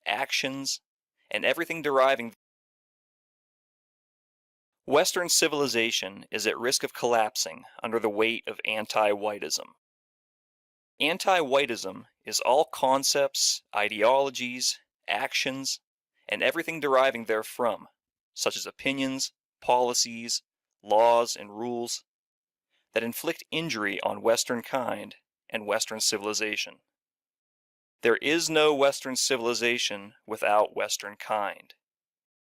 actions, and everything deriving. Western civilization is at risk of collapsing under the weight of anti-whiteism. Anti-whiteism is all concepts, ideologies, actions, and everything deriving therefrom, such as opinions, policies, laws, and rules, that inflict injury on Western kind and Western civilization. There is no Western civilization without Western kind.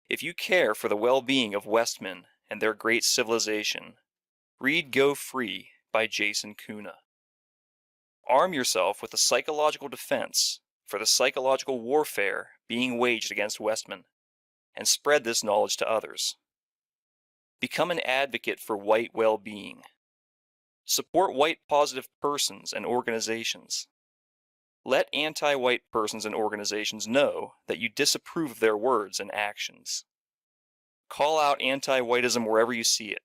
If you care for the well-being of Westmen and their great civilization, read Go Free by Jason Kuna. Arm yourself with a psychological defense for the psychological warfare being waged against Westmen, and spread this knowledge to others. Become an advocate for white well-being. Support white positive persons and organizations. Let anti-white persons and organizations know that you disapprove of their words and actions. Call out anti-whiteism wherever you see it.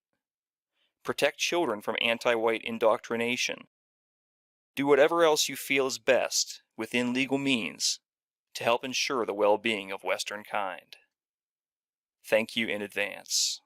Protect children from anti-white indoctrination. Do whatever else you feel is best, within legal means, to help ensure the well-being of Western kind. Thank you in advance.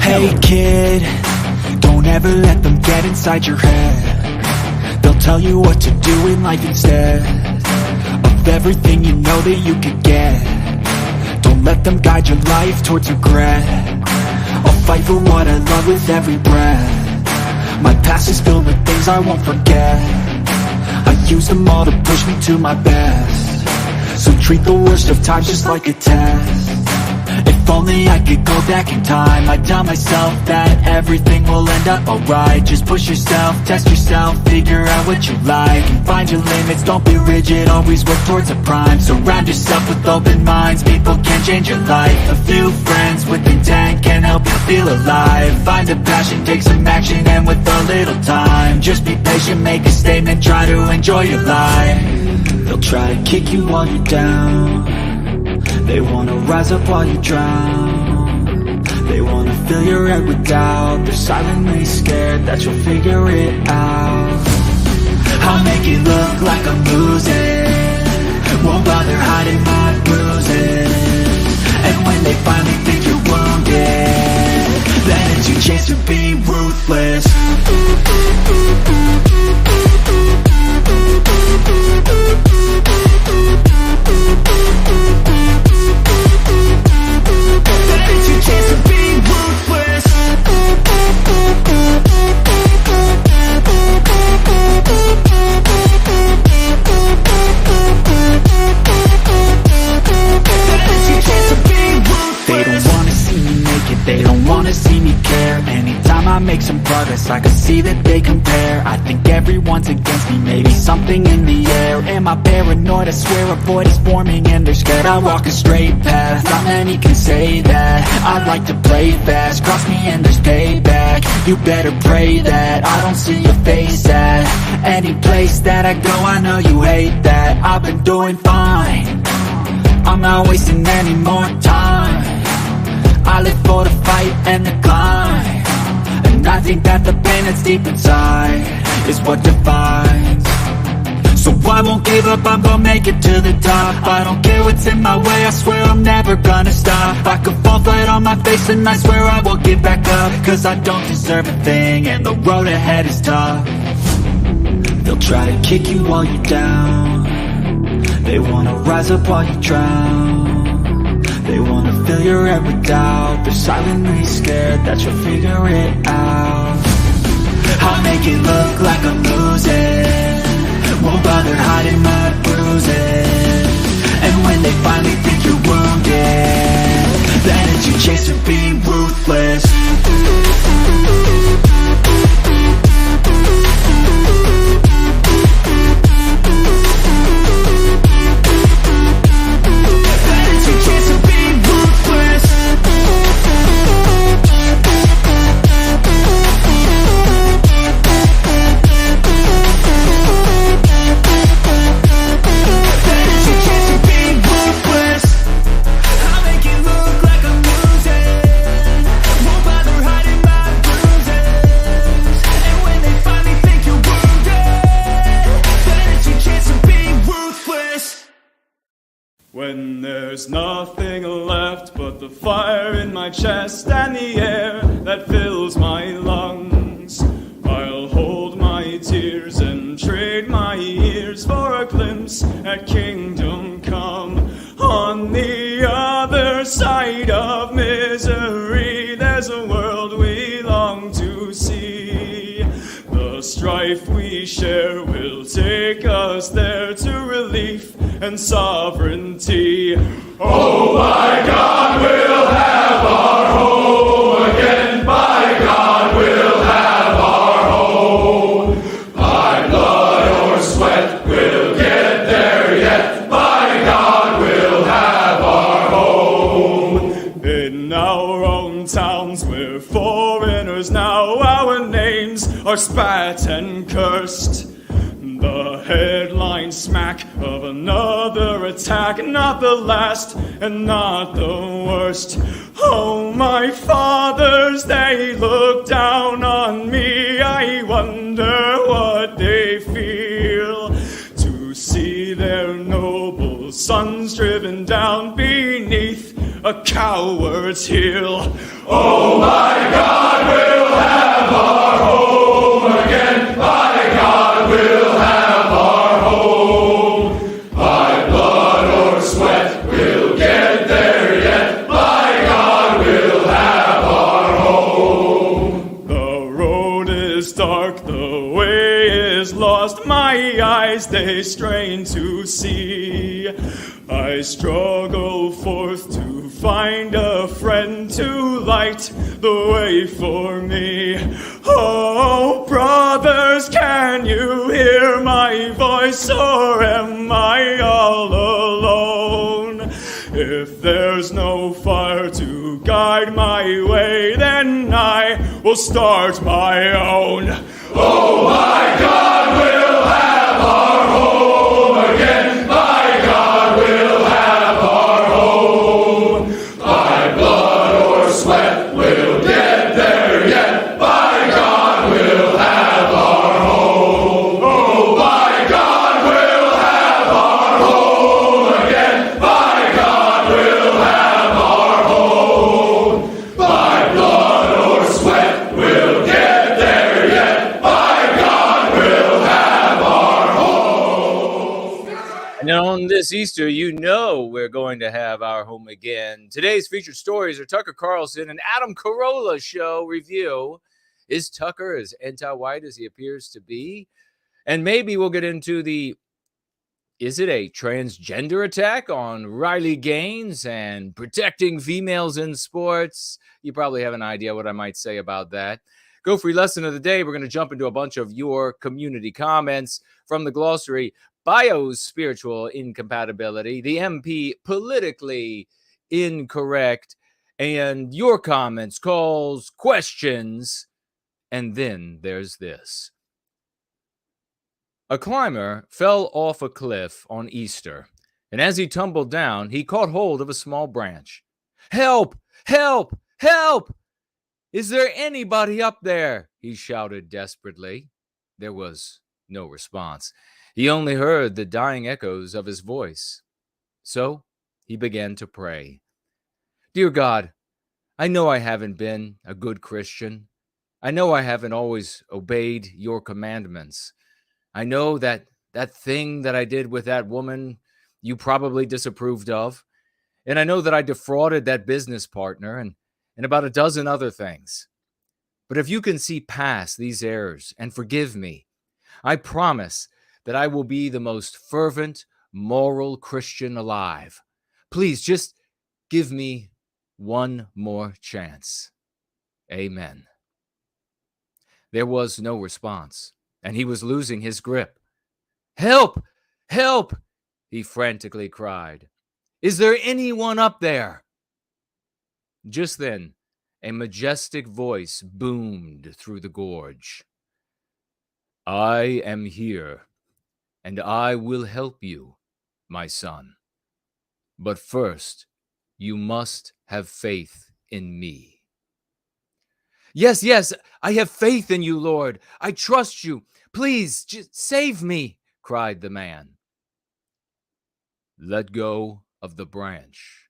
Hey kid, don't ever let them get inside your head. They'll tell you what to do in life instead of everything you know that you could get. Don't let them guide your life towards regret. I'll fight for what I love with every breath. My past is filled with things I won't forget. I use them all to push me to my best. So treat the worst of times just like a test. If only I could go back in time, I'd tell myself that everything will end up alright. Just push yourself, test yourself, figure out what you like, and find your limits, don't be rigid, always work towards a prime. Surround yourself with open minds, people can change your life. A few friends with intent can help you feel alive. Find a passion, take some action, and with a little time, just be patient, make a statement, try to enjoy your life. They'll try to kick you while you're down. They wanna rise up while you drown. They wanna wanna fill your head with doubt. They're silently scared that you'll figure it out. I'll make it look like I'm losing, won't bother hiding my bruises. And when they finally think you're wounded, then it's your chance to be ruthless. Then it's your chance to be ruthless. They don't wanna see me make it, they don't wanna see me care. Anytime I make some progress, I can see that they compare. I think everyone's against me, maybe something in the air. Am I paranoid? I swear a void is forming and they're scared. I walk a straight path, not many can say that. I'd like to play fast, cross me and there's payback. You better pray that I don't see your face at any place that I go. I know you hate that. I've been doing fine, I'm not wasting any more time. I live for the fight and the climb, and I think that the pain that's deep inside is what defines. So I won't give up, I'm gonna make it to the top. I don't care what's in my way, I swear I'm never gonna stop. I could fall flat on my face and I swear I will get back up, cause I don't deserve a thing and the road ahead is tough. They'll try to kick you while you're down, they wanna rise up while you drown. They wanna fill your head with doubt. They're silently scared that you'll figure it out. I'll make it look like I'm losing, won't bother hiding my bruises. And when they finally think you're wounded, then it's your chance to be ruthless. When there's nothing left but the fire in my chest and the air that fills my lungs, I'll hold my tears and trade my ears for a glimpse at kingdom come. On the other side of misery, there's a world we long to see. The strife we share will take us there to relief and sovereignty. Oh, by God, we'll have our home again. By God, we'll have our home. By blood or sweat, we'll get there yet. By God, we'll have our home. In our own towns, we're foreigners now. Our names are spat and cursed. The headline smack of another attack, not the last and not the worst. Oh, my fathers, they look down on me. I wonder what they feel to see their noble sons driven down beneath a coward's heel. Oh, my God, we'll have our home again. By God, we'll have our home. By blood or sweat, we'll get there yet. By God, we'll have our home. The road is dark, the way is lost. My eyes, they strain to see. I struggle forth to find a friend to light the way for me. Oh, brothers, can you hear my voice, or am I all alone? If there's no fire to guide my way, then I will start my own. Oh, my God, we'll have our home again. By God, we'll have our home. By blood or sweat, we'll this Easter, you know we're going to have our home again. Today's featured stories are Tucker Carlson and Adam Carolla show review. Is Tucker as anti-white as he appears to be? And maybe we'll get into is it a transgender attack on Riley Gaines and protecting females in sports? You probably have an idea what I might say about that. Go Free Lesson of the Day. We're going to jump into a bunch of your community comments from the glossary. Biospiritual incompatibility, the MP politically incorrect, and your comments, calls, questions, and then there's this. A climber fell off a cliff on Easter, and as he tumbled down, he caught hold of a small branch. Help! Help! Help! Is there anybody up there? He shouted desperately. There was no response. He only heard the dying echoes of his voice. So he began to pray. Dear God, I know I haven't been a good Christian. I know I haven't always obeyed your commandments. I know that thing that I did with that woman you probably disapproved of. And I know that I defrauded that business partner and about a dozen other things. But if you can see past these errors and forgive me, I promise that I will be the most fervent, moral Christian alive. Please just give me one more chance. Amen. There was no response, and he was losing his grip. Help! Help! He frantically cried. Is there anyone up there? Just then, a majestic voice boomed through the gorge. I am here, and I will help you, my son. But first, you must have faith in me. Yes, yes, I have faith in you, Lord. I trust you. Please, just save me, cried the man. Let go of the branch,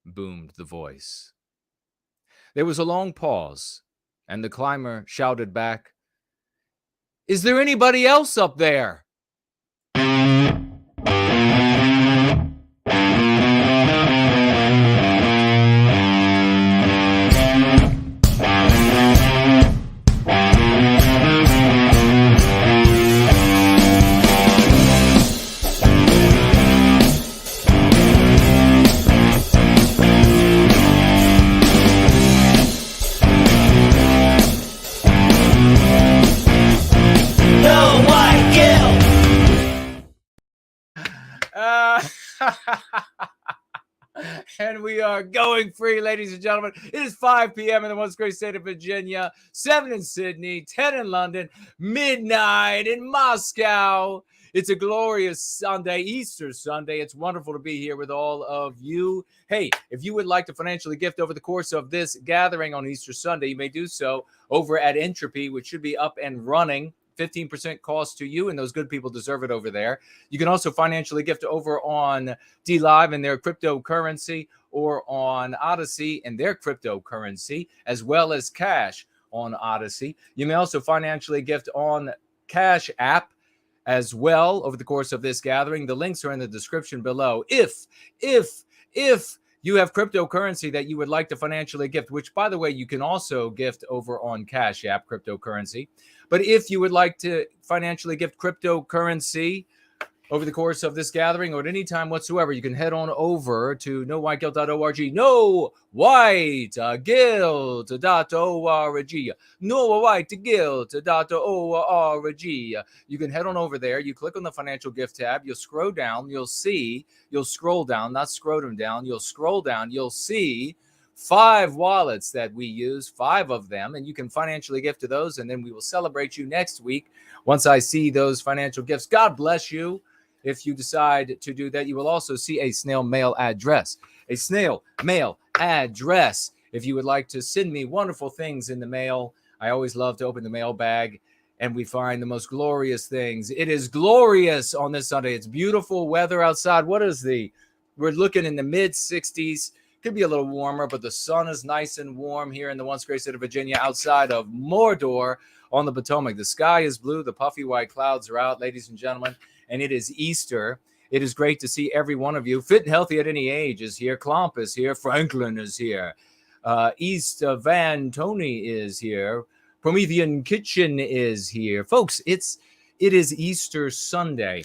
boomed the voice. There was a long pause, and the climber shouted back, Is there anybody else up there? And we are going free, ladies and gentlemen. It is 5 p.m. in the once great state of Virginia, 7 in Sydney, 10 in London, midnight in Moscow. It's a glorious Sunday, Easter Sunday. It's wonderful to be here with all of you. Hey, if you would like to financially gift over the course of this gathering on Easter Sunday, you may do so over at Entropy, which should be up and running. 15% cost to you, and those good people deserve it over there. You can also financially gift over on DLive and their cryptocurrency, or on Odyssey and their cryptocurrency, as well as Cash on Odyssey. You may also financially gift on Cash App as well over the course of this gathering. The links are in the description below. If you have cryptocurrency that you would like to financially gift, which, by the way, you can also gift over on Cash App cryptocurrency. But if you would like to financially gift cryptocurrency over the course of this gathering or at any time whatsoever, you can head on over to nowhiteguilt.org. Nowhiteguilt.org. Nowhiteguilt.org. You can head on over there. You click on the financial gift tab. You'll scroll down. You'll scroll down, not scrotum down. You'll scroll down. You'll see 5 wallets that we use, 5 of them, and you can financially gift to those, and then we will celebrate you next week once I see those financial gifts. God bless you. If you decide to do that, you will also see a snail mail address. A snail mail address. If you would like to send me wonderful things in the mail, I always love to open the mail bag and we find the most glorious things. It is glorious on this Sunday. It's beautiful weather outside. We're looking in the mid 60s. Could be a little warmer, but the sun is nice and warm here in the once great state of Virginia outside of Mordor on the Potomac. The sky is blue. The puffy white clouds are out, ladies and gentlemen, and it is Easter. It is great to see every one of you. Fit and Healthy at Any Age is here. Klomp is here. Franklin is here. East Van Tony is here. Promethean Kitchen is here. Folks, it is Easter Sunday.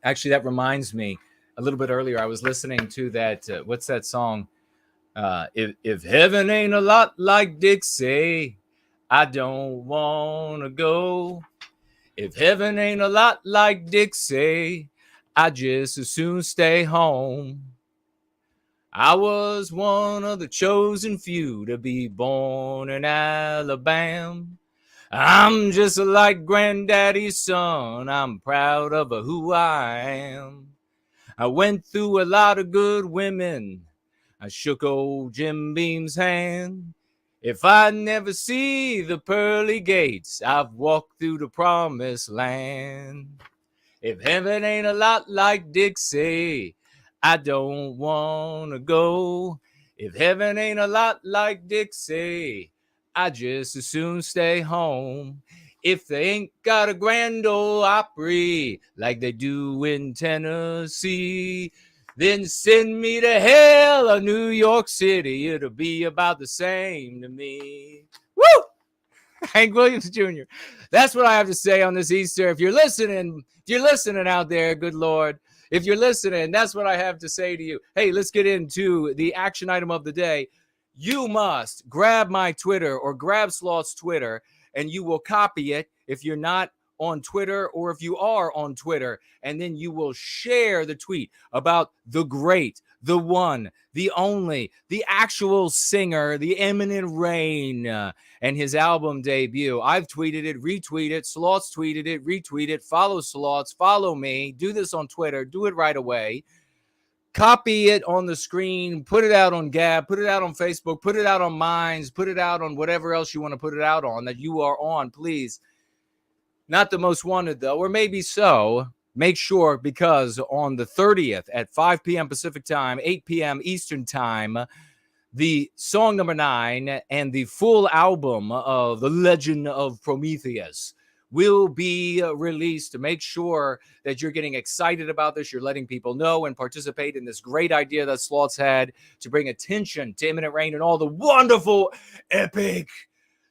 Actually, that reminds me, a little bit earlier, I was listening to that, what's that song? If heaven ain't a lot like Dixie, I don't want to go. If heaven ain't a lot like Dixie, I just as soon stay home. I was one of the chosen few to be born in Alabama. I'm just like Granddaddy's son. I'm proud of who I am. I went through a lot of good women. I shook old Jim Beam's hand. If I never see the pearly gates, I've walked through the promised land. If heaven ain't a lot like Dixie, I don't want to go. If heaven ain't a lot like Dixie, I just as soon stay home. If they ain't got a Grand Ole Opry like they do in Tennessee, then send me to hell or New York City. It'll be about the same to me. Woo! Hank Williams Jr. That's what I have to say on this Easter. If you're listening out there, good Lord, if you're listening, that's what I have to say to you. Hey, let's get into the action item of the day. You must grab my Twitter or grab Sloth's Twitter, and you will copy it if you're not on Twitter or if you are on Twitter, and then you will share the tweet about the great, the one, the only, the actual singer, the Eminent Rain, and his album debut. I've tweeted it, retweet it, Sloth's tweeted it, retweet it, follow Sloth's, follow me, do this on Twitter, do it right away. Copy it on the screen, put it out on Gab, put it out on Facebook, put it out on Minds, put it out on whatever else you want to put it out on that you are on, please. Not the most wanted, though, or maybe so. Make sure, because on the 30th at 5 p.m. Pacific time, 8 p.m. Eastern time, the song number 9 and the full album of The Legend of Prometheus will be released. To make sure that you're getting excited about this, you're letting people know and participate in this great idea that Sloth's had to bring attention to Imminent Rain and all the wonderful, epic,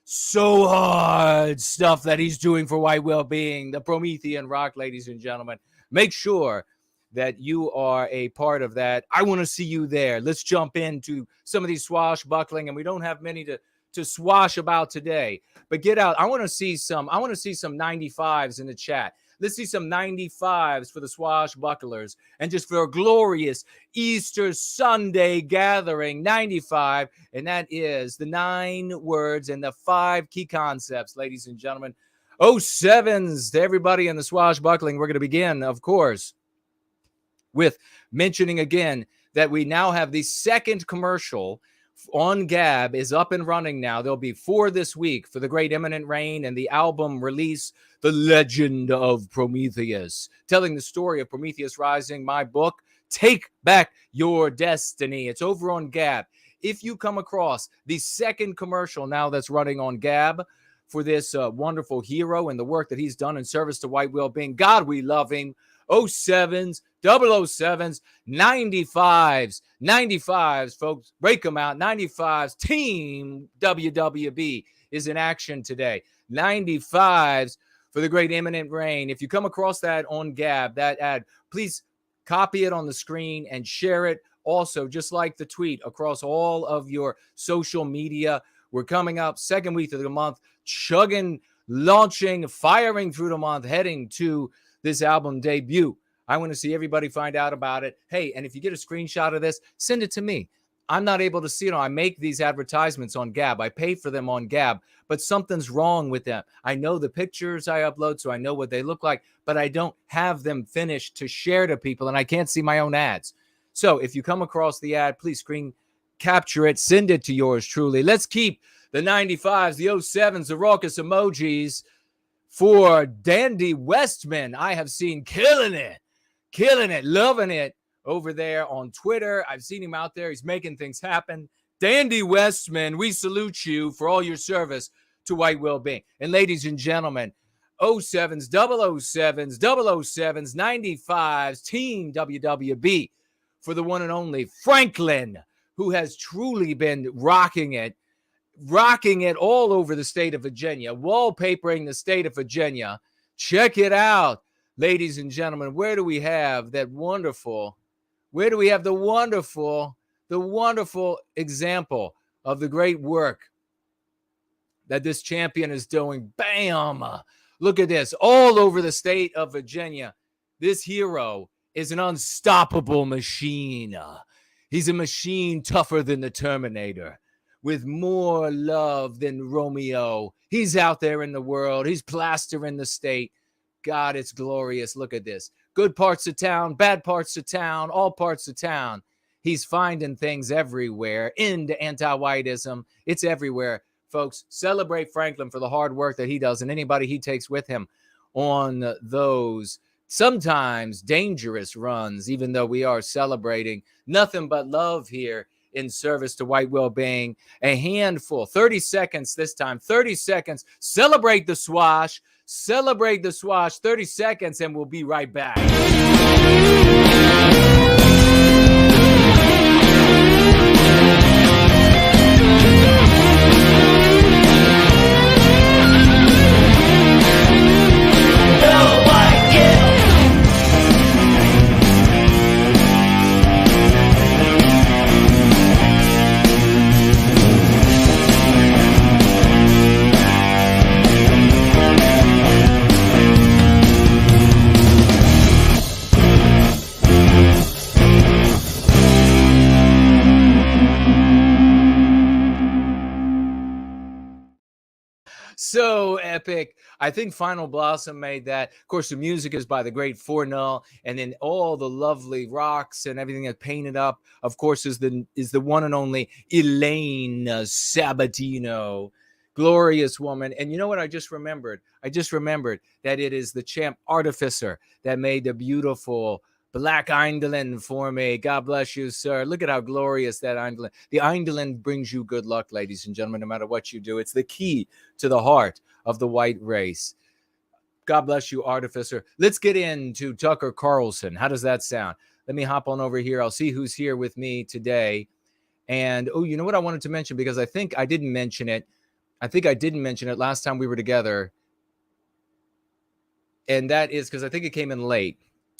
so hard stuff that he's doing for white well-being, the Promethean rock, ladies and gentlemen. Make sure that you are a part of that. I want to see you there. Let's jump into some of these swashbuckling, and we don't have many to swash about today, but get out. I want to see some 95s in the chat. Let's see some 95s for the swashbucklers, and just for a glorious Easter Sunday gathering, 95, and that is the 9 words and the 5 key concepts, ladies and gentlemen. 07s to everybody in the swashbuckling. We're going to begin, of course, with mentioning again that we now have the second commercial on Gab is up and running now. There'll be 4 this week for the great Imminent Rain and the album release, The Legend of Prometheus, telling the story of Prometheus Rising, my book, Take Back Your Destiny. It's over on Gab. If you come across the second commercial now that's running on Gab for this wonderful hero and the work that he's done in service to white well-being, God, we love him. 07s, 007s, 95s, folks, break them out. 95s, Team WWB is in action today. 95s for the great Imminent Rain. If you come across that on Gab, that ad, please copy it on the screen and share it. Also, just like the tweet, across all of your social media. We're coming up second week of the month, chugging, launching, firing through the month, heading to this album debut. I want to see everybody find out about it. Hey, and if you get a screenshot of this, send it to me. I'm not able to see it. I make these advertisements on Gab. I pay for them on Gab, but something's wrong with them. I know the pictures I upload, so I know what they look like, but I don't have them finished to share to people, and I can't see my own ads. So if you come across the ad, please screen capture it, send it to yours truly. Let's keep the 95s, the 07s, the raucous emojis for Dandy Westman. I have seen killing it, loving it over there on Twitter. I've seen him out there. He's making things happen. Dandy Westman, we salute you for all your service to white well-being. And ladies and gentlemen, 07s, 007s, 007s, 95s, Team WWB for the one and only Franklin, who has truly been rocking it all over the state of Virginia, wallpapering the state of Virginia. Check it out, ladies and gentlemen. Where do we have the wonderful example of the great work that this champion is doing? Bam! Look at this, all over the state of Virginia. This hero is an unstoppable machine. He's a machine tougher than the Terminator, with more love than Romeo. He's out there in the world. He's plastering the state. God, it's glorious. Look at this. Good parts of town, bad parts of town, all parts of town. He's finding things everywhere. Into anti-whiteism. It's everywhere. Folks, celebrate Franklin for the hard work that he does and anybody he takes with him on those sometimes dangerous runs, even though we are celebrating nothing but love here in service to white well-being. A handful, 30 seconds this time, 30 seconds. Celebrate the swash, 30 seconds, and we'll be right back. So epic. I think Final Blossom made that. Of course, the music is by the great Fornell, and then all the lovely rocks and everything that's painted up, of course, is the one and only Elaine Sabatino. Glorious woman. And you know what I just remembered? I just remembered that it is the champ Artificer that made the beautiful Black Eindolin for me. God bless you, sir. Look at how glorious that Eindolin. The Eindolin brings you good luck, ladies and gentlemen, no matter what you do. It's the key to the heart of the white race. God bless you, Artificer. Let's get into Tucker Carlson. How does that sound? Let me hop on over here. I'll see who's here with me today. And, oh, you know what I wanted to mention, because I think I didn't mention it. I think I didn't mention it last time we were together. And that is because I think it came in late,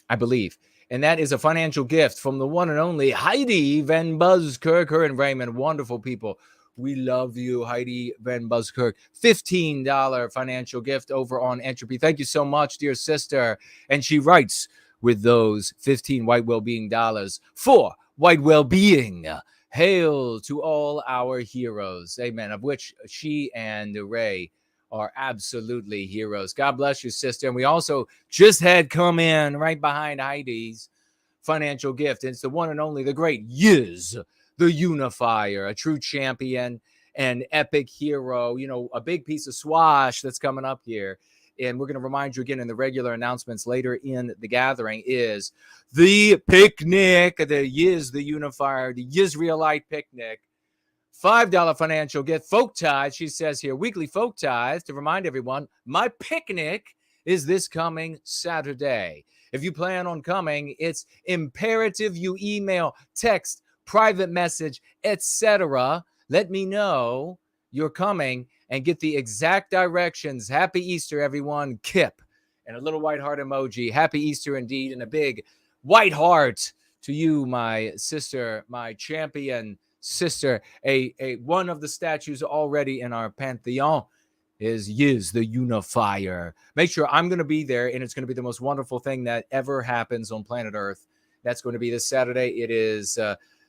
I believe. And that is a financial gift from the one and only Heidi Van Buskirk. Her and Raymond, wonderful people. We love you, Heidi Van Buskirk. $15 financial gift over on Entropy. Thank you so much, dear sister. And she writes with those 15 white well-being dollars for white well-being. Hail to all our heroes. Amen. Of which she and Ray are absolutely heroes. God bless you, sister. And we also just had come in right behind Heidi's financial gift. It's the one and only, the great Yiz, the Unifier, a true champion, an epic hero, you know, a big piece of swash that's coming up here. And we're going to remind you again in the regular announcements later in the gathering is the picnic, the Yiz, the Unifier, the Yisraelite picnic. $5 financial gift, folk tithe. She says here, weekly folk tithe to remind everyone, my picnic is this coming Saturday. If you plan on coming, it's imperative you email, text, private message, etc. Let me know you're coming and get the exact directions. Happy Easter, everyone. Kip. And a little white heart emoji. Happy Easter indeed. And a big white heart to you, my sister, my champion sister. A one of the statues already in our pantheon is Yiz, the Unifier. Make sure I'm going to be there, and it's going to be the most wonderful thing that ever happens on planet Earth. That's going to be this Saturday. It is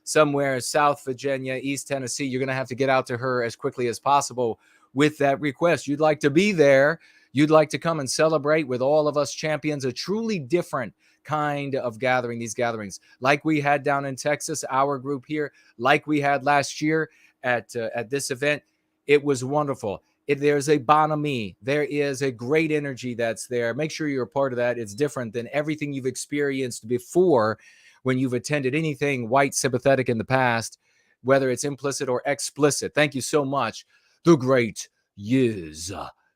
somewhere in South Virginia, East Tennessee. You're going to have to get out to her as quickly as possible with that request. You'd like to be there. You'd like to come and celebrate with all of us champions, a truly different kind of gathering, these gatherings like we had down in Texas, our group here, like we had last year at this event. It was wonderful. There's a bonhomie. There is a great energy that's there. Make sure you're a part of that. It's different than everything you've experienced before when you've attended anything white sympathetic in the past, whether it's implicit or explicit. Thank you so much. The great Yiz,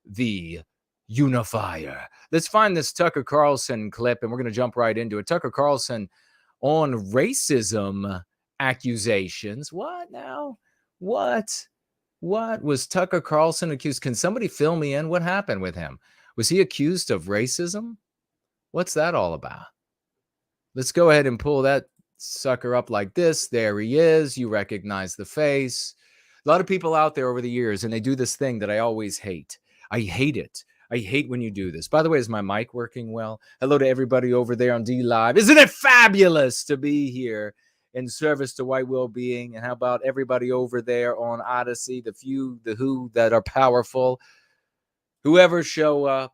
the unifier. Let's find this Tucker Carlson clip, and we're going to jump right into it. Tucker Carlson on racism accusations. What now? What was Tucker Carlson accused? Can somebody fill me in? What happened with him? Was he accused of racism? What's that all about? Let's go ahead and pull that sucker up like this. There he is. You recognize the face. A lot of people out there over the years, and they do this thing that I always hate. I hate it. I hate when you do this. By the way, is my mic working well? Hello to everybody over there on D Live. Isn't it fabulous to be here in service to white well-being? And how about everybody over there on Odyssey, the few, the who that are powerful? Whoever show up,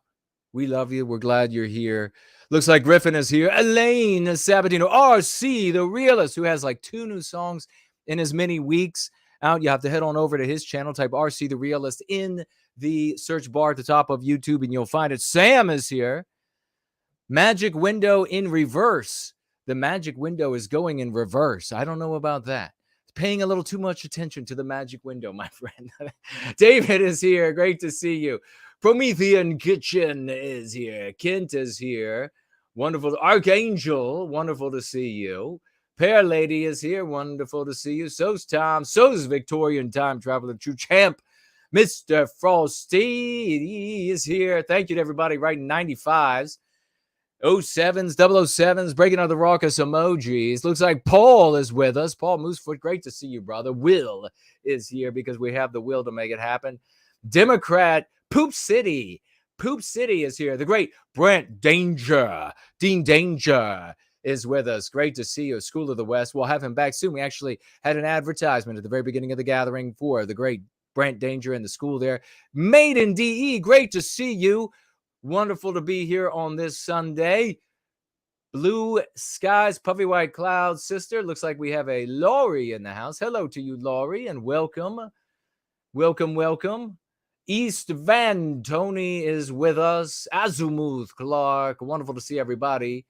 we love you. We're glad you're here. Looks like Griffin is here. Elaine Sabatino, RC, the realist, who has like 2 new songs in as many weeks out. You have to head on over to his channel, type RC, the realist, in the search bar at the top of YouTube, and you'll find it. Sam is here. Magic window in reverse. The magic window is going in reverse. I don't know about that. Paying a little too much attention to the magic window, my friend. David is here. Great to see you. Promethean Kitchen is here. Kent is here. Wonderful. Archangel, wonderful to see you. Pear Lady is here. Wonderful to see you. So's Tom. So's Victorian Time Traveler, true champ. Mr. Frosty is here. Thank you to everybody writing 95s. 07s, 007s, breaking out the raucous emojis. Looks like Paul is with us. Paul Moosefoot, great to see you, brother. Will is here because we have the will to make it happen. Democrat Poop City. Poop City is here. The great Brent Danger. Dean Danger is with us. Great to see you. School of the West. We'll have him back soon. We actually had an advertisement at the very beginning of the gathering for the great Brent Danger in the school there. Maiden DE, great to see you. Wonderful to be here on this Sunday. Blue skies, puffy white clouds, sister. Looks like we have a Laurie in the house. Hello to you, Laurie, and welcome. Welcome, welcome. East Van Tony is with us. Azimuth Clark. Wonderful to see everybody.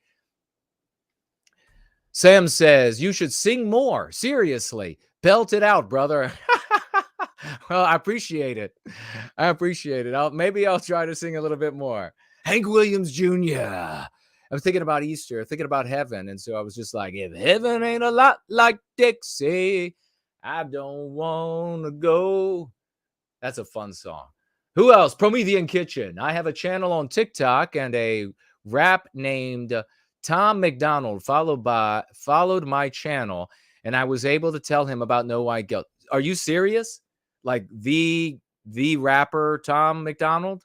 Sam says, you should sing more. Seriously. Belt it out, brother. Well, I appreciate it. I appreciate it. Maybe I'll try to sing a little bit more. Hank Williams Jr. I'm thinking about Easter, thinking about heaven. And so I was just like, if heaven ain't a lot like Dixie, I don't want to go. That's a fun song. Who else? Promethean Kitchen. I have a channel on TikTok and a rap named Tom McDonald followed my channel. And I was able to tell him about No White Guilt. Are you serious? Like the rapper Tom McDonald,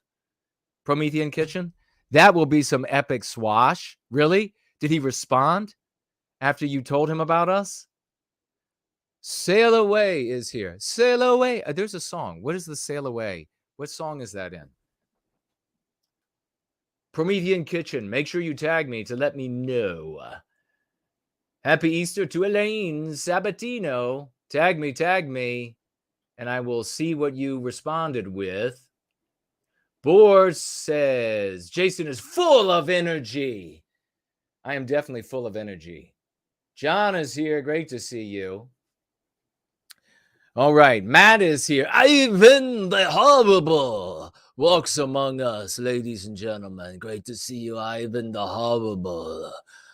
Promethean Kitchen? That will be some epic swash. Really? Did he respond after you told him about us? Sail Away is here. Sail Away. There's a song. What is the Sail Away? What song is that in? Promethean Kitchen. Make sure you tag me to let me know. Happy Easter to Elaine Sabatino. Tag me. And I will see what you responded with. Bohr says, Jason is full of energy. I am definitely full of energy. John is here. Great to see you. All right. Matt is here. Ivan the Horrible walks among us, ladies and gentlemen. Great to see you, Ivan the Horrible.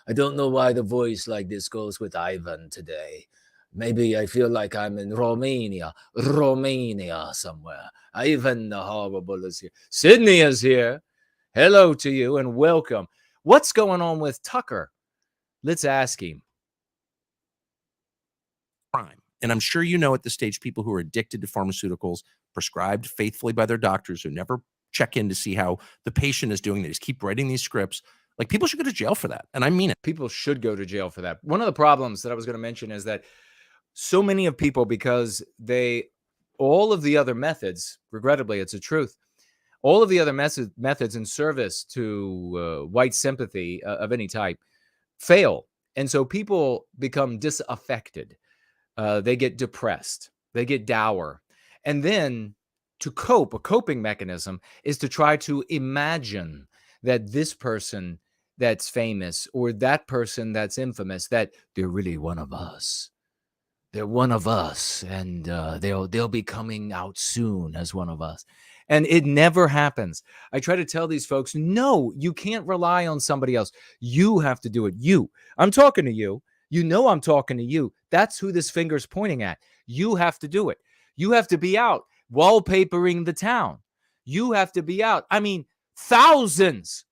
I don't know why the voice like this goes with Ivan today. Maybe I feel like I'm in Romania somewhere. Ivan the Horrible is here. Sydney is here. Hello to you and welcome. What's going on with Tucker? Let's ask him. Crime. And I'm sure you know at this stage, people who are addicted to pharmaceuticals, prescribed faithfully by their doctors, who never check in to see how the patient is doing. They just keep writing these scripts. Like, people should go to jail for that. And I mean it. People should go to jail for that. One of the problems that I was going to mention is that so many of people, because all of the other methods, regrettably, it's a truth, all of the other methods in service to white sympathy of any type fail. And so people become disaffected. They get depressed. They get dour. And then to cope, a coping mechanism is to try to imagine that this person that's famous or that person that's infamous, that they're really one of us. They're one of us, and they'll be coming out soon as one of us. And it never happens. I try to tell these folks, no, you can't rely on somebody else. You have to do it. I'm talking to you. You know I'm talking to you. That's who this finger's pointing at. You have to do it. You have to be out wallpapering the town. You have to be out. I mean, thousands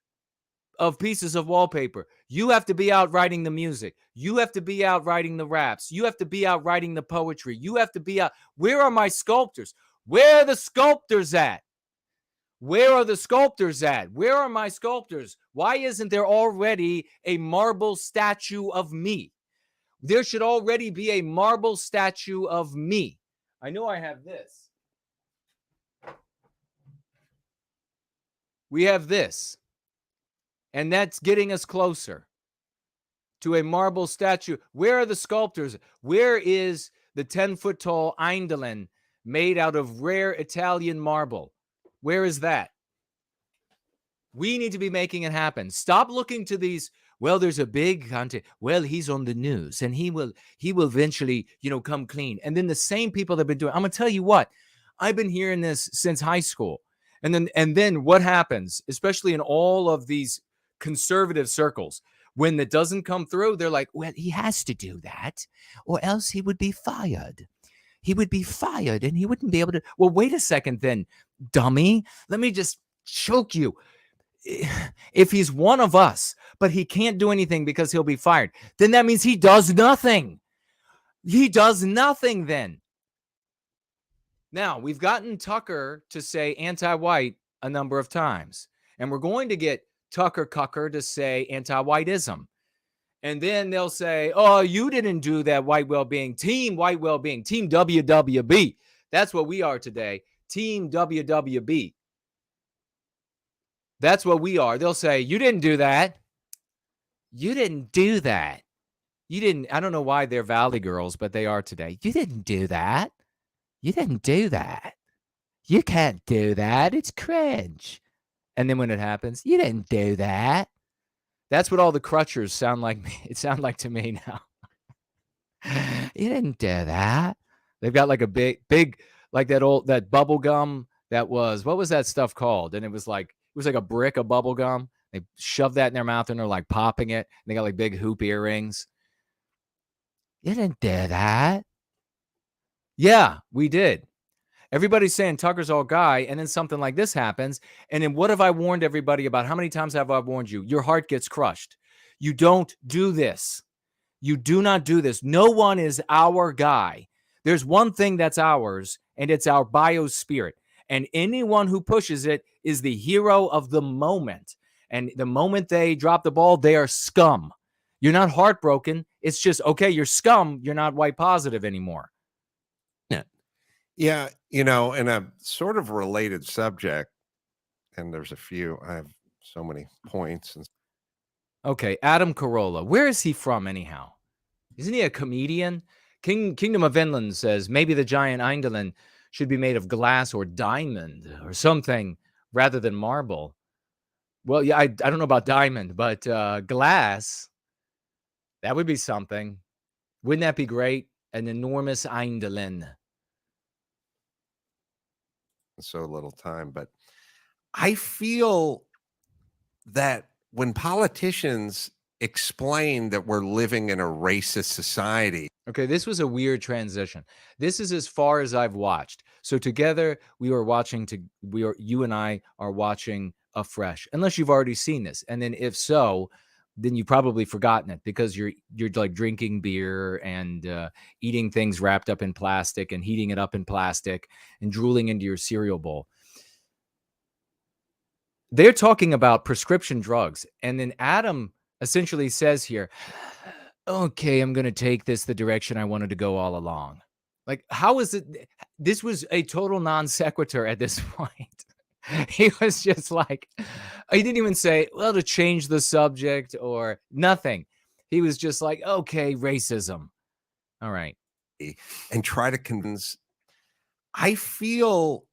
of pieces of wallpaper. You have to be out writing the music. You have to be out writing the raps. You have to be out writing the poetry. You have to be out. Where are my sculptors? Where are the sculptors at? Where are the sculptors at? Where are my sculptors? Why isn't there already a marble statue of me? There should already be a marble statue of me. I know I have this. We have this. And that's getting us closer to a marble statue. Where are the sculptors? Where is the 10-foot tall Eindelen made out of rare Italian marble? Where is that? We need to be making it happen. Stop looking to these. Well, there's a big content. Well, he's on the news and he will eventually, come clean. And then the same people that have been doing. I'm going to tell you what. I've been hearing this since high school. And then what happens, especially in all of these conservative circles, when it doesn't come through, they're like, well, he has to do that or else he would be fired. He would be fired and he wouldn't be able to. Well, wait a second then, dummy. Let me just choke you. If he's one of us, but he can't do anything because he'll be fired, then that means he does nothing. He does nothing then. Now, we've gotten Tucker to say anti-white a number of times, and we're going to get Tucker Cucker to say anti-whiteism. And then they'll say, oh, you didn't do that white well-being. Team white well-being. Team WWB. That's what we are today. Team WWB. That's what we are. They'll say, you didn't do that. You didn't do that. You didn't. I don't know why they're Valley girls, but they are today. You didn't do that. You didn't do that. You can't do that. It's cringe. And then when it happens, you didn't do that. That's what all the crutchers sound like. It sounds like to me now. You didn't do that. They've got like a big, like that bubble gum that was, what was that stuff called? And it was like a brick of bubble gum. They shoved that in their mouth and they're like popping it. And they got like big hoop earrings. You didn't do that. Yeah, we did. Everybody's saying Tucker's all guy, and then something like this happens. And then what have I warned everybody about? How many times have I warned you? Your heart gets crushed. You don't do this. You do not do this. No one is our guy. There's one thing that's ours, and it's our biospirit. And anyone who pushes it is the hero of the moment. And the moment they drop the ball, they are scum. You're not heartbroken. It's just, okay, you're scum. You're not white positive anymore. Yeah, in a sort of related subject, and there's a few, I have so many points. Okay, Adam Carolla. Where is he from anyhow? Isn't he a comedian? Kingdom of Vinland says maybe the giant Eindelen should be made of glass or diamond or something rather than marble. Well, yeah, I don't know about diamond, but glass, that would be something. Wouldn't that be great? An enormous Eindelen. So little time, but I feel that when politicians explain that we're living in a racist society. Okay, this was a weird transition. This is as far as I've watched. So together you and I are watching afresh, unless you've already seen this. And then if so, then you've probably forgotten it because you're like drinking beer and eating things wrapped up in plastic and heating it up in plastic and drooling into your cereal bowl. They're talking about prescription drugs. And then Adam essentially says here, okay, I'm going to take this the direction I wanted to go all along. Like, how is it? This was a total non sequitur at this point. He was just like, he didn't even say, well, to change the subject or nothing. He was just like, okay, racism. All right. And try to convince. I feel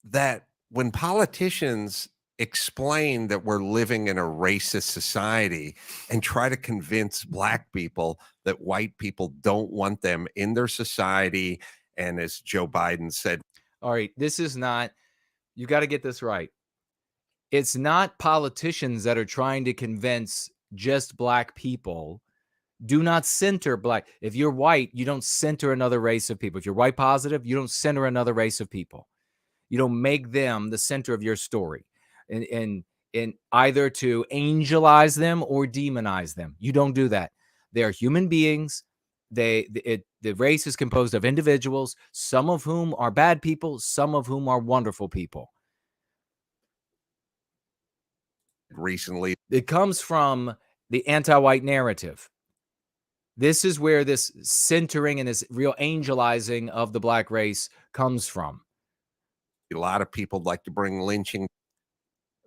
that when politicians explain that we're living in a racist society and try to convince Black people that white people don't want them in their society, and as Joe Biden said, all right, this is not you got to get this right. It's not politicians that are trying to convince just black people. Do not center black. If you're white, you don't center another race of people. If you're white positive, you don't center another race of people. You don't make them the center of your story, and either to angelize them or demonize them. You don't do that. They're human beings. The race is composed of individuals, some of whom are bad people, some of whom are wonderful people. Recently, It comes from the anti-white narrative. This is where this centering and this real angelizing of the black race comes from. a lot of people like to bring lynching.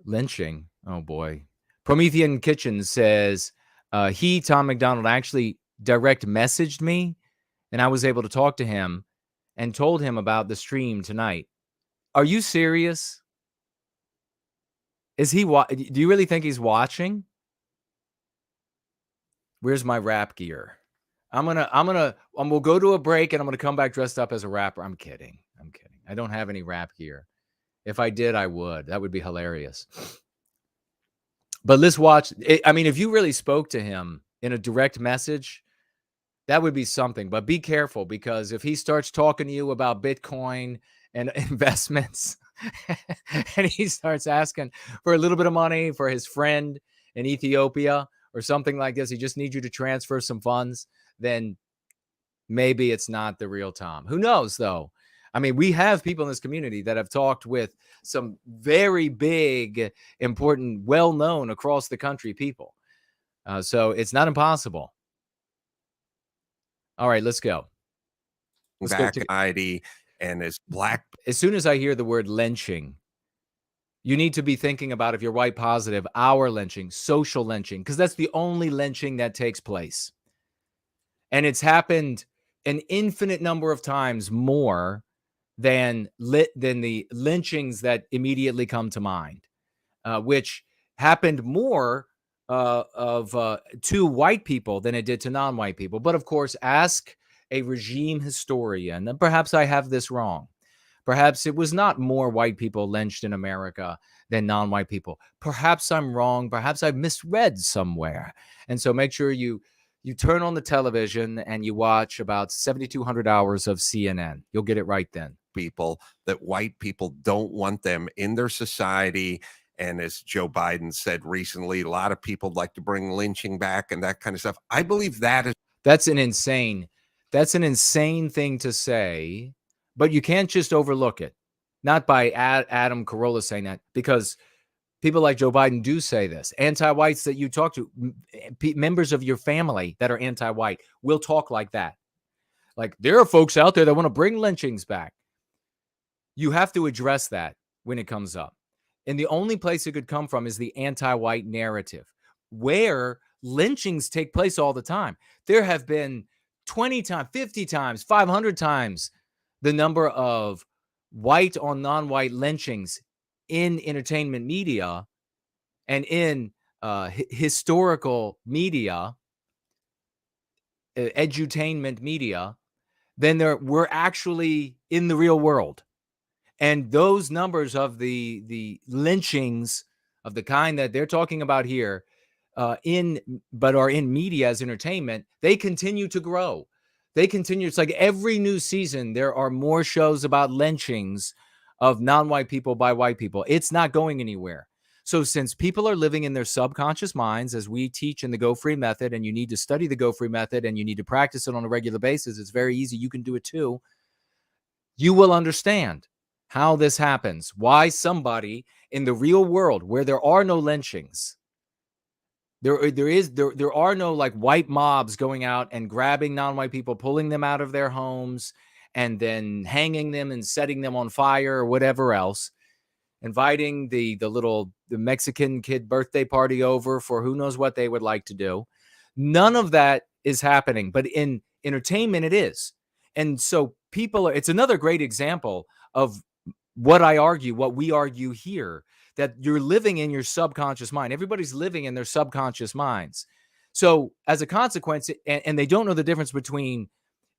Lynching. Oh boy. Promethean Kitchen says Tom McDonald, actually direct messaged me, and I was able to talk to him and told him about the stream tonight. Are you serious? Is he do you really think he's watching? Where's my rap gear? We'll go to a break and I'm gonna come back dressed up as a rapper. I'm kidding. I don't have any rap gear. If I did, I would. That would be hilarious. But let's watch. I mean, if you really spoke to him in a direct message, that would be something. But be careful, because if he starts talking to you about Bitcoin and investments and he starts asking for a little bit of money for his friend in Ethiopia or something like this, he just needs you to transfer some funds, then maybe it's not the real Tom. Who knows, though? I mean, we have people in this community that have talked with some very big, important, well-known across the country people. So it's not impossible. All right, let's go. Back ID and as black. As soon as I hear the word lynching, you need to be thinking about, if you're white positive, our lynching, social lynching, because that's the only lynching that takes place. And it's happened an infinite number of times more than the lynchings that immediately come to mind, which happened more to white people than it did to non-white people. But of course, ask a regime historian, and perhaps I have this wrong. Perhaps it was not more white people lynched in America than non-white people. Perhaps I'm wrong. Perhaps I've misread somewhere. And so make sure you turn on the television and you watch about 7,200 hours of CNN. You'll get it right then. People that white people don't want them in their society. And as Joe Biden said recently, a lot of people like to bring lynching back and that kind of stuff. I believe that's an insane thing to say, but you can't just overlook it. Not by Adam Carolla saying that, because people like Joe Biden do say this. Anti-whites that you talk to, members of your family that are anti-white, will talk like that. Like, there are folks out there that want to bring lynchings back. You have to address that when it comes up. And the only place it could come from is the anti-white narrative, where lynchings take place all the time. There have been 20 times, 50 times, 500 times the number of white on non-white lynchings in entertainment media and in historical media, edutainment media, than there were actually in the real world. And those numbers of the lynchings of the kind that they're talking about here but are in media as entertainment, they continue to grow. They continue. It's like every new season, there are more shows about lynchings of non-white people by white people. It's not going anywhere. So since people are living in their subconscious minds, as we teach in the Go Free Method, and you need to study the Go Free Method and you need to practice it on a regular basis, it's very easy. You can do it too. You will understand how this happens, why somebody in the real world, where there are no lynchings, there are no like white mobs going out and grabbing non-white people, pulling them out of their homes and then hanging them and setting them on fire or whatever else, inviting the Mexican kid birthday party over for who knows what they would like to do. None of that is happening, but in entertainment it is. And so it's another great example of what we argue here, that you're living in your subconscious mind. Everybody's living in their subconscious minds. So as a consequence, and they don't know the difference between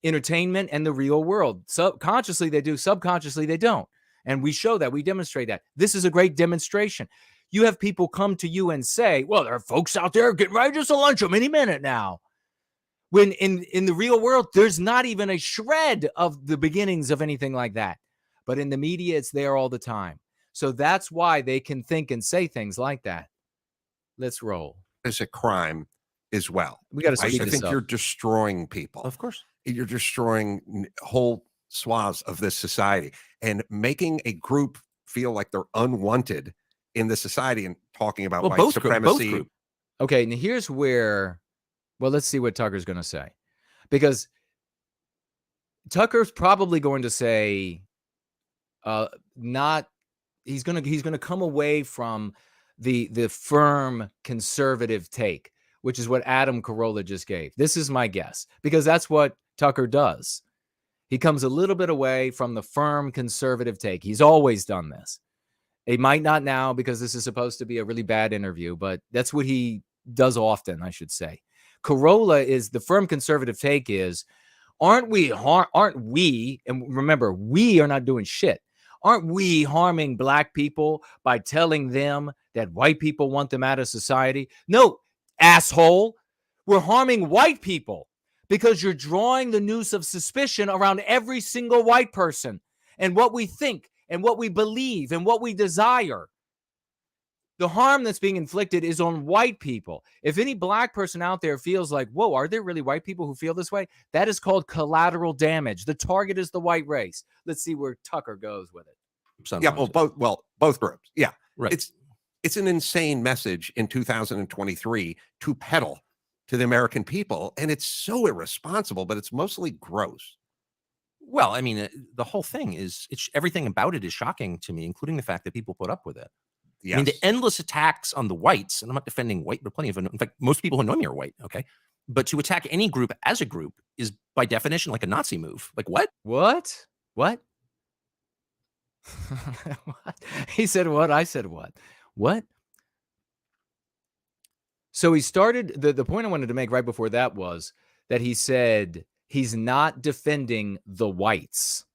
entertainment and the real world. Subconsciously they do, subconsciously they don't. And we show that, we demonstrate that. This is a great demonstration. You have people come to you and say, well, there are folks out there getting ready to lunch them any minute now. When in the real world, there's not even a shred of the beginnings of anything like that. But in the media, it's there all the time. So that's why they can think and say things like that. Let's roll. It's a crime as well. We got to I speed this think up. you're destroying people. Of course. You're destroying whole swaths of this society and making a group feel like they're unwanted in the society and talking about white supremacy. Okay, now here's where, well, let's see what Tucker's going to say. Because Tucker's probably going to say, he's going to come away from the firm conservative take, which is what Adam Carolla just gave. This is my guess, because that's what Tucker does. He comes a little bit away from the firm conservative take. He's always done this. He might not now because this is supposed to be a really bad interview, but that's what he does often, I should say. Carolla is the firm conservative take is, aren't we, and remember, we are not doing shit. Aren't we harming black people by telling them that white people want them out of society? No, asshole. We're harming white people because you're drawing the noose of suspicion around every single white person and what we think and what we believe and what we desire. The harm that's being inflicted is on white people. If any black person out there feels like, whoa, are there really white people who feel this way? That is called collateral damage. The target is the white race. Let's see where Tucker goes with it. Yeah, both groups. Yeah, right. It's an insane message in 2023 to peddle to the American people, and it's so irresponsible, but it's mostly gross. Well, I mean, the whole thing is, everything about it is shocking to me, including the fact that people put up with it. Yes. I mean, the endless attacks on the whites, and I'm not defending white, but plenty of, in fact, most people who know me are white, okay? But to attack any group as a group is by definition like a Nazi move. Like what? What? What? He said what? I said what? What? So he started, the point I wanted to make right before that was that he said he's not defending the whites.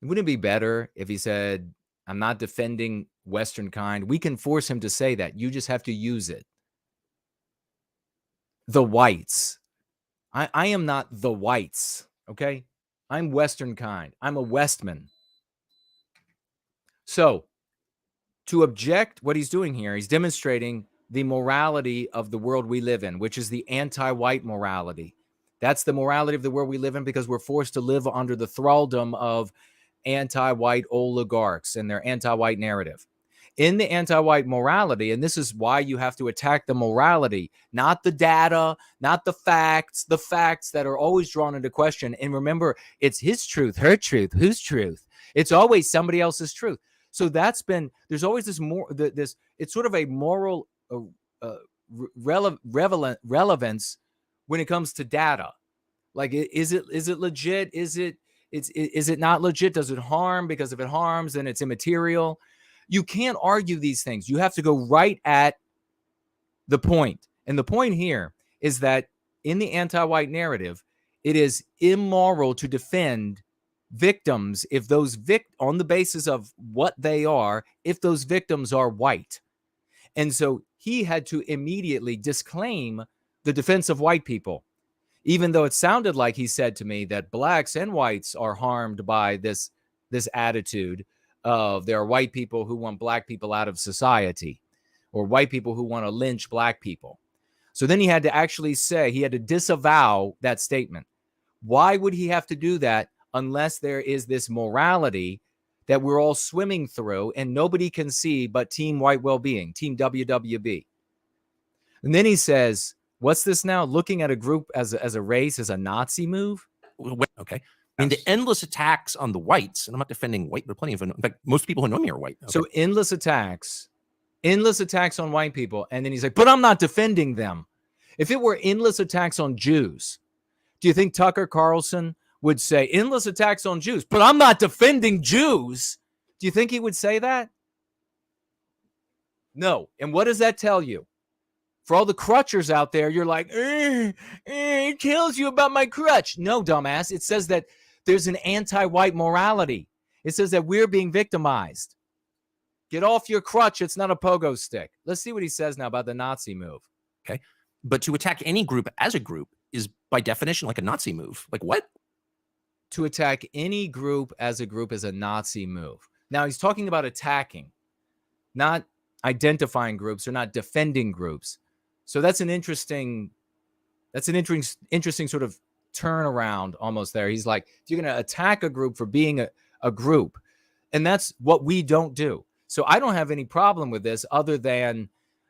Wouldn't it be better if he said, I'm not defending Western kind? We can force him to say that. You just have to use it. The whites. I am not the whites, okay? I'm Western kind. I'm a Westman. So, to object, what he's doing here, he's demonstrating the morality of the world we live in, which is the anti-white morality. That's the morality of the world we live in because we're forced to live under the thraldom of anti-white oligarchs and their anti-white narrative. In the anti-white morality, and this is why you have to attack the morality, not the data, not the facts that are always drawn into question. And remember, it's his truth, her truth, whose truth? It's always somebody else's truth. So there's always this it's sort of a moral relevance when it comes to data. Like, is it legit? Is it not legit? Does it harm? Because if it harms, then it's immaterial. You can't argue these things. You have to go right at the point. And the point here is that in the anti-white narrative, it is immoral to defend victims if those on the basis of what they are, if those victims are white. And so he had to immediately disclaim the defense of white people, even though it sounded like he said to me that blacks and whites are harmed by this attitude of there are white people who want black people out of society, or white people who want to lynch black people. So then he had to actually say, he had to disavow that statement. Why would he have to do that unless there is this morality that we're all swimming through and nobody can see but Team White Wellbeing, Team WWB? And then he says, what's this now? Looking at a group as a race as a Nazi move? Okay. I mean, the endless attacks on the whites, and I'm not defending white, but plenty of, in fact, most people who know me are white. Okay. So endless attacks on white people. And then he's like, but I'm not defending them. If it were endless attacks on Jews, do you think Tucker Carlson would say endless attacks on Jews, but I'm not defending Jews? Do you think he would say that? No. And what does that tell you? For all the crutchers out there, you're like, it tells you about my crutch. No, dumbass. It says that there's an anti-white morality. It says that we're being victimized. Get off your crutch. It's not a pogo stick. Let's see what he says now about the Nazi move. Okay. But to attack any group as a group is by definition like a Nazi move. Like what? To attack any group as a group is a Nazi move. Now he's talking about attacking, not identifying groups or not defending groups. So that's an interesting sort of turnaround almost there. He's like, you're going to attack a group for being a group. And that's what we don't do. So I don't have any problem with this other than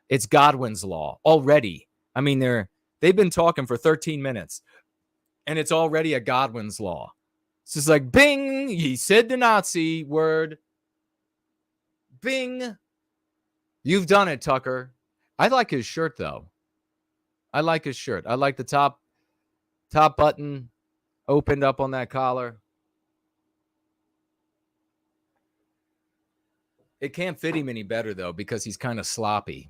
it's Godwin's law already. I mean, they've been talking for 13 minutes and it's already a Godwin's law. It's just like, bing, he said the Nazi word. Bing. You've done it, Tucker. I like his shirt, though. I like his shirt. I like the top button opened up on that collar. It can't fit him any better, though, because he's kind of sloppy.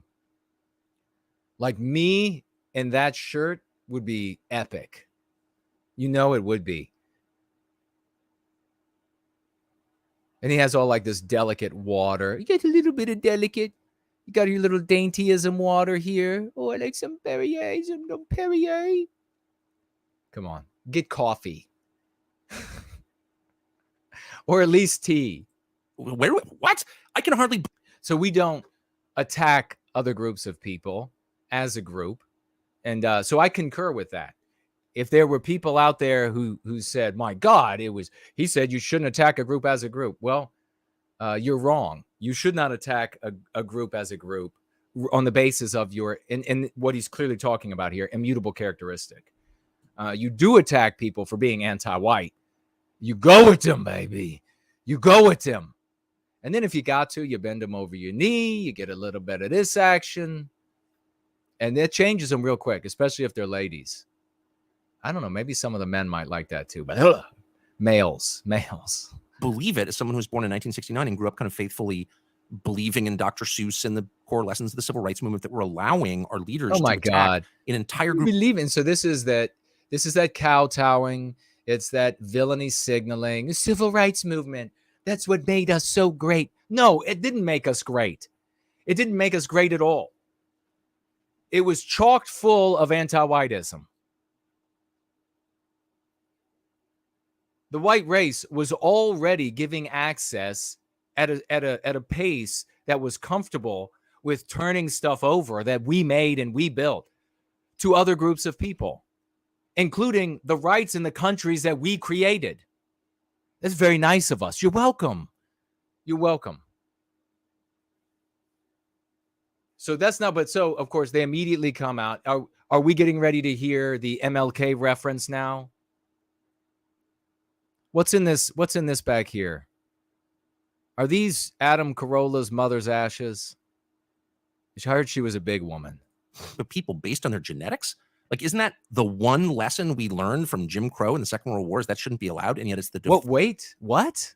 Like me in that shirt would be epic. You know it would be. And he has all like this delicate water. You get a little bit of delicate. You got your little daintyism water here. Oh, I like some Perrier, some Perrier. Come on, get coffee. Or at least tea. Where? What? I can hardly. So we don't attack other groups of people as a group. And so I concur with that. If there were people out there who said, my God, he said you shouldn't attack a group as a group. Well, you're wrong. You should not attack a group as a group on the basis of your, and what he's clearly talking about here, immutable characteristic. You do attack people for being anti-white. You go with them, baby. You go with them. And then if you got to, you bend them over your knee. You get a little bit of this action. And it changes them real quick, especially if they're ladies. I don't know. Maybe some of the men might like that too. But males. Believe it as someone who was born in 1969 and grew up kind of faithfully believing in Dr. Seuss and the core lessons of the civil rights movement that were allowing our leaders to attack an entire group. Believing. So this is that kowtowing. It's that villainy signaling. The civil rights movement. That's what made us so great. No, it didn't make us great. It didn't make us great at all. It was chock full of anti-whiteism. The white race was already giving access at a pace that was comfortable with turning stuff over that we made and we built to other groups of people, including the rights in the countries that we created. That's very nice of us. You're welcome. You're welcome. So that's not, but so of course they immediately come out. Are we getting ready to hear the MLK reference now? What's in this back here? Are these Adam Carolla's mother's ashes? I heard she was a big woman. But people based on their genetics? Like, isn't that the one lesson we learned from Jim Crow in the Second World War? Is that shouldn't be allowed, and yet it's the wait, what?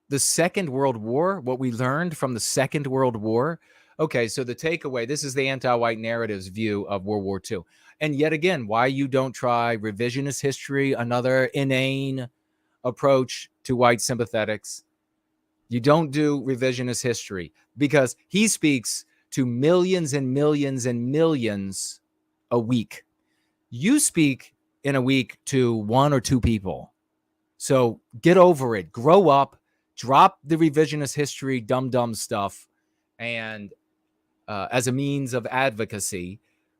The Second World War? What we learned from the Second World War? Okay, so the takeaway, this is the anti-white narrative's view of World War II. And yet again, why you don't try revisionist history, another inane approach to white sympathetics. You don't do revisionist history because he speaks to millions and millions and millions a week. You speak in a week to one or two people. So get over it. Grow up. Drop the revisionist history, dumb stuff, and as a means of advocacy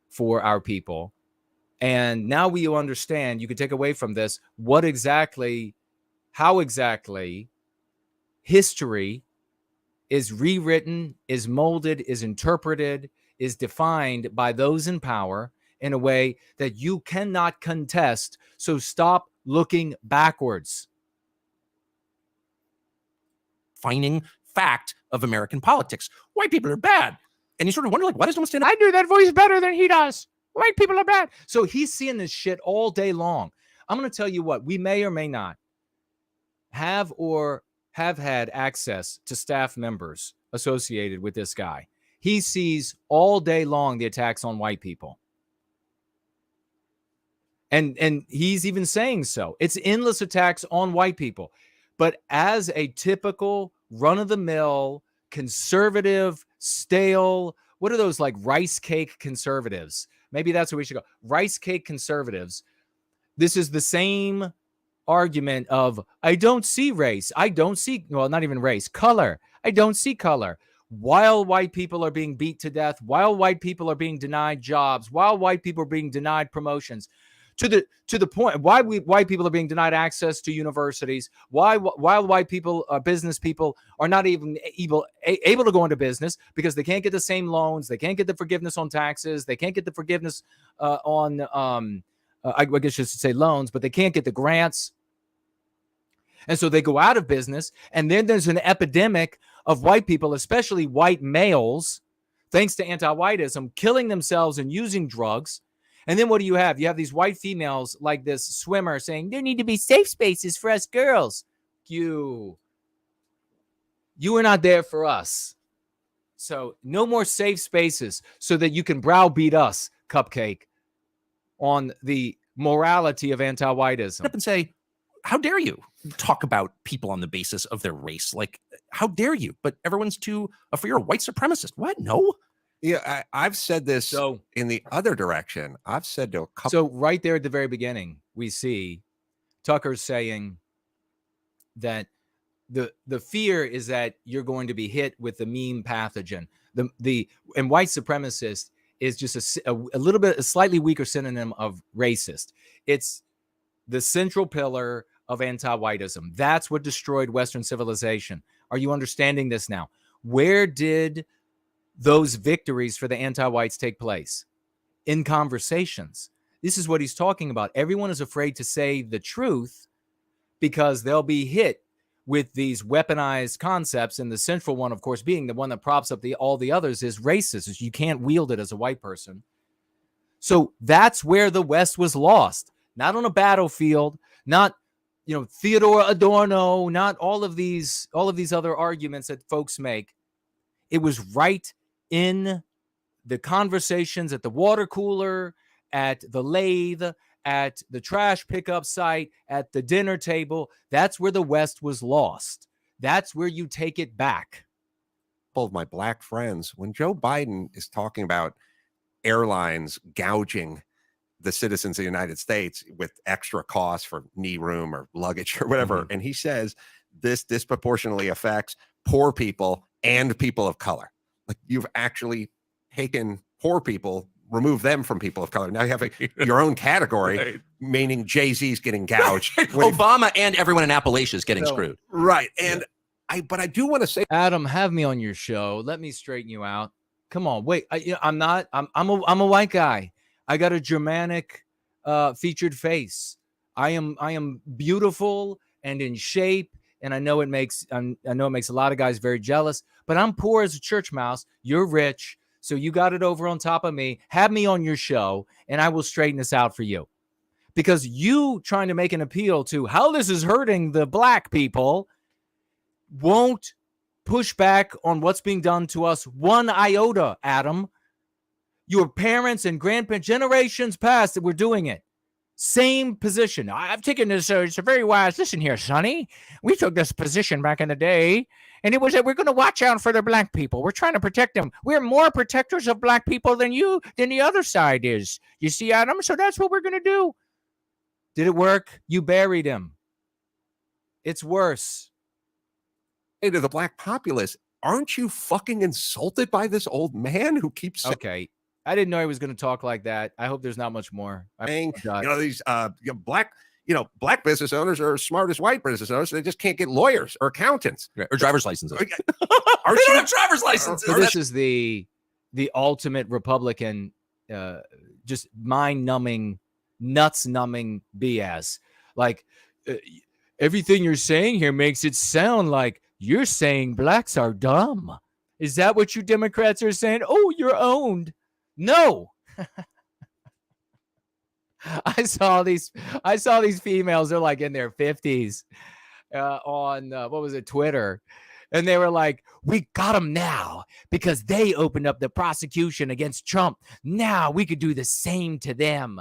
for our people. And now we understand, you can take away from this how exactly history is rewritten, is molded, is interpreted, is defined by those in power in a way that you cannot contest. So stop looking backwards. Defining fact of American politics. White people are bad. And you sort of wonder, like, why does no one stand up? I do that voice better than he does. White people are bad. So he's seeing this shit all day long. I'm going to tell you what, we may or may not have had access to staff members associated with this guy. He sees all day long the attacks on white people. And he's even saying so. It's endless attacks on white people. But as a typical run-of-the-mill conservative, stale, what are those, like rice cake conservatives? Maybe that's what we should go. Rice cake conservatives. This is the same argument of, I don't see race. I don't see, well, not even race, color. I don't see color. While white people are being beat to death, while white people are being denied jobs, while white people are being denied promotions, to the point why white people are being denied access to universities, while white people, business people, are not even able to go into business because they can't get the same loans, they can't get the forgiveness on taxes, they can't get the forgiveness on I guess you should say loans, but they can't get the grants. And so they go out of business. And then there's an epidemic of white people, especially white males, thanks to anti-whiteism, killing themselves and using drugs. And then what do you have? You have these white females like this swimmer saying, there need to be safe spaces for us girls. You are not there for us. So no more safe spaces so that you can browbeat us, Cupcake, on the morality of anti-whiteism. Up and say, how dare you talk about people on the basis of their race? Like, how dare you? But everyone's too afraid you're a white supremacist. What? No. Yeah, I've said this in the other direction. I've said to a couple. So right there at the very beginning, we see Tucker saying that the fear is that you're going to be hit with the meme pathogen. And white supremacist is just a little bit, a slightly weaker synonym of racist. It's the central pillar of anti-whiteism. That's what destroyed Western civilization. Are you understanding this now? Where did those victories for the anti-whites take place? In conversations. This is what he's talking about. Everyone is afraid to say the truth because they'll be hit with these weaponized concepts. And the central one, of course, being the one that props up all the others, is racist. You can't wield it as a white person. So that's where the West was lost. Not on a battlefield, not, Theodore Adorno, not all of these other arguments that folks make. It was right in the conversations at the water cooler, at the lathe, at the trash pickup site, at the dinner table. That's where the West was lost. That's where you take it back. Of my black friends, when Joe Biden is talking about airlines gouging the citizens of the United States with extra costs for knee room or luggage or whatever, and he says this disproportionately affects poor people and people of color. Like, you've actually taken poor people, remove them from people of color. Now you have your own category, right, meaning Jay-Z's getting gouged. Obama and everyone in Appalachia is getting screwed. Right. And I do want to say, Adam, have me on your show. Let me straighten you out. Come on. Wait, I'm a white guy. I got a Germanic featured face. I am beautiful and in shape. And I know it makes a lot of guys very jealous, but I'm poor as a church mouse. You're rich. So you got it over on top of me. Have me on your show and I will straighten this out for you. Because you trying to make an appeal to how this is hurting the black people won't push back on what's being done to us one iota, Adam. Your parents and grandparents, generations past, that were doing it. Same position. I've taken this, it's a very wise, listen here, Sonny. We took this position back in the day, and it was that we're going to watch out for the black people. We're trying to protect them. We're more protectors of black people than the other side is. You see, Adam? So that's what we're going to do. Did it work? You buried him. It's worse. Hey, to the black populace, aren't you fucking insulted by this old man who keeps saying, okay, I didn't know he was going to talk like that. I hope there's not much more. These black business owners are as smart as white business owners. So they just can't get lawyers or accountants or driver's licenses. They don't have driver's licenses. So this is the ultimate Republican, just mind-numbing, nuts-numbing BS. Like, everything you're saying here makes it sound like you're saying blacks are dumb. Is that what you Democrats are saying? Oh, you're owned. No. I saw these females. They're like in their 50s on Twitter, and they were like, "We got them now because they opened up the prosecution against Trump. Now we could do the same to them."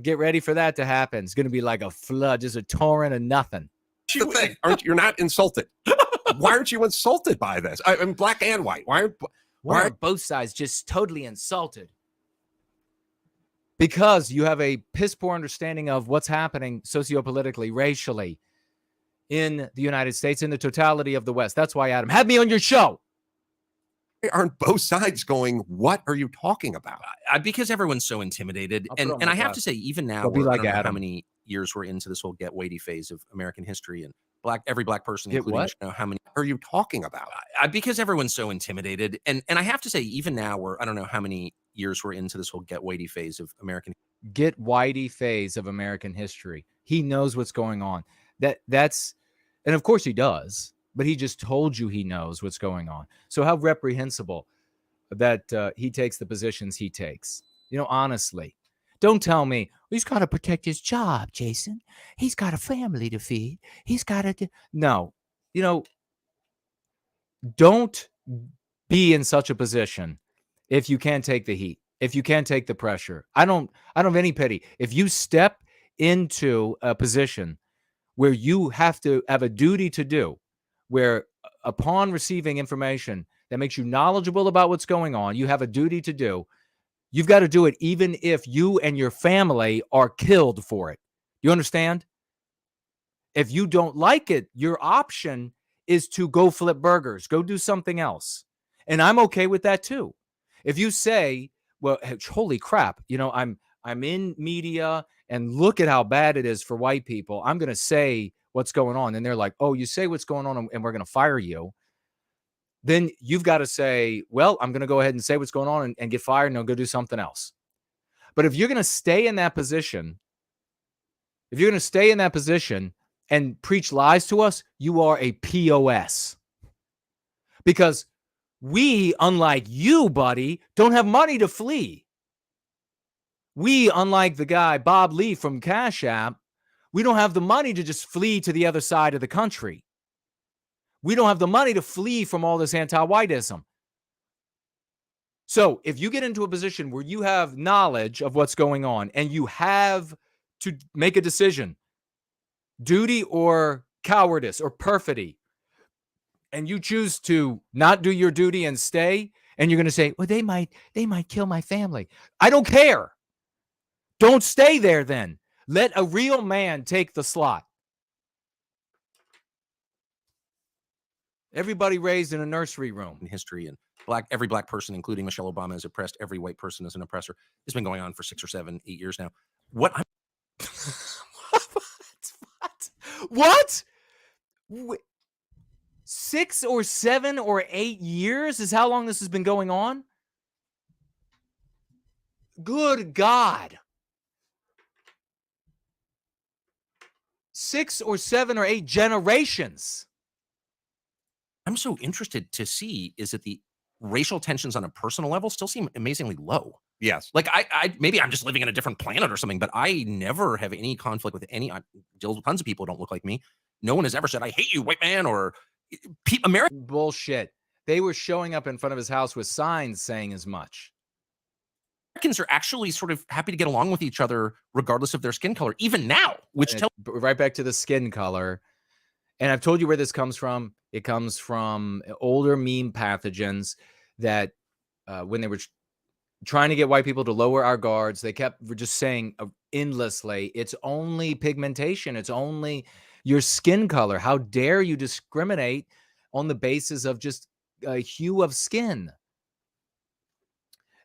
Get ready for that to happen. It's going to be like a flood, just a torrent of nothing. That's the thing. You're not insulted? Why aren't you insulted by this? I mean, black and white. Why Why are both sides just totally insulted? Because you have a piss poor understanding of what's happening sociopolitically, racially in the United States, in the totality of the West. That's why, Adam, have me on your show. aren't both sides going, what are you talking about? Because everyone's so intimidated. I'll put And on and my I have to glasses. say, even now, Don't be I like don't know how Adam. many years we're into this whole get weighty phase of American history, and every black person, Get including what? you know, how many Are you talking about? because everyone's so intimidated. And I have to say, even now, I don't know how many years we're into this whole get weighty phase of American. Get Whitey phase of American history. He knows what's going on. That's, and of course he does, but he just told you he knows what's going on. So how reprehensible that he takes the positions he takes. You know, honestly, don't tell me he's got to protect his job, Jason. He's got a family to feed. He's got to. No, you know, don't be in such a position if you can't take the heat, if you can't take the pressure. I don't have any pity. If you step into a position where you have to have a duty to do, where upon receiving information that makes you knowledgeable about what's going on, you have a duty to do, you've got to do it even if you and your family are killed for it. You understand? If you don't like it, your option is to go flip burgers, go do something else. And I'm okay with that too. If you say, well, holy crap, you know, I'm in media and look at how bad it is for white people, I'm going to say what's going on. And they're like, oh, you say what's going on and we're going to fire you. Then you've got to say, well, I'm going to go ahead and say what's going on and get fired and I'll go do something else. But if you're going to stay in that position, and preach lies to us, you are a POS. Because we, unlike you, buddy, don't have money to flee. We, unlike the guy, Bob Lee from Cash App, we don't have the money to just flee to the other side of the country. We don't have the money to flee from all this anti-whiteism. So if you get into a position where you have knowledge of what's going on and you have to make a decision, duty or cowardice or perfidy, and you choose to not do your duty and stay, and you're going to say, well, they might kill my family. I don't care. Don't stay there then. Let a real man take the slot. Everybody raised in a nursery room. in history, and every black person, including Michelle Obama, has oppressed every white person as an oppressor. It's been going on for 6 or 7, 8 years now. What? 6 or 7 or 8 years is how long this has been going on? Good God. 6 or 7 or 8 generations. I'm so interested to see is that the racial tensions on a personal level still seem amazingly low. Yes. Like I maybe I'm just living in a different planet or something, but I never have any conflict with any. I deal with tons of people who don't look like me. No one has ever said, I hate you, white man, or American. Bullshit. They were showing up in front of his house with signs saying as much. Americans are actually sort of happy to get along with each other regardless of their skin color, even now, which tells Right back to the skin color. And I've told you where this comes from. It comes from older meme pathogens that when they were trying to get white people to lower our guards, they were just saying endlessly, it's only pigmentation. It's only your skin color. How dare you discriminate on the basis of just a hue of skin?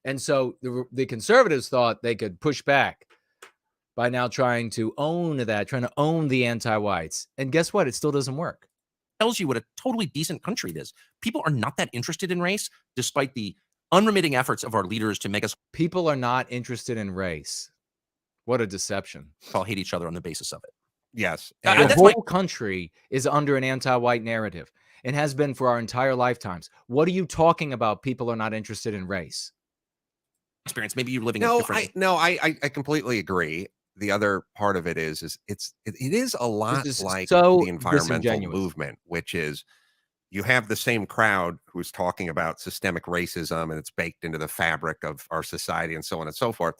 And so the conservatives thought they could push back by now trying to own the anti-whites. And guess what? It still doesn't work. tells you what a totally decent country it is. People are not that interested in race, despite the unremitting efforts of our leaders to make us People are not interested in race. What a deception. all hate each other on the basis of it. Yes. I- And The that's whole country is under an anti-white narrative and has been for our entire lifetimes. What are you talking about? People are not interested in race. Experience. Maybe you're living no, different. I completely agree. The other part of it is it is a lot is like so the environmental disingenuous. movement, which is you have the same crowd who's talking about systemic racism and it's baked into the fabric of our society and so on and so forth.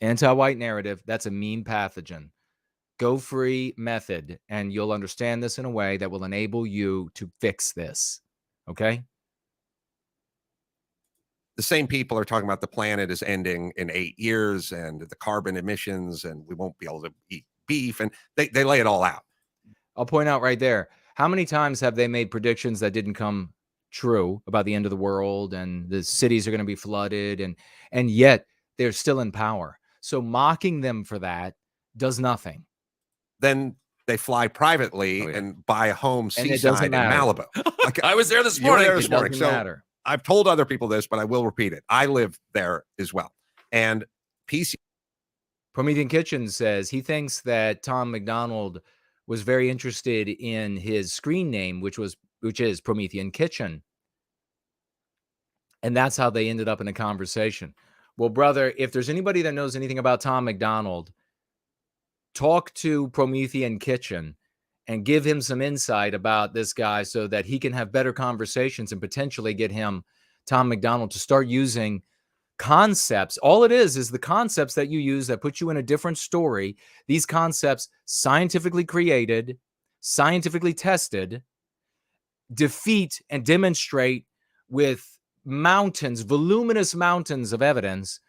Anti-white narrative, that's a mean pathogen. Go free method, and you'll understand this in a way that will enable you to fix this. Okay? The same people are talking about the planet is ending in 8 years and the carbon emissions, and we won't be able to eat beef. And they lay it all out. I'll point out right there, how many times have they made predictions that didn't come true about the end of the world and the cities are going to be flooded, and yet they're still in power. So mocking them for that does nothing. Then they fly privately and buy a home And it seaside doesn't in matter. Malibu. Like, I was there this you were morning. there It this morning. doesn't So matter. I've told other people this, but I will repeat it. I live there as well. And PC Promethean Kitchen says he thinks that Tom McDonald was very interested in his screen name, which is Promethean Kitchen. And that's how they ended up in a conversation. Well, brother, if there's anybody that knows anything about Tom McDonald, talk to Promethean Kitchen and give him some insight about this guy so that he can have better conversations and potentially get him, Tom McDonald, to start using concepts. All it is the concepts that you use that put you in a different story. These concepts, scientifically created, scientifically tested, defeat and demonstrate with mountains, voluminous mountains of evidence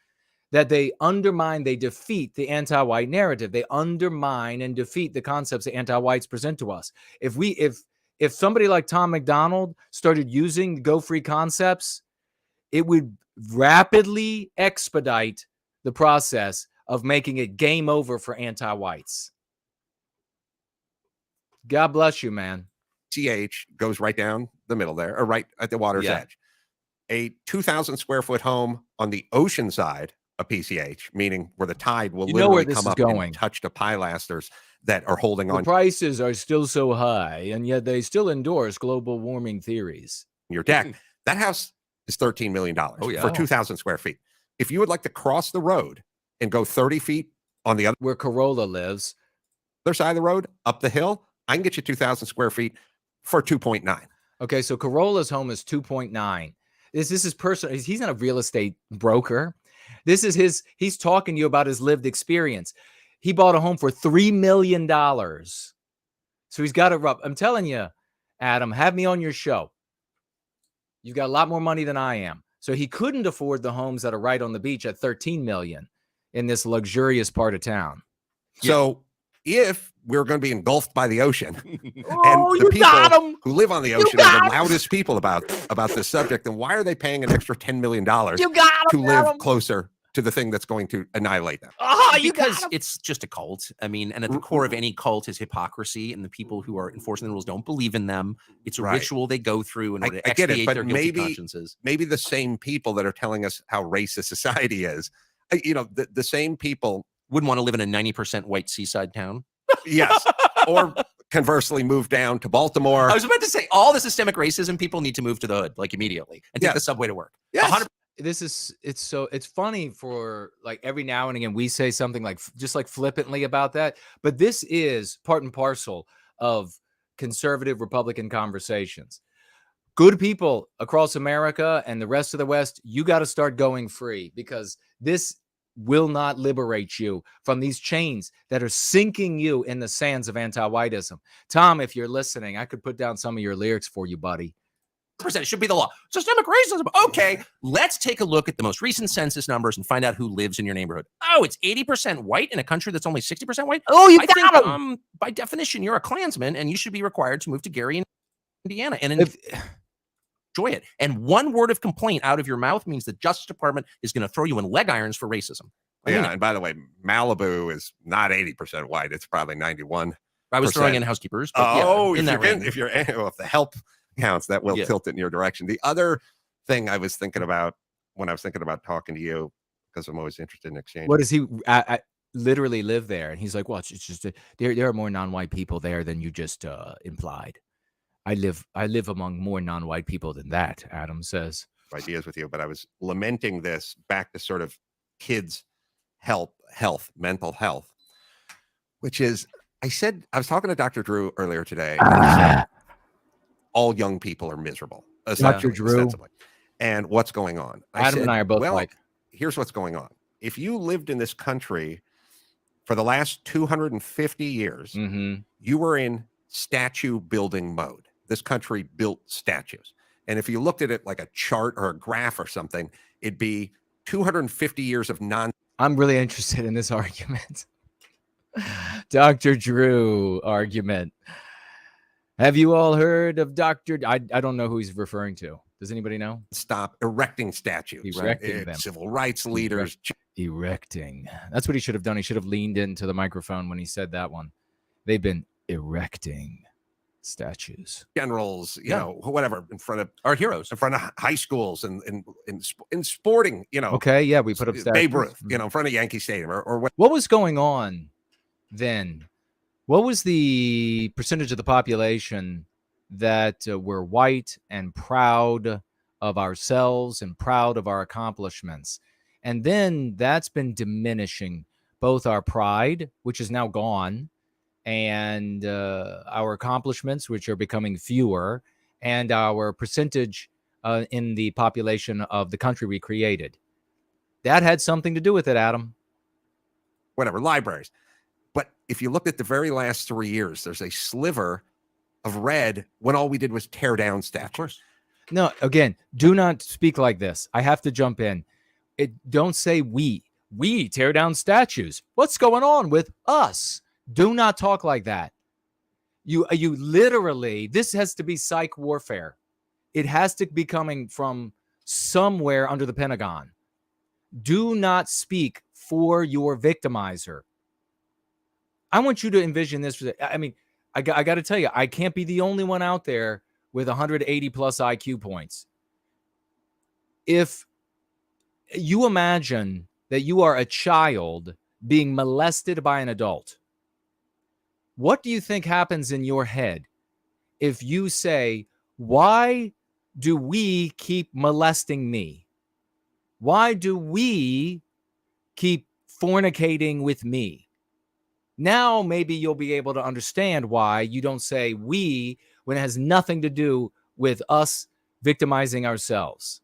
that they undermine, they defeat the anti-white narrative. They undermine and defeat the concepts that anti-whites present to us. If somebody like Tom McDonald started using Go Free concepts, it would rapidly expedite the process of making it game over for anti-whites. God bless you, man. CH goes right down the middle there, or right at the water's Yeah. edge. A 2,000 square foot home on the ocean side of PCH, meaning where the tide will You know where literally this come is up going. and touch the pilasters that are holding The on prices are still so high, and yet they still endorse global warming theories. your deck. That house is $13 million Oh, yeah. for 2,000 square feet. If you would like to cross the road and go 30 feet on the Where Corolla lives, other side of the road, up the hill, I can get you 2,000 square feet for 2.9. okay, so Corolla's home is 2.9. This is personal. He's not a real estate broker. This is he's talking to you about his lived experience. He bought a home for $3 million. So he's got it rough. I'm telling you, Adam, have me on your show. You've got a lot more money than I am. So he couldn't afford the homes that are right on the beach at 13 million in this luxurious part of town. So if we're going to be engulfed by the ocean, Oh, and the you got people him. who live on the You ocean are got the 'em. loudest people about this subject, then why are they paying an extra $10 million You got to him. live closer to the thing that's going to annihilate them? Oh, you got Because him. it's just a cult. I mean, and at the core of any cult is hypocrisy, and the people who are enforcing the rules don't believe in them. It's a Right. ritual they go through in order to I get it, expiate but their guilty maybe- consciences. Maybe the same people that are telling us how racist society is, the same people, Wouldn't want to live in a 90% white seaside town. yes, or conversely move down to Baltimore. I was about to say all the systemic racism people need to move to the hood like immediately and take Yes. the subway to work. Yes. 100%. It's funny for like every now and again we say something like just like flippantly about that, but this is part and parcel of conservative Republican conversations. Good people across America and the rest of the West, you got to start going free, because this will not liberate you from these chains that are sinking you in the sands of anti-whiteism. Tom, if you're listening, I could put down some of your lyrics for you, buddy. It should be the law. Systemic racism. Okay, let's take a look at the most recent census numbers and find out who lives in your neighborhood. Oh, it's 80% white in a country that's only 60% white. Oh, you I think, by definition, you're a Klansman, and you should be required to move to Gary, Indiana, and enjoy it. And one word of complaint out of your mouth means the Justice Department is going to throw you in leg irons for racism. I mean Yeah, and by the way, Malibu is not 80% white; it's probably 91. I was throwing in percent. housekeepers. But yeah, Oh, in that range. if the help counts, that will Yeah. tilt it in your direction. The other thing I was thinking about when I was thinking about talking to you, because I'm always interested in exchange. What does he I literally live there? And he's like, well, it's just there are more non-white people there than you just implied. I live among more non-white people than that, Adam says. Ideas with you, but I was lamenting this back to sort of kids' health, mental health, which is, I was talking to Dr. Drew earlier today, and he said all young people are miserable. Dr. Drew. ostensibly. And what's going on? Adam and I are both well, like, here's what's going on. if you lived in this country for the last 250 years, Mm-hmm. you were in statue building mode. This country built statues. And if you looked at it like a chart or a graph or something, it'd be 250 years of I'm really interested in this argument. Dr. Drew argument. Have you all heard of Dr. I don't know who he's referring to. Does anybody know? non-stop erecting statues. Erecting them. Civil rights leaders, Erecting. That's what he should have done. He should have leaned into the microphone when he said that one. They've been erecting statues. generals, you Yeah. know, whatever, in front of Our heroes. high schools and in sporting, you know, Okay, yeah, we put up statues. Babe Ruth, you know, in front of Yankee Stadium or what. What was going on then? What was the percentage of the population that were white and proud of ourselves and proud of our accomplishments? And then that's been diminishing both our pride, which is now gone, and our accomplishments, which are becoming fewer, and our percentage in the population of the country we created. That had something to do with it, Adam. Whatever, libraries. But if you look at the very last 3 years, there's a sliver of red when all we did was tear down statues. Of course. No, again, do not speak like this. I have to jump in. Don't say we. We tear down statues. What's going on with us? Do not talk like that. You literally, this has to be psych warfare. It has to be coming from somewhere under the Pentagon. Do not speak for your victimizer. I want you to envision this. I mean, I got to tell you, I can't be the only one out there with 180 plus IQ points. If you imagine that you are a child being molested by an adult, what do you think happens in your head if you say, why do we keep molesting me? Why do we keep fornicating with me? Now maybe you'll be able to understand why you don't say we when it has nothing to do with us victimizing ourselves.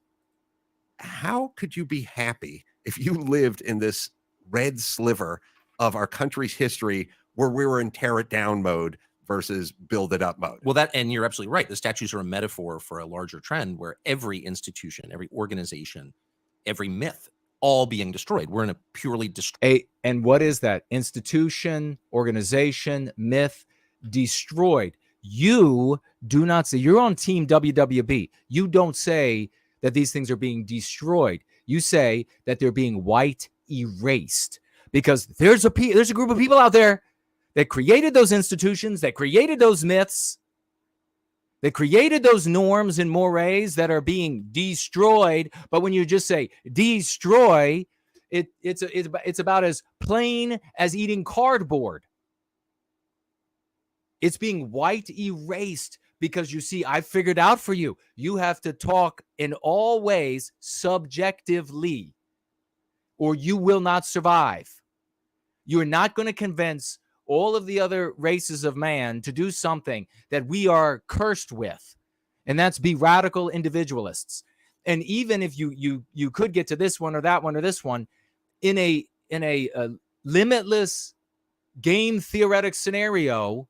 How could you be happy if you lived in this red sliver of our country's history where we were in tear it down mode versus build it up mode? Well, and you're absolutely right. The statues are a metaphor for a larger trend where every institution, every organization, every myth, all being destroyed. We're in a purely And what is that? Institution, organization, myth, destroyed. You do not say, you're on team WWB. You don't say that these things are being destroyed. You say that they're being white erased because there's a group of people out there that created those institutions, that created those myths, that created those norms and mores that are being destroyed. But when you just say destroy, it's about as plain as eating cardboard. It's being white erased because you see, I figured out for you. You have to talk in all ways subjectively, or you will not survive. You're not going to convince all of the other races of man to do something that we are cursed with, and that's be radical individualists. And even if you could get to this one or that one or this one, in a limitless game theoretic scenario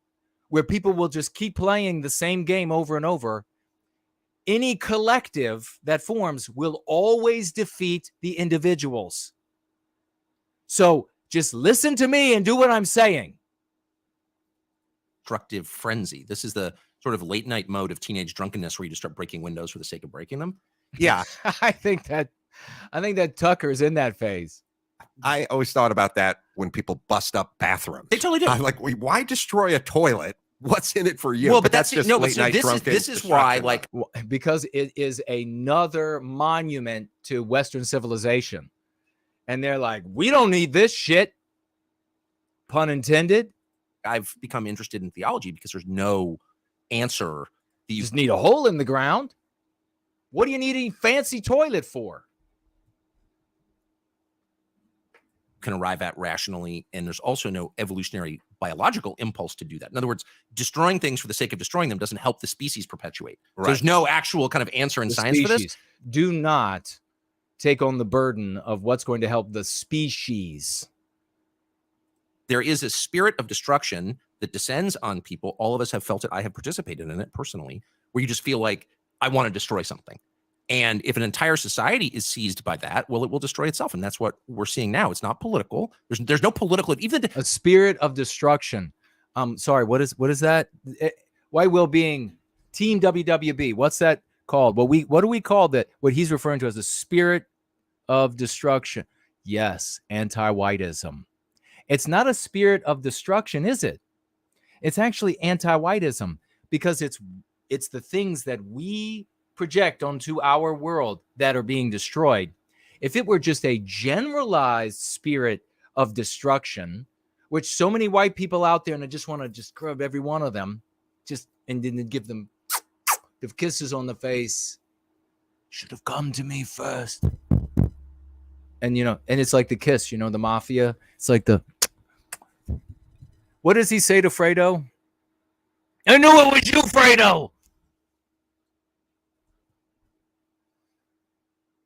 where people will just keep playing the same game over and over, any collective that forms will always defeat the individuals. So just listen to me and do what I'm saying. destructive frenzy. This is the sort of late night mode of teenage drunkenness where you just start breaking windows for the sake of breaking them. Yeah. I think that Tucker's in that phase. I always thought about that when people bust up bathrooms. They totally do. I'm like, why destroy a toilet? What's in it for you? Well, but that's just no. But late so night this is why, destruction. like, Because it is another monument to Western civilization. And they're like, we don't need this shit. Pun intended. I've become interested in theology because there's no answer. You just need a hole in the ground. What do you need a fancy toilet for? Can arrive at rationally, and there's also no evolutionary biological impulse to do that. In other words, destroying things for the sake of destroying them doesn't help the species perpetuate. Right. There's no actual kind of answer in The science for this. species. Do not take on the burden of what's going to help the species. There is a spirit of destruction that descends on people. All of us have felt it. I have participated in it personally, where you just feel like, I want to destroy something. And if an entire society is seized by that, well, it will destroy itself. And that's what we're seeing now. It's not political. There's no political, even a spirit of destruction. Sorry, what is that? White Will being Team WWB. What's that called? Well, what do we call that? What he's referring to as a spirit of destruction. Yes, anti-whiteism. It's not a spirit of destruction, is it? It's actually anti-whiteism, because it's the things that we project onto our world that are being destroyed. If it were just a generalized spirit of destruction, which so many white people out there, and I just want to just grab every one of them, and then give them the kisses on the face. Should have come to me first. And and it's like the kiss, the mafia. It's like what does he say to Fredo? I knew it was you, Fredo.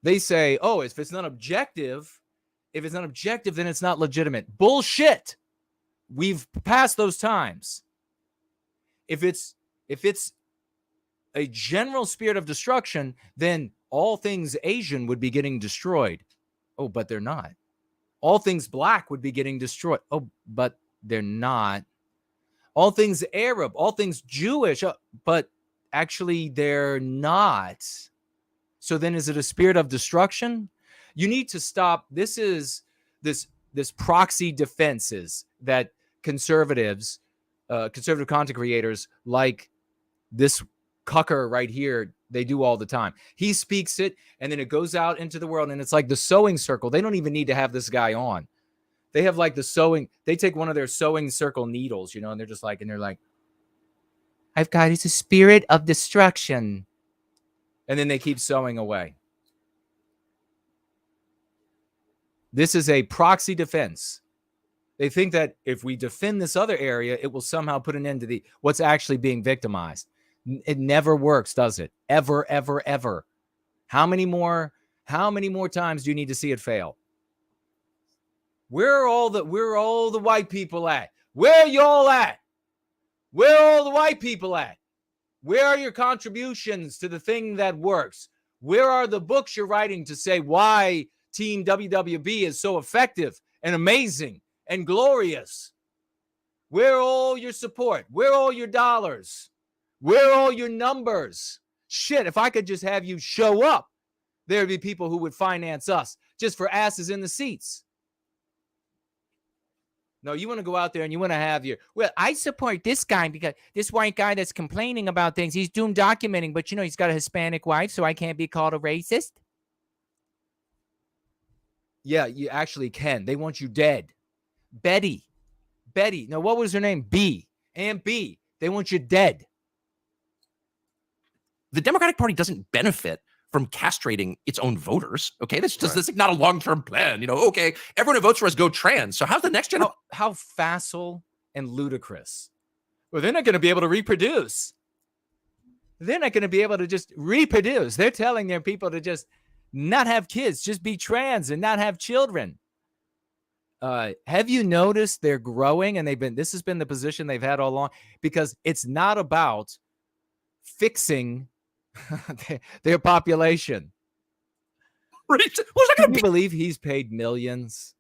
They say, oh, if it's not objective, then it's not legitimate. Bullshit. We've passed those times. If it's a general spirit of destruction, then all things Asian would be getting destroyed. Oh, but they're not. All things black would be getting destroyed. Oh, but they're not. All things Arab, all things Jewish, but actually they're not. So then is it a spirit of destruction? You need to stop. This is this proxy defenses that conservative content creators like this cucker right here, they do all the time. He speaks it, and then it goes out into the world, and it's like the sewing circle. They don't even need to have this guy on. They have like the sewing. They take one of their sewing circle needles, and they're just like, I've got, it's a spirit of destruction. And then they keep sewing away. This is a proxy defense. They think that if we defend this other area, it will somehow put an end to what's actually being victimized. It never works, does it? Ever, ever, ever. How many more times do you need to see it fail? Where are all the white people at? Where are y'all at? Where are all the white people at? Where are your contributions to the thing that works? Where are the books you're writing to say why Team WWB is so effective and amazing and glorious? Where are all your support? Where are all your dollars? Where are all your numbers? Shit, if I could just have you show up, there'd be people who would finance us just for asses in the seats. No, you want to go out there and you want to have I support this guy because this white guy that's complaining about things, he's doom documenting, but he's got a Hispanic wife, so I can't be called a racist. Yeah, you actually can. They want you dead. Betty. No, what was her name? B. Aunt B. They want you dead. The Democratic Party doesn't benefit from castrating its own voters. Okay, this is not a long-term plan. Okay, everyone who votes for us go trans. So how's the next generation? How facile and ludicrous. Well, they're not going to be able to reproduce. They're not going to be able to just reproduce. They're telling their people to just not have kids, just be trans and not have children. Have you noticed they're growing, and this has been the position they've had all along, because it's not about fixing their population. Can you believe he's paid millions?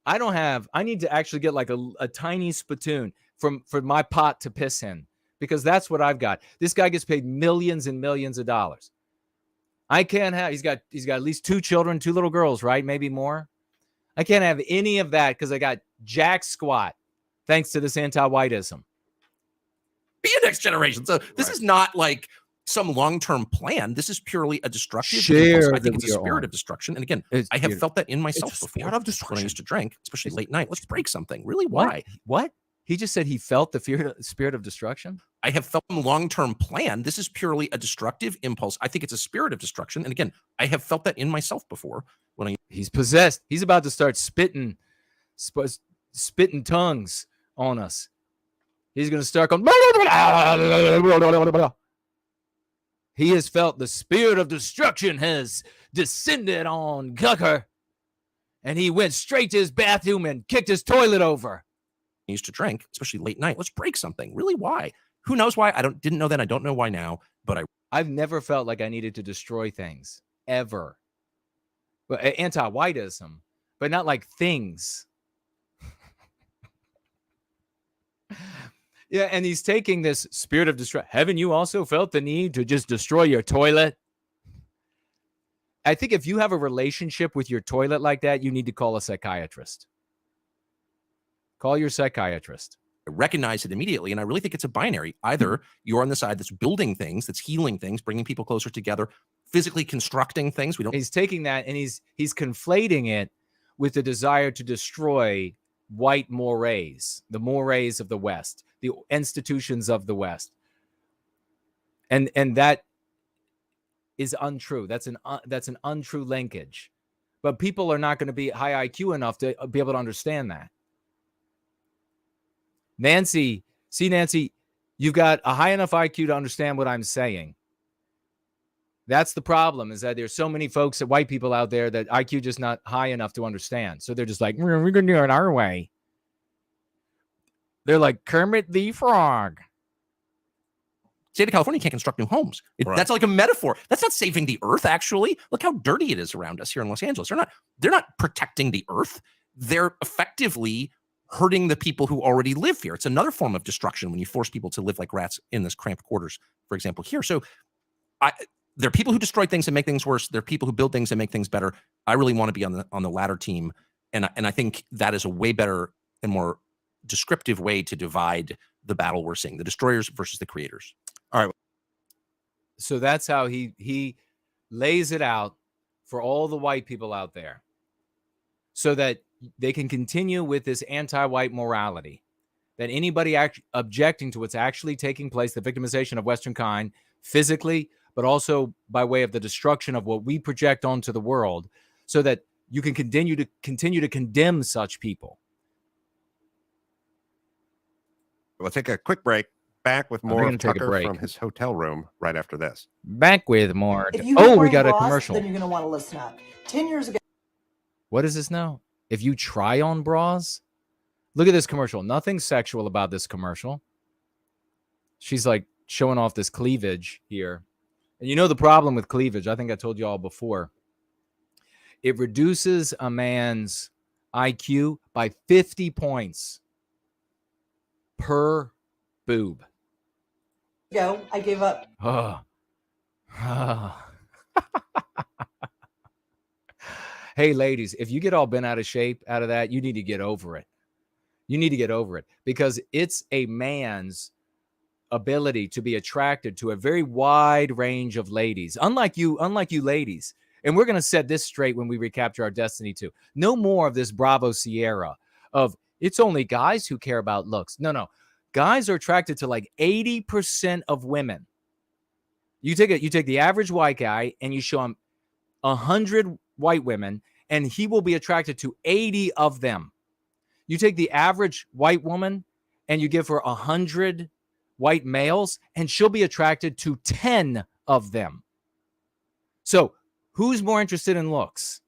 I need to actually get like a tiny spittoon for my pot to piss in, because that's what I've got. This guy gets paid millions and millions of dollars. I can't have, he's got at least 2 children, 2 little girls, right? Maybe more. I can't have any of that because I got jack squat thanks to this anti-whiteism. Be a next generation. So this is not like some long-term plan. This is purely a destructive impulse. I think it's a spirit of destruction. And again, I have felt that in myself before. When I used to drink, especially late night. Let's break something. Really, why? What? He just said he felt the spirit of destruction? I have felt a long-term plan. This is purely a destructive impulse. I think it's a spirit of destruction. And again, I have felt that in myself before. He's possessed. He's about to start spitting tongues on us. He's going to start going. He has felt the spirit of destruction has descended on Gucker, and he went straight to his bathroom and kicked his toilet over. He used to drink, especially late night. Let's break something. Really, why? Who knows why? Didn't know then. I don't know why now, but I've never felt like I needed to destroy things, ever. But anti-whiteism, but not like things. Yeah, and he's taking this spirit of destruction. Haven't you also felt the need to just destroy your toilet? I think if you have a relationship with your toilet like that, you need to call a psychiatrist. Call your psychiatrist. recognize it immediately. And I really think it's a binary. Either you're on the side that's building things, that's healing things, bringing people closer together, physically constructing things. He's taking that and he's conflating it with the desire to destroy white mores, the mores of the West, the institutions of the West. And that is untrue. That's an untrue linkage. But people are not going to be high IQ enough to be able to understand that. Nancy, you've got a high enough IQ to understand what I'm saying. That's the problem, is that there's so many folks, white people out there, that IQ just not high enough to understand. So they're just like, we're going to do it our way. They're like Kermit the Frog. State of California can't construct new homes. Right. That's like a metaphor. That's not saving the earth, actually. Look how dirty it is around us here in Los Angeles. They're not protecting the earth. They're effectively hurting the people who already live here. It's another form of destruction when you force people to live like rats in this cramped quarters, for example, here. So there are people who destroy things and make things worse. There are people who build things and make things better. I really want to be on the latter team. And I think that is a way better and more descriptive way to divide the battle we're seeing, the destroyers versus the creators. All right. So that's how he lays it out for all the white people out there, so that they can continue with this anti-white morality, that anybody objecting to what's actually taking place, the victimization of Western kind, physically, but also by way of the destruction of what we project onto the world, so that you can continue to condemn such people. We'll take a quick break. Back with more of Tucker break from his hotel room right after this. Back with more. We got a commercial. Then you're going to want to listen up. 10 years ago. What is this now? If you try on bras, look at this commercial. Nothing sexual about this commercial. She's like showing off this cleavage here. And you know the problem with cleavage, I think I told you all before. It reduces a man's IQ by 50 points per boob. I gave up. Hey, ladies, if you get all bent out of shape out of that, you need to get over it. You need to get over it, because it's a man's ability to be attracted to a very wide range of ladies. Unlike you ladies. And we're going to set this straight when we recapture our destiny too. No more of this Bravo Sierra of it's only guys who care about looks. No. Guys are attracted to like 80% of women. You take the average white guy and you show him 100 white women, and he will be attracted to 80 of them. You take the average white woman and you give her 100 white males, and she'll be attracted to 10 of them. So who's more interested in looks?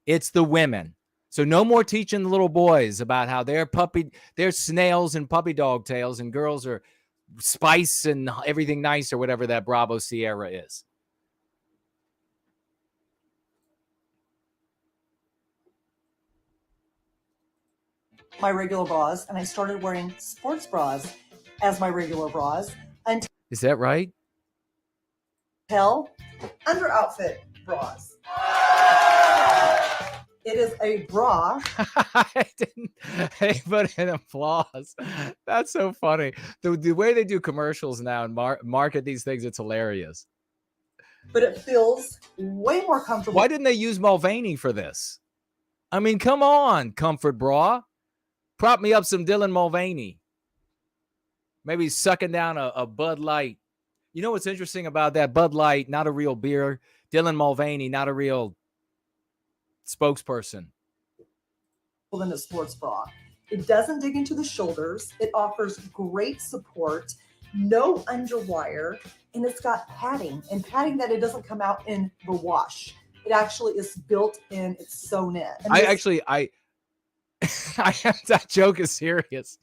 It's the women. So no more teaching the little boys about how they're snails and puppy dog tails, and girls are spice and everything nice, or whatever that Bravo Sierra is. My regular bras, and I started wearing sports bras as my regular bras Is that right? until under outfit bras. It is a bra. I didn't put in applause. That's so funny. The way they do commercials now and market these things, it's hilarious. But it feels way more comfortable. Why didn't they use Mulvaney for this? I mean, come on, Comfort Bra. Prop me up some Dylan Mulvaney. Maybe sucking down a Bud Light. You know what's interesting about that? Bud Light, not a real beer. Dylan Mulvaney, not a real spokesperson. Than a sports bra. It doesn't dig into the shoulders. It offers great support. no underwire, and it's got padding, and padding that it doesn't come out in the wash. It actually is built in, it's sewn in. And I that joke is serious.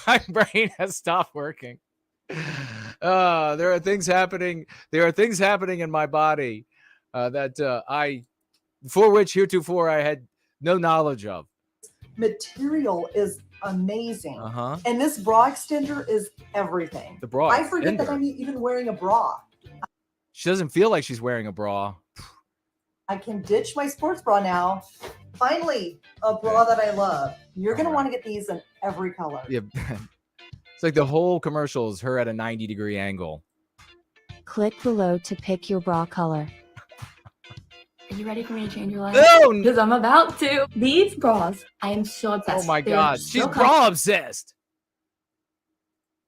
My brain has stopped working. There are things happening. There are things happening in my body for which heretofore I had no knowledge of. material is amazing. Uh-huh. And this bra extender is everything. The bra I forget that extender. I'm even wearing a bra. She doesn't feel like she's wearing a bra. I can ditch my sports bra now. Finally, a bra that I love. You're going to want to get these in every color. Yeah. It's like the whole commercial is her at a 90-degree angle. Click below to pick your bra color. Are you ready for me to change your life? No! Because I'm about to. These bras, I am so obsessed. Oh my They're God. so She's bra obsessed.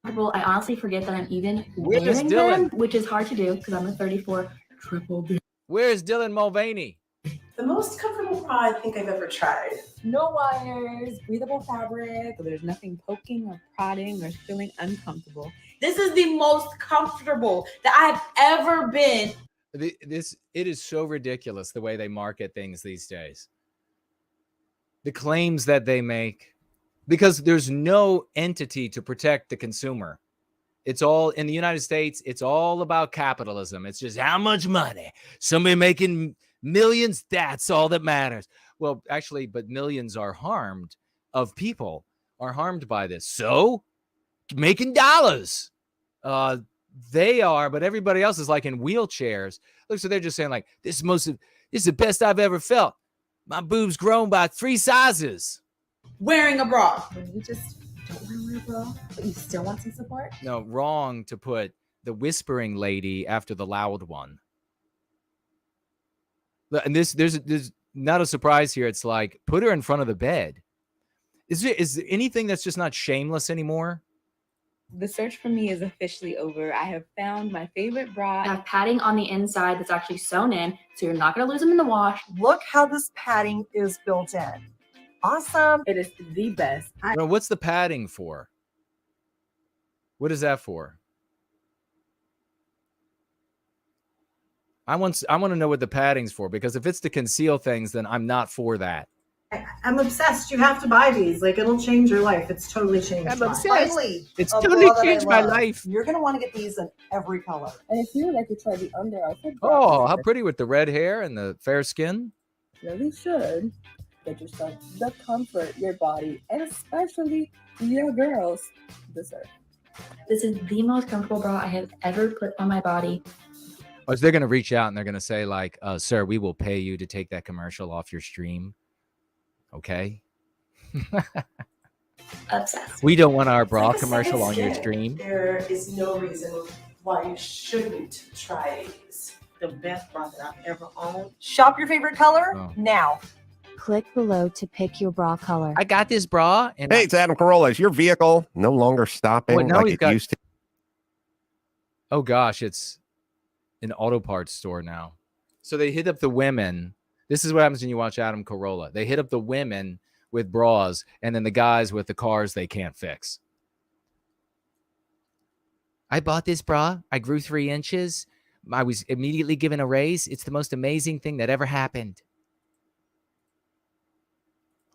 comfortable. I honestly forget that I'm even Where's wearing Dylan? them, which is hard to do because I'm a 34 triple D. Where's Dylan Mulvaney? The most comfortable bra I think I've ever tried. No wires, breathable fabric. There's nothing poking or prodding or feeling uncomfortable. This is the most comfortable that I've ever been. It is so ridiculous the way they market things these days. The claims that they make, because there's no entity to protect the consumer. It's all in the United States. It's all about capitalism. It's just how much money, somebody making millions. That's all that matters. Well, actually, but millions are harmed of people are harmed by this. So making dollars, they are, but everybody else is like in wheelchairs. Look, so they're just saying like, this is the best I've ever felt. My boobs grown by 3 sizes. Wearing a bra. When you just don't want to wear a bra, but you still want some support. No, wrong to put the whispering lady after the loud one. And there's not a surprise here. It's like, put her in front of the bed. Is there anything that's just not shameless anymore? The search for me is officially over. I have found my favorite I bra. have padding on the inside that's actually sewn in, so you're not going to lose them in the wash. Look how this padding is built in. Awesome. It is the best. Well, what's the padding for? What is that for? I want to know what the padding's for, because if it's to conceal things, then I'm not for that. I'm obsessed. You have to buy these. Like, it'll change your life. It's totally changed I'm mine. obsessed. Finally, It's a totally bra that I changed my love. life. You're going to want to get these in every color. And if you would like to try the Under Armour bra, Oh, how pretty with the red hair and the fair skin. you really should get yourself the comfort your body and especially your girls deserve. This is the most comfortable bra I have ever put on my body. Or they're going to reach out and they're going to say like, sir, we will pay you to take that commercial off your stream. Okay. Obsessed. We don't want our bra It's like a commercial second on your skin. stream. There is no reason why you shouldn't try these. The best bra that I've ever owned. Shop your favorite color Oh. now. Click below to pick your bra color. I got this bra. And Hey, it's Adam Carolla. Is your vehicle no longer stopping Wait, now like we've it got- used to? oh gosh, it's an auto parts store now. So they hit up the women. This is what happens when you watch Adam Carolla. They hit up the women with bras and then the guys with the cars they can't fix. I bought this bra. I grew 3 inches. I was immediately given a raise. It's the most amazing thing that ever happened.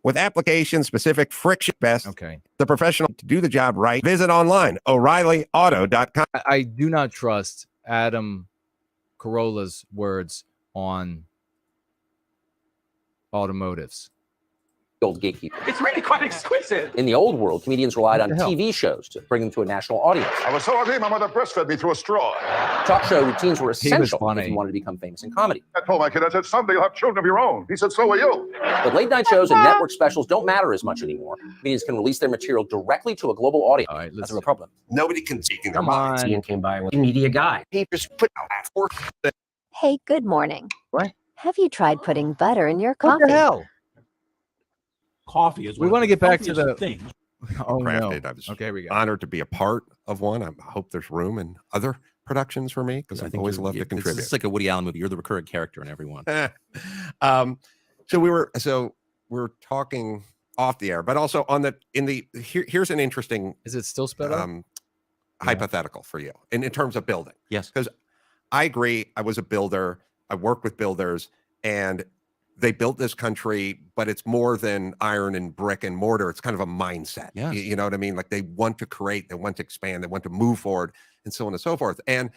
With application-specific friction best, Okay. the professional to do the job right. Visit online, O'ReillyAuto.com. I do not trust Adam Carolla's words on automotives. Old gatekeeper. It's really quite exquisite. In the old world, comedians relied on What the hell? TV shows to bring them to a national audience. I was so ugly, my mother breastfed me through a straw. Talk show routines were essential funny. if you wanted to become famous in comedy. I told my kid, I said, someday you'll have children of your own. He said, so will you. But late night shows and network specials don't matter as much anymore. Comedians can release their material directly to a global audience. All right, That's let's a problem. Nobody can see their come minds. on. Ian came by with a media guy. He just put out that fork. Hey, good morning. What? Have you tried putting butter in your What coffee? the hell? Coffee is We want to get back to the thing. Oh no. Crafted. I was Okay, here we go. honored to be a part of one. I hope there's room in other productions for me because I I've think always you're- loved yeah, to contribute. It's like a Woody Allen movie. You're the recurring character in every one. So we're talking off the air, but also here's an interesting Is it still sped up? hypothetical for you in terms of building. Yes. Because I agree. I was a builder. I worked with builders, and they built this country, but it's more than iron and brick and mortar. It's kind of a mindset. Yes. You know what I mean? Like they want to create, they want to expand, they want to move forward, and so on and so forth. And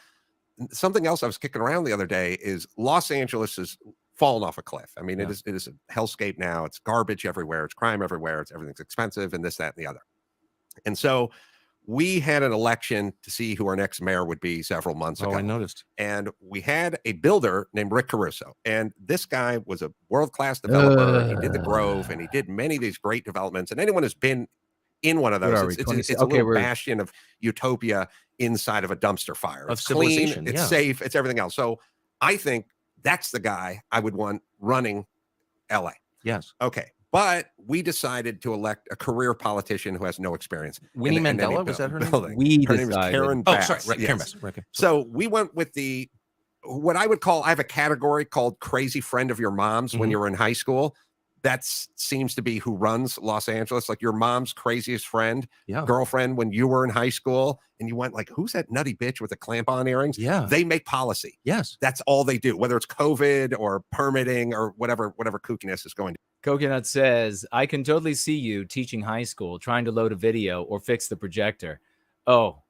something else I was kicking around the other day is Los Angeles has fallen off a cliff. I mean, it is a hellscape now. It's garbage everywhere. It's crime everywhere. Everything's expensive and this, that, and the other. And so we had an election to see who our next mayor would be several months ago. Oh, I noticed. And we had a builder named Rick Caruso. And this guy was a world-class developer. He did the Grove, and he did many of these great developments. And anyone who's been in one of those, it's a little bastion of utopia inside of a dumpster fire. Of It's clean, civilization, it's safe, it's everything else. So I think that's the guy I would want running LA. Yes. Okay. But we decided to elect a career politician who has no experience. Winnie in any Mandela, was that her name? building. We Her name is decided. Karen Oh, Bass. sorry. Right, Karen Yes. Bass. Okay. So we went with what I would call, I have a category called crazy friend of your mom's when Mhm. you were in high school. That seems to be who runs Los Angeles, like your mom's craziest friend, Yeah. girlfriend when you were in high school, and you went like, who's that nutty bitch with the clamp-on earrings? Yeah. They make policy. Yes. That's all they do, whether it's COVID or permitting or whatever kookiness is going to. Coconut says, I can totally see you teaching high school, trying to load a video or fix the projector. Oh,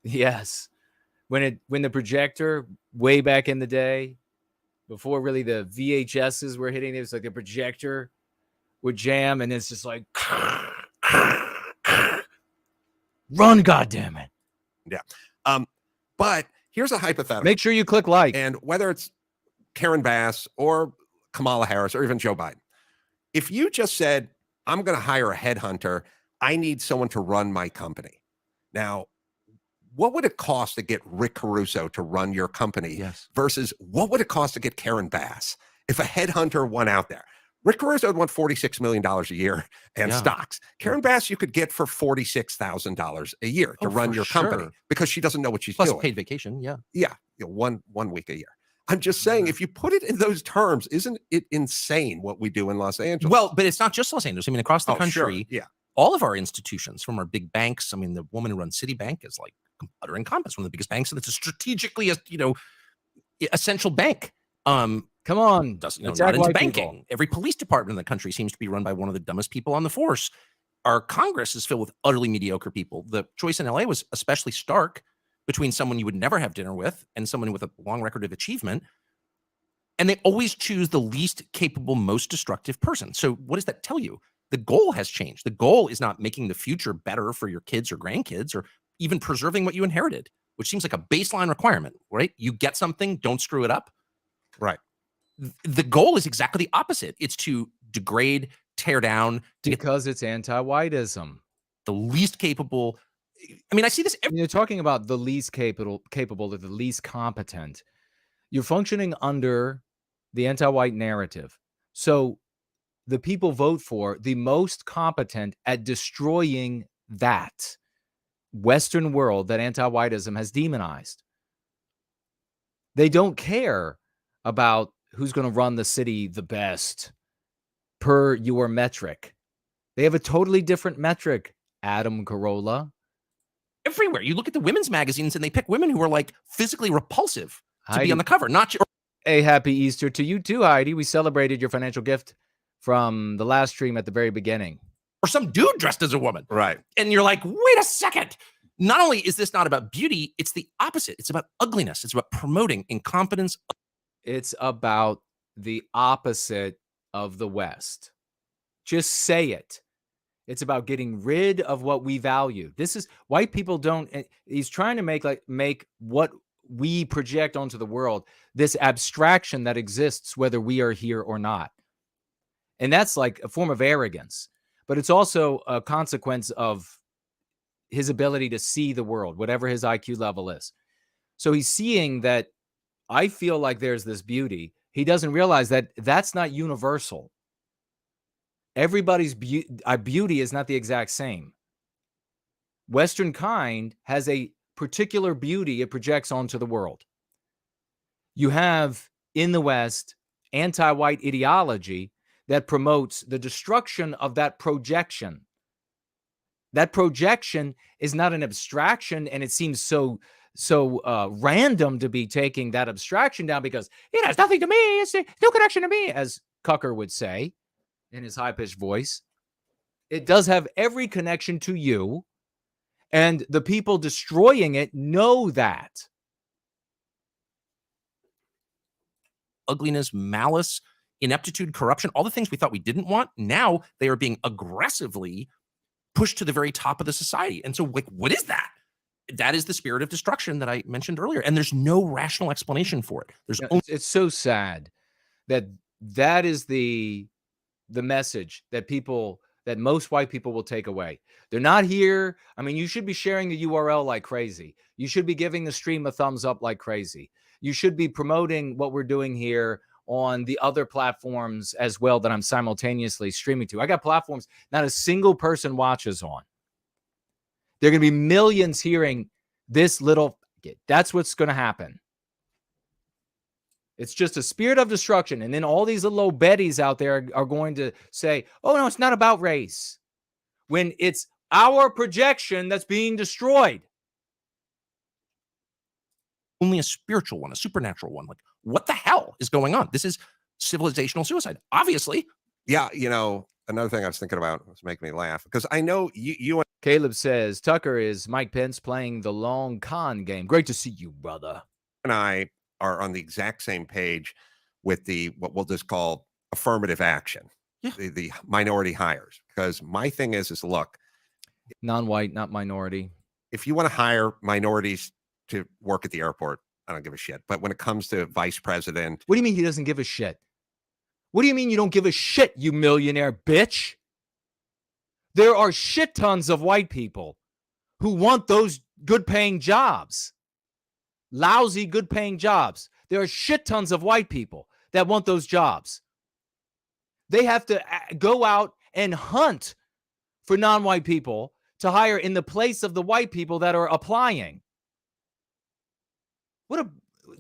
yes. When the projector way back in the day, before really the VHSs were hitting, it was like the projector would jam, and it's just like, run, goddammit. Yeah. But here's a hypothetical. Make sure you click like. And whether it's Karen Bass or Kamala Harris or even Joe Biden, if you just said, I'm going to hire a headhunter, I need someone to run my company. Now, what would it cost to get Rick Caruso to run your company versus what would it cost to get Karen Bass if a headhunter went out there? Rick Caruso would want $46 million a year and stocks. Karen Bass, you could get for $46,000 a year to run your company because she doesn't know what she's Plus doing. paid vacation. Yeah. Yeah. One week a year. I'm just saying, if you put it in those terms, isn't it insane what we do in Los Angeles? Well, but it's not just Los Angeles. I mean, across the Oh, sure. country, Yeah. all of our institutions, from our big banks. I mean, the woman who runs Citibank is like utter incompetence, one of the biggest banks, and it's a strategically, essential bank. Come on, doesn't attack not into white banking. people. Every police department in the country seems to be run by one of the dumbest people on the force. Our Congress is filled with utterly mediocre people. The choice in LA was especially stark between someone you would never have dinner with and someone with a long record of achievement. And they always choose the least capable, most destructive person. So what does that tell you? The goal has changed. The goal is not making the future better for your kids or grandkids or even preserving what you inherited, which seems like a baseline requirement, right? You get something, don't screw it up. Right. The goal is exactly the opposite. It's to degrade, tear down, because it's anti-whiteism. The least capable. I mean, I see this. You're talking about the least capable or the least competent. You're functioning under the anti-white narrative. So the people vote for the most competent at destroying that Western world that anti-whiteism has demonized. They don't care about who's going to run the city the best per your metric. They have a totally different metric, Adam Carolla. Everywhere. You look at the women's magazines and they pick women who are like physically repulsive to Heidi. be on the cover. Not A happy Easter to you too, Heidi. We celebrated your financial gift from the last stream at the very beginning. Or some dude dressed as a woman. Right. And you're like, wait a second. Not only is this not about beauty, it's the opposite. It's about ugliness. It's about promoting incompetence. It's about the opposite of the West. Just say it. It's about getting rid of what we value. This is white people don't. He's trying to make what we project onto the world this abstraction that exists whether we are here or not. And that's like a form of arrogance, but it's also a consequence of his ability to see the world, whatever his IQ level is. So he's seeing that I feel like there's this beauty. He doesn't realize that that's not universal. Everybody's beauty is not the exact same. Western kind has a particular beauty it projects onto the world. You have in the West anti-white ideology that promotes the destruction of that projection. That projection is not an abstraction, and it seems so random to be taking that abstraction down because it has nothing to me. It's no connection to me, as Cucker would say in his high-pitched voice. It does have every connection to you, and the people destroying it know that. Ugliness, malice, ineptitude, corruption, all the things we thought we didn't want, now they are being aggressively pushed to the very top of the society. And so, like, what is that? That is the spirit of destruction that I mentioned earlier. And there's no rational explanation for it. There's only It's so sad that that is the message that most white people will take away. They're not here. I mean, you should be sharing the URL like crazy. You should be giving the stream a thumbs up like crazy. You should be promoting what we're doing here on the other platforms as well that I'm simultaneously streaming to. I got platforms not a single person watches on. There are going to be millions hearing this little. That's what's going to happen. It's just a spirit of destruction. And then all these little old Bettys out there are going to say, oh, no, it's not about race. When it's our projection that's being destroyed. only a spiritual one, a supernatural one. Like, what the hell is going on? This is civilizational suicide, obviously. Yeah, you know, another thing I was thinking about was making me laugh because I know you and Caleb says Tucker is Mike Pence playing the long con game. Great to see you, brother. I are on the exact same page with the what we'll just call affirmative action, the minority hires. Because my thing is look, non-white, not minority. If you want to hire minorities to work at the airport, I don't give a shit. But when it comes to vice president, what do you mean he doesn't give a shit? What do you mean you don't give a shit, you millionaire bitch? There are shit tons of white people who want those good paying jobs. Lousy, good paying jobs. There are shit tons of white people that want those jobs. They have to go out and hunt for non-white people to hire in the place of the white people that are applying.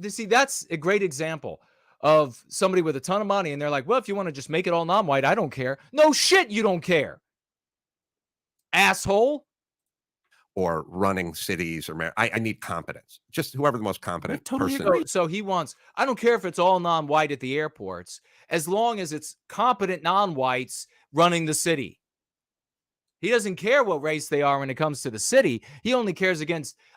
See, that's a great example of somebody with a ton of money, and they're like, well, if you want to just make it all non-white, I don't care. No shit, you don't care. Asshole. Or running cities, or I need competence. Just whoever the most competent person. So he wants, I don't care if it's all non-white at the airports, as long as it's competent non-whites running the city. He doesn't care what race they are when it comes to the city. He only cares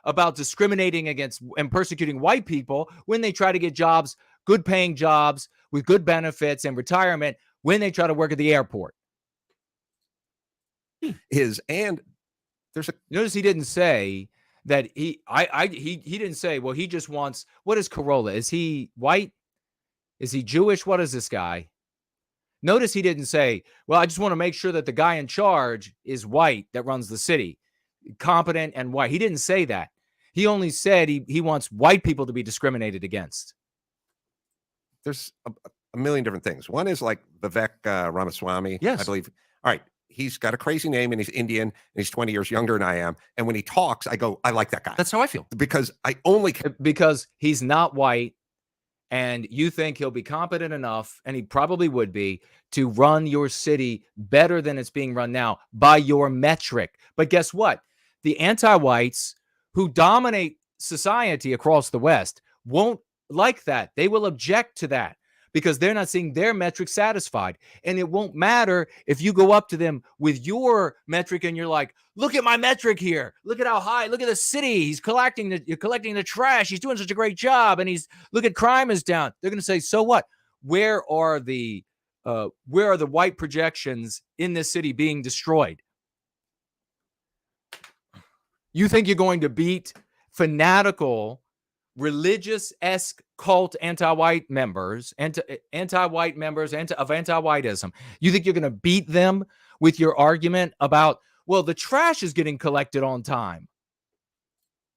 about discriminating against and persecuting white people when they try to get jobs, good paying jobs with good benefits and retirement when they try to work at the airport. Notice he didn't say that he didn't say, well, he just wants, what is Corolla? Is he white? Is he Jewish? What is this guy? Notice he didn't say, well, I just want to make sure that the guy in charge is white that runs the city, competent and white. He didn't say that. He only said he wants white people to be discriminated against. There's a million different things. One is like Vivek Ramaswamy. Yes. I believe. All right. He's got a crazy name and he's Indian and he's 20 years younger than I am. And when he talks, I go, I like that guy. That's how I feel. Because he's not white. And you think he'll be competent enough, and he probably would be, to run your city better than it's being run now by your metric. But guess what? The anti-whites who dominate society across the West won't like that. They will object to that because they're not seeing their metric satisfied. And it won't matter if you go up to them with your metric and you're like, look at my metric here. Look at how high. Look at the city. You're collecting the trash. He's doing such a great job. And look at crime is down. They're going to say, so what? Where are the white projections in this city being destroyed? You think you're going to beat fanatical, religious-esque cult anti-white members, anti-white members of anti-whiteism? You think you're going to beat them with your argument about, well, the trash is getting collected on time?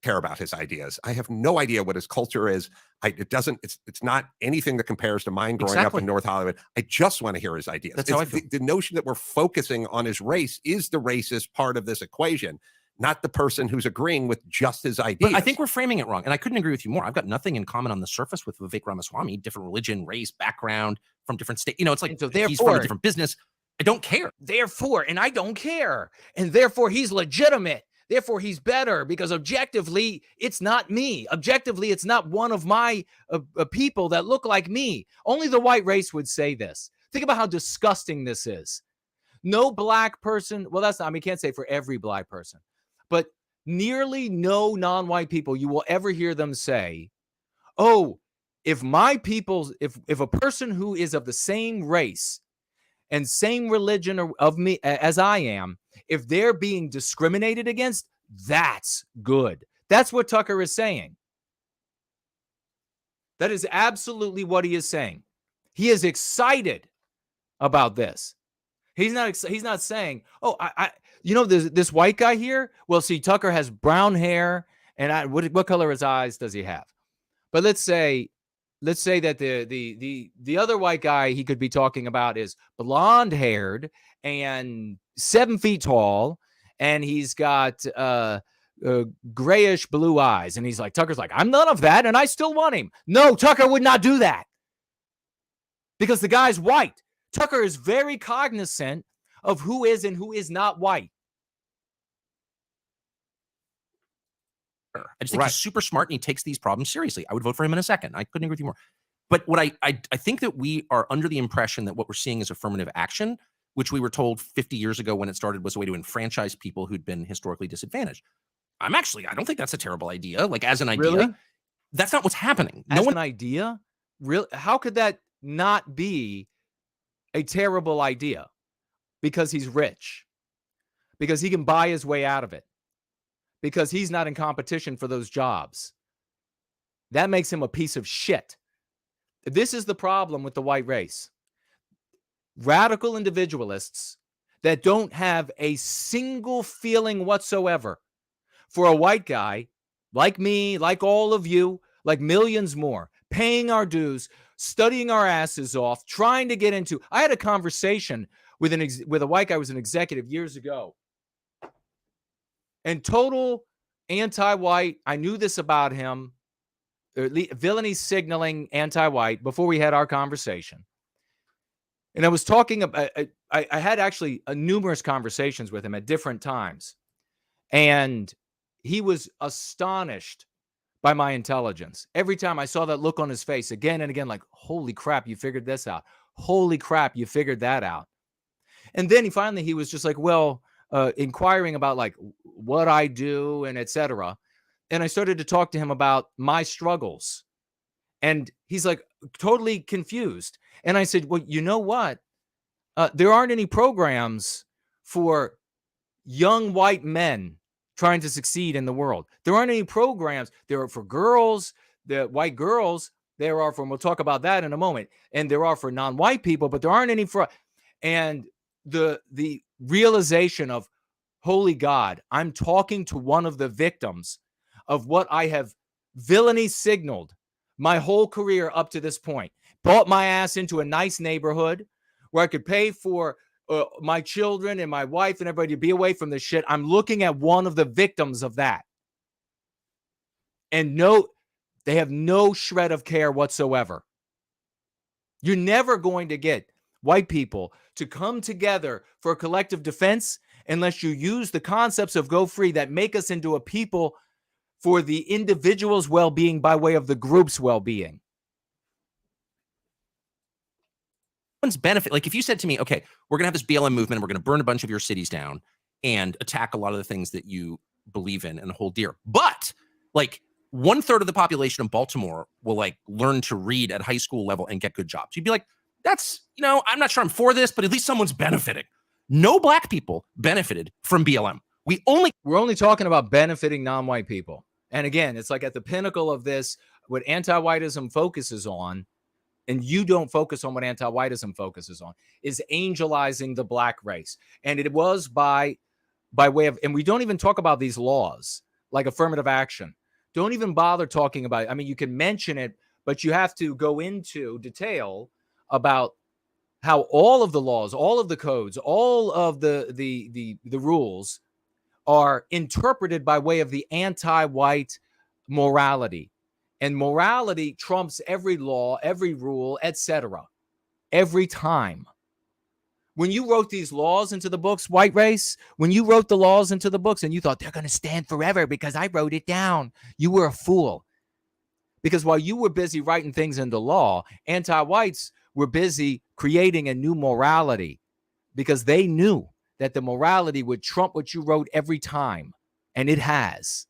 Care about his ideas. I have no idea what his culture is. It's not anything that compares to mine growing up in North Hollywood. I just want to hear his ideas. That's how I feel. The notion that we're focusing on his race is the racist part of this equation, not the person who's agreeing with just his ideas. But I think we're framing it wrong. And I couldn't agree with you more. I've got nothing in common on the surface with Vivek Ramaswamy, different religion, race, background, from different states. You know, it's like he's from a different business. I don't care. Therefore, and I don't care. And therefore, he's legitimate. Therefore, he's better because objectively, it's not me. Objectively, it's not one of my people that look like me. Only the white race would say this. Think about how disgusting this is. No black person, well, that's not, I mean, can't say for every black person, but nearly no non-white people you will ever hear them say, oh, if my people, if a person who is of the same race and same religion of me as I am, if they're being discriminated against, that's good. That's what Tucker is saying. That is absolutely what he is saying. He is excited about this. He's not saying, oh, this white guy here. Well, see, Tucker has brown hair, and what color his eyes does he have? But let's say that the other white guy he could be talking about is blonde haired and 7 feet tall, and he's got grayish blue eyes, and he's like, Tucker's like, I'm none of that, and I still want him. No, Tucker would not do that because the guy's white. Tucker is very cognizant of who is and who is not white. I just think he's super smart and he takes these problems seriously. I would vote for him in a second. I couldn't agree with you more. But what I think that we are under the impression that what we're seeing is affirmative action, which we were told 50 years ago when it started was a way to enfranchise people who'd been historically disadvantaged. I don't think that's a terrible idea. Like as an idea, really? That's not what's happening. An idea? Really? How could that not be a terrible idea? Because he's rich, because he can buy his way out of it, because he's not in competition for those jobs. That makes him a piece of shit. This is the problem with the white race. Radical individualists that don't have a single feeling whatsoever for a white guy like me, like all of you, like millions more, paying our dues, studying our asses off, trying to get into. I had a conversation with a white guy who was an executive years ago, and total anti-white. I knew this about him. Villainy signaling anti-white before we had our conversation. And I was talking about, I had actually numerous conversations with him at different times. And he was astonished by my intelligence. Every time I saw that look on his face again and again, like, holy crap, you figured this out. Holy crap, you figured that out. And then he was just like, well, inquiring about like what I do and etc. And I started to talk to him about my struggles. And he's like totally confused. And I said, well, you know what? There aren't any programs for young white men trying to succeed in the world. There aren't any programs. There are for girls, the white girls. There are for, we'll talk about that in a moment. And there are for non-white people, but there aren't any for, and the realization of, holy God, I'm talking to one of the victims of what I have villainy signaled my whole career up to this point. Bought my ass into a nice neighborhood where I could pay for my children and my wife and everybody to be away from this shit. I'm looking at one of the victims of that. And no, they have no shred of care whatsoever. You're never going to get white people to come together for a collective defense unless you use the concepts of Go Free that make us into a people for the individual's well-being by way of the group's well-being. Benefit, like if you said to me, okay, we're going to have this BLM movement, and we're going to burn a bunch of your cities down and attack a lot of the things that you believe in and hold dear. But like 1/3 of the population of Baltimore will like learn to read at high school level and get good jobs. You'd be like, that's, I'm not sure I'm for this, but at least someone's benefiting. No black people benefited from BLM. We're only talking about benefiting non-white people. And again, it's like at the pinnacle of this, what anti-whiteism focuses on, and you don't focus on what anti-whiteism focuses on, is angelizing the black race. And it was by way of, and we don't even talk about these laws like affirmative action. Don't even bother talking about it. I mean, you can mention it, but you have to go into detail about how all of the laws, all of the codes, all of the rules are interpreted by way of the anti-white morality. And morality trumps every law, every rule, etc. every time. When you wrote these laws into the books, white race, when you wrote the laws into the books and you thought they're going to stand forever because I wrote it down, you were a fool. Because while you were busy writing things into law, anti-whites were busy creating a new morality because they knew that the morality would trump what you wrote every time. And it has.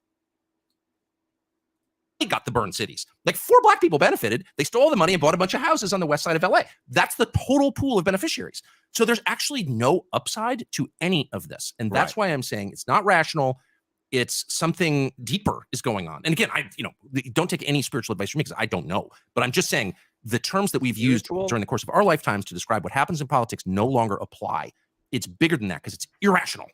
They got the burned cities. Like 4 black people benefited. They stole the money and bought a bunch of houses on the west side of LA. That's the total pool of beneficiaries. So there's actually no upside to any of this. And that's why I'm saying it's not rational. It's something deeper is going on. And again, don't take any spiritual advice from me because I don't know. But I'm just saying the terms that we've used during the course of our lifetimes to describe what happens in politics no longer apply. It's bigger than that because it's irrational.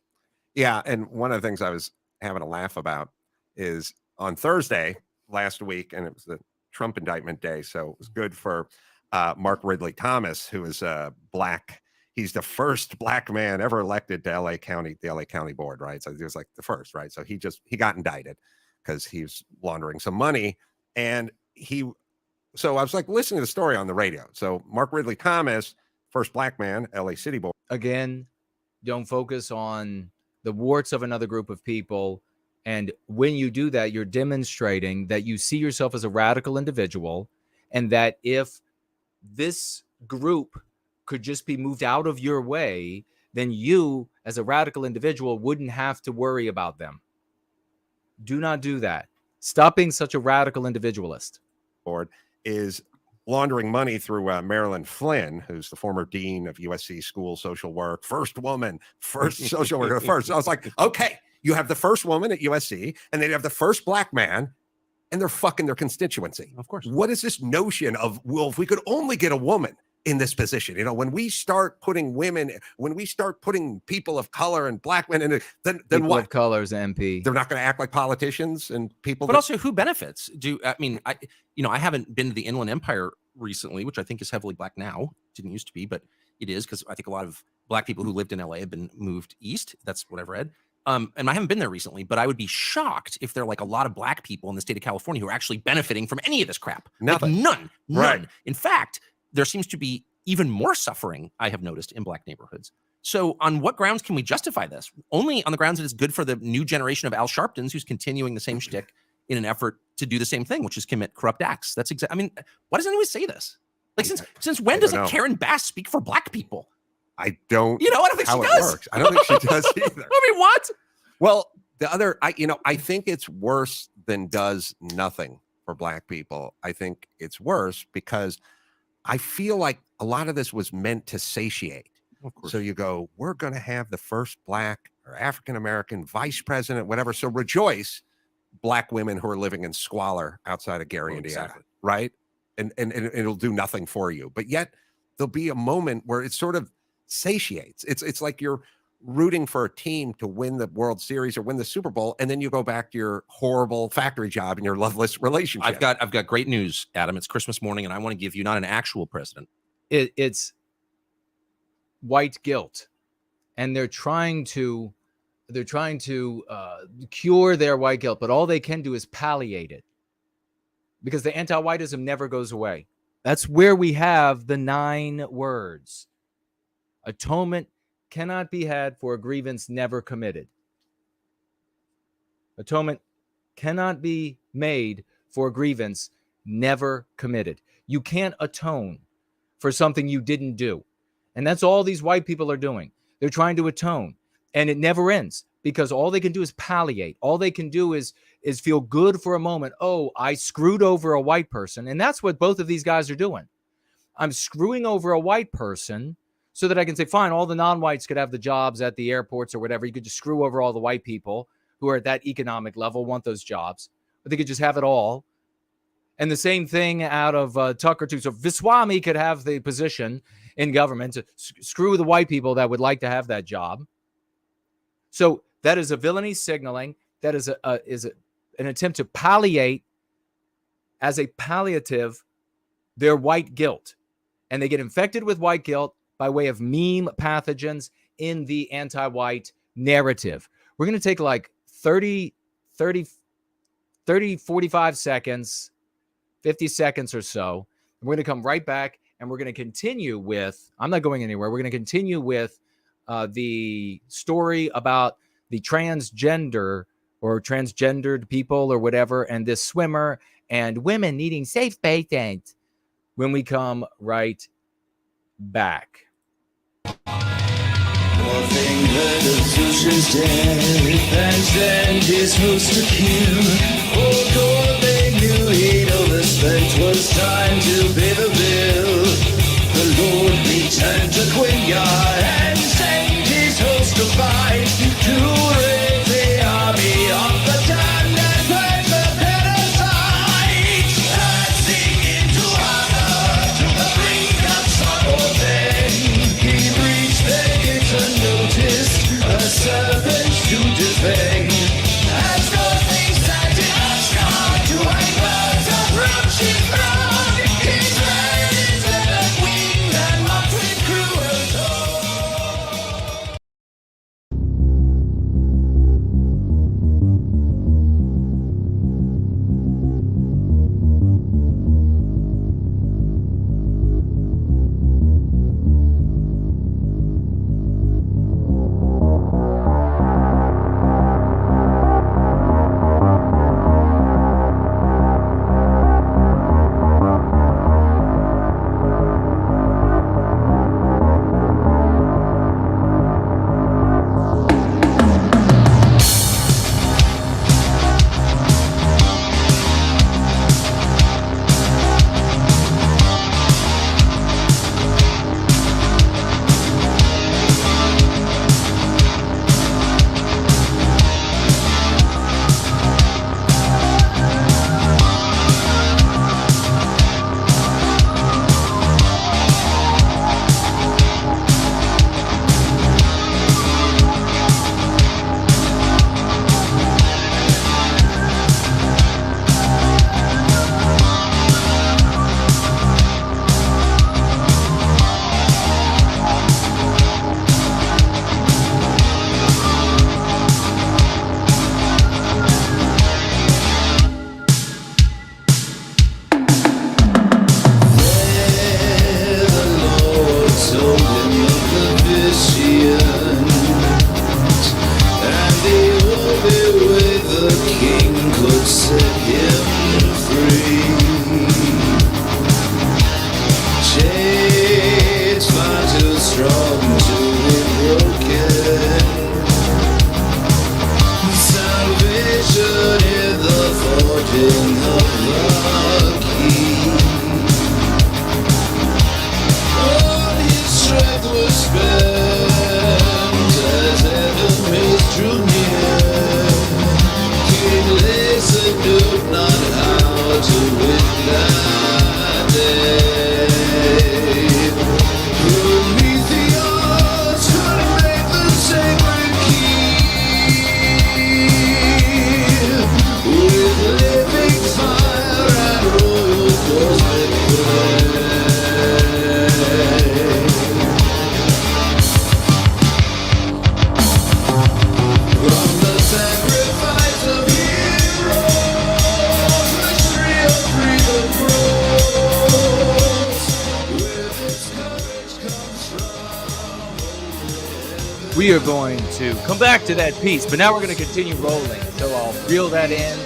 Yeah. And one of the things I was having a laugh about is on Thursday last week, and it was the Trump indictment day. So it was good for Mark Ridley Thomas, who is black. He's the first black man ever elected to LA County, the LA County board, right? So he was like the first, right? So he got indicted because he was laundering some money. And so I was like listening to the story on the radio. So Mark Ridley Thomas, first black man, LA City board. Again, don't focus on the warts of another group of people. And when you do that, you're demonstrating that you see yourself as a radical individual, and that if this group could just be moved out of your way, then you as a radical individual wouldn't have to worry about them. Do not do that. Stop being such a radical individualist. Board is laundering money through Marilyn Flynn, who's the former dean of USC School Social Work, first woman, first social worker, first. So I was like, okay, you have the first woman at USC, and then you have the first black man, and they're fucking their constituency. Of course. What is this notion of, well, if we could only get a woman in this position, when we start putting women, when we start putting people of color and black men in it, then People what? of colors, MP. They're not going to act like politicians and people. But also, who benefits? I haven't been to the Inland Empire recently, which I think is heavily black now. Didn't used to be, but it is because I think a lot of black people who lived in LA have been moved east. That's what I've read. And I haven't been there recently, but I would be shocked if there are like a lot of black people in the state of California who are actually benefiting from any of this crap. Nothing. Like none. Right. In fact, there seems to be even more suffering, I have noticed, in black neighborhoods. So on what grounds can we justify this? Only on the grounds that it's good for the new generation of Al Sharptons who's continuing the same shtick in an effort to do the same thing, which is commit corrupt acts. That's exactly. I mean, why doesn't anyone say this? Like, since when does Karen Bass speak for black people? I don't. I don't think she does. Works. I don't think she does either. I mean, what? Well, the other, I think it's worse than does nothing for black people. I think it's worse because I feel like a lot of this was meant to satiate. Of course. So you go, we're going to have the first black or African-American vice president, whatever. So rejoice, black women who are living in squalor outside of Gary, Indiana, exactly. right? And it'll do nothing for you. But yet there'll be a moment where it sort of satiates. It's like you're rooting for a team to win the World Series or win the Super Bowl, and then you go back to your horrible factory job and your loveless relationship. I've got great news, Adam. It's Christmas morning, and I want to give you not an actual president. It's white guilt, and they're trying to cure their white guilt, but all they can do is palliate it because the anti-whiteism never goes away. That's where we have the 9 words. Atonement cannot be had for a grievance never committed. Atonement cannot be made for a grievance never committed. You can't atone for something you didn't do. And that's all these white people are doing. They're trying to atone, and it never ends because all they can do is palliate. All they can do is feel good for a moment. Oh, I screwed over a white person. And that's what both of these guys are doing. I'm screwing over a white person so that I can say, fine, all the non-whites could have the jobs at the airports or whatever. You could just screw over all the white people who are at that economic level, want those jobs, but they could just have it all. And the same thing out of Tucker, too. So Viswami could have the position in government to screw the white people that would like to have that job. So that is a villainy signaling. That is an attempt to palliate as a palliative their white guilt. And they get infected with white guilt by way of meme pathogens in the anti-white narrative. We're going to take like 30, 45 seconds, 50 seconds or so. And we're going to come right back and we're going to continue with, I'm not going anywhere. We're going to continue with the story about the transgender or transgendered people or whatever, and this swimmer and women needing safe spaces when we come right back. Nothing but the future's dead. Thanks and his host to kill. Oh, God, they knew he'd overspent. Was time to pay the bill. The Lord returned to Quingyard and sent his host to fight to rid the army of the damned and purge the parasites. Dancing into honor to the brink of sorrow. Then he reached unnoticed, a serpent to defend. As nothing sat in Asgard to Iceberg's approaching throne, his red is ever winged and mocked with cruel tone. We are going to come back to that piece, but now we're going to continue rolling. So I'll reel that in,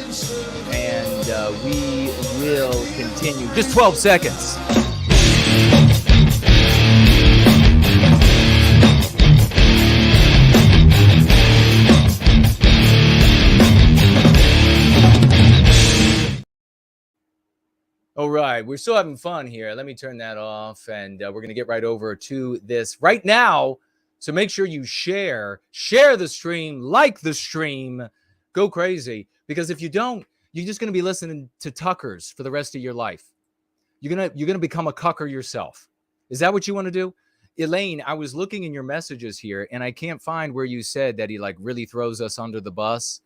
and we will continue. Just 12 seconds. All right, we're still having fun here. Let me turn that off, and we're going to get right over to this right now. So make sure you share the stream, like the stream, go crazy. Because if you don't, you're just going to be listening to Tuckers for the rest of your life. You're gonna become a cucker yourself. Is that what you want to do? Elaine, I was looking in your messages here, and I can't find where you said that he like really throws us under the bus.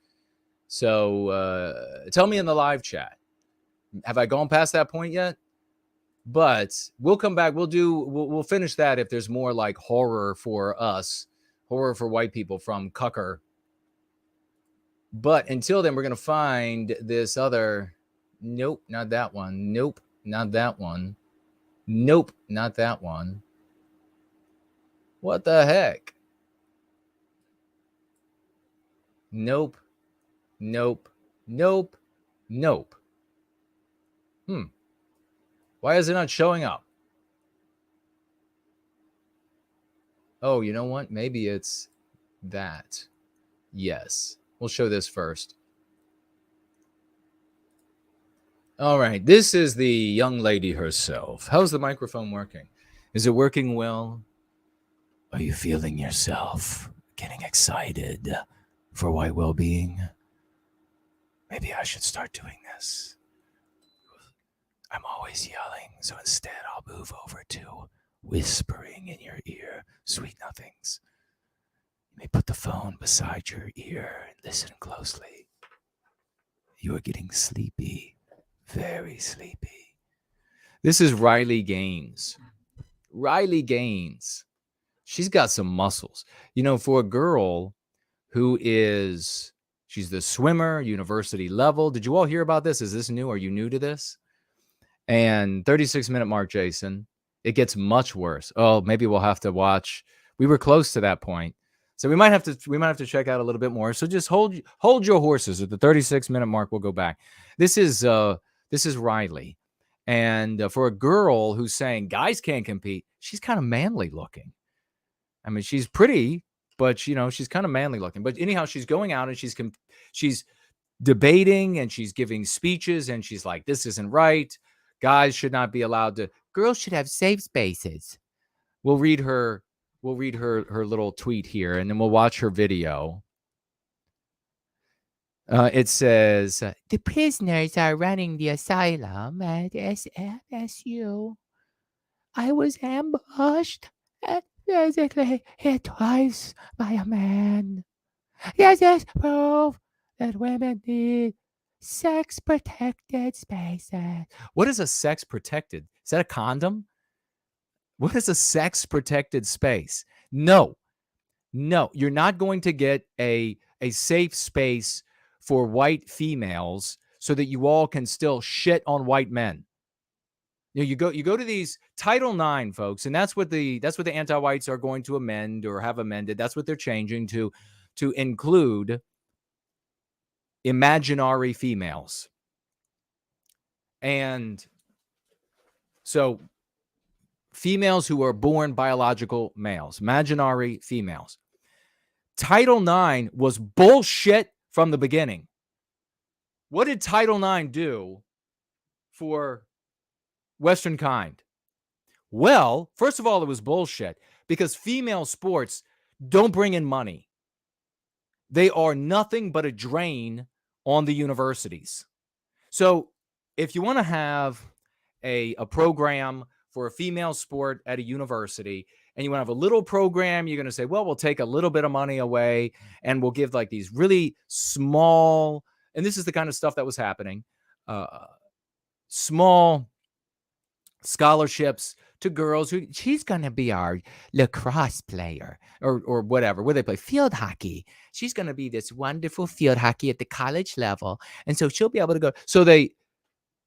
So tell me in the live chat. Have I gone past that point yet? But we'll come back. We'll finish that if there's more like horror for us, horror for white people from Cucker. But until then, we're going to find this other. Nope, not that one. Nope, not that one. Nope, not that one. What the heck? Nope. Nope. Nope. Nope. Why is it not showing up? Oh, you know what? Maybe it's that. Yes. We'll show this first. All right. This is the young lady herself. How's the microphone working? Is it working well? Are you feeling yourself getting excited for white well-being? Maybe I should start doing this. I'm always yelling, so instead I'll move over to whispering in your ear sweet nothings. You may put the phone beside your ear and listen closely. You are getting sleepy, very sleepy. This is Riley Gaines. Riley Gaines. She's got some muscles. You know, for a girl who is, she's the swimmer, university level. Did you all hear about this? Is this new? Are you new to this? And 36-minute mark, Jason. It gets much worse. Oh, maybe we'll have to watch. We were close to that point. So we might have to check out a little bit more. So just hold your horses. At the 36-minute mark, we'll go back. This is Riley. And for a girl who's saying guys can't compete, she's kind of manly looking. I mean, she's pretty, but she's kind of manly looking. But anyhow, she's going out and she's debating and she's giving speeches and she's like, this isn't right. Guys should not be allowed to. Girls should have safe spaces. We'll read her little tweet here, and then we'll watch her video. It says, the prisoners are running the asylum at SFSU. I was ambushed and physically hit twice by a man. This is proof that women need sex-protected spaces. What is a sex-protected? Is that a condom? What is a sex-protected space? No, you're not going to get a safe space for white females so that you all can still shit on white men. You go to these Title IX, folks, and that's what the anti-whites are going to amend or have amended. That's what they're changing to include imaginary females. And so females who are born biological males, imaginary females. Title IX was bullshit from the beginning. What did Title IX do for Western kind? Well, first of all, it was bullshit because female sports don't bring in money. They are nothing but a drain on the universities. So if you want to have a program for a female sport at a university, and you want to have a little program, you're going to say, well, we'll take a little bit of money away and we'll give like these really small, and this is the kind of stuff that was happening, small scholarships to girls who, she's going to be our lacrosse player or whatever, where they play field hockey. She's going to be this wonderful field hockey at the college level. And so she'll be able to go. So they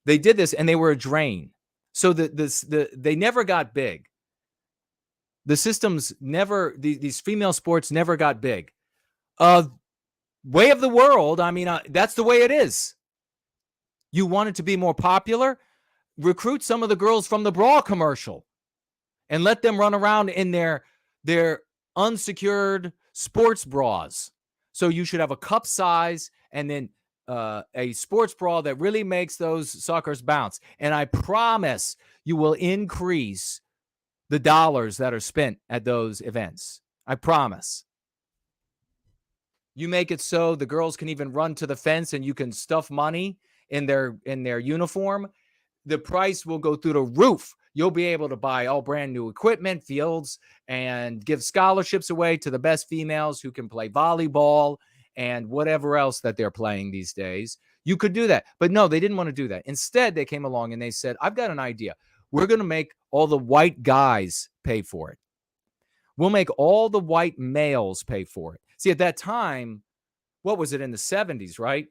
did this and they were a drain. So they never got big. The systems never, these female sports never got big. Way of the world, I mean, that's the way it is. You want it to be more popular? Recruit some of the girls from the bra commercial and let them run around in their unsecured sports bras. So you should have a cup size and then a sports bra that really makes those suckers bounce. And I promise you will increase the dollars that are spent at those events. I promise. You make it so the girls can even run to the fence and you can stuff money in their uniform. The price will go through the roof. You'll be able to buy all brand new equipment, fields, and give scholarships away to the best females who can play volleyball and whatever else that they're playing these days. You could do that. But no, they didn't want to do that. Instead, they came along and they said, I've got an idea. We're going to make all the white guys pay for it. We'll make all the white males pay for it. See, at that time, what was it, in the 70s, right?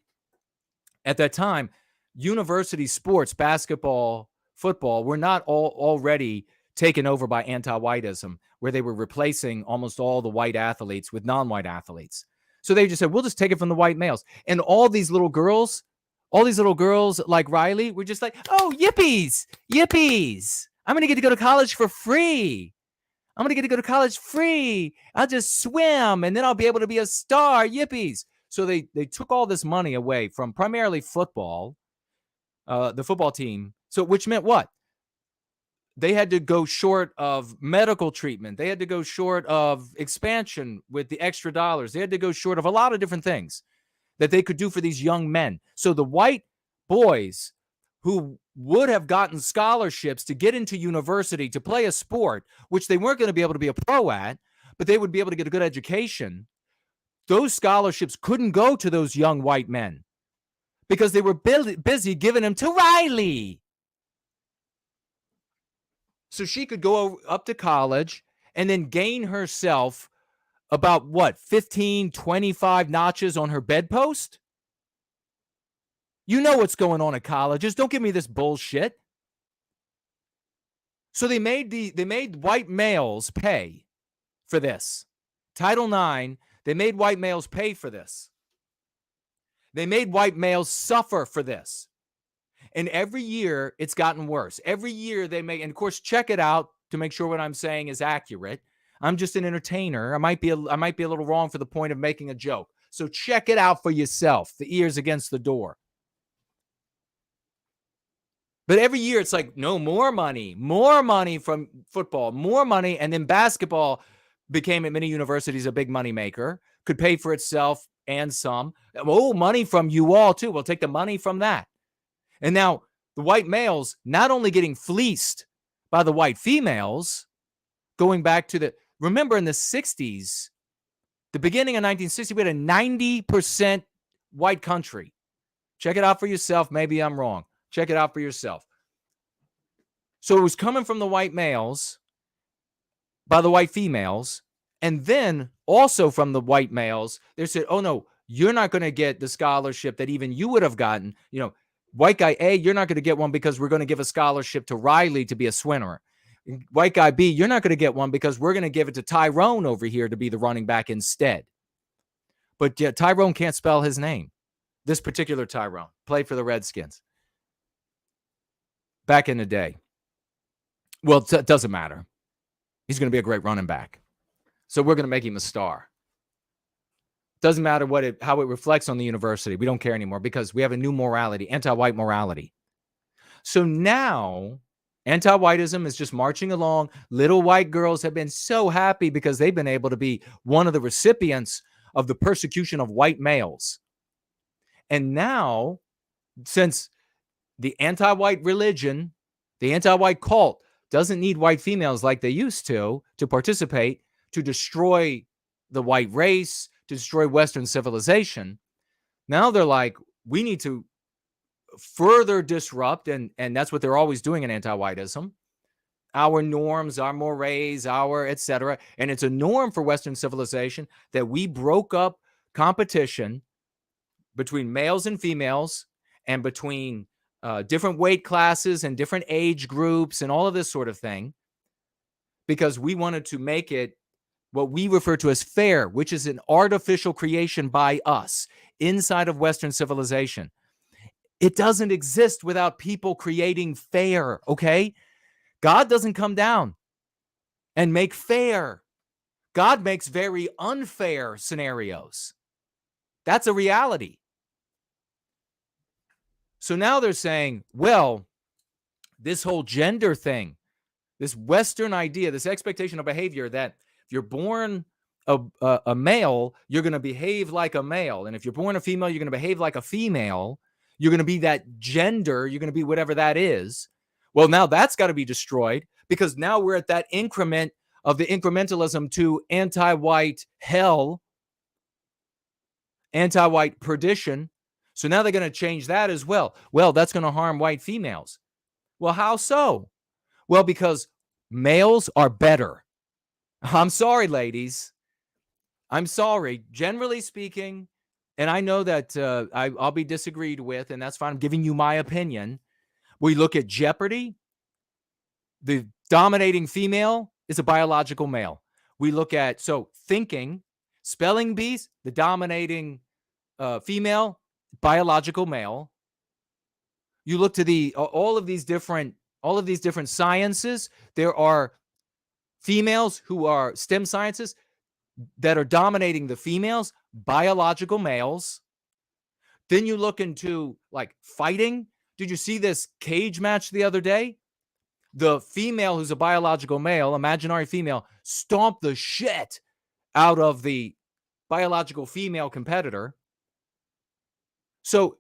At that time, university sports, basketball, football were not all already taken over by anti-whiteism, where they were replacing almost all the white athletes with non-white athletes. So they just said, we'll just take it from the white males. And all these little girls like Riley were just like, oh, yippies, yippies. I'm going to get to go to college for free. I'm going to get to go to college free. I'll just swim and then I'll be able to be a star. Yippies. So they took all this money away from primarily football, the football team. So which meant what? They had to go short of medical treatment. They had to go short of expansion with the extra dollars. They had to go short of a lot of different things that they could do for these young men. So the white boys who would have gotten scholarships to get into university to play a sport, which they weren't going to be able to be a pro at, but they would be able to get a good education, those scholarships couldn't go to those young white men because they were busy giving them to Riley. So she could go up to college and then gain herself about 15, 25 notches on her bedpost? You know what's going on at colleges. Don't give me this bullshit. So they made white males pay for this. Title IX, they made white males pay for this. They made white males suffer for this. And every year it's gotten worse. Every year they make, and of course, check it out to make sure what I'm saying is accurate. I'm just an entertainer. I might be a little wrong for the point of making a joke. So check it out for yourself. The ears against the door. But every year it's like, no, more money from football, more money. And then basketball became at many universities a big money maker, could pay for itself and some. Oh, money from you all too. We'll take the money from that. And now the white males not only getting fleeced by the white females, going back to remember in the 60s, the beginning of 1960, we had a 90% white country. Check it out for yourself. Maybe I'm wrong. Check it out for yourself. So it was coming from the white males by the white females. And then also from the white males, they said, oh no, you're not going to get the scholarship that even you would have gotten. You know, white guy A, you're not going to get one because we're going to give a scholarship to Riley to be a swimmer. White guy B, you're not going to get one because we're going to give it to Tyrone over here to be the running back instead. But yeah, Tyrone can't spell his name. This particular Tyrone played for the Redskins back in the day. Well, it doesn't matter. He's going to be a great running back. So we're going to make him a star. Doesn't matter how it reflects on the university. We don't care anymore because we have a new morality, anti-white morality. So now anti-whiteism is just marching along. Little white girls have been so happy because they've been able to be one of the recipients of the persecution of white males. And now, since the anti-white religion, the anti-white cult doesn't need white females like they used to participate, to destroy the white race, to destroy Western civilization. Now they're like, we need to further disrupt, and that's what they're always doing in anti-whiteism, our norms, our mores, our etc. And it's a norm for Western civilization that we broke up competition between males and females and between different weight classes and different age groups and all of this sort of thing, because we wanted to make it what we refer to as fair, which is an artificial creation by us inside of Western civilization. It doesn't exist without people creating fair, okay? God doesn't come down and make fair. God makes very unfair scenarios. That's a reality. So now they're saying, well, this whole gender thing, this Western idea, this expectation of behavior that if you're born a male, you're going to behave like a male. And if you're born a female, you're going to behave like a female. You're going to be that gender. You're going to be whatever that is. Well, now that's got to be destroyed because now we're at that increment of the incrementalism to anti-white hell, anti-white perdition. So now they're going to change that as well. Well, that's going to harm white females. Well, how so? Well, because males are better. I'm sorry, ladies. I'm sorry. Generally speaking, and I know that I'll be disagreed with, and that's fine. I'm giving you my opinion. We look at Jeopardy. The dominating female is a biological male. We look at, so thinking, spelling bees, the dominating female, biological male. You look to the all of these different sciences. There are females who are STEM sciences that are dominating the females, biological males. Then you look into like fighting. Did you see this cage match the other day? The female who's a biological male, imaginary female, stomped the shit out of the biological female competitor. So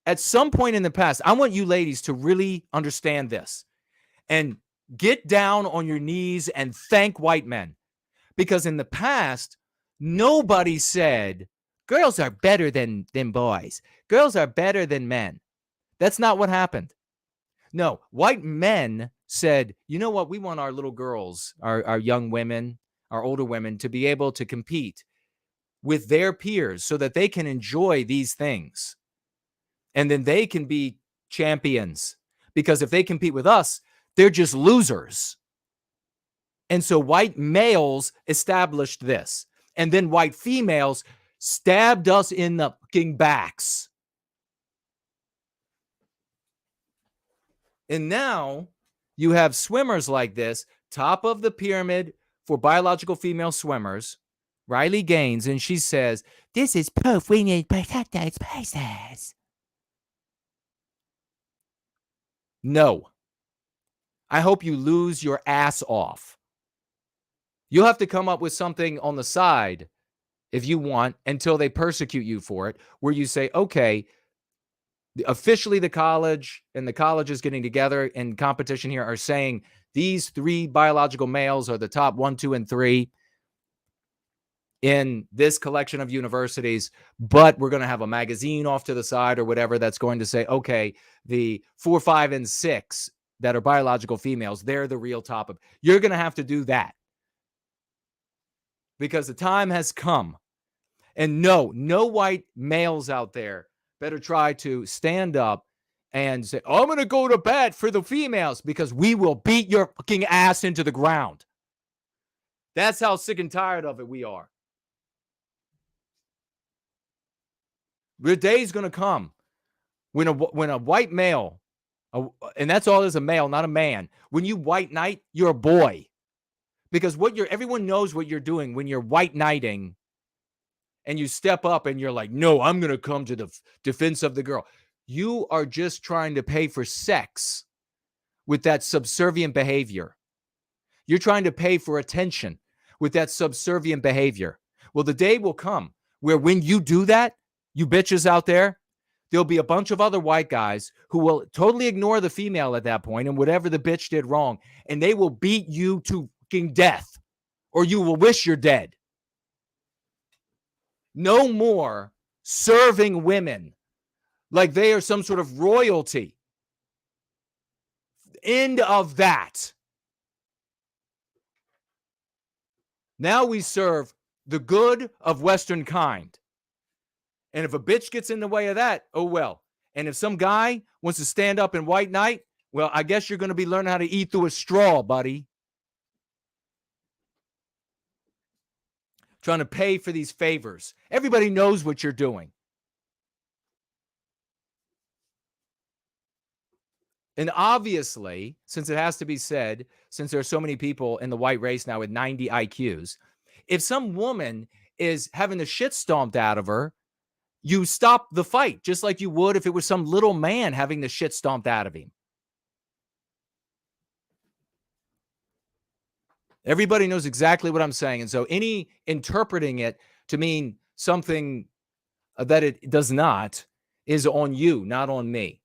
at some point in the past, I want you ladies to really understand this and get down on your knees and thank white men. Because in the past, nobody said, girls are better than boys. Girls are better than men. That's not what happened. No, white men said, you know what? We want our little girls, our young women, our older women to be able to compete with their peers so that they can enjoy these things. And then they can be champions. Because if they compete with us, they're just losers. And so white males established this. And then white females stabbed us in the fucking backs. And now you have swimmers like this, top of the pyramid for biological female swimmers, Riley Gaines, and she says, this is proof we need protected spaces. No. I hope you lose your ass off. You'll have to come up with something on the side if you want until they persecute you for it, where you say, okay, officially the college and the colleges getting together in competition here are saying these 3 biological males are the top 1, 2, and 3 in this collection of universities, but we're going to have a magazine off to the side or whatever that's going to say, okay, the 4, 5, and 6 that are biological females, they're the real top of. You're going to have to do that because the time has come. And no white males out there better try to stand up and say, I'm going to go to bat for the females because we will beat your fucking ass into the ground. That's how sick and tired of it we are. The day's going to come when a white male, and that's all is a male, not a man. When you white knight, you're a boy. Because everyone knows what you're doing when you're white knighting and you step up and you're like, no, I'm going to come to the defense of the girl. You are just trying to pay for sex with that subservient behavior. You're trying to pay for attention with that subservient behavior. Well, the day will come where when you do that, you bitches out there, there'll be a bunch of other white guys who will totally ignore the female at that point and whatever the bitch did wrong, and they will beat you to fucking death, or you will wish you're dead. No more serving women like they are some sort of royalty. End of that. Now we serve the good of Western kind. And if a bitch gets in the way of that, oh well. And if some guy wants to stand up in white knight, well, I guess you're going to be learning how to eat through a straw, buddy. Trying to pay for these favors. Everybody knows what you're doing. And obviously, since it has to be said, since there are so many people in the white race now with 90 IQs, if some woman is having the shit stomped out of her, you stop the fight, just like you would if it was some little man having the shit stomped out of him. Everybody knows exactly what I'm saying. And so any interpreting it to mean something that it does not is on you, not on me.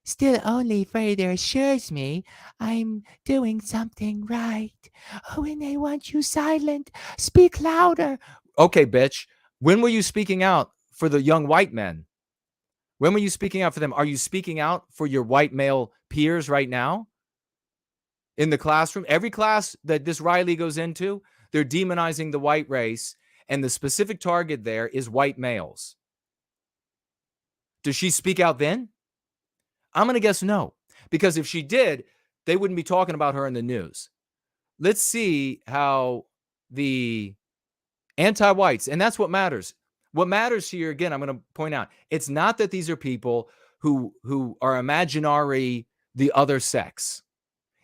Still only further assures me I'm doing something right. Oh, and they want you silent. Speak louder. Okay, bitch. When were you speaking out for the young white men? When were you speaking out for them? Are you speaking out for your white male peers right now? In the classroom, every class that this Riley goes into, they're demonizing the white race, and the specific target there is white males. Does she speak out then? I'm going to guess no, because if she did, they wouldn't be talking about her in the news. Let's see how the anti-whites, and that's what matters. What matters here, again, I'm going to point out, it's not that these are people who are imaginary the other sex.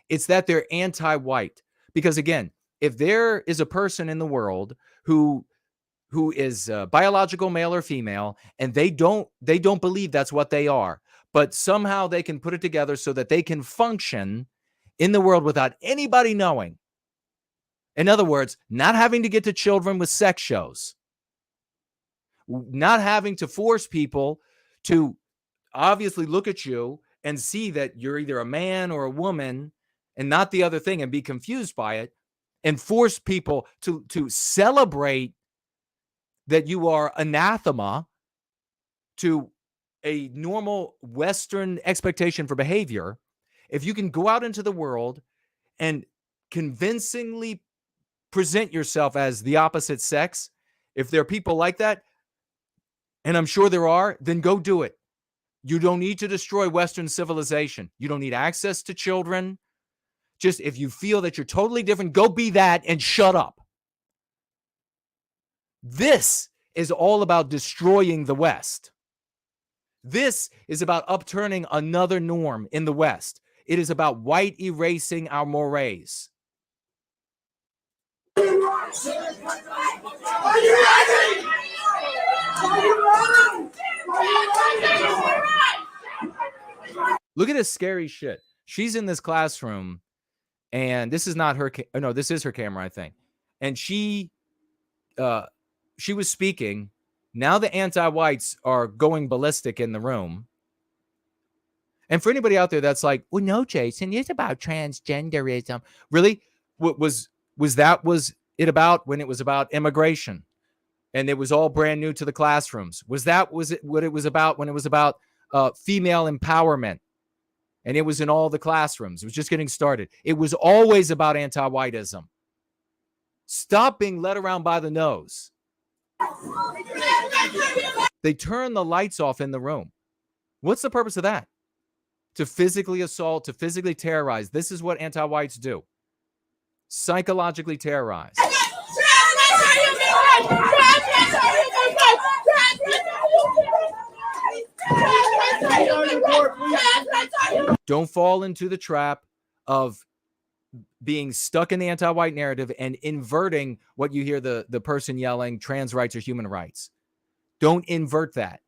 It's that they're anti-white. Because again, if there is a person in the world who is biological male or female, and they don't believe that's what they are, but somehow they can put it together so that they can function in the world without anybody knowing. In other words, not having to get to children with sex shows, not having to force people to obviously look at you and see that you're either a man or a woman and not the other thing and be confused by it, and force people to celebrate that you are anathema to a normal Western expectation for behavior. If you can go out into the world and convincingly present yourself as the opposite sex, if there are people like that, and I'm sure there are, then go do it. You don't need to destroy Western civilization. You don't need access to children. Just if you feel that you're totally different, go be that and shut up. This is all about destroying the West. This is about upturning another norm in the West. It is about white erasing our mores. Are you ready? Look at this scary shit. She's in this classroom, and this is not her. No, this is her camera, I think. And she was speaking. Now the anti-whites are going ballistic in the room. And for anybody out there that's like, well, no, Jason, it's about transgenderism. Really? Was it about when it was about immigration and it was all brand new to the classrooms? Was it what it was about when it was about female empowerment and it was in all the classrooms? It was just getting started. It was always about anti-whiteism. Stop being led around by the nose. They turn the lights off in the room. What's the purpose of that? To physically assault, to physically terrorize. This is what anti-whites do. Psychologically terrorize. Don't fall into the trap of being stuck in the anti-white narrative and inverting what you hear the person yelling, trans rights or human rights. Don't invert that.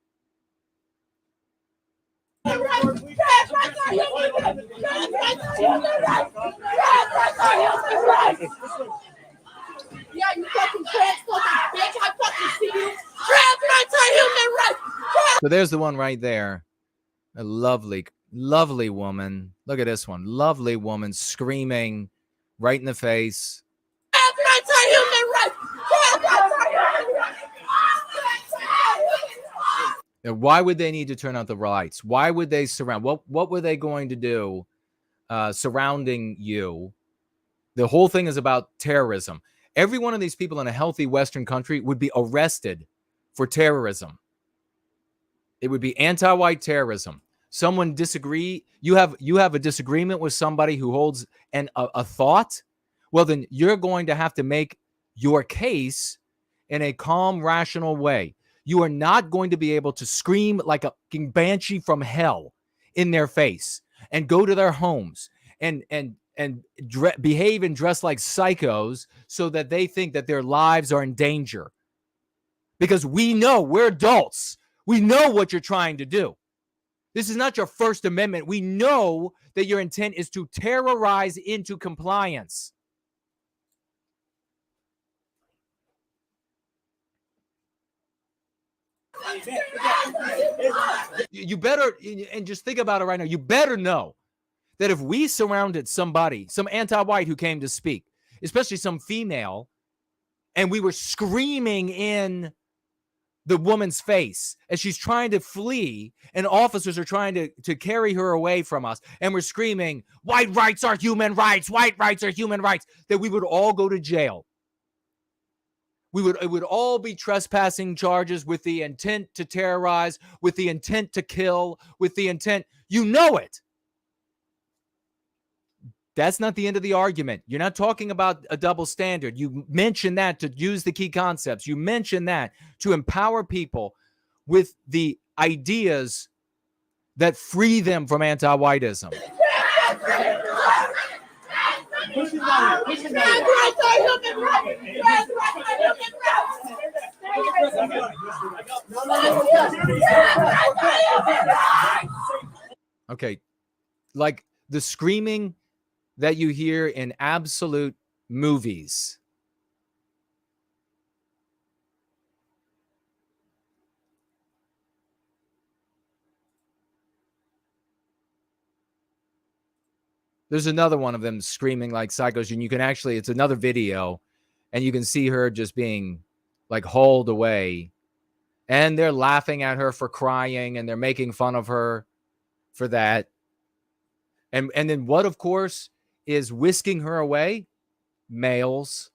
Yeah, you fucking trans fucking bitch. I fucking see you. Trans rights are human rights. So there's the one right there. A lovely, lovely woman. Look at this one. Lovely woman screaming right in the face. Trans rights are human rights. Trans rights are human rights. Now, why would they need to turn out the lights? Why would they surround? What were they going to do surrounding you? The whole thing is about terrorism. Every one of these people in a healthy Western country would be arrested for terrorism. It would be anti-white terrorism. Someone disagree. You have a disagreement with somebody who holds a thought. Well, then you're going to have to make your case in a calm, rational way. You are not going to be able to scream like a banshee from hell in their face and go to their homes and behave and dress like psychos so that they think that their lives are in danger. Because we know, we're adults. We know what you're trying to do. This is not your First Amendment. We know that your intent is to terrorize into compliance. You better, and just think about it right now, you better know that if we surrounded somebody, some anti-white who came to speak, especially some female, and we were screaming in the woman's face as she's trying to flee, and officers are trying to carry her away from us, and we're screaming, white rights are human rights, white rights are human rights, that we would all go to jail. It would all be trespassing charges with the intent to terrorize, with the intent to kill, with the intent, you know it. That's not the end of the argument. You're not talking about a double standard. You mentioned that to use the key concepts. You mentioned that to empower people with the ideas that free them from anti-whiteism. Okay, like the screaming that you hear in absolute movies. There's another one of them screaming like psychos, and you can actually, it's another video, and you can see her just being like hauled away, and they're laughing at her for crying, and they're making fun of her for that. And then what, of course, is whisking her away? Males.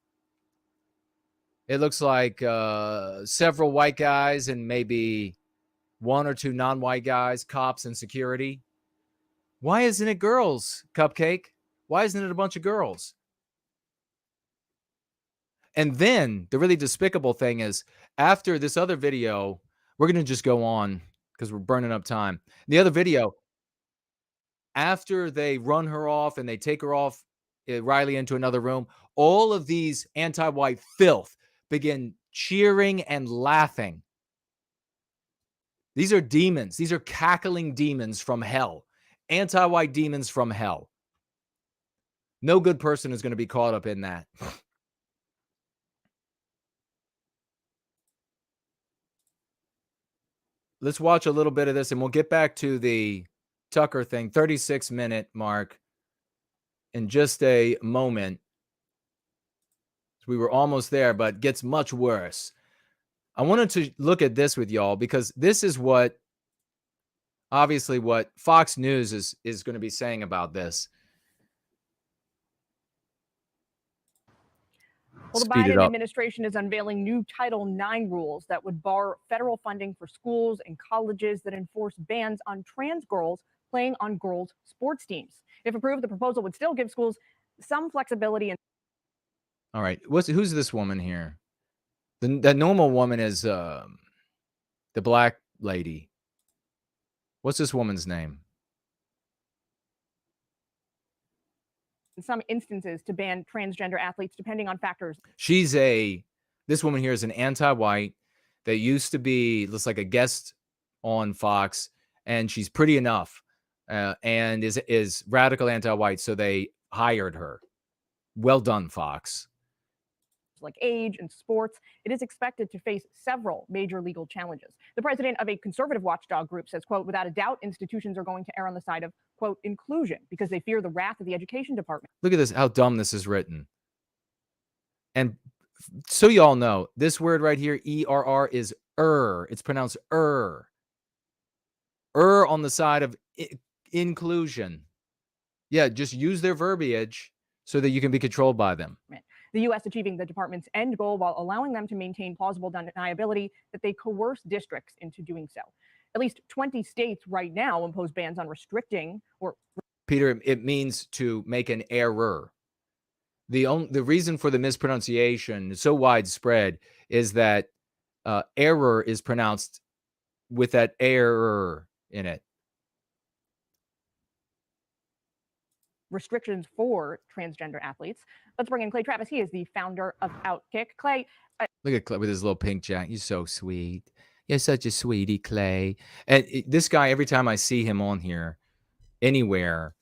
It looks like several white guys and maybe one or two non-white guys, cops and security. Why isn't it girls, Cupcake? Why isn't it a bunch of girls? And then the really despicable thing is, after this other video, we're going to just go on because we're burning up time. The other video, after they run her off and they take her off, Riley, into another room, all of these anti-white filth begin cheering and laughing. These are demons. These are cackling demons from hell. Anti-white demons from hell. No good person is going to be caught up in that. Let's watch a little bit of this and we'll get back to the Tucker thing. 36-minute mark in just a moment. We were almost there, but gets much worse. I wanted to look at this with y'all because this is what, obviously, what Fox News is going to be saying about this. Well, the Biden administration is unveiling new Title IX rules that would bar federal funding for schools and colleges that enforce bans on trans girls playing on girls' sports teams. If approved, the proposal would still give schools some flexibility. All right. Who's this woman here? The normal woman is the black lady. What's this woman's name? In some instances, to ban transgender athletes depending on factors. This woman here is an anti-white that used to be, looks like a guest on Fox, and she's pretty enough and is radical anti-white, so they hired her. Well done, Fox. Like age and sports, it is expected to face several major legal challenges. The president of a conservative watchdog group says, quote, without a doubt, institutions are going to err on the side of, quote, inclusion because they fear the wrath of the education department. Look at this, how dumb this is written. And so you all know, this word right here, ERR, is It's pronounced Err on the side of inclusion. Yeah, just use their verbiage so that you can be controlled by them. The U.S. achieving the department's end goal while allowing them to maintain plausible deniability that they coerce districts into doing so. At least 20 states right now impose bans on restricting or... Peter, it means to make an error. The reason for the mispronunciation so widespread is that error is pronounced with that error in it. Restrictions for transgender athletes. Let's bring in Clay Travis. He is the founder of Outkick. Clay. Look at Clay with his little pink jacket. You're so sweet. You're such a sweetie, Clay. And this guy, every time I see him on here, anywhere,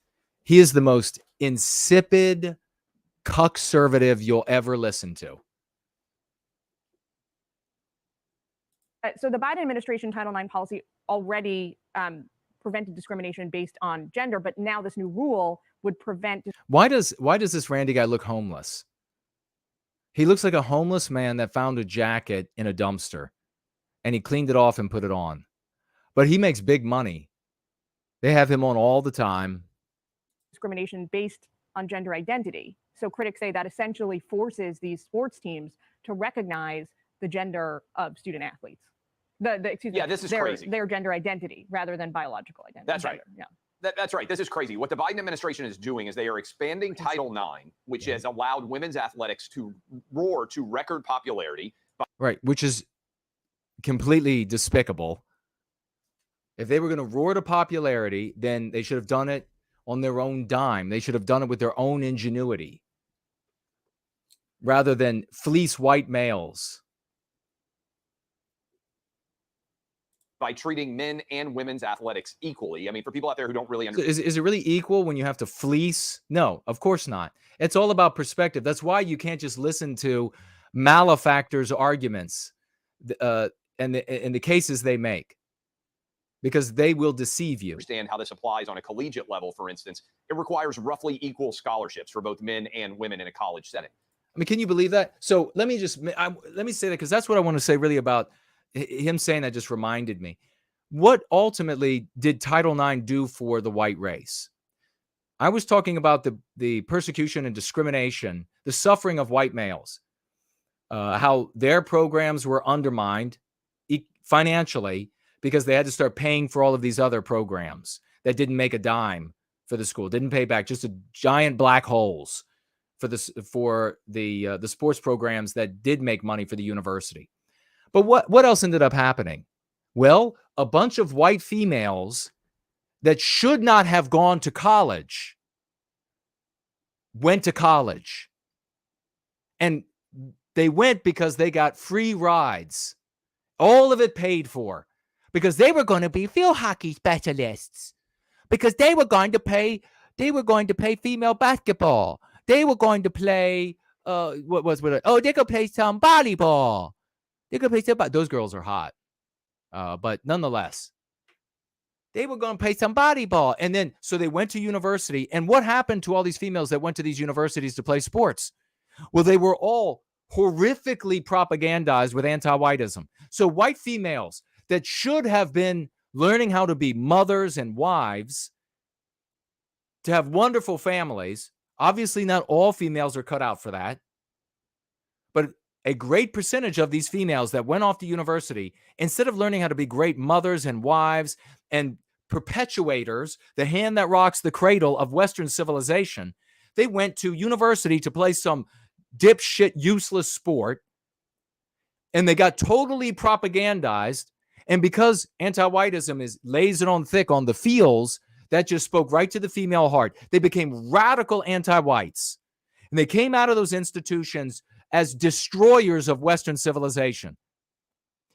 he is the most insipid cuck-servative you'll ever listen to. So the Biden administration Title IX policy already prevented discrimination based on gender, but now this new rule would prevent. Why does this Randy guy look homeless? He looks like a homeless man that found a jacket in a dumpster and he cleaned it off and put it on. But he makes big money. They have him on all the time. Discrimination based on gender identity. So critics say that essentially forces these sports teams to recognize the gender of student athletes. Excuse me, this is crazy. Their gender identity rather than biological identity. That's right. Yeah. That's right. This is crazy. What the Biden administration is doing is they are expanding Title IX, which has allowed women's athletics to roar to record popularity. Right, which is completely despicable. If they were going to roar to popularity, then they should have done it on their own dime. They should have done it with their own ingenuity rather than fleece white males. By treating men and women's athletics equally. I mean, for people out there who don't really understand. Is it really equal when you have to fleece? No, of course not. It's all about perspective. That's why you can't just listen to malefactors' arguments and the cases they make, because they will deceive you. Understand how this applies on a collegiate level, for instance. It requires roughly equal scholarships for both men and women in a college setting. I mean, can you believe that? So let me say that, because that's what I want to say really about him saying that. Just reminded me. What ultimately did Title IX do for the white race? I was talking about the persecution and discrimination, the suffering of white males, how their programs were undermined financially because they had to start paying for all of these other programs that didn't make a dime for the school, didn't pay back, just a giant black holes for the sports programs that did make money for the university. But what else ended up happening? Well, a bunch of white females that should not have gone to college went to college. And they went because they got free rides. All of it paid for. Because they were going to be field hockey specialists. Because they were going to play female basketball. They were going to play they're going to play some volleyball. They could play some. Those girls are hot, but nonetheless, they were going to play some volleyball, and then so they went to university. And what happened to all these females that went to these universities to play sports? Well, they were all horrifically propagandized with anti-whiteism. So white females that should have been learning how to be mothers and wives, to have wonderful families. Obviously, not all females are cut out for that, but a great percentage of these females that went off to university, instead of learning how to be great mothers and wives and perpetuators, the hand that rocks the cradle of Western civilization, they went to university to play some dipshit, useless sport, and they got totally propagandized. And because anti-whiteism lays it on thick on the feels, that just spoke right to the female heart. They became radical anti-whites, and they came out of those institutions as destroyers of Western civilization.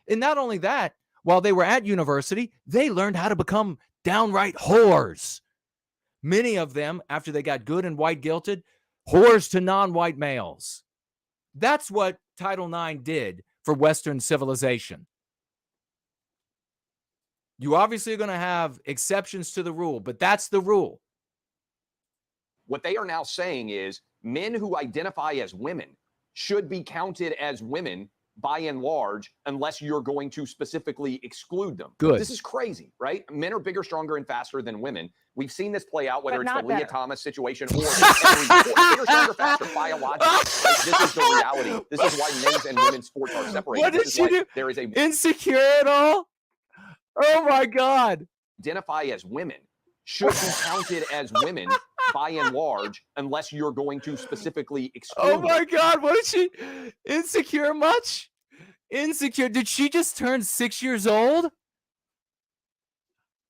And not only that, while they were at university, they learned how to become downright whores. Many of them, after they got good and white guilted, whores to non-white males. That's what Title IX did for Western civilization. You obviously are going to have exceptions to the rule, but that's the rule. What they are now saying is men who identify as women should be counted as women by and large, unless you're going to specifically exclude them. Good. This is crazy, right? Men are bigger, stronger, and faster than women. We've seen this play out, whether it's the Leah Thomas situation or bigger, stronger, faster, biologically. Right? This is the reality. This is why men's and women's sports are separated. What did she do? There is a insecure at all? Oh my God. Identify as women should be counted as women by and large, unless you're going to specifically exclude Oh my God, what did she? Insecure much? Insecure. Did she just turn 6 years old?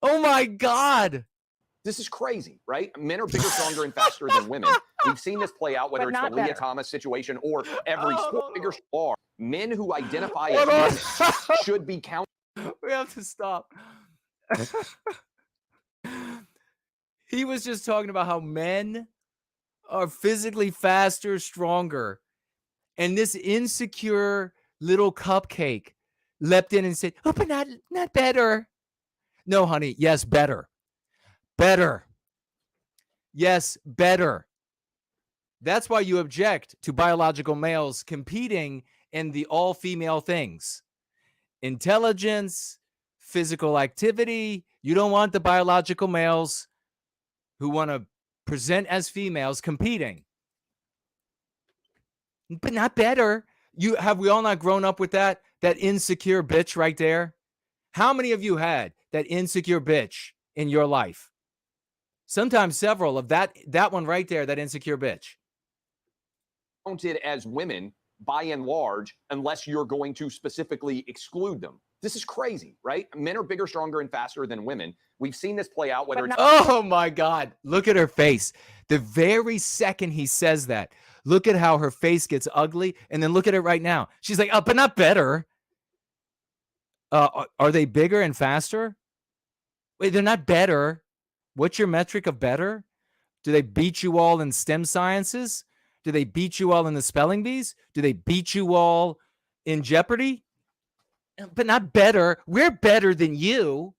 Oh my God. This is crazy, right? Men are bigger, stronger, and faster than women. We've seen this play out, whether it's the Leah Thomas situation or every sport. Bigger, stronger. Men who identify as women should be counted. We have to stop. He was just talking about how men are physically faster, stronger. And this insecure little cupcake leapt in and said, oh, but not better. No, honey. Yes, better. Better. Yes, better. That's why you object to biological males competing in the all-female things. Intelligence, physical activity. You don't want the biological males who want to present as females competing. But not better. Have we all not grown up with that insecure bitch right there? How many of you had that insecure bitch in your life? sometimes several of that one right there, that insecure bitch. Counted as women by and large, unless you're going to specifically exclude them. This is crazy, right? Men are bigger, stronger, and faster than women. We've seen this play out, whether it's Oh my God. Look at her face. The very second he says that, look at how her face gets ugly. And then look at it right now. She's like, but not better. Are they bigger and faster? Wait, they're not better. What's your metric of better? Do they beat you all in STEM sciences? Do they beat you all in the spelling bees? Do they beat you all in Jeopardy? But not better. We're better than you.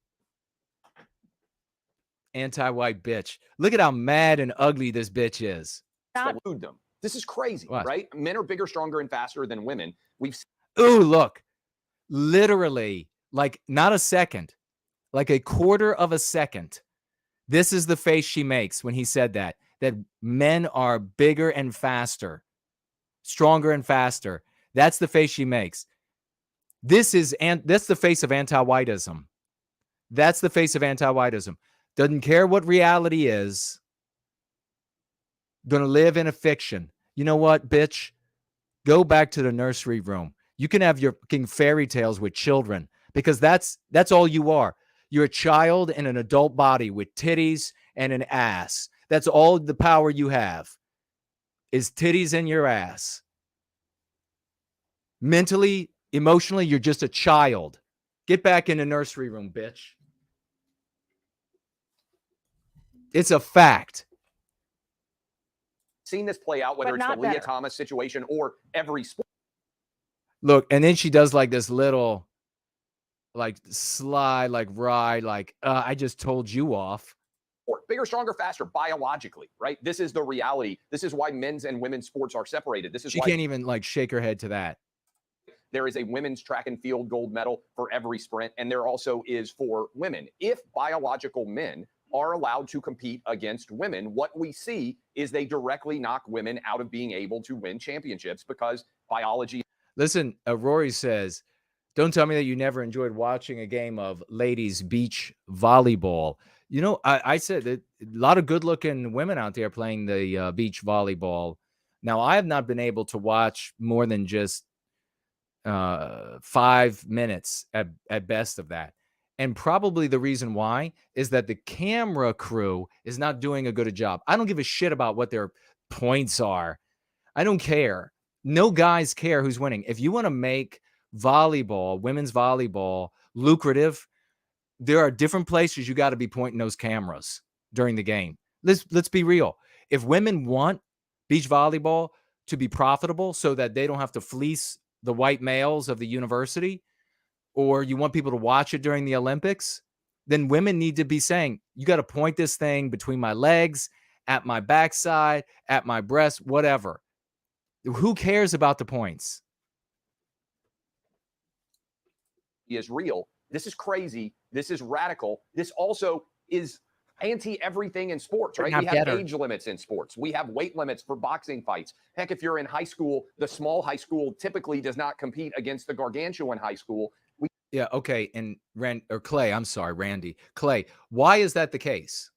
Anti-white bitch. Look at how mad and ugly this bitch is. exclude them. This is crazy, right? Men are bigger, stronger, and faster than women. Ooh, look. Literally, like not a second, like a quarter of a second. This is the face she makes when he said that men are bigger and faster, stronger and faster. That's the face she makes. That's the face of anti-whiteism. That's the face of anti-whiteism. Doesn't care what reality is. Gonna live in a fiction. You know what, bitch? Go back to the nursery room. You can have your fucking fairy tales with children because that's all you are. You're a child in an adult body with titties and an ass. That's all the power you have is titties and your ass. Mentally, emotionally, you're just a child. Get back in the nursery room, bitch. It's a fact. Seen this play out, whether it's the Leah Thomas situation or every sport. Look, and then she does like this little, like sly, like ride, like I just told you off. Bigger, stronger, faster, biologically, right? This is the reality. This is why men's and women's sports are separated. This is she why can't even like shake her head to that. There is a women's track and field gold medal for every sprint, and there also is for women. If biological men are allowed to compete against women, what we see is they directly knock women out of being able to win championships because biology. Listen, Rory says, don't tell me that you never enjoyed watching a game of ladies beach volleyball. You know, I said that a lot of good-looking women out there playing the beach volleyball. Now, I have not been able to watch more than just 5 minutes at best of that. And probably the reason why is that the camera crew is not doing a good job. I don't give a shit about what their points are. I don't care. No guys care who's winning. If you want to make volleyball, women's volleyball, lucrative, there are different places you got to be pointing those cameras during the game. Let's be real. If women want beach volleyball to be profitable so that they don't have to fleece the white males of the university, or you want people to watch it during the Olympics, then women need to be saying, you got to point this thing between my legs, at my backside, at my breast, whatever. Who cares about the points? Is real. This is crazy. This is radical. This also is anti everything in sports, right? We have age limits in sports. We have weight limits for boxing fights. Heck, if you're in high school, the small high school typically does not compete against the gargantuan high school. Yeah, okay. And Randy. Clay, why is that the case?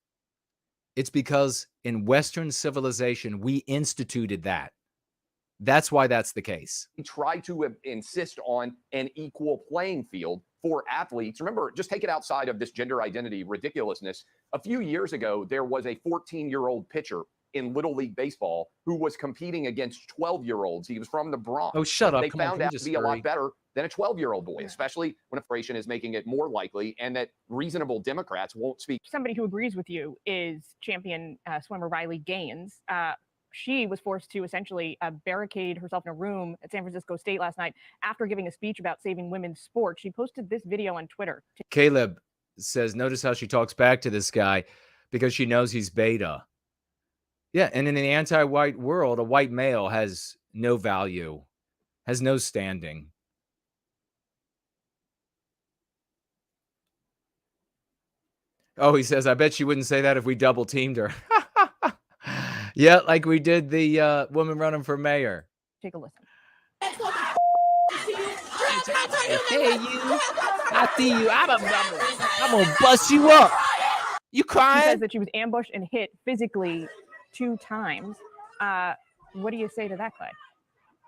It's because in Western civilization, we instituted that. That's why that's the case. We try to insist on an equal playing field for athletes. Remember, just take it outside of this gender identity ridiculousness. A few years ago, there was a 14-year-old pitcher in Little League Baseball who was competing against 12-year-olds. He was from the Bronx. Oh, shut up. They found out to be a lot better than a 12-year-old boy, especially when a federation is making it more likely and that reasonable Democrats won't speak. Somebody who agrees with you is champion swimmer Riley Gaines. She was forced to essentially barricade herself in a room at San Francisco State last night after giving a speech about saving women's sports. She posted this video on Twitter. Caleb says, notice how she talks back to this guy because she knows he's beta. Yeah, and in the anti-white world, a white male has no value, has no standing. Oh, he says, I bet she wouldn't say that if we double teamed her. Yeah, like we did the woman running for mayor. Take a listen. Hey, you. I see you. I'm gonna bust you up. You She crying? says that she was ambushed and hit physically 2 times. What do you say to that, Clay?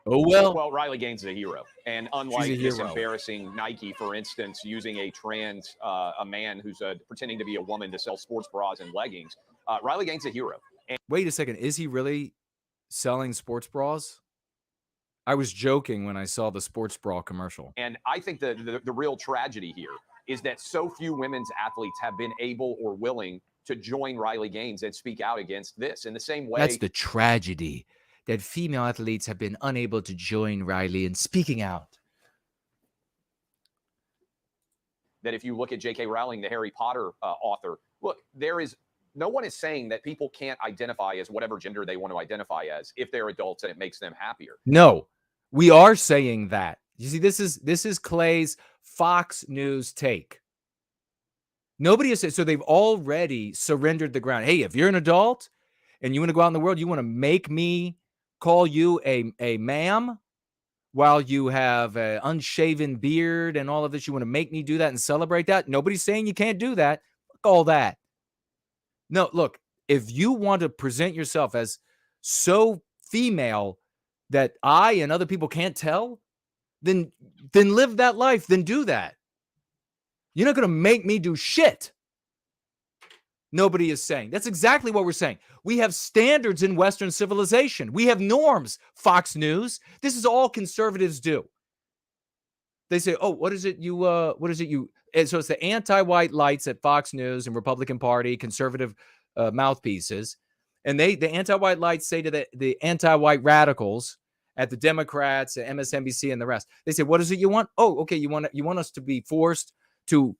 Oh, well. Well, Riley Gaines is a hero. And unlike this hero. embarrassing Nike, for instance, using a man who's pretending to be a woman to sell sports bras and leggings, Riley Gaines is a hero. And Wait a second. Is he really selling sports bras? I was joking when I saw the sports bra commercial. And I think the real tragedy here is that so few women's athletes have been able or willing to join Riley Gaines and speak out against this. In the same way, That's the tragedy, that female athletes have been unable to join Riley in speaking out. that if you look at J.K. Rowling, the Harry Potter author, look, no one is saying that people can't identify as whatever gender they want to identify as if they're adults and it makes them happier. No, we are saying that. You see, this is Clay's Fox News take. Nobody has said, so they've already surrendered the ground. Hey, if you're an adult and you want to go out in the world, you want to make me call you a ma'am while you have an unshaven beard and all of this, you want to make me do that and celebrate that? Nobody's saying you can't do that. Fuck all that. No, look, if you want to present yourself as so female that I and other people can't tell, then live that life, then do that. You're not going to make me do shit. Nobody is saying. That's exactly what we're saying. We have standards in Western civilization. We have norms, Fox News. This is all conservatives do. They say, oh, what is it you, and so it's the anti-white lights at Fox News and Republican Party, conservative mouthpieces. And the anti-white lights say to the anti-white radicals at the Democrats, MSNBC, and the rest. They say, what is it you want? Oh, okay, you want us to be forced to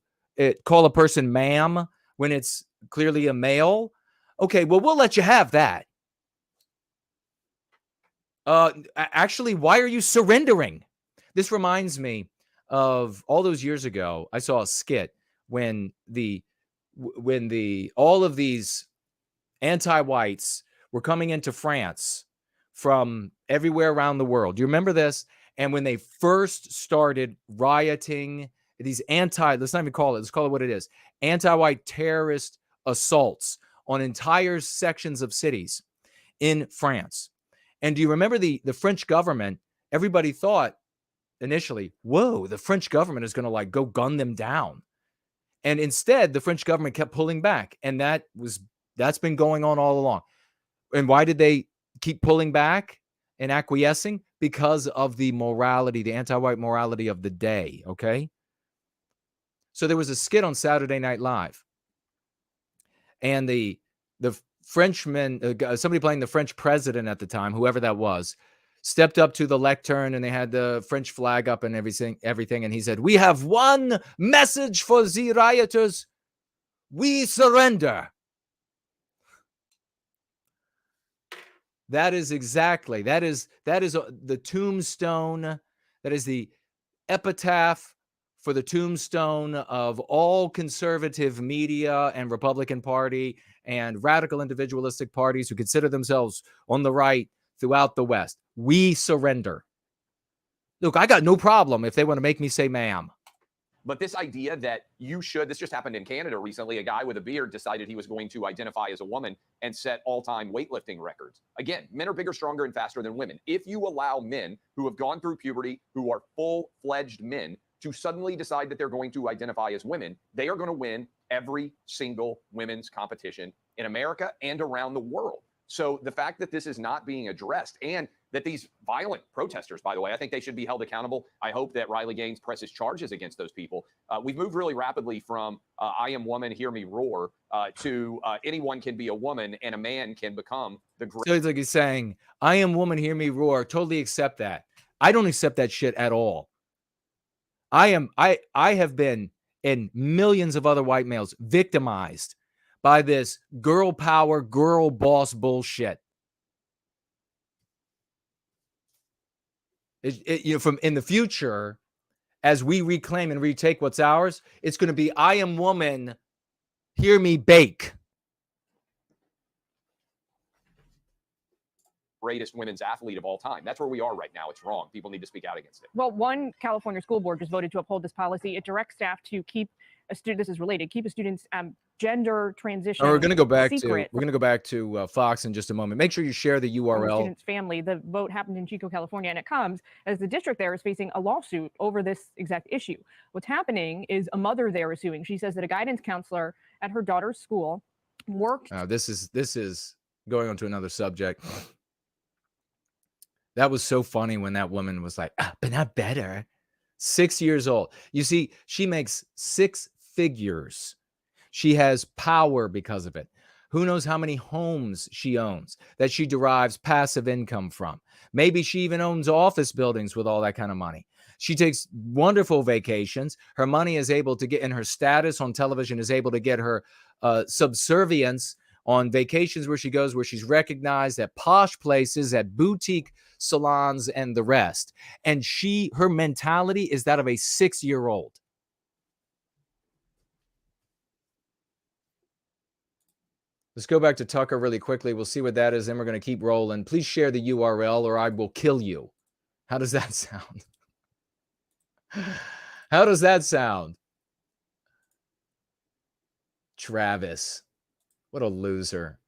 call a person ma'am when it's clearly a male? Okay, well, we'll let you have that. Actually, why are you surrendering? This reminds me of all those years ago. I saw a skit when all of these anti-whites were coming into France from everywhere around the world. Do you remember this? And when they first started rioting, these let's not even call it, let's call it what it is, anti-white terrorist assaults on entire sections of cities in France. And do you remember the French government? Everybody thought initially, whoa, the French government is going to go gun them down. And instead, the French government kept pulling back. And that's been going on all along. And why did they keep pulling back and acquiescing? Because of the morality, the anti-white morality of the day, okay? So there was a skit on Saturday Night Live. And the Frenchman, somebody playing the French president at the time, whoever that was, stepped up to the lectern and they had the French flag up and everything. And he said, we have one message for the rioters. We surrender. That is the tombstone. That is the epitaph for the tombstone of all conservative media and Republican Party and radical individualistic parties who consider themselves on the right throughout the West. We surrender. Look, I got no problem if they want to make me say ma'am. But this idea that this just happened in Canada recently. A guy with a beard decided he was going to identify as a woman and set all-time weightlifting records. Again, men are bigger, stronger, and faster than women. If you allow men who have gone through puberty, who are full-fledged men, to suddenly decide that they're going to identify as women, they are going to win every single women's competition in America and around the world. So the fact that this is not being addressed and that these violent protesters, by the way, I think they should be held accountable. I hope that Riley Gaines presses charges against those people. We've moved really rapidly from I am woman, hear me roar, to anyone can be a woman and a man can become the great. So it's like he's saying, I am woman, hear me roar. Totally accept that. I don't accept that shit at all. I have been, and millions of other white males, victimized by this girl power, girl boss bullshit. From in the future, as we reclaim and retake what's ours, it's going to be, I am woman, hear me bake. Greatest women's athlete of all time. That's where we are right now. It's wrong. People need to speak out against it. Well, one California school board just voted to uphold this policy. It directs staff to keep this is related. Keep a student's gender transition. Oh, we're going to go back secret to Fox in just a moment. Make sure you share the from the URL. student's family. The vote happened in Chico, California, and it comes as the district there is facing a lawsuit over this exact issue. What's happening is a mother there is suing. She says that a guidance counselor at her daughter's school worked. This is going on to another subject. That was so funny when that woman was like, but not better. 6 years old. You see, she makes 6 figures. She has power because of it. Who knows how many homes she owns that she derives passive income from. Maybe she even owns office buildings with all that kind of money. She takes wonderful vacations. Her money is able to get, and her status on television is able to get her subservience on vacations where she goes, where she's recognized at posh places, at boutique salons, and the rest. And her mentality is that of a 6-year-old. Let's go back to Tucker really quickly. We'll see what that is. Then we're going to keep rolling. Please share the URL or I will kill you. How does that sound? How does that sound? Travis. What a loser.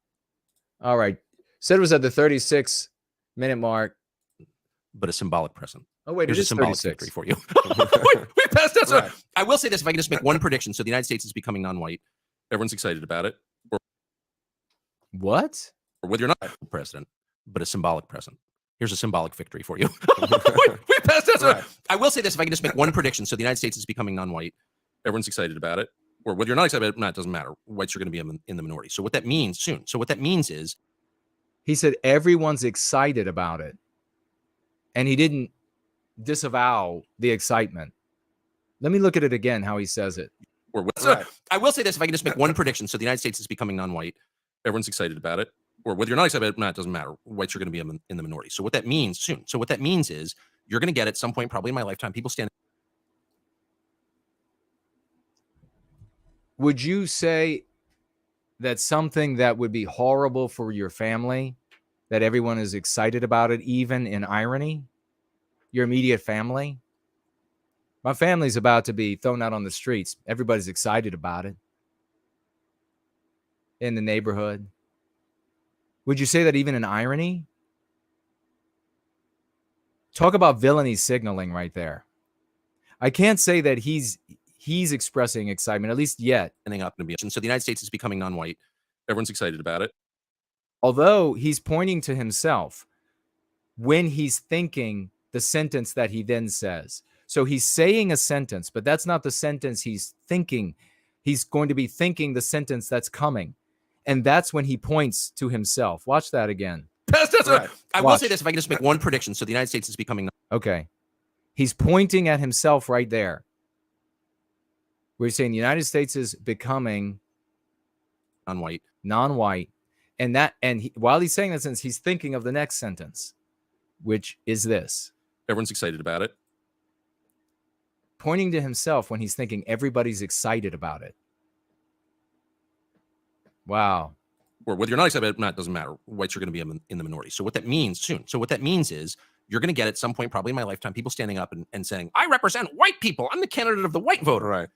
All right. Said it was at the 36-minute mark. But a symbolic present. Oh, wait, Here's it a is symbolic 36. victory for you. we passed that. Right. I will say this, if I can just make one prediction. So the United States is becoming non-white. Everyone's excited about it. What? Or whether you're not president, but a symbolic present. Here's a symbolic victory for you. we passed that. Right. I will say this, if I can just make one prediction. So the United States is becoming non-white. Everyone's excited about it. Or whether you're not excited about it, it doesn't matter. Whites are going to be in the minority. So what that means soon. So what that means is, he said everyone's excited about it. And he didn't disavow the excitement. Let me look at it again, how he says it. Or right. I will say this, if I can just make one prediction. So the United States is becoming non-white. Everyone's excited about it. Or whether you're not excited about it, it doesn't matter. Whites are going to be in the minority. So what that means soon. So what that means is you're going to get at some point, probably in my lifetime, people standing. Would you say that something that would be horrible for your family, that everyone is excited about it, even in irony? Your immediate family? My family's about to be thrown out on the streets. Everybody's excited about it. In the neighborhood. Would you say that even in irony? Talk about villainy signaling right there. I can't say that he's expressing excitement, at least yet. So the United States is becoming non-white. Everyone's excited about it. Although he's pointing to himself when he's thinking the sentence that he then says. So he's saying a sentence, but that's not the sentence he's thinking. He's going to be thinking the sentence that's coming. And that's when he points to himself. Watch that again. Right. I will say this, if I can just make one prediction. So the United States is becoming. Okay. He's pointing at himself right there. We're saying the United States is becoming non-white. And while he's saying that sentence, he's thinking of the next sentence, which is this. Everyone's excited about it. Pointing to himself when he's thinking everybody's excited about it. Wow. Or whether you're not excited about it, it doesn't matter. Whites are going to be in the minority. So what that means soon. So what that means is you're going to get at some point, probably in my lifetime, people standing up and saying, I represent white people. I'm the candidate of the white voter. Right.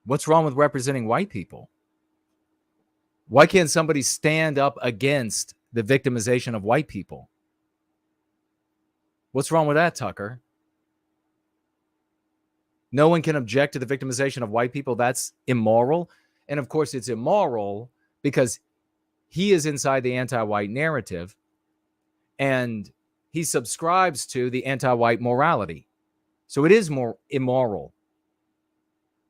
What's wrong with representing white people? Why can't somebody stand up against the victimization of white people? What's wrong with that, Tucker? No one can object to the victimization of white people. That's immoral. And of course, it's immoral because he is inside the anti-white narrative and he subscribes to the anti-white morality. So it is more immoral.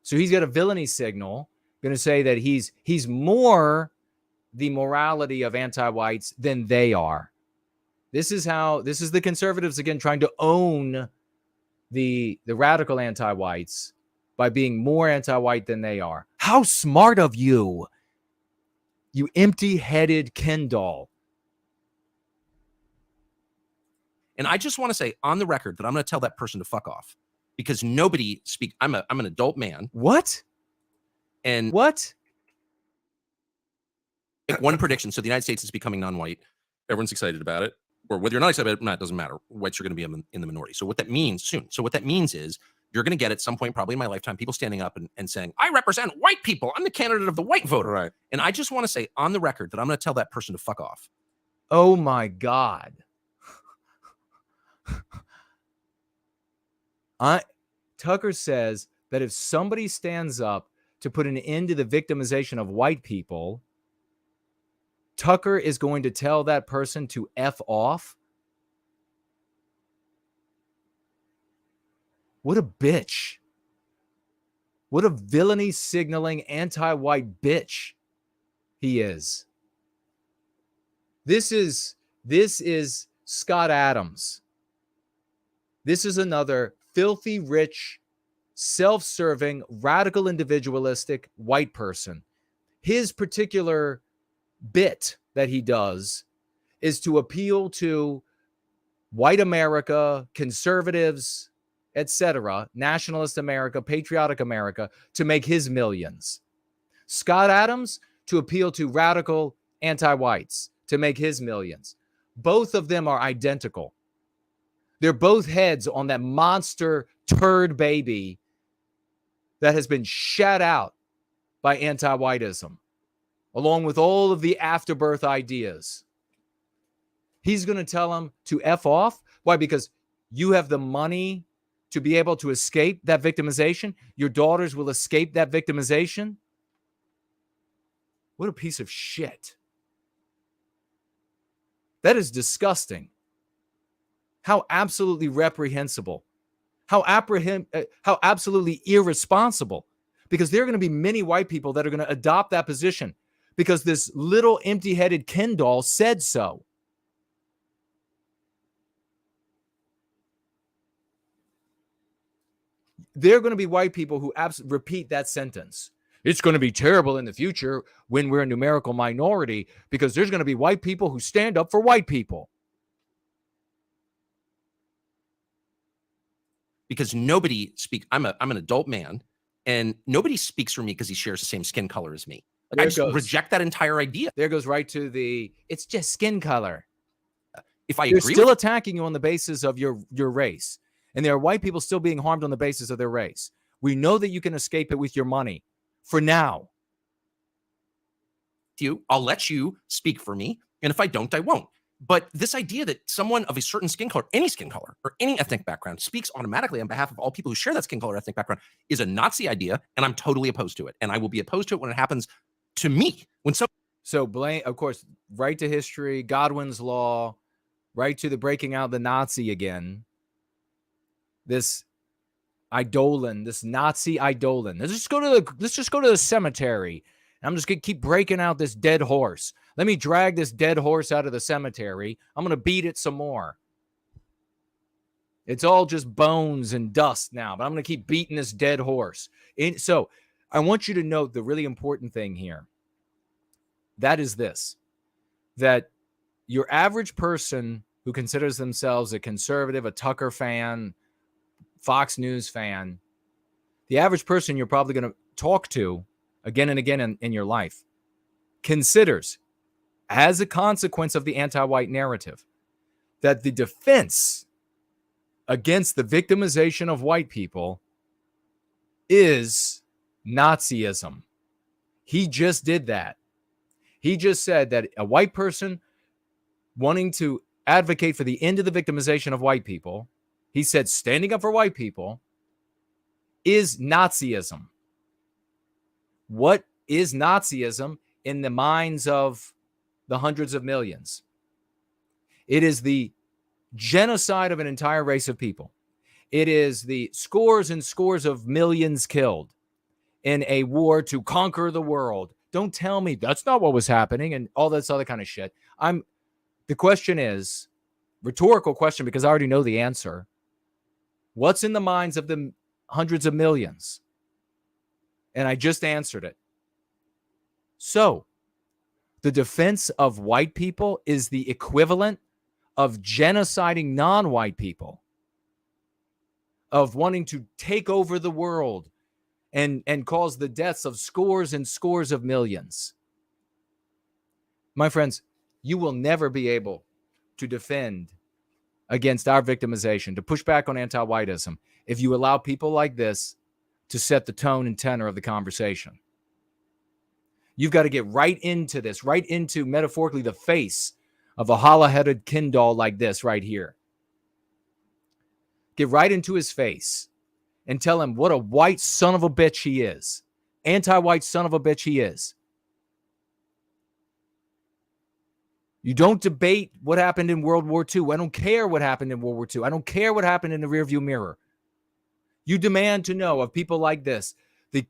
So he's got a villainy signal, going to say that he's more the morality of anti-whites than they are. This is the conservatives again trying to own the radical anti-whites by being more anti-white than they are. How smart of you, you empty-headed Ken doll. And I just want to say on the record that I'm going to tell that person to fuck off because nobody speak. I'm an adult man. What? And what? Make one prediction. So the United States is becoming non-white. Everyone's excited about it. Or whether you're not excited about it, it doesn't matter. Whites are going to be in the minority. So what that means soon. So what that means is you're going to get at some point, probably in my lifetime, people standing up and saying, I represent white people. I'm the candidate of the white voter. Right. And I just want to say on the record that I'm going to tell that person to fuck off. Oh my God. Tucker says that if somebody stands up to put an end to the victimization of white people, Tucker is going to tell that person to F off. What a bitch. What a villainy signaling anti-white bitch he is. This is Scott Adams. This is another filthy rich, self-serving, radical individualistic white person. His particular bit that he does is to appeal to white America, conservatives, etc., nationalist America, patriotic America, to make his millions. Scott Adams to appeal to radical anti-whites to make his millions. Both of them are identical. They're both heads on that monster turd baby that has been shat out by anti-whiteism, along with all of the afterbirth ideas. He's going to tell them to F off. Why? Because you have the money to be able to escape that victimization. Your daughters will escape that victimization. What a piece of shit. That is disgusting. How absolutely reprehensible. How absolutely irresponsible. Because there are going to be many white people that are going to adopt that position because this little empty-headed Ken doll said so. There are going to be white people who repeat that sentence. It's going to be terrible in the future when we're a numerical minority because there's going to be white people who stand up for white people. Because nobody speaks. I'm an adult man, and nobody speaks for me because he shares the same skin color as me. Like, I just reject that entire idea. There goes right to it's just skin color. If I They're agree still with attacking you on the basis of your race. And there are white people still being harmed on the basis of their race. We know that you can escape it with your money. For now. I'll let you speak for me. And if I don't, I won't. But this idea that someone of a certain skin color, any skin color, or any ethnic background speaks automatically on behalf of all people who share that skin color, ethnic background is a Nazi idea, and I'm totally opposed to it. And I will be opposed to it when it happens to me. So blame, of course, right to history, Godwin's law, right to the breaking out the Nazi again. This Eidolon, this Nazi Eidolon. Let's just go to the cemetery. I'm just gonna keep breaking out this dead horse. Let me drag this dead horse out of the cemetery. I'm gonna beat it some more. It's all just bones and dust now, but I'm gonna keep beating this dead horse. So I want you to note the really important thing here. That is this: that your average person who considers themselves a conservative, a Tucker fan, Fox News fan, the average person you're probably going to talk to again and again in your life considers, as a consequence of the anti-white narrative, that the defense against the victimization of white people is Nazism. He just did that. He just said that a white person wanting to advocate for the end of the victimization of white people, he said standing up for white people is Nazism. What is Nazism in the minds of the hundreds of millions? It is the genocide of an entire race of people. It is the scores and scores of millions killed in a war to conquer the world. Don't tell me that's not what was happening and all this other kind of shit. The question is, rhetorical question, because I already know the answer. What's in the minds of the hundreds of millions? And I just answered it. So, the defense of white people is the equivalent of genociding non-white people, of wanting to take over the world and cause the deaths of scores and scores of millions. My friends, you will never be able to defend against our victimization, to push back on anti-whiteism, if you allow people like this to set the tone and tenor of the conversation. You've got to get right into this, right into, metaphorically, the face of a hollow-headed Ken doll like this right here. Get right into his face and tell him what a white son of a bitch he is. Anti-white son of a bitch he is. You don't debate what happened in World War II. I don't care what happened in World War II. I don't care what happened in the rearview mirror. You demand to know of people like this, the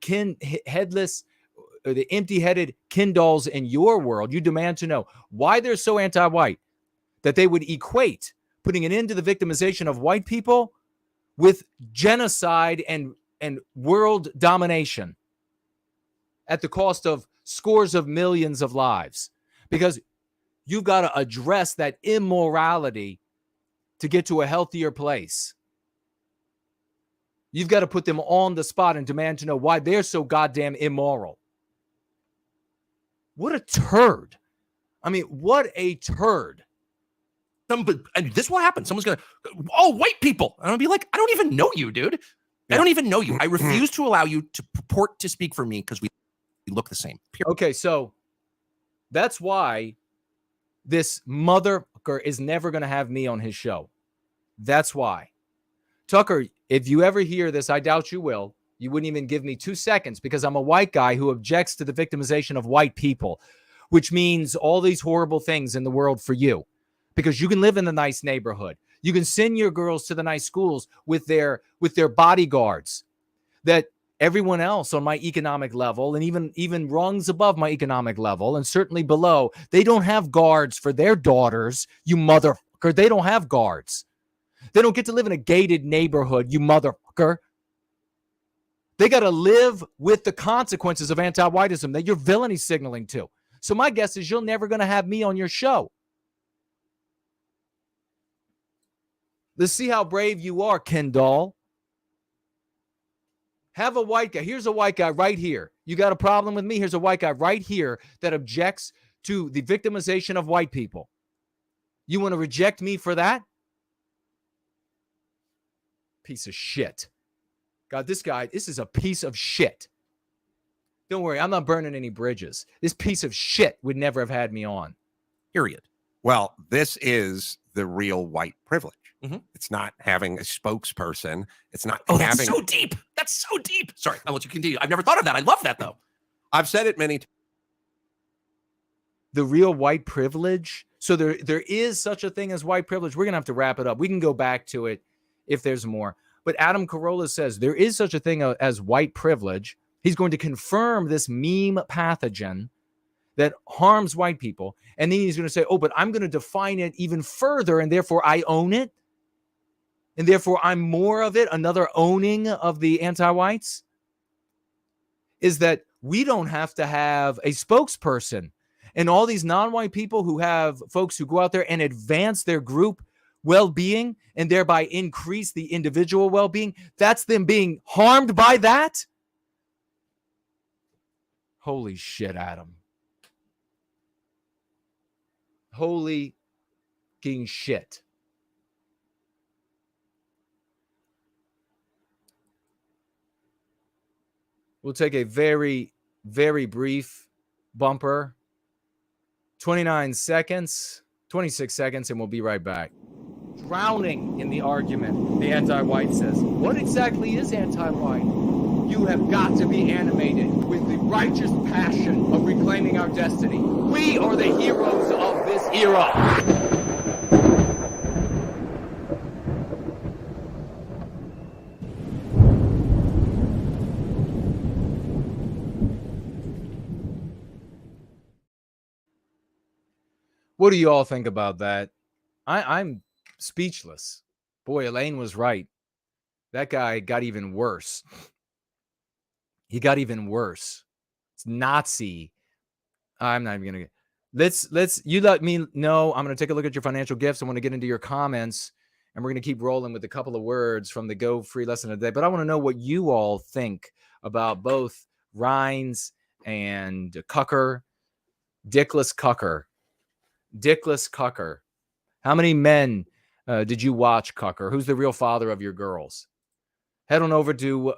headless, or the empty-headed Ken dolls in your world. You demand to know why they're so anti-white, that they would equate putting an end to the victimization of white people with genocide and world domination at the cost of scores of millions of lives. Because you've got to address that immorality to get to a healthier place. You've got to put them on the spot and demand to know why they're so goddamn immoral. What a turd. I mean, what a turd. And this will happen. Someone's going to, oh, white people. And I'll be like, I don't even know you, dude. I don't even know you. I refuse to allow you to purport to speak for me because we look the same. Okay, so that's why this motherfucker is never going to have me on his show. That's why. Tucker, if you ever hear this, I doubt you will. You wouldn't even give me 2 seconds because I'm a white guy who objects to the victimization of white people, which means all these horrible things in the world for you. Because you can live in the nice neighborhood. You can send your girls to the nice schools with their bodyguards that everyone else on my economic level and even rungs above my economic level and certainly below, they don't have guards for their daughters, you motherfucker. They don't have guards. They don't get to live in a gated neighborhood, you motherfucker. They got to live with the consequences of anti-whiteism that you're villainy signaling to. So my guess is you're never going to have me on your show. Let's see how brave you are, Ken doll. Have a white guy. Here's a white guy right here. You got a problem with me? Here's a white guy right here that objects to the victimization of white people. You want to reject me for that? Piece of shit. God, this is a piece of shit. Don't worry, I'm not burning any bridges. This piece of shit would never have had me on. Period. Well, this is the real white privilege. It's not having a spokesperson. It's not having... that's so deep. That's so deep. Sorry, I'll let you continue. I've never thought of that. I love that, though. I've said it many times. The real white privilege. So there is such a thing as white privilege. We're going to have to wrap it up. We can go back to it if there's more. But Adam Carolla says there is such a thing as white privilege. He's going to confirm this meme pathogen that harms white people. And then he's going to say, oh, but I'm going to define it even further, and therefore I own it. And therefore I'm more of it, another owning of the anti-whites. Is that we don't have to have a spokesperson. And all these non-white people who have folks who go out there and advance their group well-being and thereby increase the individual well-being, that's them being harmed by that? Holy shit, Adam. Holy fucking shit. We'll take a very, very brief bumper. 26 seconds, and we'll be right back. Drowning in the argument, the anti-white says, what exactly is anti-white? You have got to be animated with the righteous passion of reclaiming our destiny. We are the heroes of this era. What do you all think about that? I'm speechless. Boy, Elaine was right. That guy got even worse. He got even worse. It's Nazi. I'm not even gonna. Let's. You let me know. I'm gonna take a look at your financial gifts. I want to get into your comments, and we're gonna keep rolling with a couple of words from the Go Free Lesson of the Day. But I want to know what you all think about both Rhines and Cucker, Dickless Cucker. Dickless Cucker. How many men did you watch, Cucker? Who's the real father of your girls? Head on over to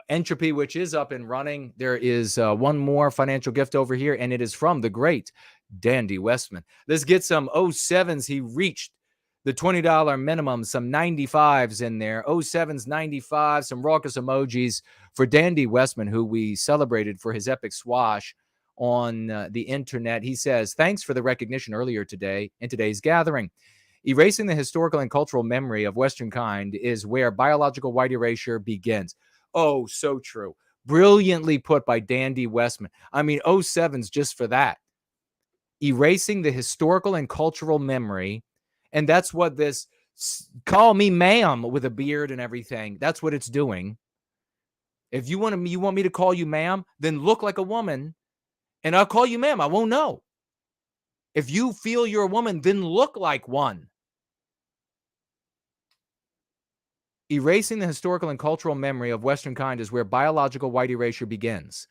Entropy, which is up and running. There is one more financial gift over here, and it is from the great Dandy Westman. Let's get some 07s. He reached the $20 minimum, some 95s in there. 07s, 95, some raucous emojis for Dandy Westman, who we celebrated for his epic swash on the internet. He says, thanks for the recognition earlier today in today's gathering. Erasing the historical and cultural memory of Western kind is where biological white erasure begins. Oh, so true. Brilliantly put by Dandy Westman. I mean, 07's just for that. Erasing the historical and cultural memory. And that's what this call me ma'am with a beard and everything. That's what it's doing. If you want me to call you ma'am, then look like a woman and I'll call you ma'am. I won't know. If you feel you're a woman, then look like one. Erasing the historical and cultural memory of Western kind is where biological white erasure begins.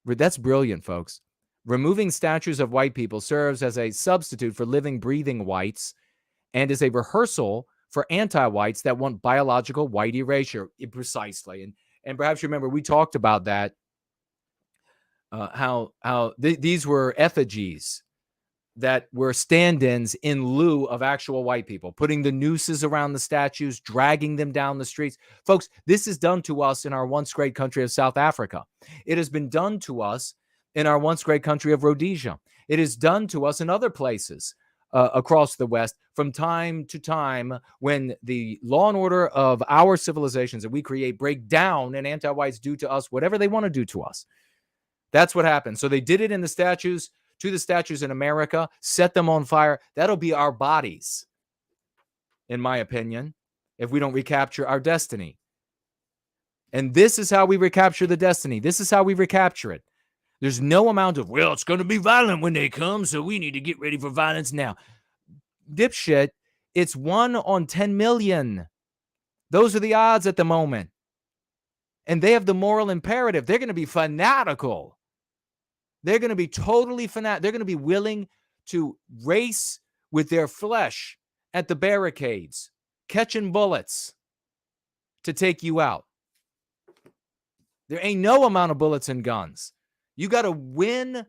That's brilliant, folks. Removing statues of white people serves as a substitute for living, breathing whites and is a rehearsal for anti-whites that want biological white erasure. Precisely. And perhaps you remember we talked about that, how these were effigies that were stand-ins in lieu of actual white people, putting the nooses around the statues, dragging them down the streets. Folks, this is done to us in our once great country of South Africa. It has been done to us in our once great country of Rhodesia. It is done to us in other places across the West from time to time when the law and order of our civilizations that we create break down and anti-whites do to us whatever they want to do to us. That's what happened. So they did it in the statues, to the statues in America, set them on fire. That'll be our bodies, in my opinion, if we don't recapture our destiny. And this is how we recapture the destiny. This is how we recapture it. There's no amount of, well, it's going to be violent when they come, so we need to get ready for violence now. Dipshit, it's 1 on 10 million. Those are the odds at the moment. And they have the moral imperative. They're going to be fanatical. They're going to be totally fanatical. They're going to be willing to race with their flesh at the barricades, catching bullets to take you out. There ain't no amount of bullets and guns. You got to win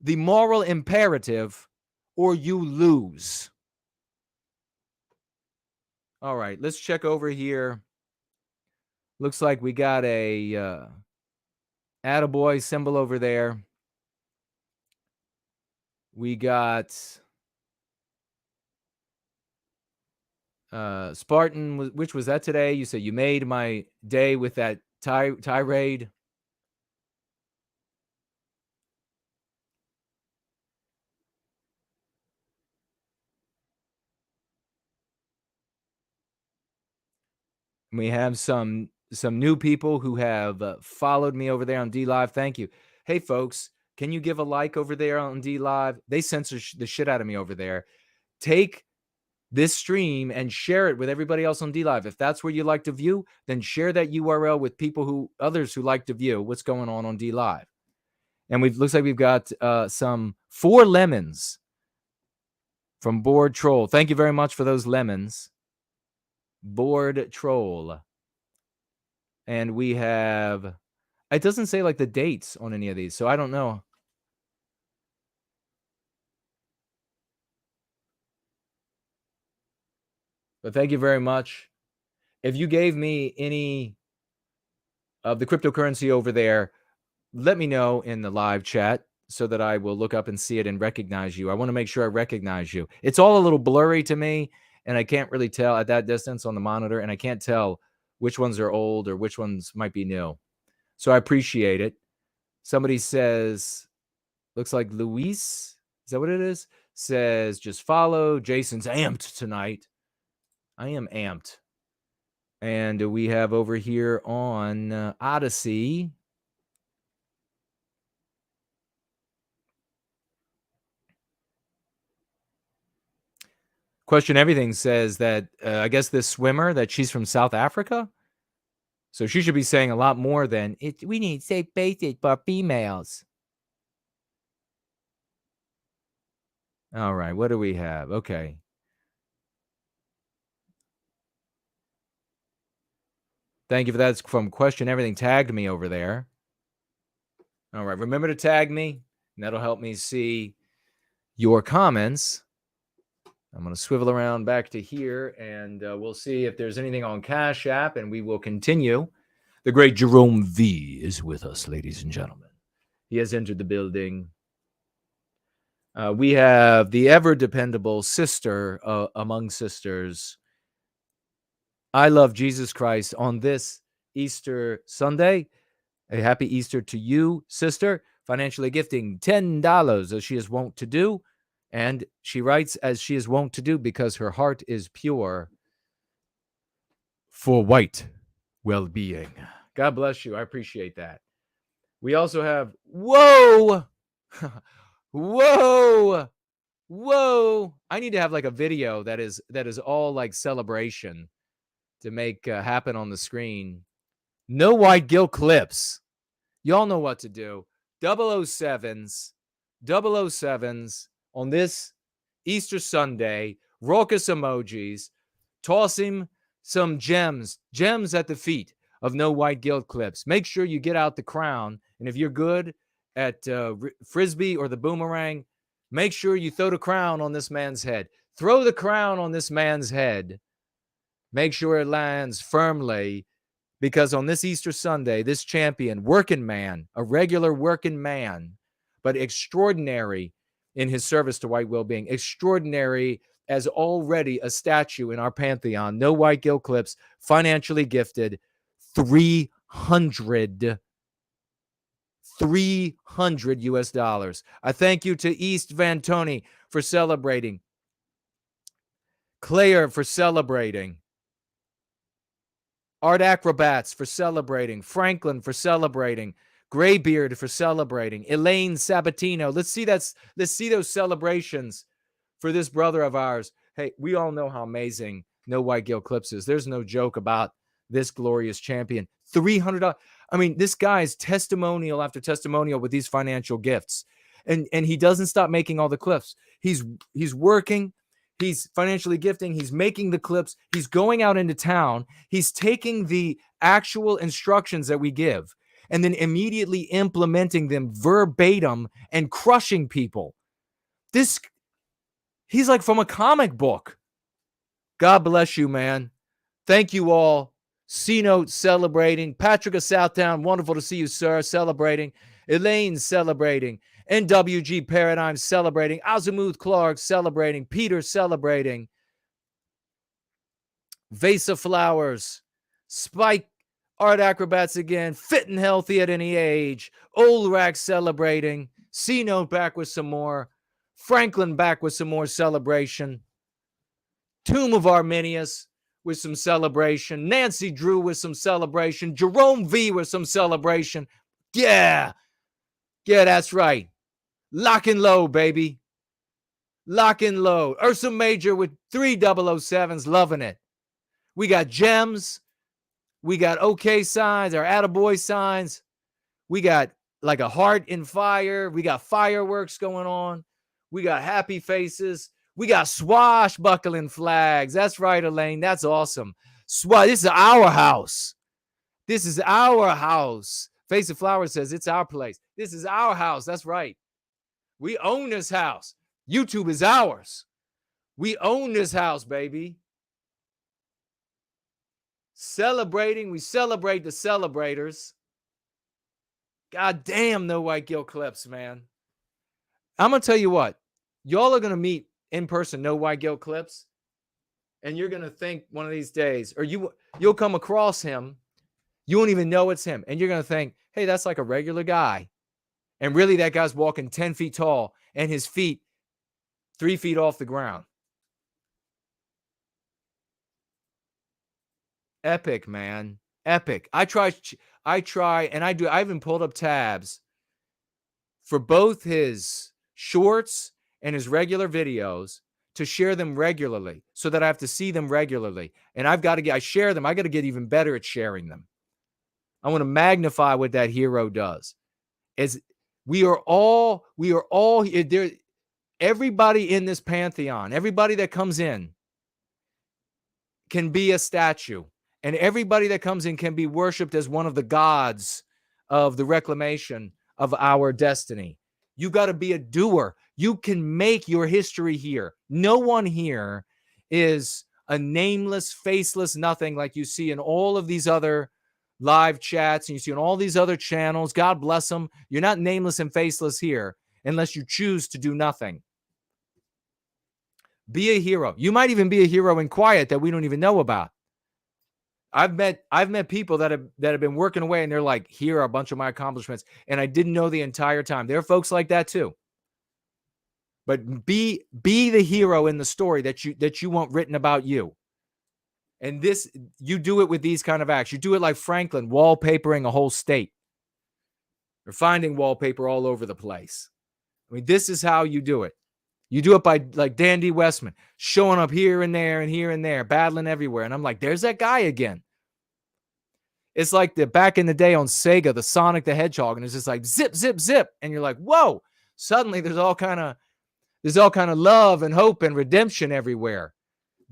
the moral imperative or you lose. All right, let's check over here. Looks like we got a attaboy symbol over there. We got Spartan, which was that today? You said you made my day with that tirade. We have some new people who have followed me over there on DLive. Thank you. Hey, folks, can you give a like over there on DLive? They censor the shit out of me over there. Take this stream and share it with everybody else on DLive. If that's where you like to view, then share that URL with others who like to view what's going on DLive. And looks like we've got some 4 lemons from Board Troll. Thank you very much for those lemons. Board Troll. And we have, it doesn't say like the dates on any of these, so I don't know. But thank you very much. If you gave me any of the cryptocurrency over there, let me know in the live chat so that I will look up and see it and recognize you. I want to make sure I recognize you. It's all a little blurry to me, and I can't really tell at that distance on the monitor, and I can't tell which ones are old or which ones might be new. So I appreciate it. Somebody says, looks like Luis, is that what it is? Says, just follow. Jason's amped tonight. I am amped. And we have over here on Odyssey. Question Everything says that I guess this swimmer, that she's from South Africa. So she should be saying a lot more than, we need safe basic for females. All right, what do we have? Okay. Thank you for that. It's from Question Everything tagged me over there. All right. Remember to tag me, and that'll help me see your comments. I'm going to swivel around back to here, and we'll see if there's anything on Cash App, and we will continue. The great Jerome V is with us, ladies and gentlemen. He has entered the building. We have the ever-dependable sister among sisters. I love Jesus Christ on this Easter Sunday. A happy Easter to you, sister. Financially gifting $10 as she is wont to do. And she writes as she is wont to do because her heart is pure for white well-being. God bless you. I appreciate that. We also have, whoa, whoa, whoa. I need to have like a video that is all like celebration to make happen on the screen. No white guilt clips. Y'all know what to do. 007s on this Easter Sunday. Raucous emojis. Toss him some gems at the feet of No White Guilt Clips. Make sure you get out the crown. And if you're good at Frisbee or the boomerang, make sure you throw the crown on this man's head. Throw the crown on this man's head. Make sure it lands firmly, because on this Easter Sunday, this champion, working man, a regular working man, but extraordinary in his service to white well-being, extraordinary as already a statue in our pantheon, No White Guilt Clips, financially gifted $300 US. I thank you to East Van Tony for celebrating, Claire for celebrating, Art Acrobats for celebrating, Franklin for celebrating, Graybeard for celebrating, Elaine Sabatino. Let's see those celebrations for this brother of ours. Hey, we all know how amazing No White Guilt Clips is. There's no joke about this glorious champion. $300. I mean, this guy's testimonial after testimonial with these financial gifts. And he doesn't stop making all the clips. He's working. He's financially gifting. He's making the clips. He's going out into town. He's taking the actual instructions that we give and then immediately implementing them verbatim and crushing people. He's like from a comic book. God bless you, man. Thank you all. C-Note celebrating. Patrick of Southtown, wonderful to see you, sir, celebrating. Elaine celebrating. NWG Paradigm celebrating. Azimuth Clark celebrating. Peter celebrating. Vase of Flowers. Spike Art Acrobats again. Fit and healthy at any age. Old Rack celebrating. C-Note back with some more. Franklin back with some more celebration. Tomb of Arminius with some celebration. Nancy Drew with some celebration. Jerome V with some celebration. Yeah. Yeah, that's right. Lock and low, baby. Lock and low. Ursa Major with 3 007s, loving it. We got gems. We got okay signs, our attaboy signs. We got like a heart in fire. We got fireworks going on. We got happy faces. We got swashbuckling flags. That's right, Elaine. That's awesome. This is our house. This is our house. Face of Flowers says it's our place. This is our house. That's right. We own this house. YouTube is ours. We own this house, baby. Celebrating. We celebrate the celebrators. God damn, No White Guilt Clips, man. I'm going to tell you what. Y'all are going to meet in person No White Guilt Clips, and you're going to think one of these days, or you'll come across him. You won't even know it's him. And you're going to think, hey, that's like a regular guy. And really, that guy's walking 10 feet tall and his feet 3 feet off the ground. Epic, man. Epic. I try, and I do. I even pulled up tabs for both his shorts and his regular videos to share them regularly so that I have to see them regularly. And I share them. I got to get even better at sharing them. I want to magnify what that hero does. We are all there. Everybody in this pantheon, everybody that comes in can be a statue. And everybody that comes in can be worshiped as one of the gods of the reclamation of our destiny. You got to be a doer. You can make your history here. No one here is a nameless, faceless nothing like you see in all of these other live chats and you see on all these other channels. God bless them. You're not nameless and faceless here unless you choose to do nothing. Be a hero. You might even be a hero in quiet that we don't even know about. I've met people that have been working away and they're like, here are a bunch of my accomplishments. And I didn't know the entire time. There are folks like that too. But be the hero in the story that you want written about you. And this, you do it with these kind of acts. You do it like Franklin, wallpapering a whole state. Or finding wallpaper all over the place. I mean, this is how you do it. You do it by like Dandy Westman, showing up here and there, battling everywhere. And I'm like, there's that guy again. It's like the back in the day on Sega, the Sonic the Hedgehog, and it's just like zip, zip, zip. And you're like, whoa, suddenly there's all kind of love and hope and redemption everywhere.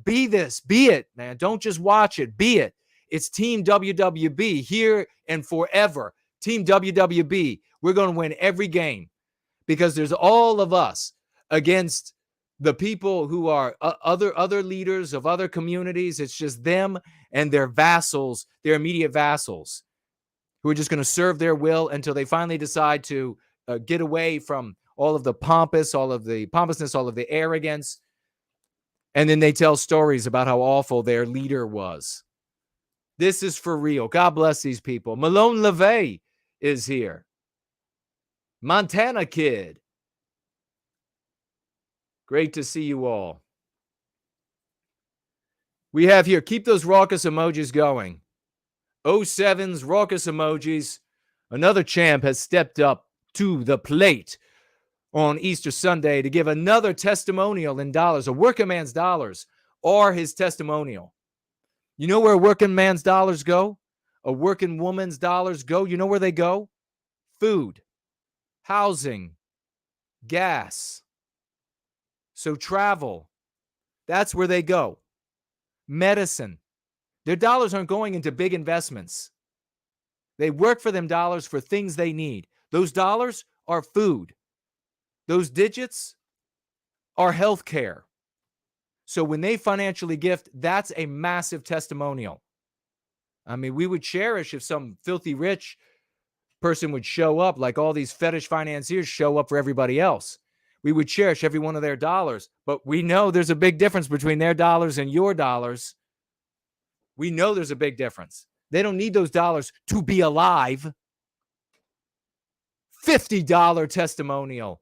Be this, be it, man. Don't just watch it, be it. It's Team WWB here and forever. Team WWB. We're going to win every game because there's all of us against the people who are other leaders of other communities. It's just them and their vassals, their immediate vassals, who are just going to serve their will until they finally decide to get away from all of the pompousness, all of the arrogance. And then they tell stories about how awful their leader was. This is for real. God bless these people. Malone LeVay is here. Montana Kid. Great to see you all. We have here, keep those raucous emojis going. 07's raucous emojis. Another champ has stepped up to the plate on Easter Sunday to give another testimonial in dollars. A working man's dollars are his testimonial. You know where a working man's dollars go? A working woman's dollars go? You know where they go? Food, housing, gas. So travel, that's where they go. Medicine. Their dollars aren't going into big investments. They work for them dollars for things they need. Those dollars are food. Those digits are health care. So when they financially gift, that's a massive testimonial. I mean, we would cherish if some filthy rich person would show up like all these fetish financiers show up for everybody else. We would cherish every one of their dollars, but we know there's a big difference between their dollars and your dollars. We know there's a big difference. They don't need those dollars to be alive. $50 testimonial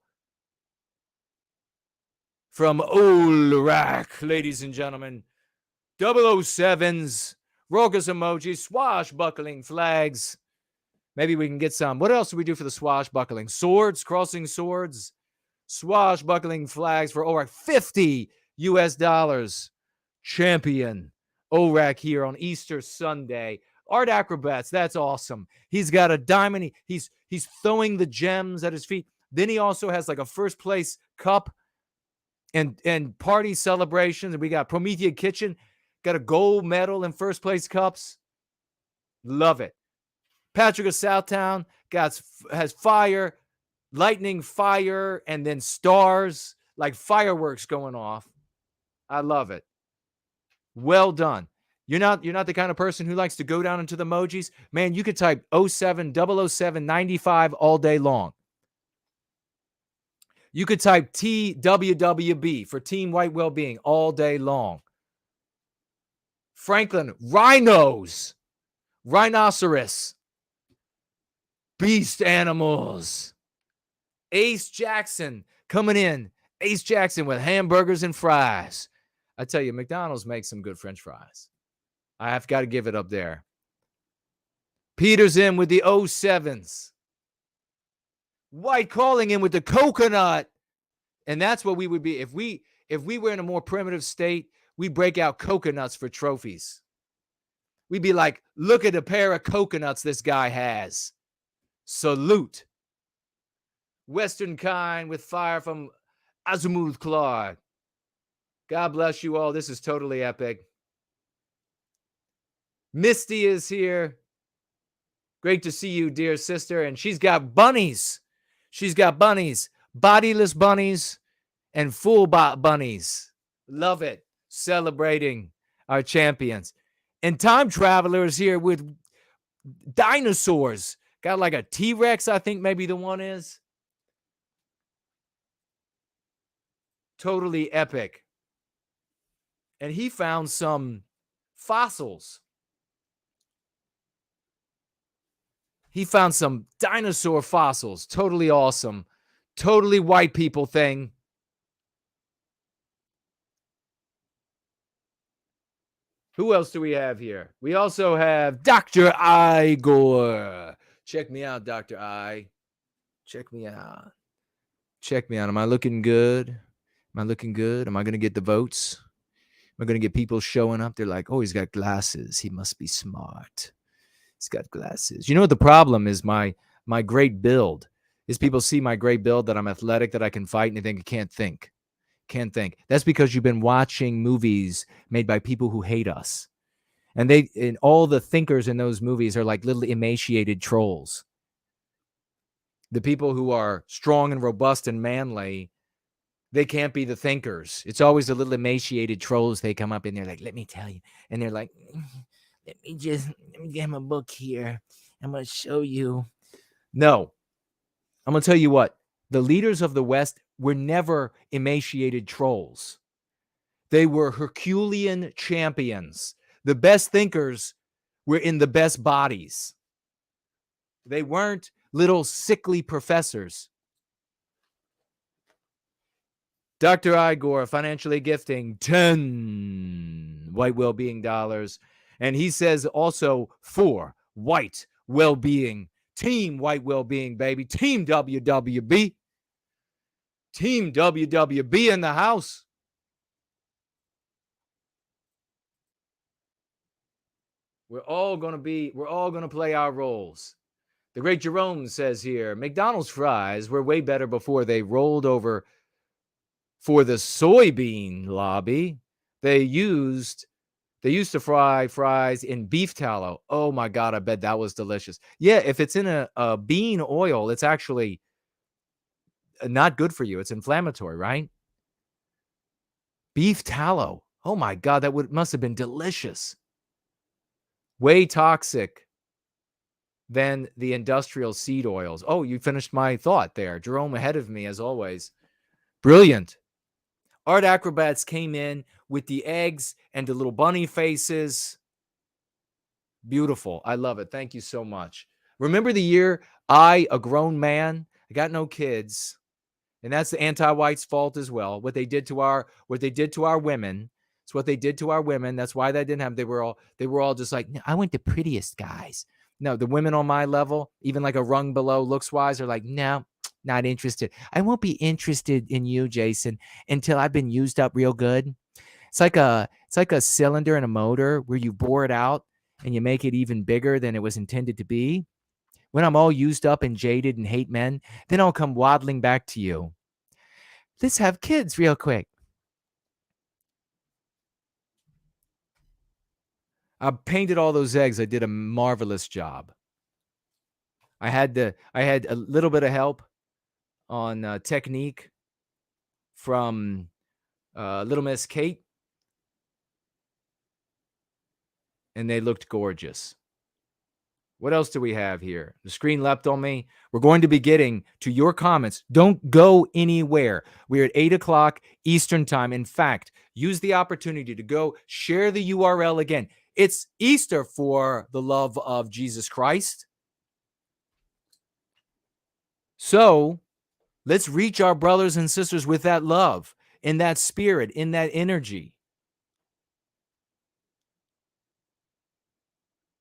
from Old Iraq, ladies and gentlemen. 007s, raucous emojis, swashbuckling flags. Maybe we can get some. What else do we do for the swashbuckling? Swords, crossing swords. Swashbuckling flags for ORAC. $50 US. Champion ORAC here on Easter Sunday. Art acrobats, that's awesome. He's got a diamond. He's throwing the gems at his feet. Then he also has like a first place cup and party celebrations. And we got Promethea Kitchen, got a gold medal in first place cups. Love it. Patrick of Southtown has fire, lightning, fire, and then stars, like fireworks going off. I love it. Well done. You're not the kind of person who likes to go down into the emojis. Man, you could type 07, 007, 95 all day long. You could type TWWB for Team White Wellbeing all day long. Franklin, rhinos, rhinoceros, beast animals. Ace Jackson coming in. Ace Jackson with hamburgers and fries. I tell you, McDonald's makes some good French fries. I have got to give it up there. Peter's in with the 07s. White calling in with the coconut. And that's what we would be. If we were in a more primitive state, we'd break out coconuts for trophies. We'd be like, look at a pair of coconuts this guy has. Salute. Western Kind with fire from Azimuth Clark. God bless you all. This is totally epic. Misty is here. Great to see you, dear sister. And she's got bunnies. She's got bunnies, bodiless bunnies and full bunnies. Love it. Celebrating our champions. And Time Traveler is here with dinosaurs. Got like a T-Rex, I think maybe the one is. Totally epic. And he found some fossils. He found some dinosaur fossils. Totally awesome. Totally white people thing. Who else do we have here? We also have Dr. Igor. Check me out, Dr. I. Check me out. Check me out. Am I looking good? Am I looking good? Am I going to get the votes? Am I going to get people showing up? They're like, oh, he's got glasses. He must be smart. He's got glasses. You know what the problem is? My great build is people see my great build, that I'm athletic, that I can fight, and they think I can't think. Can't think. That's because you've been watching movies made by people who hate us. And all the thinkers in those movies are like little emaciated trolls. The people who are strong and robust and manly, they can't be the thinkers. It's always the little emaciated trolls. They come up and they're like, let me tell you. And they're like, let me get my book here. I'm going to show you. No, I'm going to tell you what. The leaders of the West were never emaciated trolls. They were Herculean champions. The best thinkers were in the best bodies. They weren't little sickly professors. Dr. Igor, financially gifting 10 white well-being dollars. And he says also 4 white well-being. Team white well-being, baby. Team WWB. Team WWB in the house. We're all going to play our roles. The great Jerome says here, McDonald's fries were way better before they rolled over for the soybean lobby. They used to fry fries in beef tallow. Oh my God, I bet that was delicious. Yeah, if it's in a bean oil, it's actually not good for you. It's inflammatory, right? Beef tallow. Oh my God, must have been delicious. Way toxic than the industrial seed oils. Oh, you finished my thought there. Jerome ahead of me as always. Brilliant. Art Acrobats came in with the eggs and the little bunny faces. Beautiful. I love it. Thank you so much. Remember the year I, a grown man, I got no kids, and that's the anti-whites' fault as well. What they did to our women. It's what they did to our women. That's why that didn't happen. They were all just like, I want the prettiest guys. No, the women on my level, even like a rung below looks wise, are like, no, not interested. I won't be interested in you, Jason, until I've been used up real good. It's like a cylinder in a motor where you bore it out and you make it even bigger than it was intended to be. When I'm all used up and jaded and hate men, then I'll come waddling back to you. Let's have kids real quick. I painted all those eggs. I did a marvelous job. I had a little bit of help on technique from Little Miss Kate, and they looked gorgeous. What else do we have here? The screen leapt on me. We're going to be getting to your comments. Don't go anywhere. We're at 8 o'clock Eastern time. In fact, use the opportunity to go share the URL again. It's Easter for the love of Jesus Christ. So let's reach our brothers and sisters with that love, in that spirit, in that energy.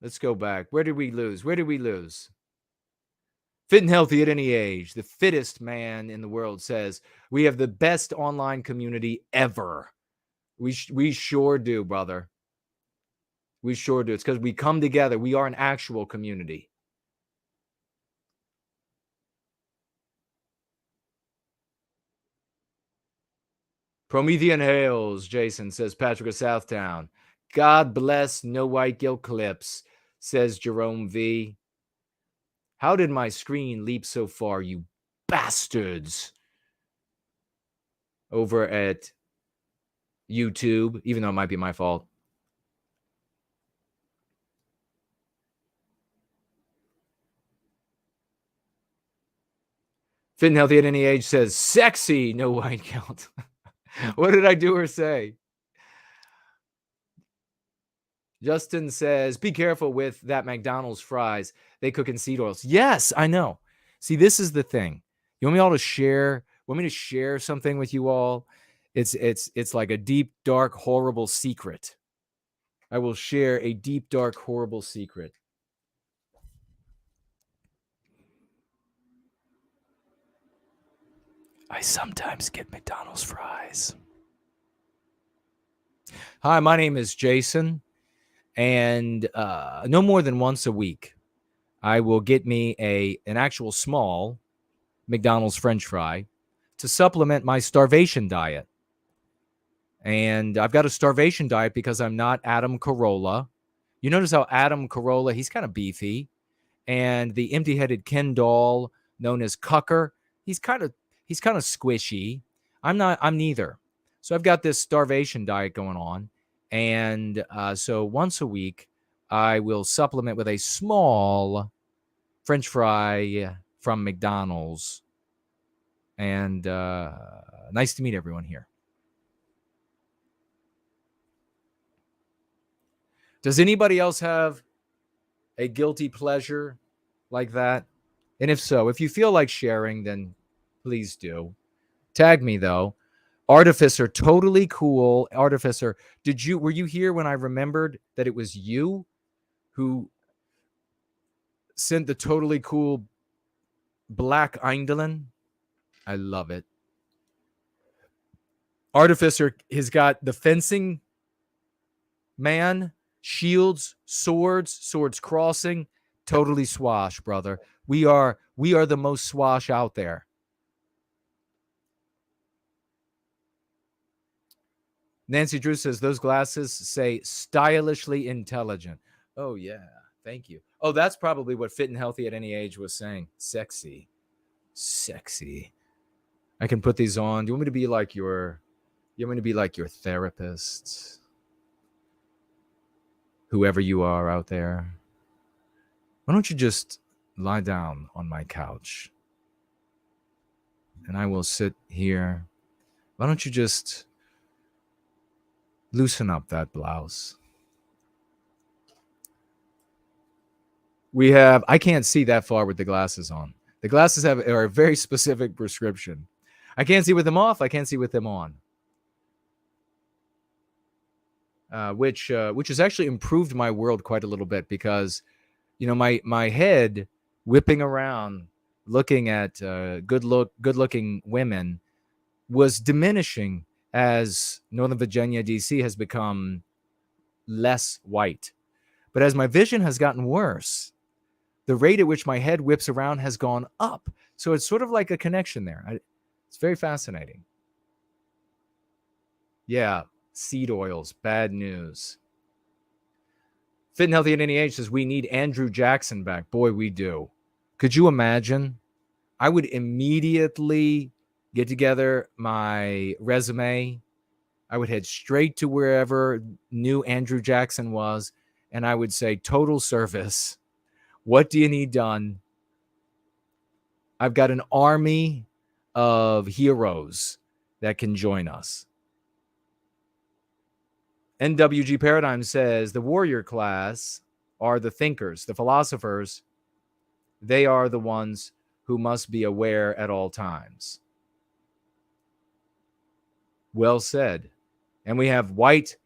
Let's go back. Where did we lose? Fit and healthy at any age. The fittest man in the world says, we have the best online community ever. We sure do, brother. We sure do. It's because we come together. We are an actual community. Promethean hails, Jason says, Patrick of Southtown. God bless No White Guilt Clips, says Jerome V. How did my screen leap so far, you bastards? Over at YouTube, even though it might be my fault. Fit and Healthy at Any Age says, sexy, no white guilt. What did I do or say? Justin says, be careful with that McDonald's fries. They cook in seed oils. Yes, I know. See, this is the thing. You want me all to share? Want me to share something with you all? It's like a deep, dark, horrible secret. I will share a deep, dark, horrible secret. I sometimes get McDonald's fries. Hi, my name is Jason, and no more than once a week, I will get me an actual small McDonald's French fry to supplement my starvation diet. And I've got a starvation diet because I'm not Adam Carolla. You notice how Adam Carolla, he's kind of beefy, and the empty-headed Ken Doll, known as Cucker, he's kind of squishy. I'm neither. So I've got this starvation diet going on. And so once a week, I will supplement with a small French fry from McDonald's. And nice to meet everyone here. Does anybody else have a guilty pleasure like that? And if so, if you feel like sharing, then please do. Tag me, though. Artificer, totally cool. Artificer, were you here when I remembered that it was you who sent the totally cool black Eindelen? I love it. Artificer has got the fencing man, shields, swords crossing, totally swash, brother. We are the most swash out there. Nancy Drew says those glasses say stylishly intelligent. Oh yeah, thank you. Oh, that's probably what Fit and Healthy at Any Age was saying. Sexy. I can put these on. Do you want me to be like your therapist? Whoever you are out there. Why don't you just lie down on my couch? And I will sit here. Why don't you just loosen up that blouse? I can't see that far with the glasses on. The glasses are a very specific prescription. I can't see with them off. I can't see with them on. Which has actually improved my world quite a little bit because, my head whipping around looking at good-looking women was diminishing as Northern Virginia, D.C. has become less white. But as my vision has gotten worse, the rate at which my head whips around has gone up. So it's sort of like a connection there. It's very fascinating. Yeah, seed oils, bad news. Fit and Healthy at Any Age says we need Andrew Jackson back. Boy, we do. Could you imagine? I would immediately get together my resume. I would head straight to wherever new Andrew Jackson was, and I would say, total service. What do you need done? I've got an army of heroes that can join us. NWG Paradigm says the warrior class are the thinkers, the philosophers. They are the ones who must be aware at all times. Well said. And we have white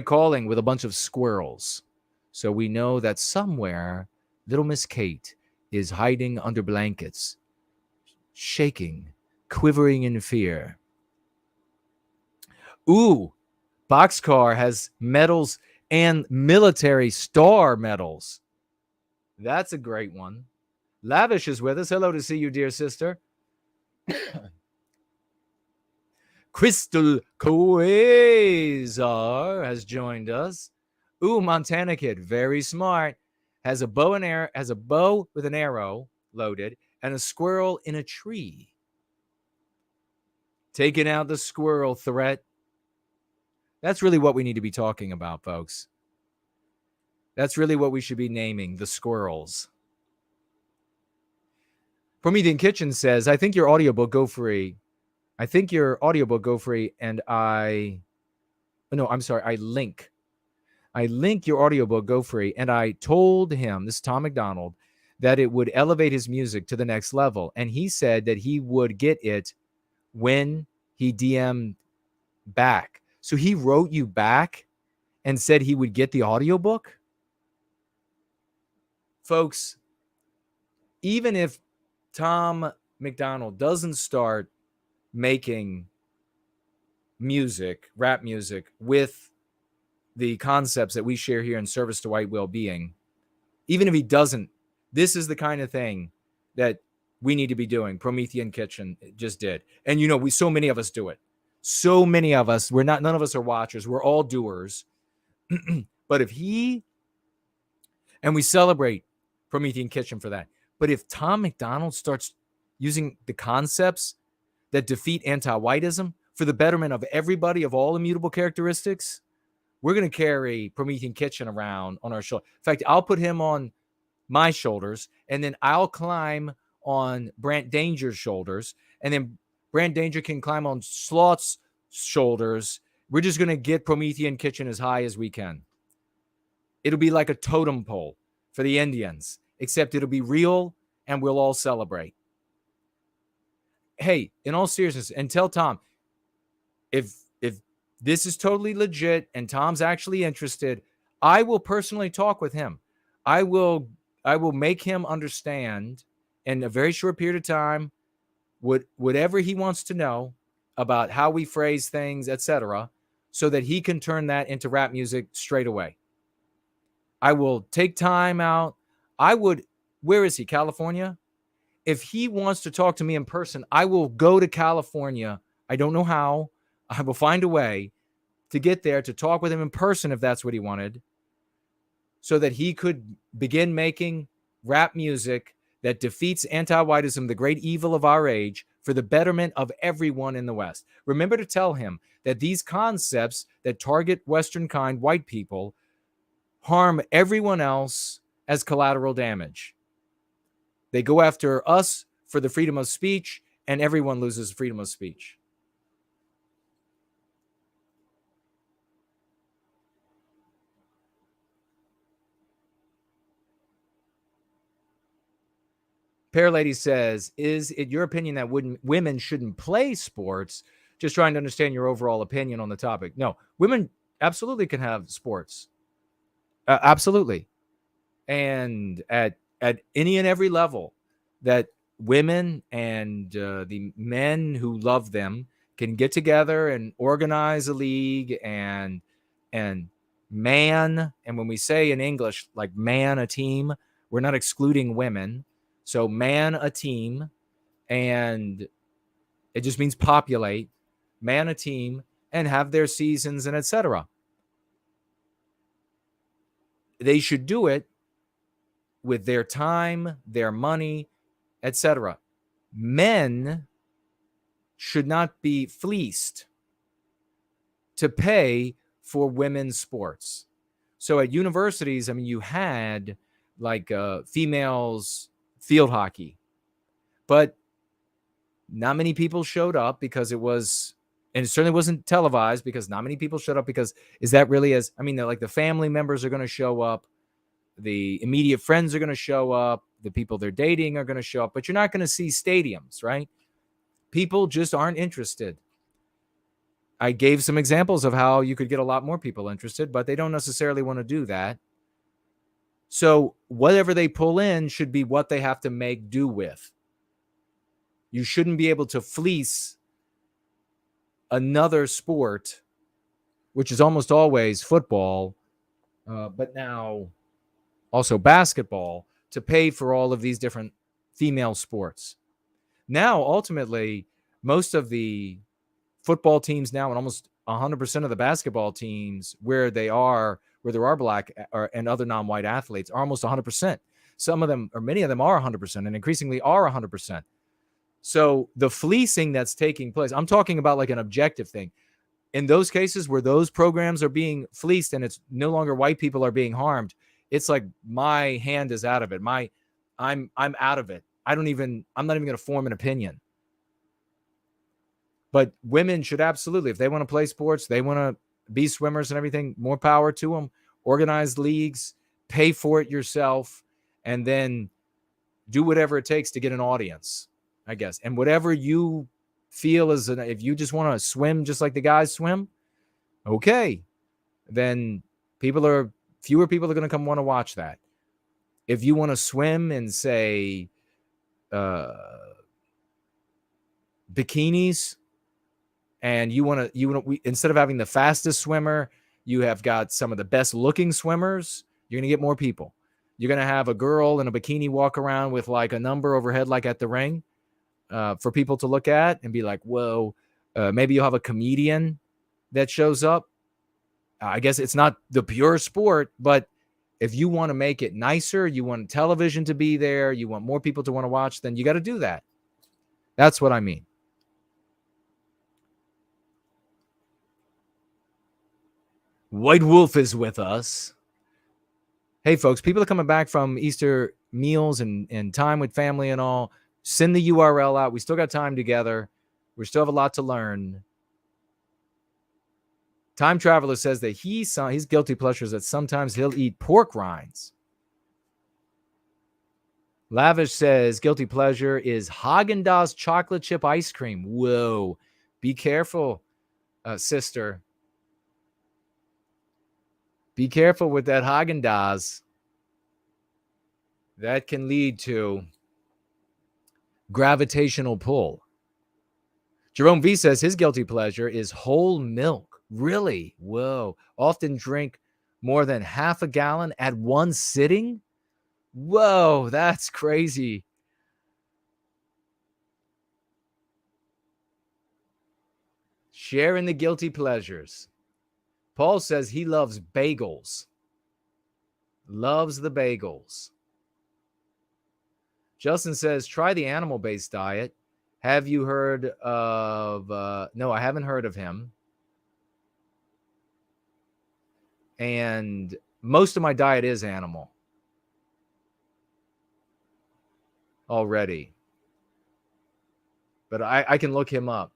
calling with a bunch of squirrels. So we know that somewhere little Miss Kate is hiding under blankets, shaking, quivering in fear. Ooh, Boxcar has medals and military star medals. That's a great one. Lavish is with us. Hello to see you, dear sister. Crystal Quasar has joined us. Ooh, Montana Kid, very smart. Has a bow with an arrow loaded and a squirrel in a tree. Taking out the squirrel threat. That's really what we need to be talking about, folks. That's really what we should be naming, the squirrels. Promethean Kitchen says, I think your audiobook Go Free. And I link your audiobook Go Free, and I told him, this is Tom McDonald, that it would elevate his music to the next level. And he said that he would get it when he DM'd back. So he wrote you back and said he would get the audiobook? Folks, even if Tom McDonald doesn't start making music, rap music, with the concepts that we share here in Service to White Well-Being, even if he doesn't, this is the kind of thing that we need to be doing. Promethean Kitchen just did. And so many of us do it. So many of us, none of us are watchers. We're all doers. But and we celebrate Promethean Kitchen for that. But if Tom McDonald starts using the concepts that defeat anti-whiteism for the betterment of everybody of all immutable characteristics, we're going to carry Promethean Kitchen around on our shoulder. In fact, I'll put him on my shoulders, and then I'll climb on Brant Danger's shoulders, and then Brant Danger can climb on Sloth's shoulders. We're just going to get Promethean Kitchen as high as we can. It'll be like a totem pole for the Indians, except it'll be real, and we'll all celebrate. Hey, in all seriousness, and tell Tom, if this is totally legit and Tom's actually interested, I will personally talk with him. I will make him understand in a very short period of time whatever he wants to know about how we phrase things, etc., so that he can turn that into rap music straight away. I will take time out. Where is he? California? If he wants to talk to me in person, I will go to California. I don't know how. I will find a way to get there to talk with him in person if that's what he wanted, so that he could begin making rap music that defeats anti-whiteism, the great evil of our age, for the betterment of everyone in the West. Remember to tell him that these concepts that target Western kind white people harm everyone else as collateral damage. They go after us for the freedom of speech, and everyone loses freedom of speech. Pear Lady says, is it your opinion that women shouldn't play sports? Just trying to understand your overall opinion on the topic. No, women absolutely can have sports. Absolutely. And at any and every level, that women and the men who love them can get together and organize a league and man. And when we say in English, like man a team, we're not excluding women. So man a team, and it just means populate, man a team, and have their seasons and etc. They should do it with their time, their money, etc. Men should not be fleeced to pay for women's sports. So at universities, I mean, you had like females field hockey, but not many people showed up because it was, and it certainly wasn't televised because not many people showed up because is that really as, I mean, like the family members are going to show up, the immediate friends are going to show up, the people they're dating are going to show up, but you're not going to see stadiums, right? People just aren't interested. I gave some examples of how you could get a lot more people interested, but they don't necessarily want to do that. So whatever they pull in should be what they have to make do with. You shouldn't be able to fleece another sport, which is almost always football, but now also basketball, to pay for all of these different female sports. Now, ultimately, most of the football teams now, and almost 100% of the basketball teams where there are black and other non-white athletes are almost 100%. Some of them, or many of them, are 100%, and increasingly are 100%. So the fleecing that's taking place, I'm talking about like an objective thing. In those cases where those programs are being fleeced and it's no longer white people are being harmed, it's like my hand is out of it. I'm out of it. I'm not even going to form an opinion. But women should absolutely, if they want to play sports, they want to be swimmers and everything, more power to them. Organize leagues, pay for it yourself, and then do whatever it takes to get an audience, I guess. And whatever you feel is, if you just want to swim just like the guys swim, okay, then fewer people are going to come want to watch that. If you want to swim in, say, bikinis, and you want to, instead of having the fastest swimmer, you have got some of the best looking swimmers, you're going to get more people. You're going to have a girl in a bikini walk around with like a number overhead, like at the ring, for people to look at and be like, whoa. Maybe you'll have a comedian that shows up. I guess it's not the pure sport, but if you want to make it nicer, you want television to be there, you want more people to want to watch, then you got to do that. That's what I mean. White Wolf is with us. Hey, folks, people are coming back from Easter meals and time with family and all. Send the URL out. We still got time together. We still have a lot to learn. Time Traveler says that his guilty pleasure is that sometimes he'll eat pork rinds. Lavish says guilty pleasure is Haagen-Dazs chocolate chip ice cream. Whoa. Be careful, sister. Be careful with that Haagen-Dazs. That can lead to gravitational pull. Jerome V says his guilty pleasure is whole milk. Really? Whoa. Often drink more than half a gallon at one sitting? Whoa, that's crazy. Sharing the guilty pleasures. Paul says he loves bagels. Loves the bagels. Justin says, try the animal-based diet. Have you heard of... no, I haven't heard of him. And most of my diet is animal. Already. But I can look him up.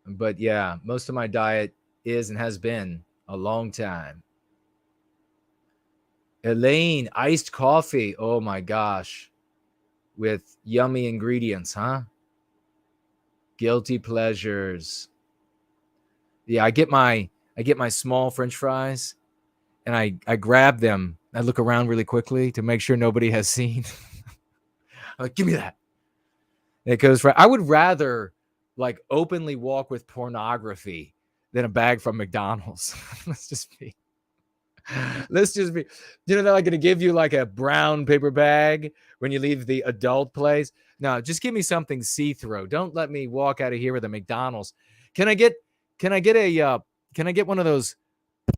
But yeah, most of my diet is and has been a long time. Elaine, iced coffee. Oh my gosh. With yummy ingredients, huh? Guilty pleasures. Yeah, I get my small French fries and I grab them. I look around really quickly to make sure nobody has seen. I'm like, give me that. And it goes right. I would rather like openly walk with pornography than a bag from McDonald's. Let's just be, you know, they're like going to give you like a brown paper bag when you leave the adult place. No, just give me something see-through. Don't let me walk out of here with a McDonald's. Can I get one of those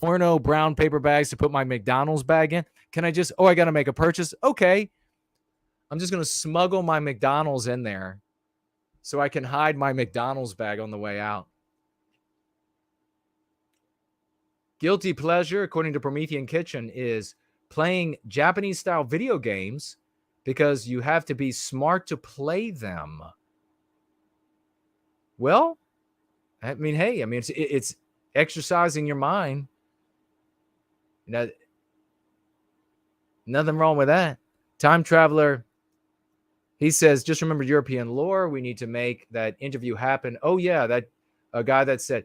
porno brown paper bags to put my McDonald's bag in? Can I just, I got to make a purchase. Okay. I'm just going to smuggle my McDonald's in there so I can hide my McDonald's bag on the way out. Guilty pleasure, according to Promethean Kitchen, is playing Japanese-style video games because you have to be smart to play them. Well, I mean, hey, it's exercising your mind. Nothing wrong with that. Time Traveler, he says, just remember European lore. We need to make that interview happen. Oh, yeah, that a guy that said,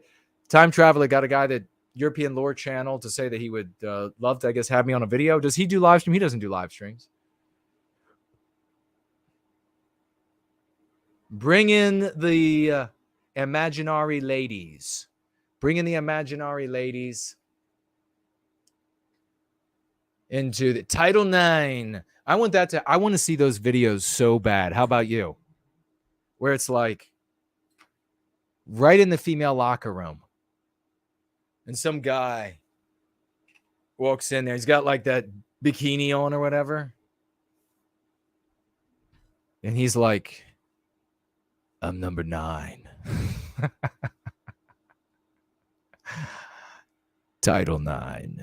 Time Traveler got a guy that European lore channel to say that he would love to, I guess, have me on a video. Does he do live stream? He doesn't do live streams. Bring in the imaginary ladies. Bring in the imaginary ladies. into the Title IX. I want to see those videos so bad. How about you? Where it's like right in the female locker room. And some guy walks in there. He's got like that bikini on or whatever. And he's like, I'm number 9. Title IX.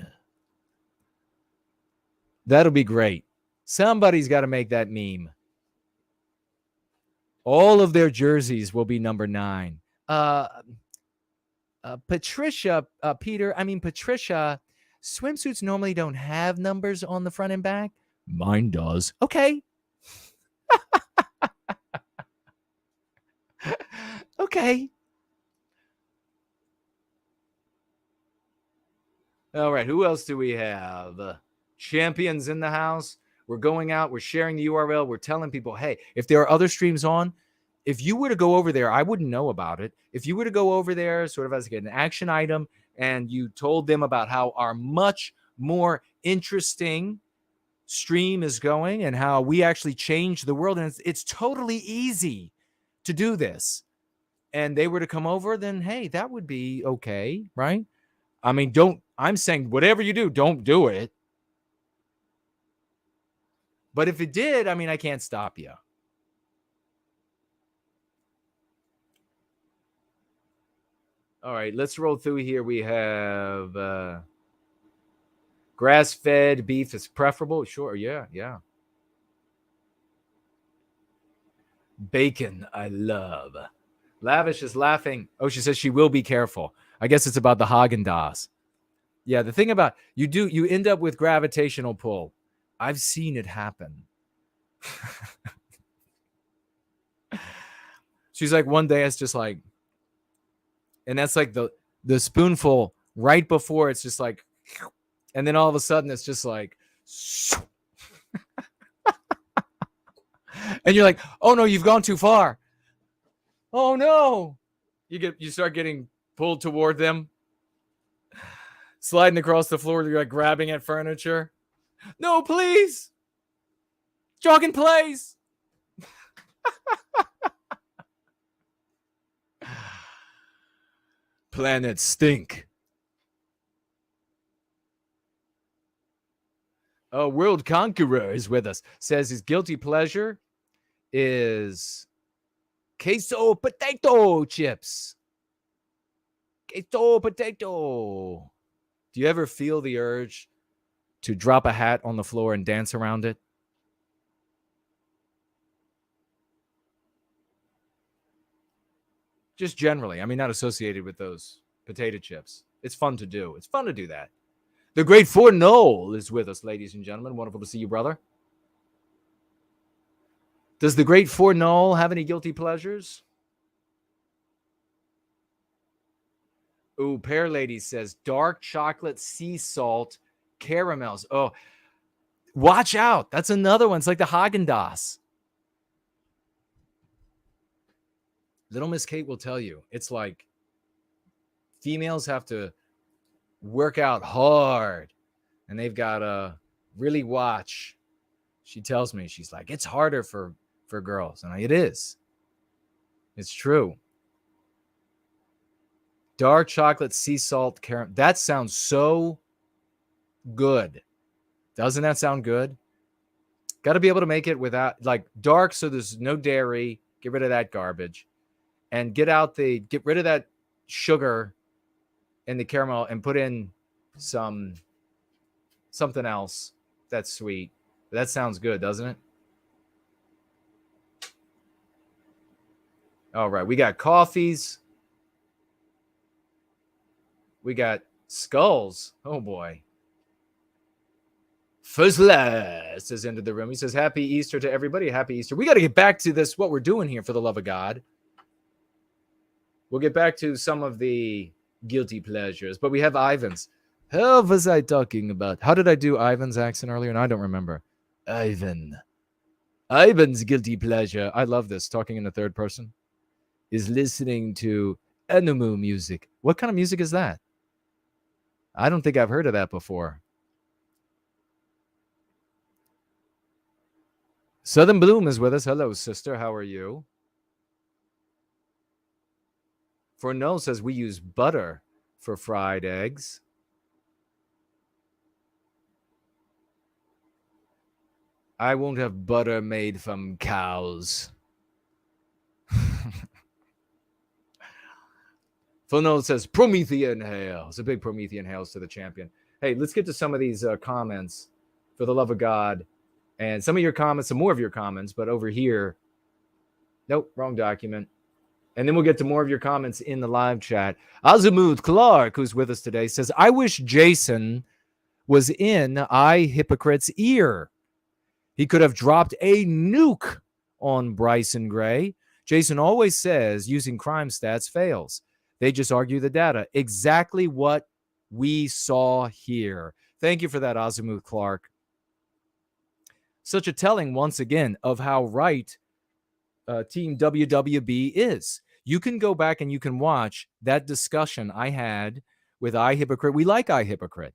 That'll be great. Somebody's got to make that meme. All of their jerseys will be number 9. Patricia, swimsuits normally don't have numbers on the front and back. Mine does. Okay. Okay. All right. Who else do we have? Champions in the house. We're going out. We're sharing the URL. We're telling people, hey, if there are other streams on, if you were to go over there, I wouldn't know about it. If you were to go over there sort of as an action item and you told them about how our much more interesting stream is going and how we actually change the world, and it's totally easy to do this, and they were to come over, then hey, that would be okay, right? I mean, I'm saying whatever you do, don't do it. But if it did, I mean, I can't stop you. All right, let's roll through here. We have grass-fed beef is preferable. Sure, yeah. Bacon, I love. Lavish is laughing. Oh, she says she will be careful. I guess it's about the Haagen-Dazs. Yeah, the thing about you end up with gravitational pull. I've seen it happen. She's like, one day it's just like, and that's like the spoonful right before it's just like, and then all of a sudden it's just like, and you're like, oh no, you've gone too far. Oh no. You start getting pulled toward them, sliding across the floor. You're like grabbing at furniture. No, please. Jog in place. Planet Stink. Oh, World Conqueror is with us. Says his guilty pleasure is queso potato chips. Queso potato. Do you ever feel the urge to drop a hat on the floor and dance around it? Just generally. I mean, not associated with those potato chips. It's fun to do. It's fun to do that. The great Fort Knoll is with us, ladies and gentlemen. Wonderful to see you, brother. Does the great Fort Knoll have any guilty pleasures? Ooh, Pear Lady says dark chocolate sea salt caramels. Oh, watch out. That's another one. It's like the Haagen-Dazs. Little Miss Kate will tell you, it's like females have to work out hard and they've got to really watch. She tells me, she's like, it's harder for girls. And it is. It's true. Dark chocolate sea salt caramel. That sounds so good. Doesn't that sound good? Got to be able to make it without, like, dark so there's no dairy. Get rid of that garbage. And get rid of that sugar and the caramel and put in something else that's sweet. That sounds good, doesn't it? All right, we got coffees. We got skulls. Oh boy. First Last has entered the room. He says, happy Easter to everybody. Happy Easter. We got to get back to this, what we're doing here, for the love of God. We'll get back to some of the guilty pleasures, but we have Ivan's. How was I talking about? How did I do Ivan's accent earlier? And I don't remember. Ivan's guilty pleasure. I love this. Talking in the third person is listening to Animu music. What kind of music is that? I don't think I've heard of that before. Southern Bloom is with us. Hello, sister. How are you? Forno says we use butter for fried eggs. I won't have butter made from cows. Forno says Promethean hails. A big Promethean hails to the champion. Hey, let's get to some of these comments, for the love of God. And some of your comments, some more of your comments, but over here, nope, wrong document. And then we'll get to more of your comments in the live chat. Azimuth Clark, who's with us today, says, I wish Jason was in Hypocrite's ear. He could have dropped a nuke on Bryson Gray. Jason always says using crime stats fails. They just argue the data. Exactly what we saw here. Thank you for that, Azimuth Clark. Such a telling, once again, of how right Team WWB is. You can go back and you can watch that discussion I had with iHypocrite. We like iHypocrite.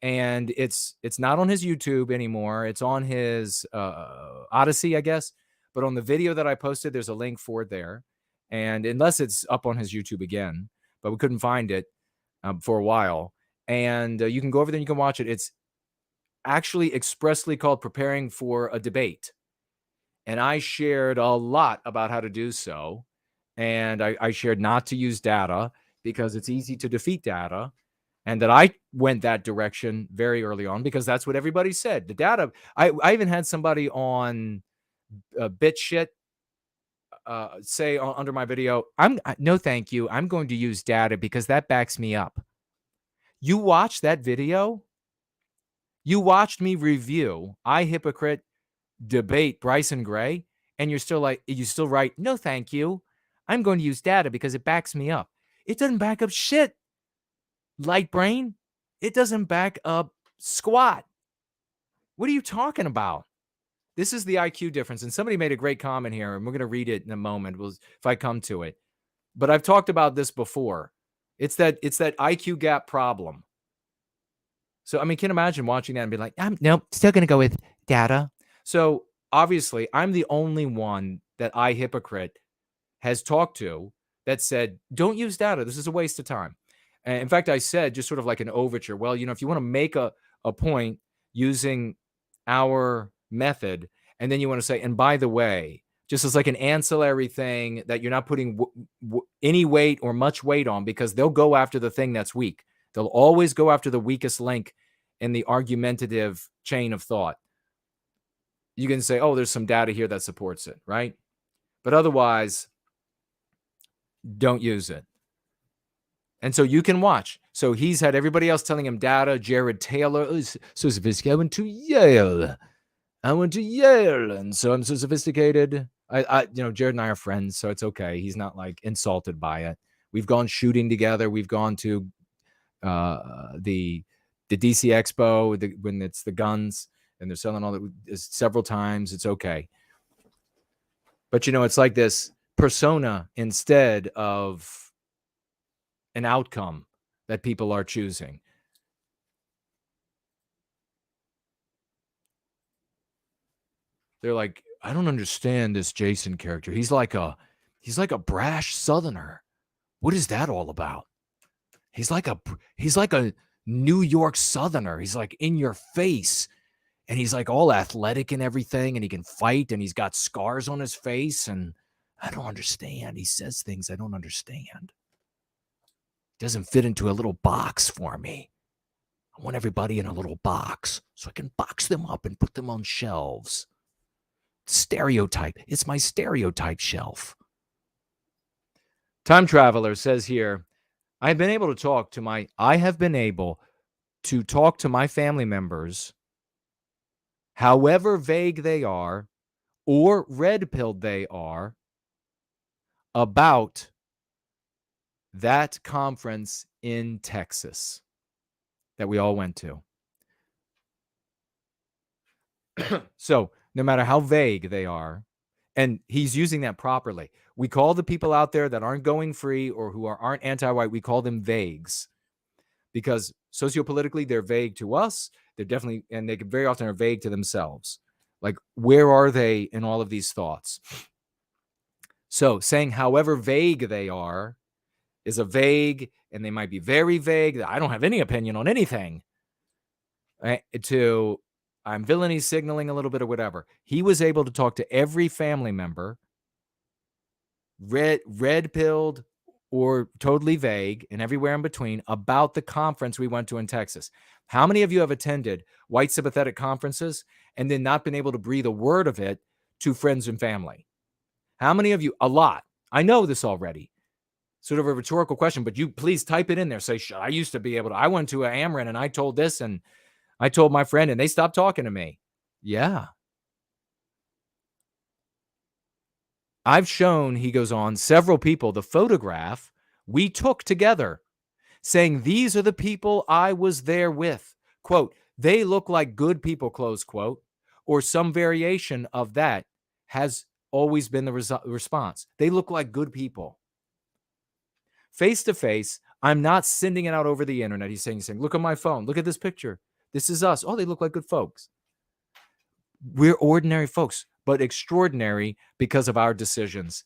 And it's not on his YouTube anymore. It's on his Odyssey, I guess. But on the video that I posted, there's a link for it there. And unless it's up on his YouTube again, but we couldn't find it for a while. And you can go over there and you can watch it. It's actually expressly called Preparing for a Debate. And I shared a lot about how to do so. And I shared not to use data because it's easy to defeat data. And that I went that direction very early on because that's what everybody said. The data, I even had somebody on BitShit say under my video, no, thank you. I'm going to use data because that backs me up. You watched that video? You watched me review iHypocrite debate Bryson Gray, and you still write, no, thank you. I'm going to use data because it backs me up. It doesn't back up shit. Light brain, it doesn't back up squat. What are you talking about? This is the IQ difference. And somebody made a great comment here, and we're going to read it in a moment if I come to it. But I've talked about this before. It's that IQ gap problem. So, I mean, can you imagine watching that and be like, nope, still going to go with data. So, obviously, I'm the only one that iHypocrite has talked to that said, don't use data. This is a waste of time. And in fact, I said, just sort of like an overture, well, if you want to make a point using our method, and then you want to say, and by the way, just as like an ancillary thing that you're not putting any weight or much weight on, because they'll go after the thing that's weak. They'll always go after the weakest link in the argumentative chain of thought. You can say, oh, there's some data here that supports it, right? But otherwise, don't use it. And so you can watch. So he's had everybody else telling him data. Jared Taylor is so sophisticated. I went to Yale. And so I'm so sophisticated. Jared and I are friends, so it's okay. He's not like insulted by it. We've gone shooting together. We've gone to the DC Expo when it's the guns and they're selling all that several times. It's okay. But it's like this persona instead of an outcome that people are choosing. They're like, I don't understand this Jason character. He's like a brash Southerner. What is that all about? He's like a New York Southerner. He's like in your face, and he's like all athletic and everything, and he can fight, and he's got scars on his face, and I don't understand. He says things I don't understand. Doesn't fit into a little box for me. I want everybody in a little box so I can box them up and put them on shelves. Stereotype. It's my stereotype shelf. Time Traveler says here, I have been able to talk to my family members, however vague they are or red-pilled they are, about that conference in Texas that we all went to. So no matter how vague they are, and he's using that properly. We call the people out there that aren't going free or who aren't anti-white, we call them vagues. Because sociopolitically, they're vague to us. They're definitely, and they very often are vague to themselves. Like, where are they in all of these thoughts? So saying however vague they are is a vague, and they might be very vague. I don't have any opinion on anything. Right? To I'm villainy signaling a little bit or whatever. He was able to talk to every family member, red-pilled or totally vague and everywhere in between, about the conference we went to in Texas. How many of you have attended white sympathetic conferences and then not been able to breathe a word of it to friends and family? How many of you? A lot. I know this already. Sort of a rhetorical question, but you please type it in there. Say, I used to be able to. I went to a Ameren and I told this and I told my friend and they stopped talking to me. Yeah. I've shown, he goes on, several people the photograph we took together saying these are the people I was there with. Quote, they look like good people, close quote, or some variation of that has always been the response. They look like good people. Face to face, I'm not sending it out over the internet. He's saying, look at my phone. Look at this picture. This is us. Oh, they look like good folks. We're ordinary folks, but extraordinary because of our decisions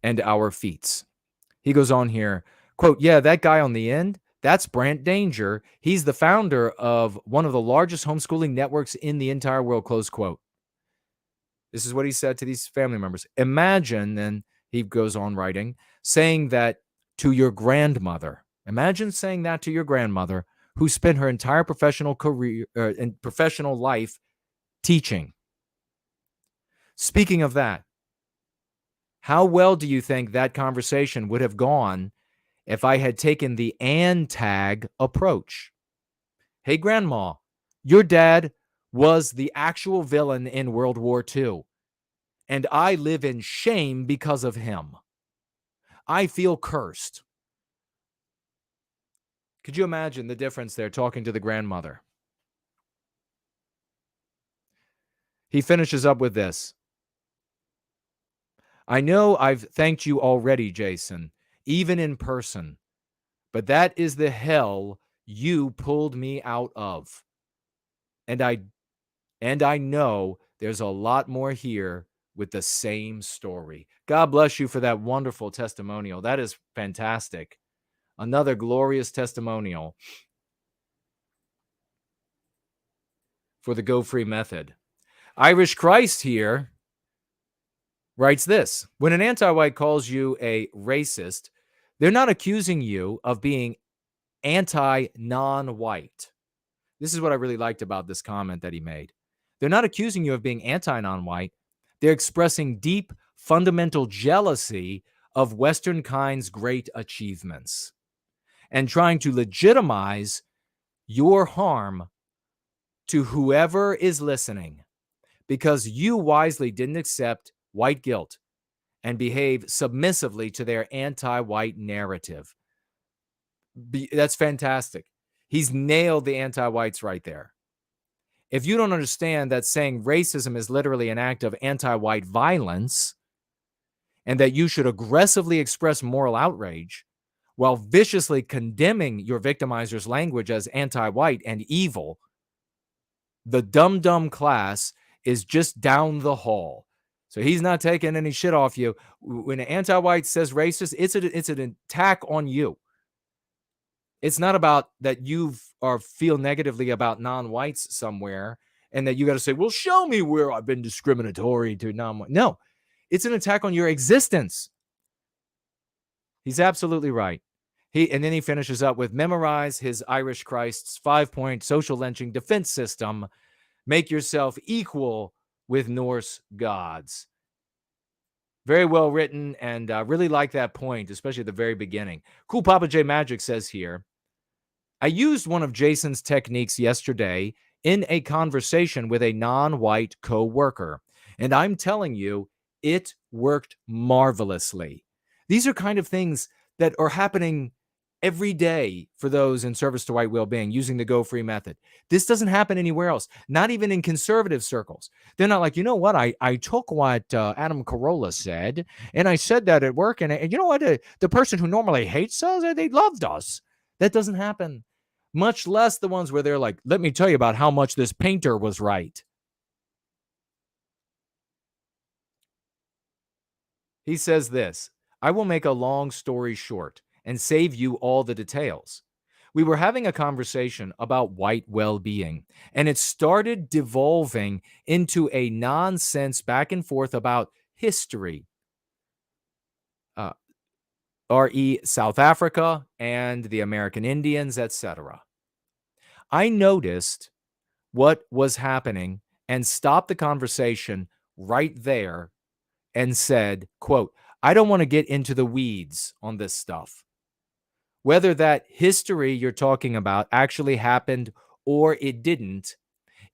and our feats. He goes on here, quote, yeah, that guy on the end, that's Brant Danger. He's the founder of one of the largest homeschooling networks in the entire world, close quote. This is what he said to these family members. Imagine, then he goes on writing, saying that to your grandmother. Imagine saying that to your grandmother who spent her entire professional career and professional life teaching. Speaking of that, how well do you think that conversation would have gone if I had taken the and tag approach? Hey, Grandma, your dad was the actual villain in World War II, and I live in shame because of him. I feel cursed. Could you imagine the difference there talking to the grandmother? He finishes up with this. I know I've thanked you already, Jason, even in person, but that is the hell you pulled me out of. And I know there's a lot more here with the same story. God bless you for that wonderful testimonial. That is fantastic. Another glorious testimonial for the Go Free method. Irish Christ here writes this. When an anti-white calls you a racist, they're not accusing you of being anti-non-white. This is what I really liked about this comment that he made. They're not accusing you of being anti-non-white. They're expressing deep, fundamental jealousy of Western kind's great achievements and trying to legitimize your harm to whoever is listening because you wisely didn't accept white guilt and behave submissively to their anti-white narrative. That's fantastic. He's nailed the anti-whites right there. If you don't understand that saying racism is literally an act of anti-white violence and that you should aggressively express moral outrage while viciously condemning your victimizer's language as anti-white and evil, the dumb class is just down the hall. So he's not taking any shit off you. When an anti-white says racist, it's an attack on you. It's not about that you feel negatively about non-whites somewhere and that you got to say, well, show me where I've been discriminatory to non-white. No, it's an attack on your existence. He's absolutely right. And then he finishes up with memorize his Irish Christ's 5-point social lynching defense system. Make yourself equal with Norse gods. Very well written, and really like that point, especially at the very beginning. Cool Papa J Magic says here, I used one of Jason's techniques yesterday in a conversation with a non-white co-worker, and I'm telling you, it worked marvelously. These are kind of things that are happening every day for those in service to white well-being using the Go Free method. This doesn't happen anywhere else, not even in conservative circles. They're not like, you know what, I took what Adam Carolla said, and I said that at work, and you know what, the person who normally hates us, they loved us. That doesn't happen. much less the ones where they're like, let me tell you about how much this painter was right. He says this, I will make a long story short and save you all the details. We were having a conversation about white well-being, and it started devolving into a nonsense back and forth about history, re South Africa and the American Indians, etc. I noticed what was happening and stopped the conversation right there and said, quote, I don't want to get into the weeds on this stuff. Whether that history you're talking about actually happened or it didn't,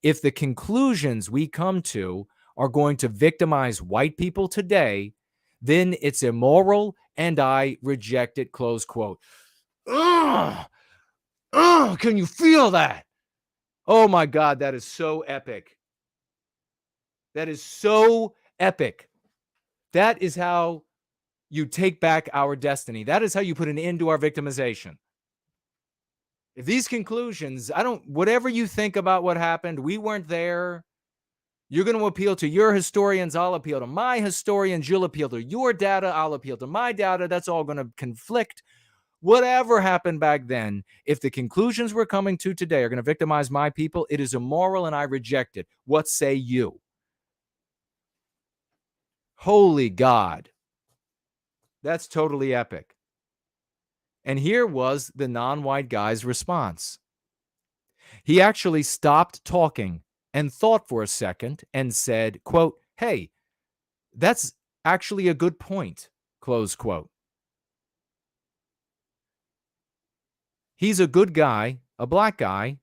if the conclusions we come to are going to victimize white people today, then it's immoral and I reject it, close quote. Ugh! Ugh! Can you feel that? Oh my God, that is so epic. That is so epic. That is how you take back our destiny. That is how you put an end to our victimization. If these conclusions, whatever you think about what happened, we weren't there. You're going to appeal to your historians. I'll appeal to my historians. You'll appeal to your data. I'll appeal to my data. That's all going to conflict. Whatever happened back then, if the conclusions we're coming to today are going to victimize my people, it is immoral and I reject it. What say you? Holy God. That's totally epic. And here was the non-white guy's response. He actually stopped talking and thought for a second and said, quote, hey, that's actually a good point, close quote. He's a good guy, a black guy.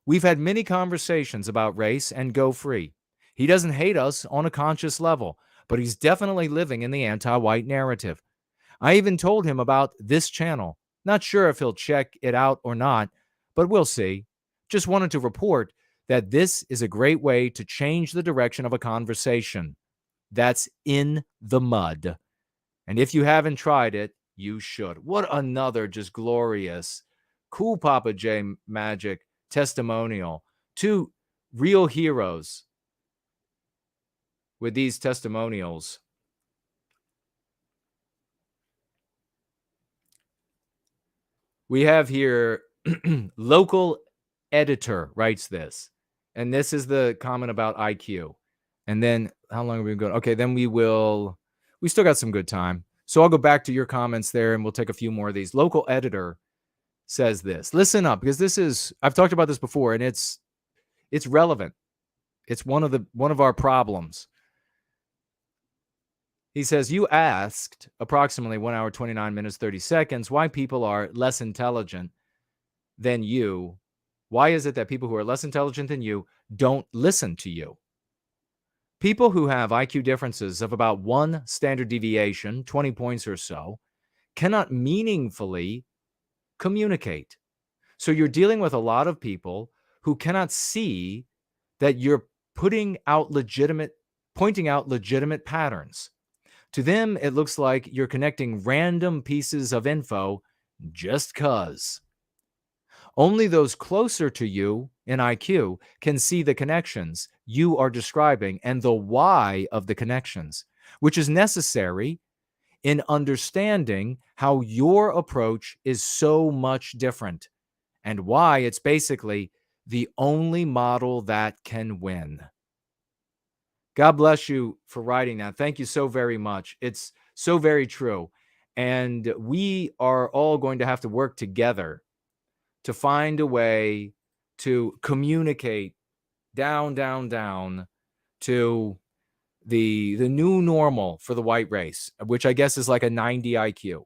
We've had many conversations about race and go free. He doesn't hate us on a conscious level, but he's definitely living in the anti-white narrative. I even told him about this channel. Not sure if he'll check it out or not, but we'll see. Just wanted to report that this is a great way to change the direction of a conversation that's in the mud. And if you haven't tried it, you should. What another just glorious, cool Papa J magic testimonial. Two real heroes with these testimonials. We have here, local editor writes this. And this is the comment about IQ. And then, how long are we going? Okay, then we still got some good time. So I'll go back to your comments there and we'll take a few more of these. Local editor says this. Listen up, because I've talked about this before and it's relevant. It's one of our problems. He says, you asked approximately 1 hour, 29 minutes, 30 seconds, why people are less intelligent than you. Why is it that people who are less intelligent than you don't listen to you? People who have IQ differences of about 1 standard deviation, 20 points or so, cannot meaningfully communicate. So you're dealing with a lot of people who cannot see that you're pointing out legitimate patterns. To them, it looks like you're connecting random pieces of info just 'cause. Only those closer to you in IQ can see the connections you are describing and the why of the connections, which is necessary in understanding how your approach is so much different and why it's basically the only model that can win. God bless you for writing that. Thank you so very much. It's so very true. And we are all going to have to work together to find a way to communicate down to the new normal for the white race, which I guess is like a 90 IQ.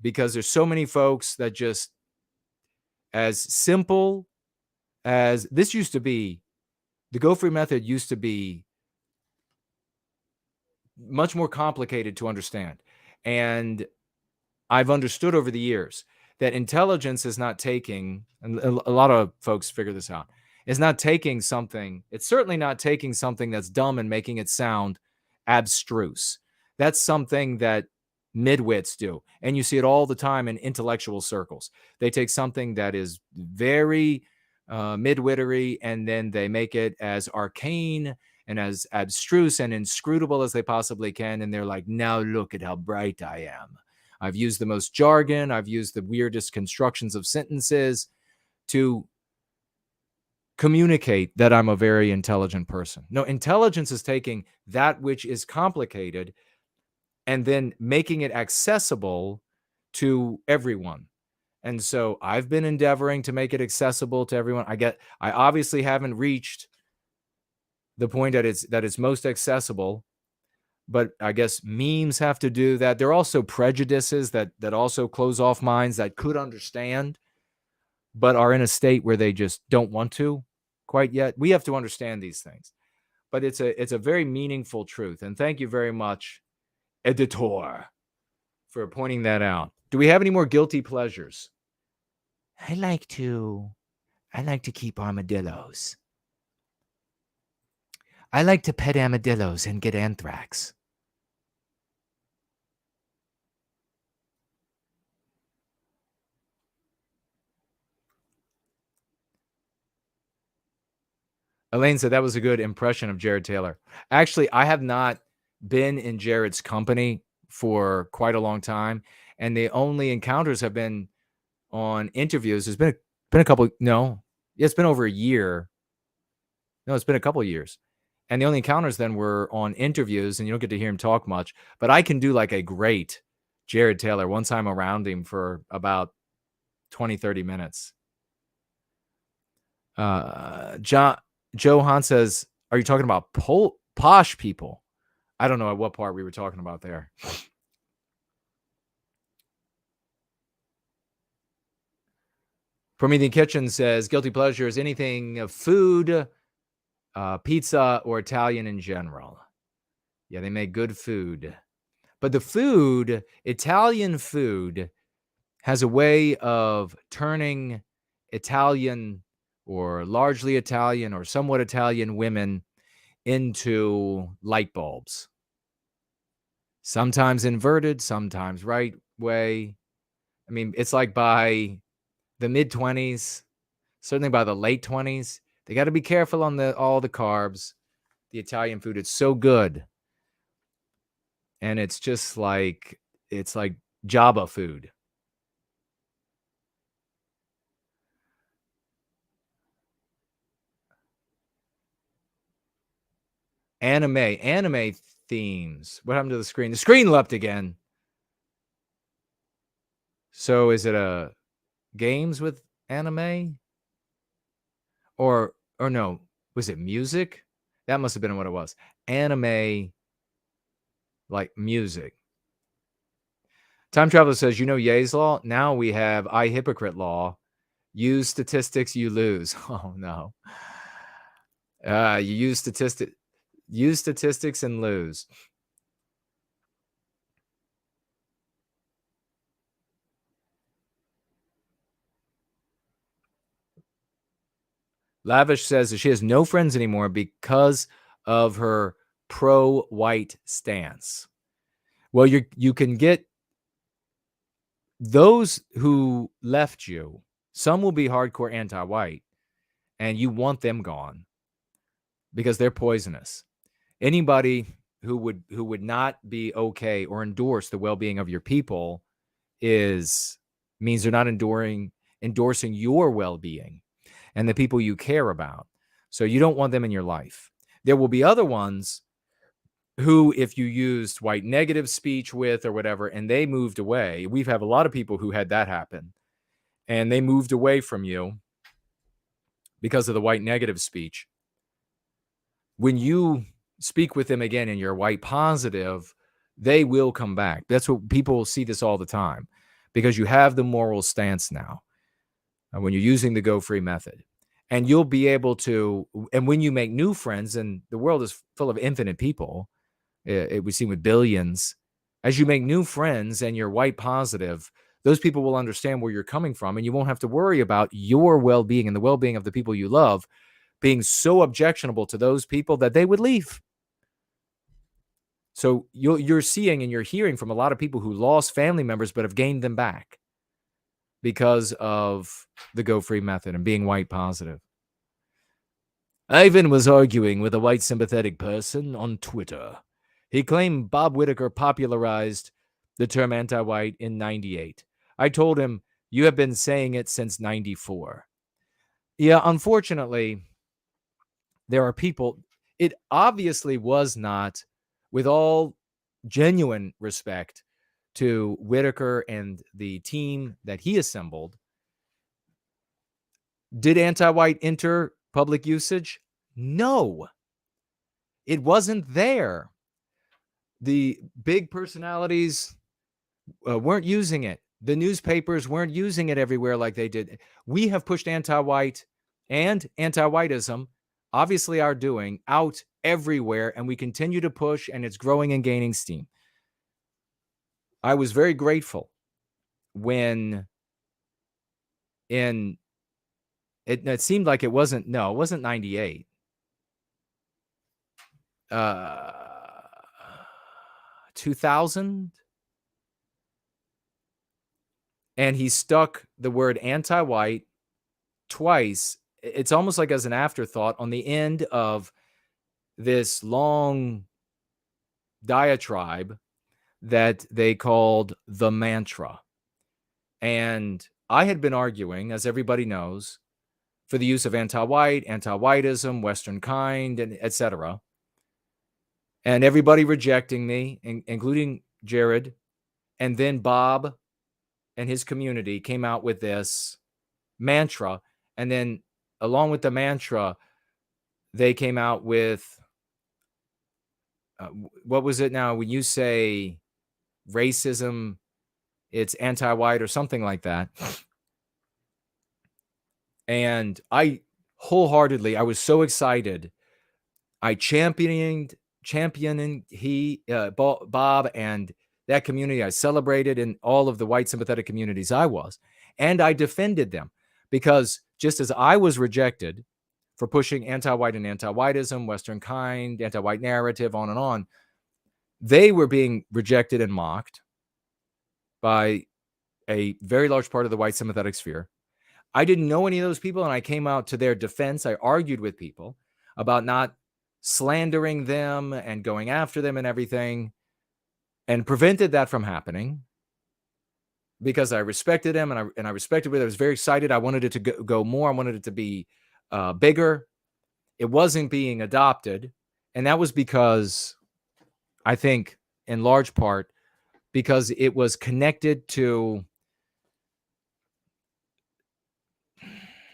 Because there's so many folks that just, as simple as this used to be, the Go Free method used to be much more complicated to understand. And I've understood over the years that intelligence is not taking, and a lot of folks figure this out, is not taking something, it's certainly not taking something that's dumb and making it sound abstruse. That's something that midwits do. And you see it all the time in intellectual circles. They take something that is very midwittery, and then they make it as arcane and as abstruse and inscrutable as they possibly can. And they're like, now look at how bright I am. I've used the most jargon. I've used the weirdest constructions of sentences to communicate that I'm a very intelligent person. No, intelligence is taking that which is complicated and then making it accessible to everyone. And so I've been endeavoring to make it accessible to everyone. I obviously haven't reached the point that it's most accessible, but I guess memes have to do that. There are also prejudices that also close off minds that could understand, but are in a state where they just don't want to quite yet. We have to understand these things, but it's a very meaningful truth. And thank you very much, Editor, for pointing that out. Do we have any more guilty pleasures? I like to keep armadillos. I like to pet armadillos and get anthrax. Elaine said that was a good impression of Jared Taylor. Actually, I have not been in Jared's company for quite a long time, and the only encounters have been on interviews. There's been a couple. No, it's been over a year. No, it's been a couple of years. And the only encounters then were on interviews, and you don't get to hear him talk much. But I can do like a great Jared Taylor once I'm around him for about 20, 30 minutes. Joe Hahn says, are you talking about posh people? I don't know at what part we were talking about there. Promethean Kitchen says, guilty pleasure is anything of food, pizza, or Italian in general. Yeah, they make good food. But the food, Italian food, has a way of turning Italian or largely Italian or somewhat Italian women into light bulbs. Sometimes inverted, sometimes right way. I mean, it's like by the mid-20s, certainly by the late 20s, they got to be careful on all the carbs. The Italian food, it's so good. And it's just like, it's like Jabba food. Anime themes. What happened to the screen? The screen leapt again. So is it a games with anime? Or no, was it music? That must have been what it was. Anime, like music. Time Traveler says, you know Ye's law? Now we have I hypocrite law. Use statistics, you lose. Oh no. You use statistics and lose. Lavish says that she has no friends anymore because of her pro-white stance. Well, you can get those who left you. Some will be hardcore anti-white, and you want them gone because they're poisonous. Anybody who would not be okay or endorse the well-being of your people means they're not endorsing your well-being and the people you care about. So you don't want them in your life. There will be other ones who, if you used white negative speech with or whatever, and they moved away. We've had a lot of people who had that happen, and they moved away from you because of the white negative speech. When you speak with them again and you're white positive, they will come back. That's what people see this all the time, because you have the moral stance now when you're using the Go Free method. And you'll be able to, and when you make new friends, and the world is full of infinite people, we see with billions, as you make new friends and you're white positive, those people will understand where you're coming from, and you won't have to worry about your well-being and the well-being of the people you love being so objectionable to those people that they would leave. So you're seeing and you're hearing from a lot of people who lost family members but have gained them back because of the Go Free method and being white positive. Ivan was arguing with a white sympathetic person on Twitter. He claimed Bob Whitaker popularized the term anti-white in 98. I told him, you have been saying it since 94. Yeah, unfortunately, there are people, it obviously was not, with all genuine respect to Whitaker and the team that he assembled, did anti-white enter public usage? No, it wasn't there. The big personalities weren't using it. The newspapers weren't using it everywhere like they did. We have pushed anti-white and anti-whiteism, obviously our doing, out everywhere, and we continue to push, and it's growing and gaining steam. I was very grateful when it seemed like it wasn't 98. 2000, and he stuck the word anti-white twice. It's almost like as an afterthought on the end of this long diatribe that they called the mantra. And I had been arguing, as everybody knows, for the use of anti-white, anti-whiteism, Western kind, and etc. And everybody rejecting me, including Jared. And then Bob and his community came out with this mantra. And then along with the mantra, they came out with, what was it now? When you say racism, it's anti-white or something like that. And I wholeheartedly, I was so excited. I championed Bob and that community. I celebrated in all of the white sympathetic communities I was, and I defended them because just as I was rejected for pushing anti-white and anti-whiteism, Western kind, anti-white narrative, on and on, they were being rejected and mocked by a very large part of the white sympathetic sphere. I didn't know any of those people, and I came out to their defense. I argued with people about not slandering them and going after them and everything, and prevented that from happening because I respected them and I respected it. I was very excited. I wanted it to go more. I wanted it to be bigger. It wasn't being adopted, and that was because, I think, in large part, because it was connected to,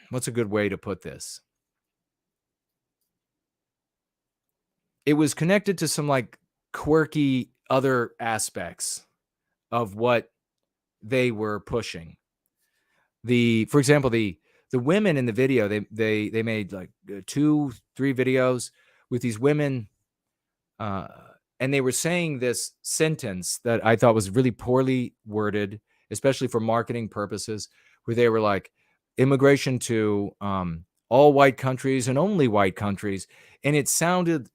what's a good way to put this? It was connected to some like quirky other aspects of what they were pushing. For example, the women in the video, they made like 2-3 videos with these women, and they were saying this sentence that I thought was really poorly worded, especially for marketing purposes, where they were like, immigration to all white countries and only white countries. And it sounded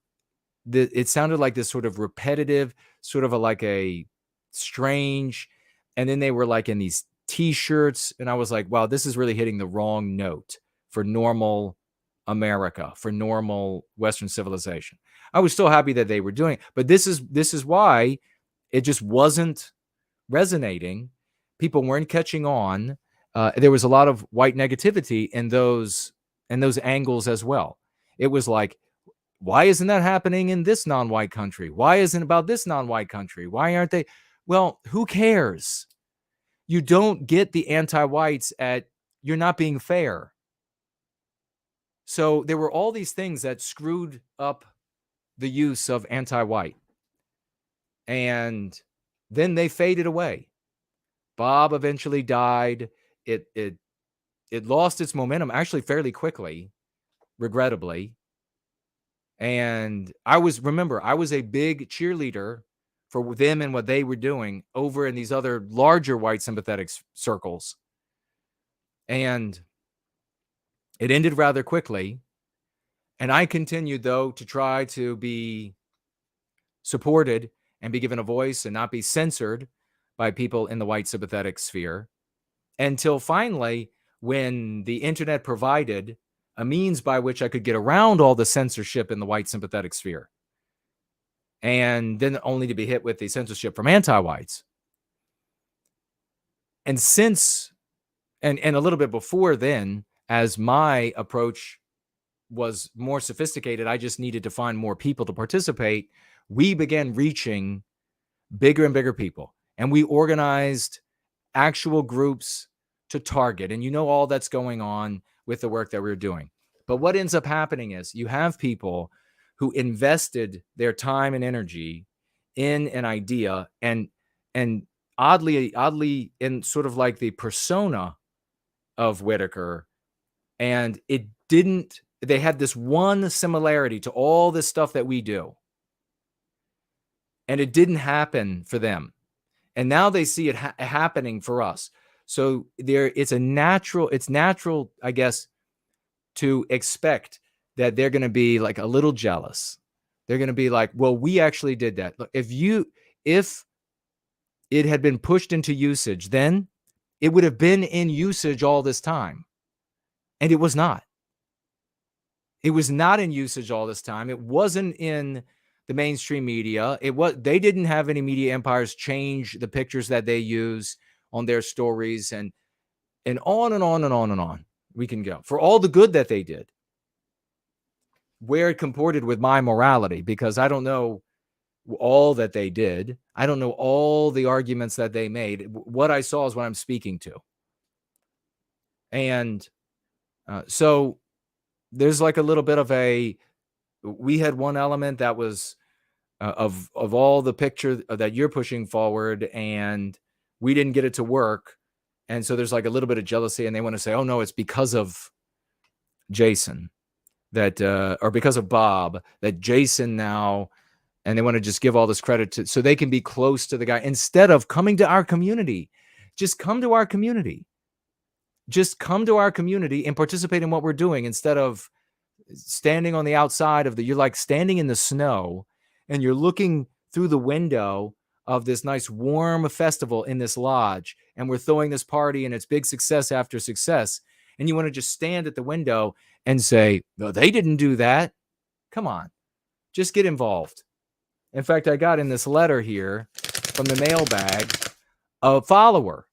like this sort of repetitive, sort of like a strange, and then they were like in these t-shirts, and I was like, wow, this is really hitting the wrong note for normal America, for normal Western civilization. I was still happy that they were doing it, but this is why it just wasn't resonating. People weren't catching on. There was a lot of white negativity in those angles as well. It was like, why isn't that happening in this non-white country? Why isn't it about this non-white country? Why aren't they? Well, who cares? You don't get the anti-whites at you're not being fair. So there were all these things that screwed up the use of anti-white. And then they faded away. Bob eventually died. It lost its momentum actually fairly quickly, regrettably. And I was a big cheerleader for them and what they were doing over in these other larger white sympathetic circles. And it ended rather quickly. And I continued, though, to try to be supported and be given a voice and not be censored by people in the white sympathetic sphere, until finally, when the internet provided a means by which I could get around all the censorship in the white sympathetic sphere, and then only to be hit with the censorship from anti-whites. And since, and a little bit before then, as my approach was more sophisticated, I just needed to find more people to participate. We began reaching bigger and bigger people, and we organized actual groups to target. And you know, all that's going on with the work that we're doing. But what ends up happening is you have people who invested their time and energy in an idea, and oddly in sort of like the persona of Whitaker, and it didn't, they had this one similarity to all this stuff that we do, and it didn't happen for them. And now they see it happening for us. So it's natural, I guess, to expect that they're going to be like a little jealous. They're going to be like, well, we actually did that. Look, if it had been pushed into usage, then it would have been in usage all this time. And it was not. It was not in usage all this time. It wasn't in the mainstream media. They didn't have any media empires change the pictures that they use on their stories, and on and on and on and on we can go for all the good that they did, where it comported with my morality, because I don't know all that they did. I don't know all the arguments that they made. What I saw is what I'm speaking to. And so there's like a little bit of we had one element that was of all the picture that you're pushing forward, and we didn't get it to work. And so there's like a little bit of jealousy, and they want to say, oh no, it's because of Jason that, or because of Bob, that Jason now, and they want to just give all this credit to, so they can be close to the guy instead of coming to our community. Just come to our community. Just come to our community and participate in what we're doing, instead of standing on the outside of you're like standing in the snow and you're looking through the window of this nice warm festival in this lodge, and we're throwing this party and it's big success after success. And you want to just stand at the window and say, no, they didn't do that. Come on, just get involved. In fact, I got in this letter here from the mailbag a follower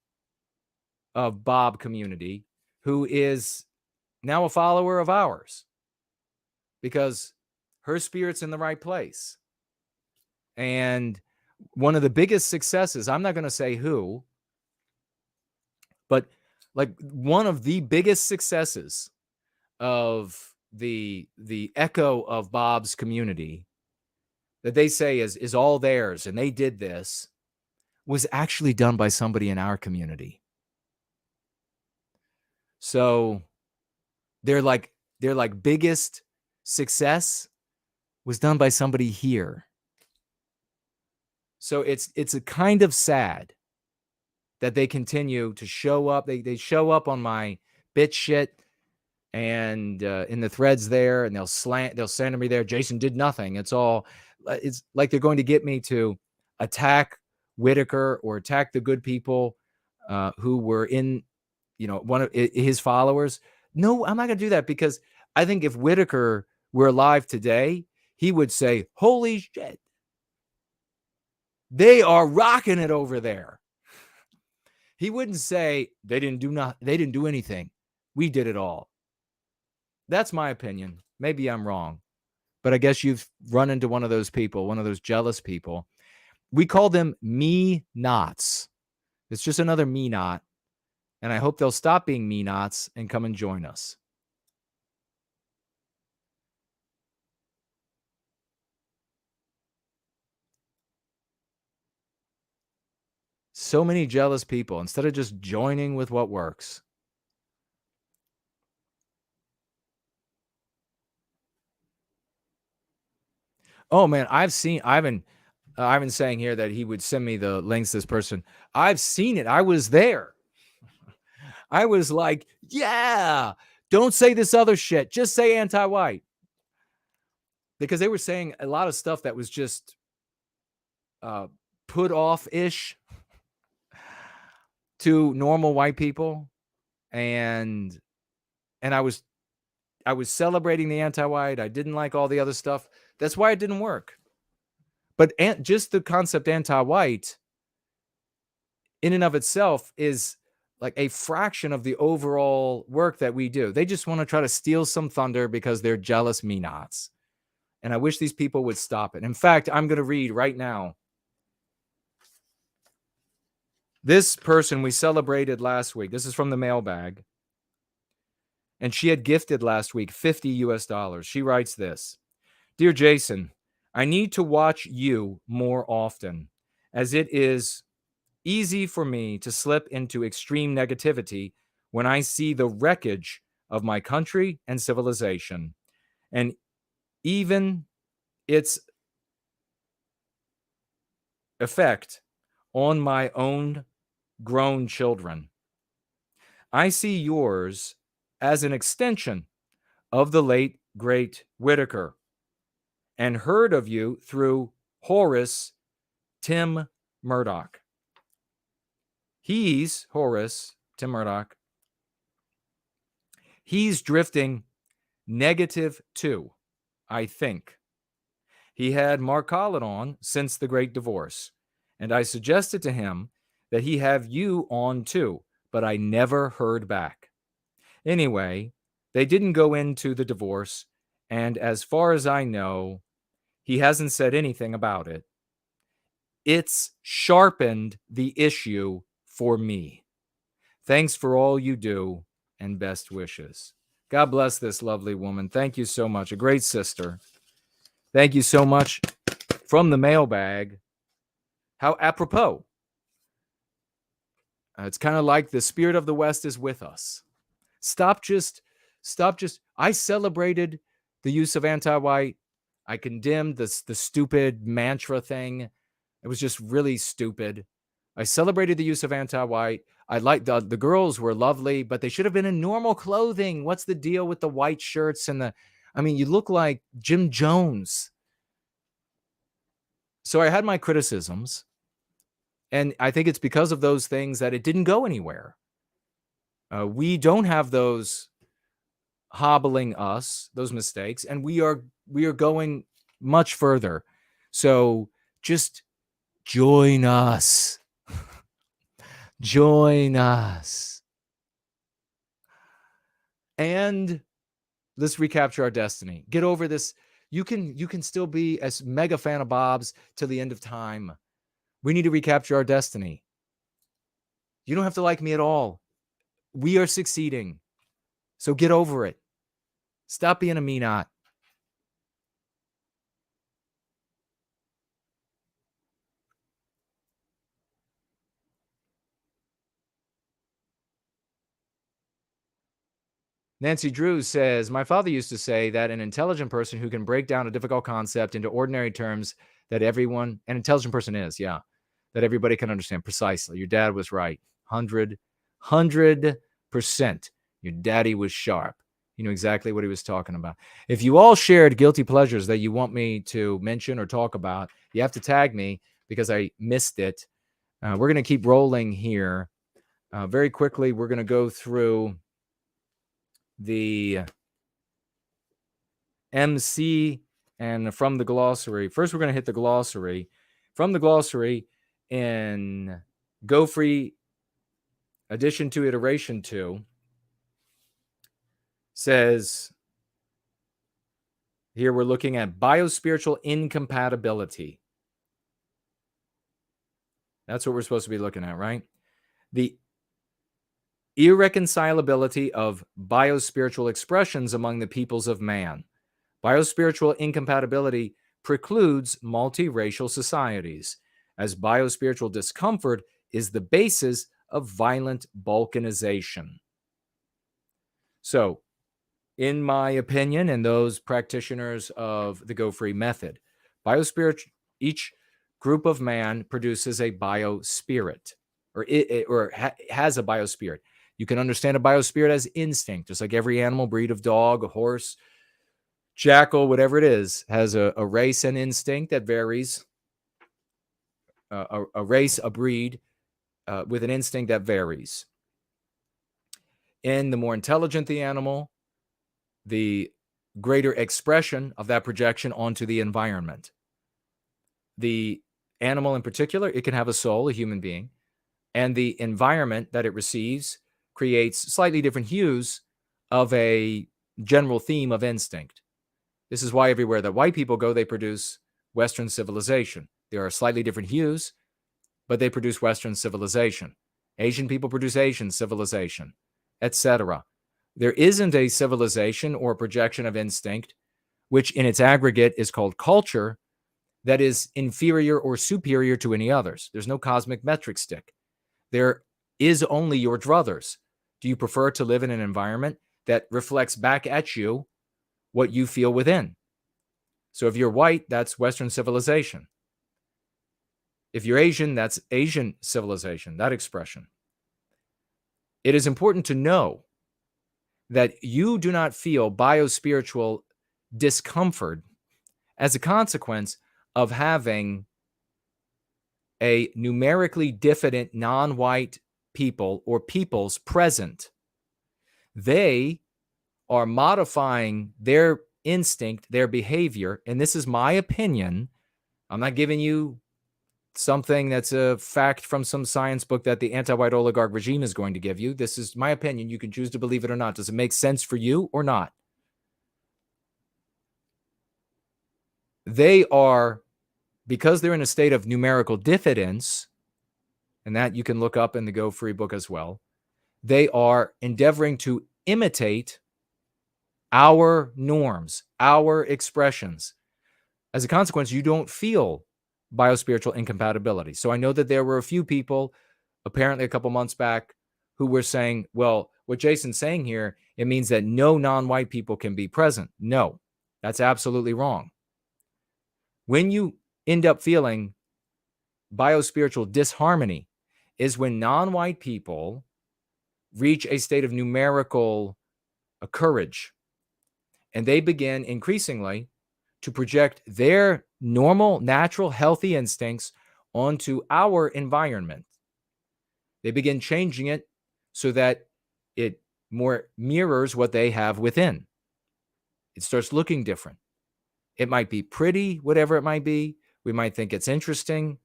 of Bob Community who is now a follower of ours, because her spirit's in the right place. And one of the biggest successes, I'm not going to say who, but like one of the biggest successes of the echo of Bob's Community that they say is all theirs, and they did this, was actually done by somebody in our community. So their biggest success was done by somebody here. So it's a kind of sad that they continue to show up. They show up on my bitch shit and in the threads there, and they'll slander me there. Jason did nothing. It's like they're going to get me to attack Whitaker or attack the good people who were in, one of his followers. No, I'm not going to do that, because I think if Whitaker were alive today, he would say, holy shit, they are rocking it over there. He wouldn't say they didn't do anything. We did it all. That's my opinion. Maybe I'm wrong, but I guess you've run into one of those people, one of those jealous people. We call them me-nots. It's just another me-not. And I hope they'll stop being me-nots and come and join us. So many jealous people, instead of just joining with what works. Oh man, I've seen Ivan saying here that he would send me the links to this person. I've seen it. I was there. I was like, yeah, don't say this other shit. Just say anti-white. Because they were saying a lot of stuff that was just put off-ish to normal white people, and I was celebrating the anti-white. I didn't like all the other stuff. That's why it didn't work. But just the concept anti-white in and of itself is like a fraction of the overall work that we do. They just want to try to steal some thunder because they're jealous me-nots. And I wish these people would stop it. In fact, I'm going to read right now. This person we celebrated last week. This is from the mailbag. And she had gifted last week $50 US. She writes this: Dear Jason, I need to watch you more often, as it is easy for me to slip into extreme negativity when I see the wreckage of my country and civilization, and even its effect on my own grown children. I see yours as an extension of the late, great Whitaker, and heard of you through Horace Tim Murdoch. Horace Tim Murdoch. He's drifting negative too, I think. He had Mark Collett on since the Great Divorce, and I suggested to him that he have you on too, but I never heard back. Anyway, they didn't go into the divorce, and as far as I know, he hasn't said anything about it. It's sharpened the issue for me. Thanks for all you do, and best wishes. God bless this lovely woman. Thank you so much. A great sister. Thank you so much from the mailbag. How apropos. It's kind of like the spirit of the West is with us. Stop just. I celebrated the use of anti-white. I condemned the stupid mantra thing. It was just really stupid. I celebrated the use of anti-white. I liked the girls were lovely, but they should have been in normal clothing. What's the deal with the white shirts and you look like Jim Jones. So I had my criticisms, and I think it's because of those things that it didn't go anywhere. We don't have those hobbling us, those mistakes, and we are going much further. So just join us. Join us. And let's recapture our destiny. Get over this. You can still be a mega fan of Bob's till the end of time. We need to recapture our destiny. You don't have to like me at all. We are succeeding. So get over it. Stop being a me-not. Nancy Drew says, my father used to say that an intelligent person who can break down a difficult concept into ordinary terms that an intelligent person is, that everybody can understand. Precisely. Your dad was right. 100%. Your daddy was sharp. He knew exactly what he was talking about. If you all shared guilty pleasures that you want me to mention or talk about, you have to tag me because I missed it. We're going to keep rolling here. Very quickly, we're going to go through the MC and from the glossary. First, we're going to hit the glossary. From the glossary in Go Free Edition 2, Iteration 2, says, here we're looking at biospiritual incompatibility. That's what we're supposed to be looking at, right? The irreconcilability of biospiritual expressions among the peoples of man. Biospiritual incompatibility precludes multiracial societies, as biospiritual discomfort is the basis of violent balkanization. So, in my opinion, and those practitioners of the Go Free method, each group of man produces a biospirit, or has a biospirit. You can understand a biospirit as instinct, just like every animal breed of dog, a horse, jackal, whatever it is, has a race and instinct that varies a race, a breed with an instinct that varies. In the more intelligent the animal, the greater expression of that projection onto the environment. The animal in particular, it can have a soul, a human being, and the environment that it receives creates slightly different hues of a general theme of instinct. This is why everywhere that white people go, they produce Western civilization. There are slightly different hues, but they produce Western civilization. Asian people produce Asian civilization, etc. There isn't a civilization or projection of instinct, which in its aggregate is called culture, that is inferior or superior to any others. There's no cosmic metric stick. There is only your druthers. Do you prefer to live in an environment that reflects back at you what you feel within? So if you're white, that's Western civilization. If you're Asian, that's Asian civilization, that expression. It is important to know that you do not feel biospiritual discomfort as a consequence of having a numerically diffident non-white people or peoples present. They are modifying their instinct, their behavior, and this is my opinion. I'm not giving you something that's a fact from some science book that the anti-white oligarch regime is going to give you. This is my opinion. You can choose to believe it or not. Does it make sense for you or not? They are, because they're in a state of numerical diffidence, and that you can look up in the Go Free book as well, they are endeavoring to imitate our norms, our expressions. As a consequence, you don't feel biospiritual incompatibility. So I know that there were a few people, apparently a couple months back, who were saying, well, what Jason's saying here, it means that no non-white people can be present. No, that's absolutely wrong. When you end up feeling biospiritual disharmony is when non-white people reach a state of numerical courage, and they begin increasingly to project their normal, natural, healthy instincts onto our environment. They begin changing it so that it more mirrors what they have within. It starts looking different. It might be pretty, whatever it might be. We might think it's interesting,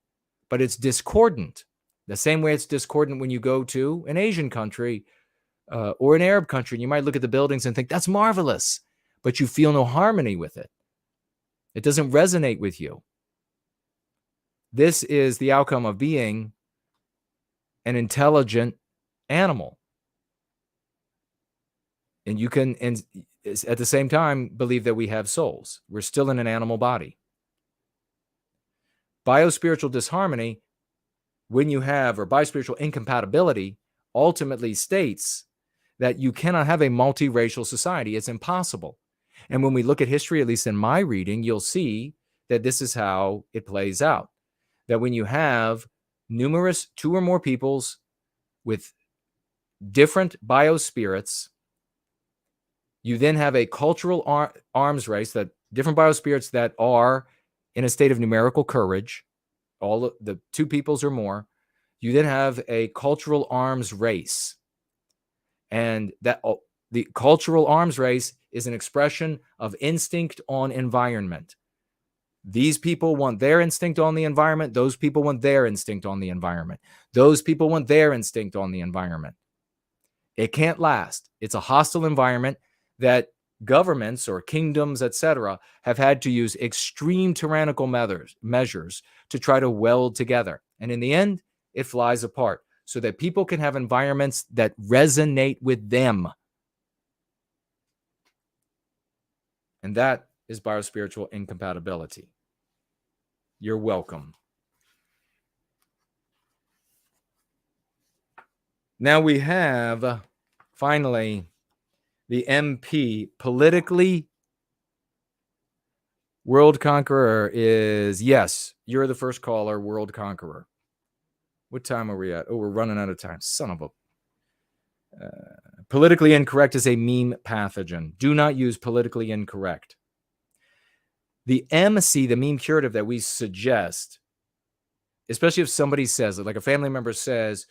but it's discordant. The same way it's discordant when you go to an Asian country or an Arab country, and you might look at the buildings and think, that's marvelous, but you feel no harmony with it. It doesn't resonate with you. This is the outcome of being an intelligent animal. And you can, and at the same time, believe that we have souls. We're still in an animal body. Biospiritual disharmony, when you have, or biospiritual incompatibility, ultimately states that you cannot have a multiracial society. It's impossible. And when we look at history, at least in my reading, you'll see that this is how it plays out. That when you have numerous, two or more peoples with different biospirits, you then have a cultural arms race, that different biospirits that are in a state of numerical courage, all of the two peoples or more. You then have a cultural arms race. And that the cultural arms race is an expression of instinct on environment. These people want their instinct on the environment. Those people want their instinct on the environment. Those people want their instinct on the environment. It can't last. It's a hostile environment that governments or kingdoms, etc., have had to use extreme tyrannical measures to try to weld together. And in the end, it flies apart so that people can have environments that resonate with them. And that is biospiritual incompatibility. You're welcome. Now we have, finally, the MP. Politically, World Conqueror is, yes, you're the first caller, World Conqueror. What time are we at? Oh, we're running out of time. Son of a... politically incorrect is a meme pathogen. Do not use politically incorrect. The MC, the meme curative that we suggest, especially if somebody says it, like a family member says,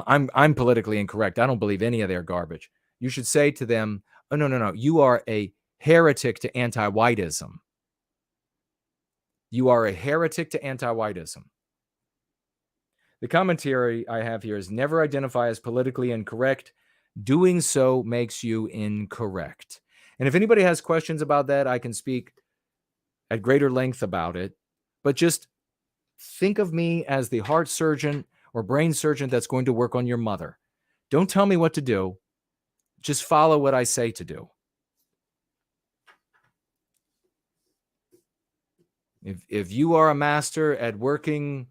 I'm politically incorrect. I don't believe any of their garbage. You should say to them, oh, no. You are a heretic to anti-whiteism. You are a heretic to anti-whiteism. The commentary I have here is never identify as politically incorrect. Doing so makes you incorrect. And if anybody has questions about that, I can speak at greater length about it. But just think of me as the heart surgeon or brain surgeon that's going to work on your mother. Don't tell me what to do. Just follow what I say to do. If you are a master at working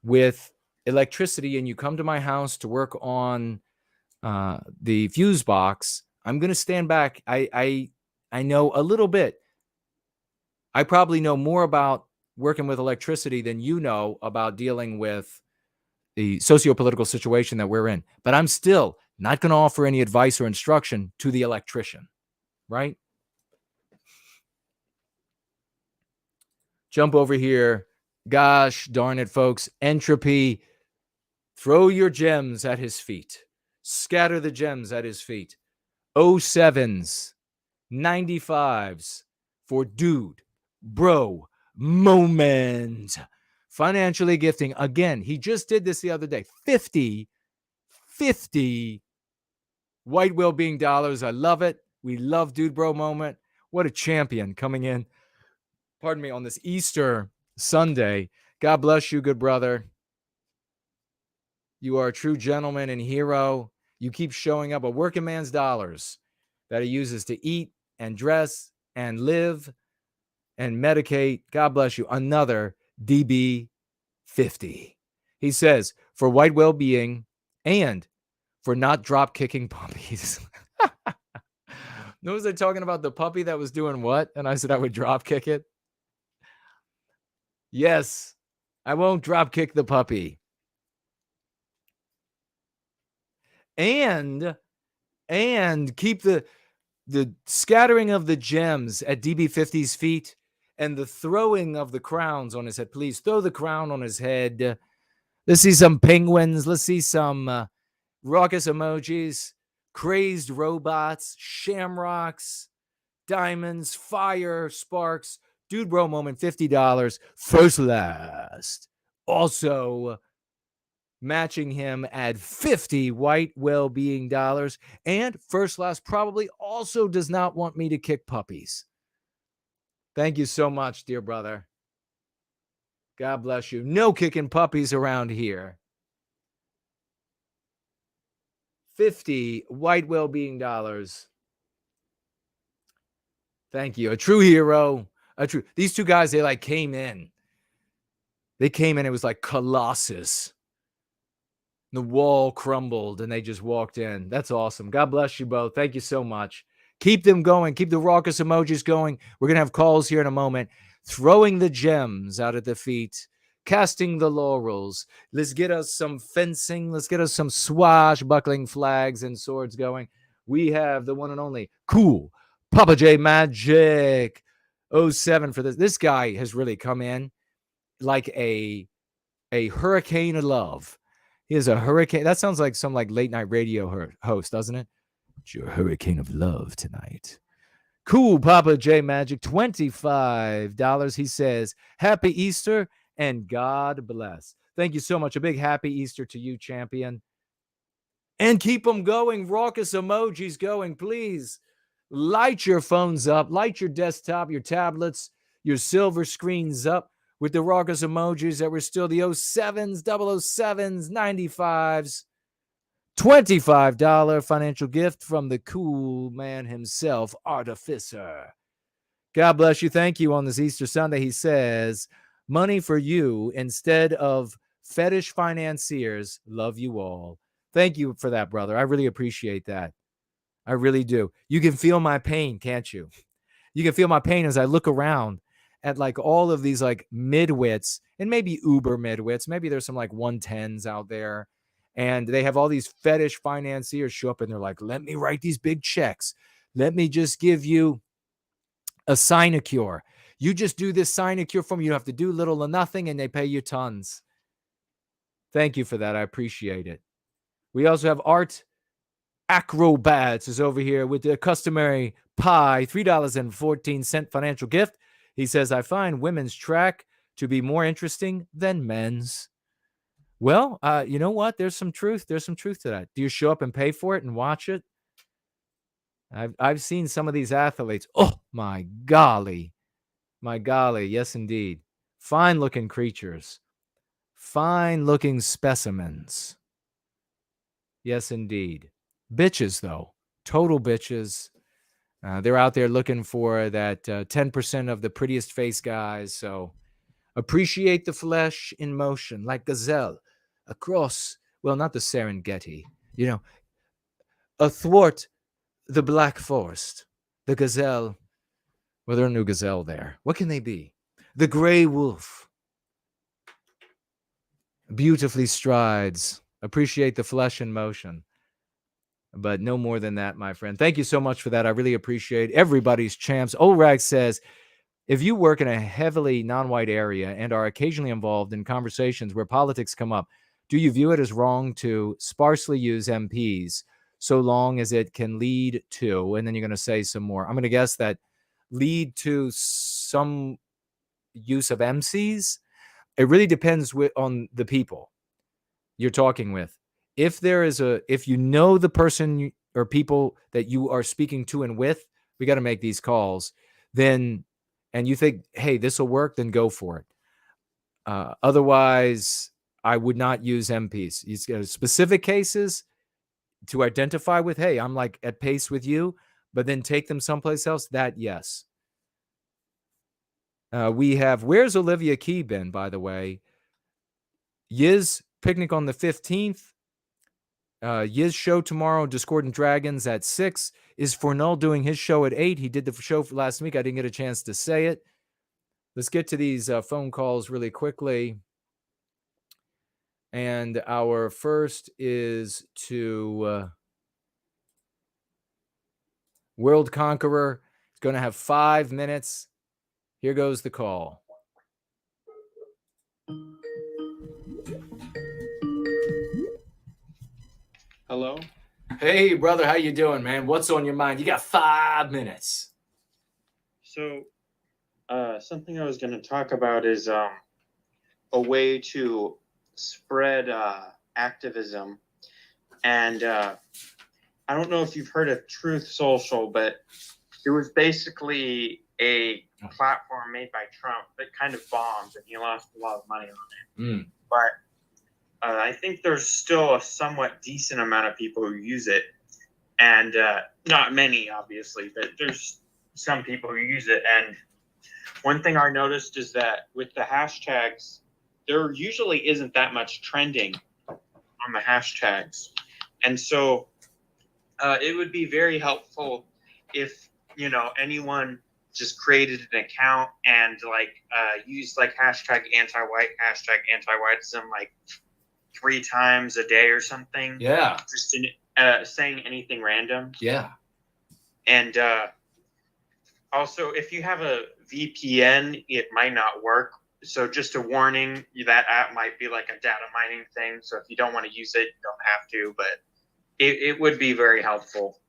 with electricity and you come to my house to work on the fuse box, I'm going to stand back. I know a little bit. I probably know more about working with electricity than you know about dealing with the socio-political situation that we're in. But I'm still not going to offer any advice or instruction to the electrician, right? Jump over here. Gosh darn it, folks. Entropy. Throw your gems at his feet. Scatter the gems at his feet. 07s, 95s for dude, bro, moment. Financially gifting. Again, he just did this the other day. 50 white well-being dollars. I love it. We love dude, bro, moment. What a champion coming in. Pardon me, on this Easter Sunday. God bless you, good brother. You are a true gentleman and hero. You keep showing up. A working man's dollars that he uses to eat and dress and live and medicate. God bless you. Another DB50. He says, for white well-being and for not drop kicking puppies. Was I talking about the puppy that was doing what? And I said I would drop kick it. Yes, I won't drop kick the puppy. And keep the scattering of the gems at DB50's feet and the throwing of the crowns on his head. Please throw the crown on his head. Let's see some penguins. Let's see some raucous emojis, crazed robots, shamrocks, diamonds, fire, sparks. Dude, bro, moment, $50. First last. Also matching him at 50 white well-being dollars. And first last probably also does not want me to kick puppies. Thank you so much, dear brother. God bless you. No kicking puppies around here. 50 white well-being dollars. Thank you. A true hero. These two guys, they came in. They came in. It was like Colossus. The wall crumbled and they just walked in. That's awesome. God bless you both. Thank you so much. Keep them going. Keep the raucous emojis going. We're going to have calls here in a moment. Throwing the gems out at the feet. Casting the laurels. Let's get us some fencing. Let's get us some swashbuckling flags and swords going. We have the one and only Cool Papa J Magic 07 for this. This guy has really come in like a hurricane of love. He is a hurricane. That sounds like some late night radio host, doesn't it? It's your hurricane of love tonight. Cool Papa J Magic, $25. He says, Happy Easter and God bless. Thank you so much. A big happy Easter to you, champion. And keep them going. Raucous emojis going, please. Light your phones up. Light your desktop, your tablets, your silver screens up with the raucous emojis that were still the 07s, 007s, 95s. $25 financial gift from the cool man himself, Artificer. God bless you. Thank you on this Easter Sunday. He says, money for you instead of fetish financiers. Love you all. Thank you for that, brother. I really appreciate that. I really do. You can feel my pain, can't you? You can feel my pain as I look around at all of these midwits and maybe uber midwits. Maybe there's some 110s out there. And they have all these fetish financiers show up and they're like, let me write these big checks. Let me just give you a sinecure. You just do this sinecure for me. You don't have to do little or nothing and they pay you tons. Thank you for that. I appreciate it. We also have Art Acrobats is over here with the customary pie, $3.14 financial gift. He says, I find women's track to be more interesting than men's. Well, you know what? There's some truth. There's some truth to that. Do you show up and pay for it and watch it? I've seen some of these athletes. Oh, my golly. My golly. Yes, indeed. Fine looking creatures. Fine looking specimens. Yes, indeed. Bitches, though. Total bitches. They're out there looking for that 10% of the prettiest face guys. So appreciate the flesh in motion like gazelle across, well, not the Serengeti, you know, athwart the Black Forest. The gazelle, well, there's no gazelle there. What can they be? The gray wolf beautifully strides. Appreciate the flesh in motion. But no more than that, my friend. Thank you so much for that. I really appreciate everybody's champs. Orag says, if you work in a heavily non-white area and are occasionally involved in conversations where politics come up, do you view it as wrong to sparsely use MPs so long as it can lead to, and then you're going to say some more. I'm going to guess that lead to some use of MCs. It really depends on the people you're talking with. If you know the person or people that you are speaking to and with, we got to make these calls. Then, and you think, hey, this will work, then go for it. Otherwise, I would not use MPs. You've got specific cases to identify with. Hey, I'm like at pace with you, but then take them someplace else. That, yes. We have, where's Olivia Key been, by the way? Yiz picnic on the 15th. Yiz show tomorrow, Discordant Dragons at 6. Is Fornell doing his show at 8? He did the show last week. I didn't get a chance to say it. Let's get to these phone calls really quickly. And our first is to World Conqueror. It's going to have 5 minutes. Here goes the call. Hello? Hey, brother, how you doing, man? What's on your mind? You got 5 minutes. So, something I was going to talk about is a way to spread activism. And I don't know if you've heard of Truth Social, but it was basically a platform made by Trump that kind of bombed, and he lost a lot of money on it. But I think there's still a somewhat decent amount of people who use it, and not many, obviously, but there's some people who use it. And one thing I noticed is that with the hashtags, there usually isn't that much trending on the hashtags. And so it would be very helpful if, anyone just created an account and used hashtag anti-white, hashtag anti-whiteism, 3 times a day or something. Yeah. Just saying anything random. Yeah. And also, if you have a VPN, it might not work. So just a warning, that app might be like a data mining thing. So if you don't want to use it, you don't have to, but it would be very helpful.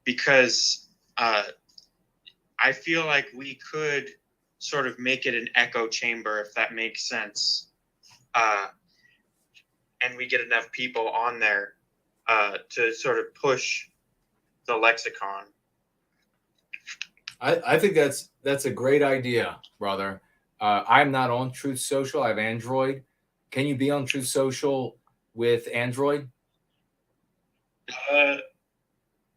Because I feel like we could sort of make it an echo chamber, if that makes sense. And we get enough people on there to sort of push the lexicon. I think that's a great idea, brother. I'm not on Truth Social. I have Android. Can you be on Truth Social with Android? I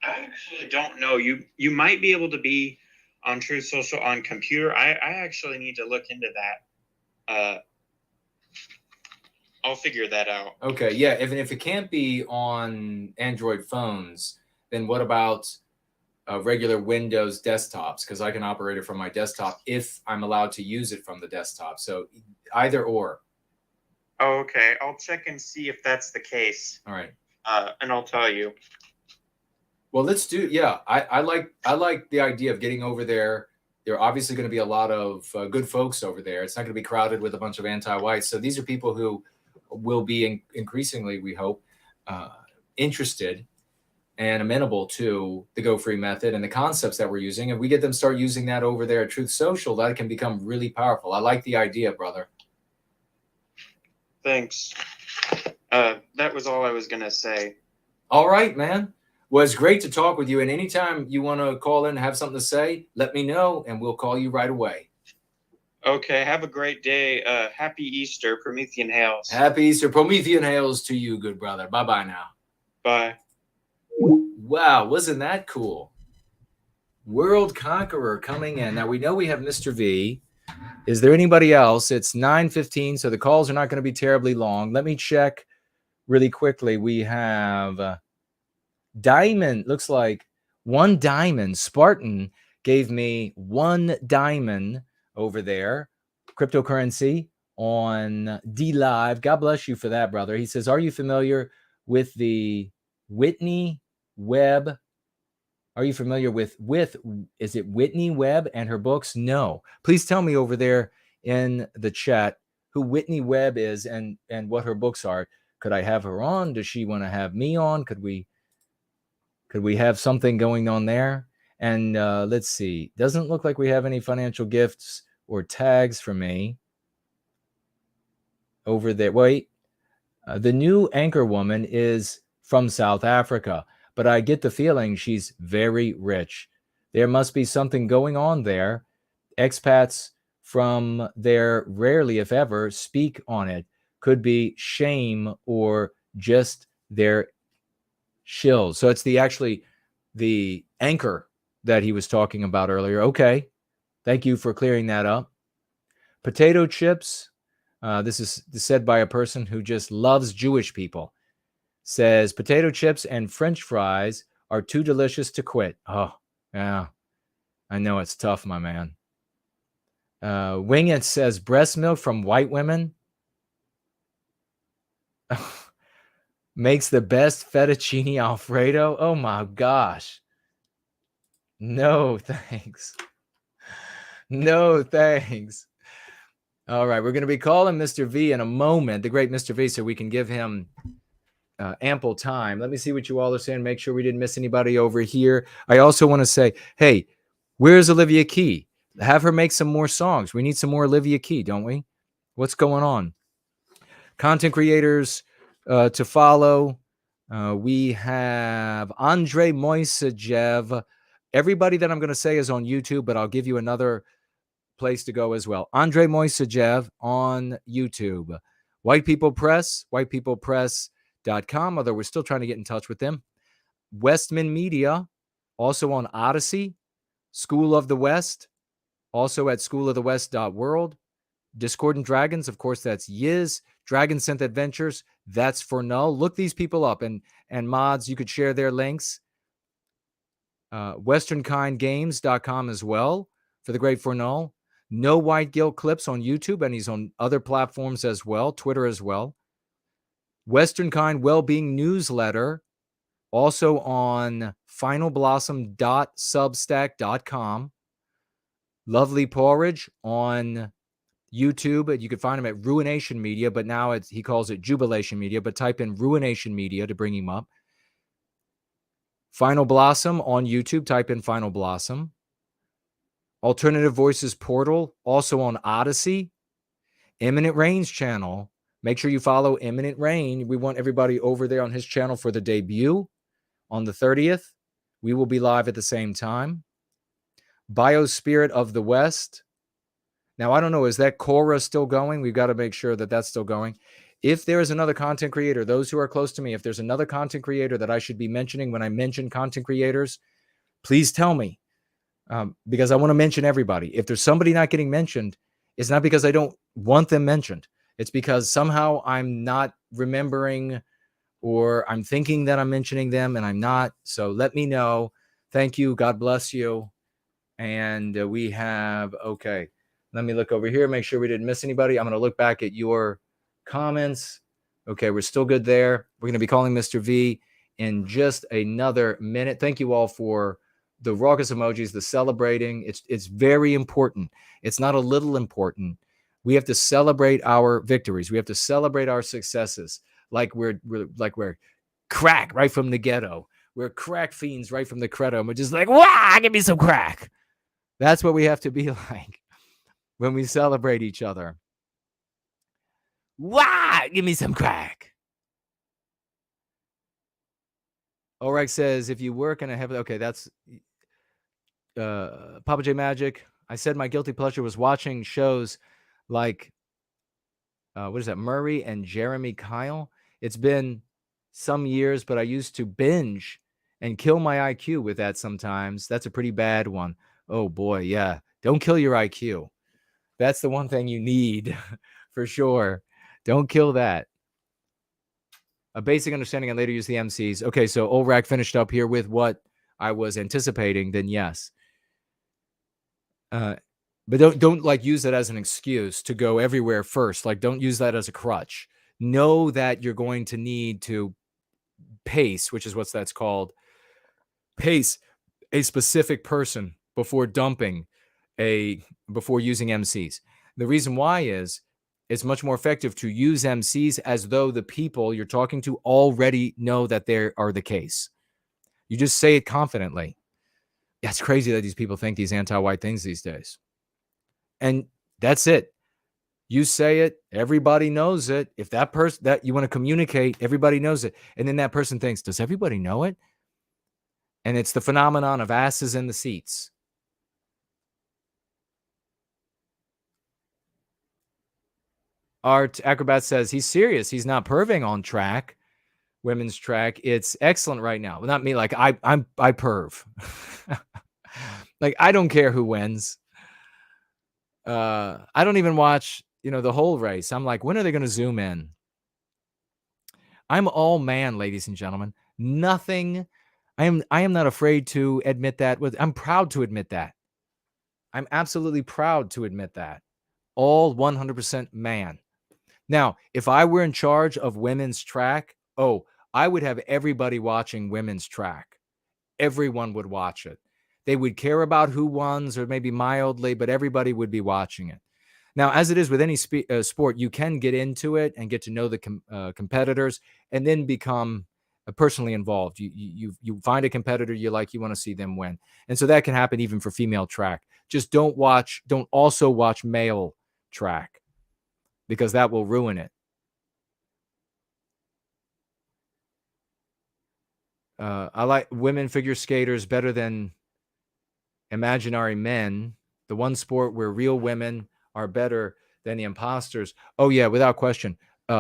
actually don't know. You might be able to be on Truth Social on computer. I actually need to look into that. I'll figure that out. Okay, yeah. If it can't be on Android phones, then what about regular Windows desktops? Because I can operate it from my desktop if I'm allowed to use it from the desktop. So either or. Oh, okay. I'll check and see if that's the case. All right. And I'll tell you. Well, let's do. Yeah, I like the idea of getting over there. there are obviously going to be a lot of good folks over there. It's not going to be crowded with a bunch of anti-whites. So these are people who will be increasingly, we hope, interested and amenable to the Go Free method and the concepts that we're using. And we get them start using that over there at Truth Social, that can become really powerful. I like the idea, brother. Thanks. That was all I was going to say. All right, man. Well, it's great to talk with you. And anytime you want to call in and have something to say, let me know and we'll call you right away. Okay, have a great day. Happy Easter, Promethean Hails. Happy Easter, Promethean Hails to you, good brother. Bye-bye now. Bye. Wow, wasn't that cool? World Conqueror coming in. Now, we know we have Mr. V. Is there anybody else? It's 9:15, so the calls are not going to be terribly long. Let me check really quickly. We have Diamond. Looks like 1 diamond. Spartan gave me 1 diamond over there. Cryptocurrency on D Live. God bless you for that, brother. He says, are you familiar with the Whitney Webb? Are you familiar with is it Whitney Webb and her books? No. Please tell me over there in the chat who Whitney Webb is and what her books are. Could I have her on? Does she want to have me on? Could we have something going on there? And let's see. Doesn't look like we have any financial gifts or tags for me over there. Wait. The new anchor woman is from South Africa, but I get the feeling she's very rich. There must be something going on there. Expats from there rarely, if ever, speak on it. Could be shame or just their shills. So it's actually the anchor that he was talking about earlier. Okay. Thank you for clearing that up. Potato chips. This is said by a person who just loves Jewish people. Says potato chips and French fries are too delicious to quit. Oh, yeah. I know it's tough, my man. Wing It says breast milk from white women makes the best fettuccine Alfredo. Oh my gosh. No, thanks. No, thanks. All right, we're going to be calling Mr. V in a moment, the great Mr. V, so we can give him ample time. Let me see what you all are saying. Make sure we didn't miss anybody over here. I also want to say, hey, where's Olivia Key? Have her make some more songs. We need some more Olivia Key, don't we? What's going on? Content creators to follow. We have Andrei Moisejev. Everybody that I'm going to say is on YouTube, but I'll give you another place to go as well. Andrei Moisejev on YouTube. White People Press, whitepeoplepress.com, although we're still trying to get in touch with them. Westman Media, also on Odyssey. School of the West, also at schoolofthewest.world. Discordant Dragons, of course, that's Yiz. Dragon Synth Adventures, that's for Null. Look these people up, and mods, you could share their links. WesternKindGames.com as well for the great Fornull. No White Guilt Clips on YouTube, and he's on other platforms as well, Twitter as well. Western Kind Wellbeing Newsletter, also on finalblossom.substack.com. Lovely Porridge on YouTube. You can find him at Ruination Media, but now he calls it Jubilation Media, but type in Ruination Media to bring him up. Final Blossom on YouTube, type in Final Blossom. Alternative Voices Portal, also on Odyssey. Imminent Rain's channel. Make sure you follow Imminent Rain. We want everybody over there on his channel for the debut on the 30th. We will be live at the same time. Biospirit of the West. Now, I don't know, is that Cora still going? We've got to make sure that that's still going. If there is another content creator, those who are close to me, if there's another content creator that I should be mentioning when I mention content creators, please tell me. Because I want to mention everybody. If there's somebody not getting mentioned, it's not because I don't want them mentioned. It's because somehow I'm not remembering or I'm thinking that I'm mentioning them and I'm not. So let me know. Thank you. God bless you. And we have, okay, let me look over here, make sure we didn't miss anybody. I'm going to look back at your comments. Okay, we're still good there. We're going to be calling Mr. V in just another minute. Thank you all for the raucous emojis, the celebrating. It's very important. It's not a little important. We have to celebrate our victories. We have to celebrate our successes, like we're crack right from the ghetto. We're crack fiends right from the credo. And we're just like, wow, give me some crack. That's what we have to be like when we celebrate each other. Wow, give me some crack. Oreg says, if you work in a heavy, okay, that's Papa J Magic. I said my guilty pleasure was watching shows like, what is that, Murray and Jeremy Kyle. It's been some years, but I used to binge and kill my IQ with that sometimes. That's a pretty bad one. Oh boy, yeah. Don't kill your IQ. That's the one thing you need for sure. Don't kill that. A basic understanding and later use the MCs. Okay, so Olrak finished up here with what I was anticipating, then yes. But don't like use that as an excuse to go everywhere first. Like, don't use that as a crutch. Know that you're going to need to pace, which is what that's called. Pace a specific person before before using MCs. The reason why is it's much more effective to use MCs as though the people you're talking to already know that they are the case. You just say it confidently. Yeah, it's crazy that these people think these anti-white things these days. And that's it. You say it, everybody knows it. If that person that you want to communicate, everybody knows it. And then that person thinks, does everybody know it? And it's the phenomenon of asses in the seats. Art Acrobat says he's serious. He's not perving on track, women's track. It's excellent right now. Not me. Like I perv. Like I don't care who wins. I don't even watch, the whole race. I'm like, when are they going to zoom in? I'm all man, ladies and gentlemen. Nothing. I am not afraid to admit that. I'm proud to admit that. I'm absolutely proud to admit that. All 100% man. Now, if I were in charge of women's track, I would have everybody watching women's track. Everyone would watch it. They would care about who won, or maybe mildly, but everybody would be watching it. Now, as it is with any sport, you can get into it and get to know the competitors and then become personally involved. You find a competitor you like, you want to see them win. And so that can happen even for female track. Just don't also watch male track, because that will ruin it. I like women figure skaters better than imaginary men. The one sport where real women are better than the imposters. Oh yeah, without question.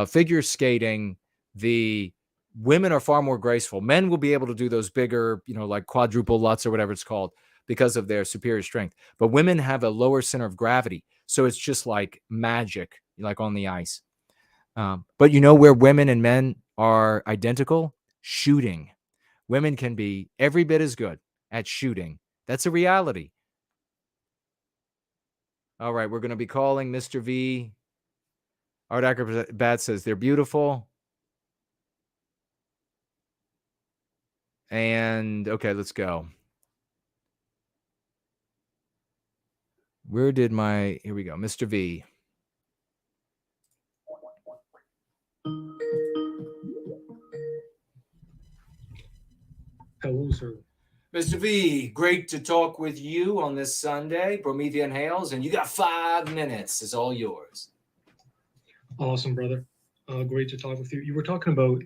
Figure skating, the women are far more graceful. Men will be able to do those bigger, like quadruple lutz or whatever it's called, because of their superior strength. But women have a lower center of gravity. So it's just like magic, like on the ice. But where women and men are identical? Shooting. Women can be every bit as good at shooting. That's a reality. All right, we're going to be calling Mr. V. Art Acrobat says they're beautiful. And, okay, let's go. Here we go, Mr. V. Hello, sir. Mr. V, great to talk with you on this Sunday, Promethean Hales, and you got 5 minutes. It's all yours. Awesome, brother. Great to talk with you. You were talking about,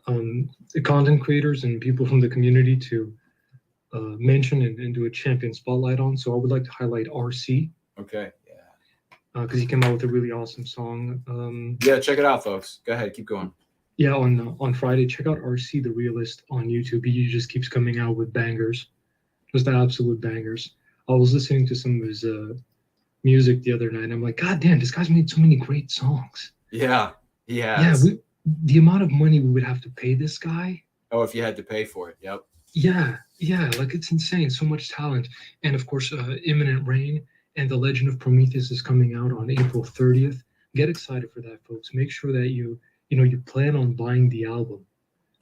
the content creators and people from the community to mention and do a champion spotlight on. So I would like to highlight RC. Okay. Yeah. Because he came out with a really awesome song. Yeah, check it out, folks. Go ahead, keep going. Yeah, on Friday, check out RC the Realist on YouTube. He just keeps coming out with bangers, just absolute bangers. I was listening to some of his music the other night, and I'm like, God damn, this guy's made so many great songs. Yeah, he has. Yeah, the amount of money we would have to pay this guy. Oh, if you had to pay for it, yep. Yeah, like it's insane. So much talent, and of course, Imminent Rain and The Legend of Prometheus is coming out on April 30th. Get excited for that, folks. Make sure that you plan on buying the album.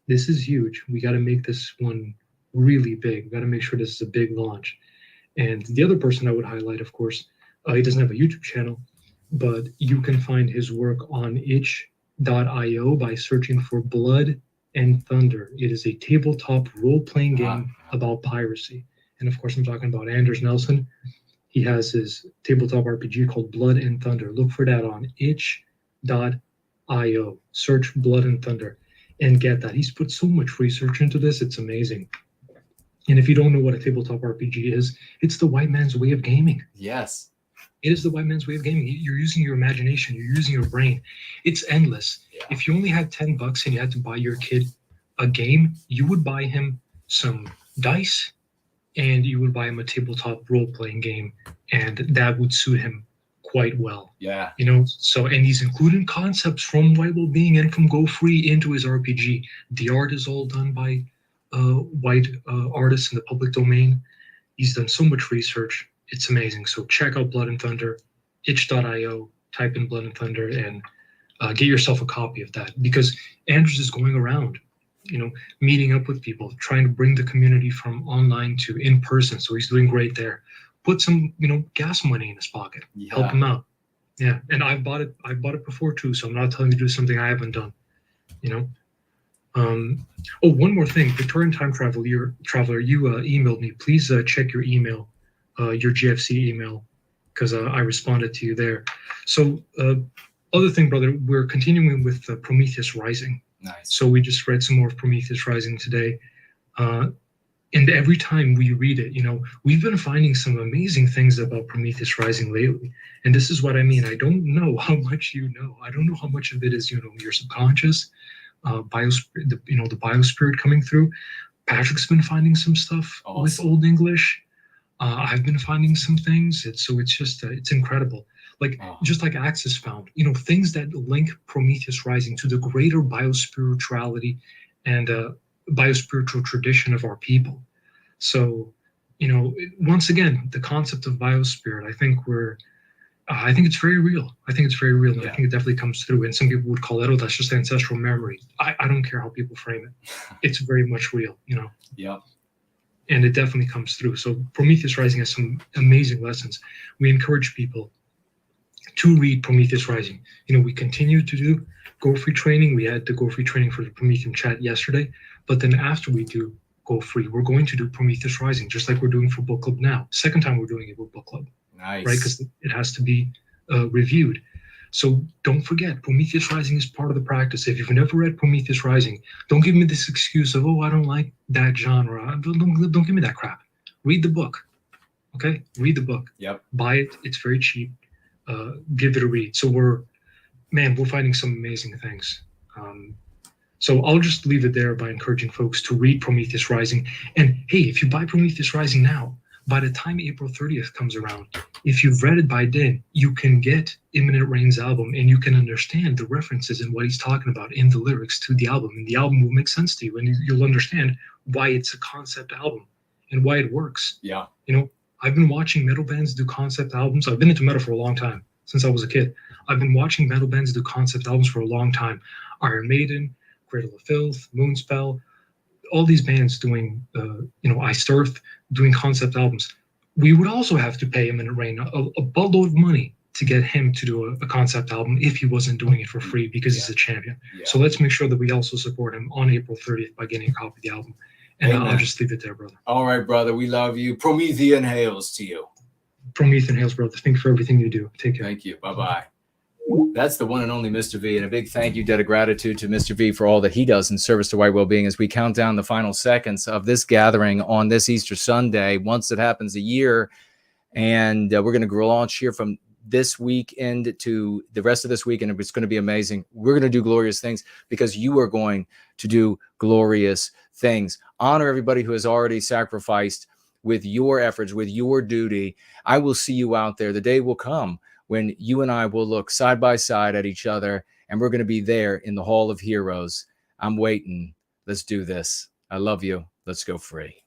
This is huge. We got to make this one really big. Got to make sure this is a big launch. And the other person I would highlight, of course, he doesn't have a YouTube channel, but you can find his work on itch.io by searching for Blood and Thunder. It is a tabletop role-playing game about piracy. And of course, I'm talking about Anders Nelson. He has his tabletop RPG called Blood and Thunder. Look for that on itch.io. Search Blood and Thunder and get that. He's put so much research into this. It's amazing. And if you don't know what a tabletop RPG is, it's the white man's way of gaming. Yes. It is the white man's way of gaming. You're using your imagination. You're using your brain. It's endless. Yeah. If you only had $10 and you had to buy your kid a game, you would buy him some dice and you would buy him a tabletop role-playing game, and that would suit him quite well. Yeah. You know, so, and he's including concepts from White Wellbeing and from Go Free into his RPG. The art is all done by white artists in the public domain. He's done so much research. It's amazing. So check out Blood and Thunder, itch.io, type in Blood and Thunder, and get yourself a copy of that, because Anders is going around, you know, meeting up with people, trying to bring the community from online to in person. So he's doing great there. Put some, you know, gas money in his pocket. Yeah. Help him out. Yeah. And I've bought it before too. So I'm not telling you to do something I haven't done, you know. Oh, one more thing. Victorian Time Traveler, you emailed me. Please check your email, your GFC email, because I responded to you there. So other thing, brother, we're continuing with Prometheus Rising. Nice. So we just read some more of Prometheus Rising today. And every time we read it, you know, we've been finding some amazing things about Prometheus Rising lately. And this is what I mean. I don't know how much you know. I don't know how much of it is, you know, your subconscious, the biospirit coming through. Patrick's been finding some stuff with Old English. I've been finding some things. It's just, it's incredible. Like, just like Axis found, you know, things that link Prometheus Rising to the greater biospirituality and biospiritual tradition of our people. So, you know, once again, the concept of biospirit, I think it's very real. I think it's very real. And I think it definitely comes through. And some people would call it, oh, that's just ancestral memory. I don't care how people frame it. It's very much real, you know? Yeah. And it definitely comes through. So Prometheus Rising has some amazing lessons. We encourage people to read Prometheus Rising. You know, we continue to do Go Free training. We had the Go Free training for the Promethean chat yesterday. But then after we do Go Free, we're going to do Prometheus Rising, just like we're doing for Book Club now. Second time we're doing it with Book Club. Nice. Right? Because it has to be reviewed. So don't forget, Prometheus Rising is part of the practice. If you've never read Prometheus Rising, don't give me this excuse of, oh, I don't like that genre. Don't give me that crap. Read the book. Okay? Read the book. Yep. Buy it. It's very cheap. Give it a read. So we're finding some amazing things. So I'll just leave it there by encouraging folks to read Prometheus Rising. And hey, if you buy Prometheus Rising now, by the time April 30th comes around, if you've read it by then, you can get Imminent Rain's album and you can understand the references and what he's talking about in the lyrics to the album. And the album will make sense to you, and you'll understand why it's a concept album and why it works. Yeah. You know, I've been watching metal bands do concept albums. I've been into metal for a long time, since I was a kid. I've been watching metal bands do concept albums for a long time. Iron Maiden, Cradle of Filth, Moonspell, all these bands doing, Iced Earth, doing concept albums. We would also have to pay Imminent Rain a buttload of money to get him to do a concept album if he wasn't doing it for free, because he's a champion. Yeah. So let's make sure that we also support him on April 30th by getting a copy of the album. And I'll just leave it there, brother. All right, brother. We love you. Promethean hails to you. Promethean hails, brother. Thank you for everything you do. Take care. Thank you. Bye-bye. That's the one and only Mr. V, and a big thank you, debt of gratitude to Mr. V for all that he does in service to white well-being as we count down the final seconds of this gathering on this Easter Sunday. Once it happens a year, and we're going to launch here from this weekend to the rest of this week, and it's going to be amazing. We're going to do glorious things because you are going to do glorious things. Honor everybody who has already sacrificed with your efforts, with your duty. I will see you out there. The day will come when you and I will look side by side at each other, and we're going to be there in the Hall of Heroes. I'm waiting. Let's do this. I love you. Let's go free.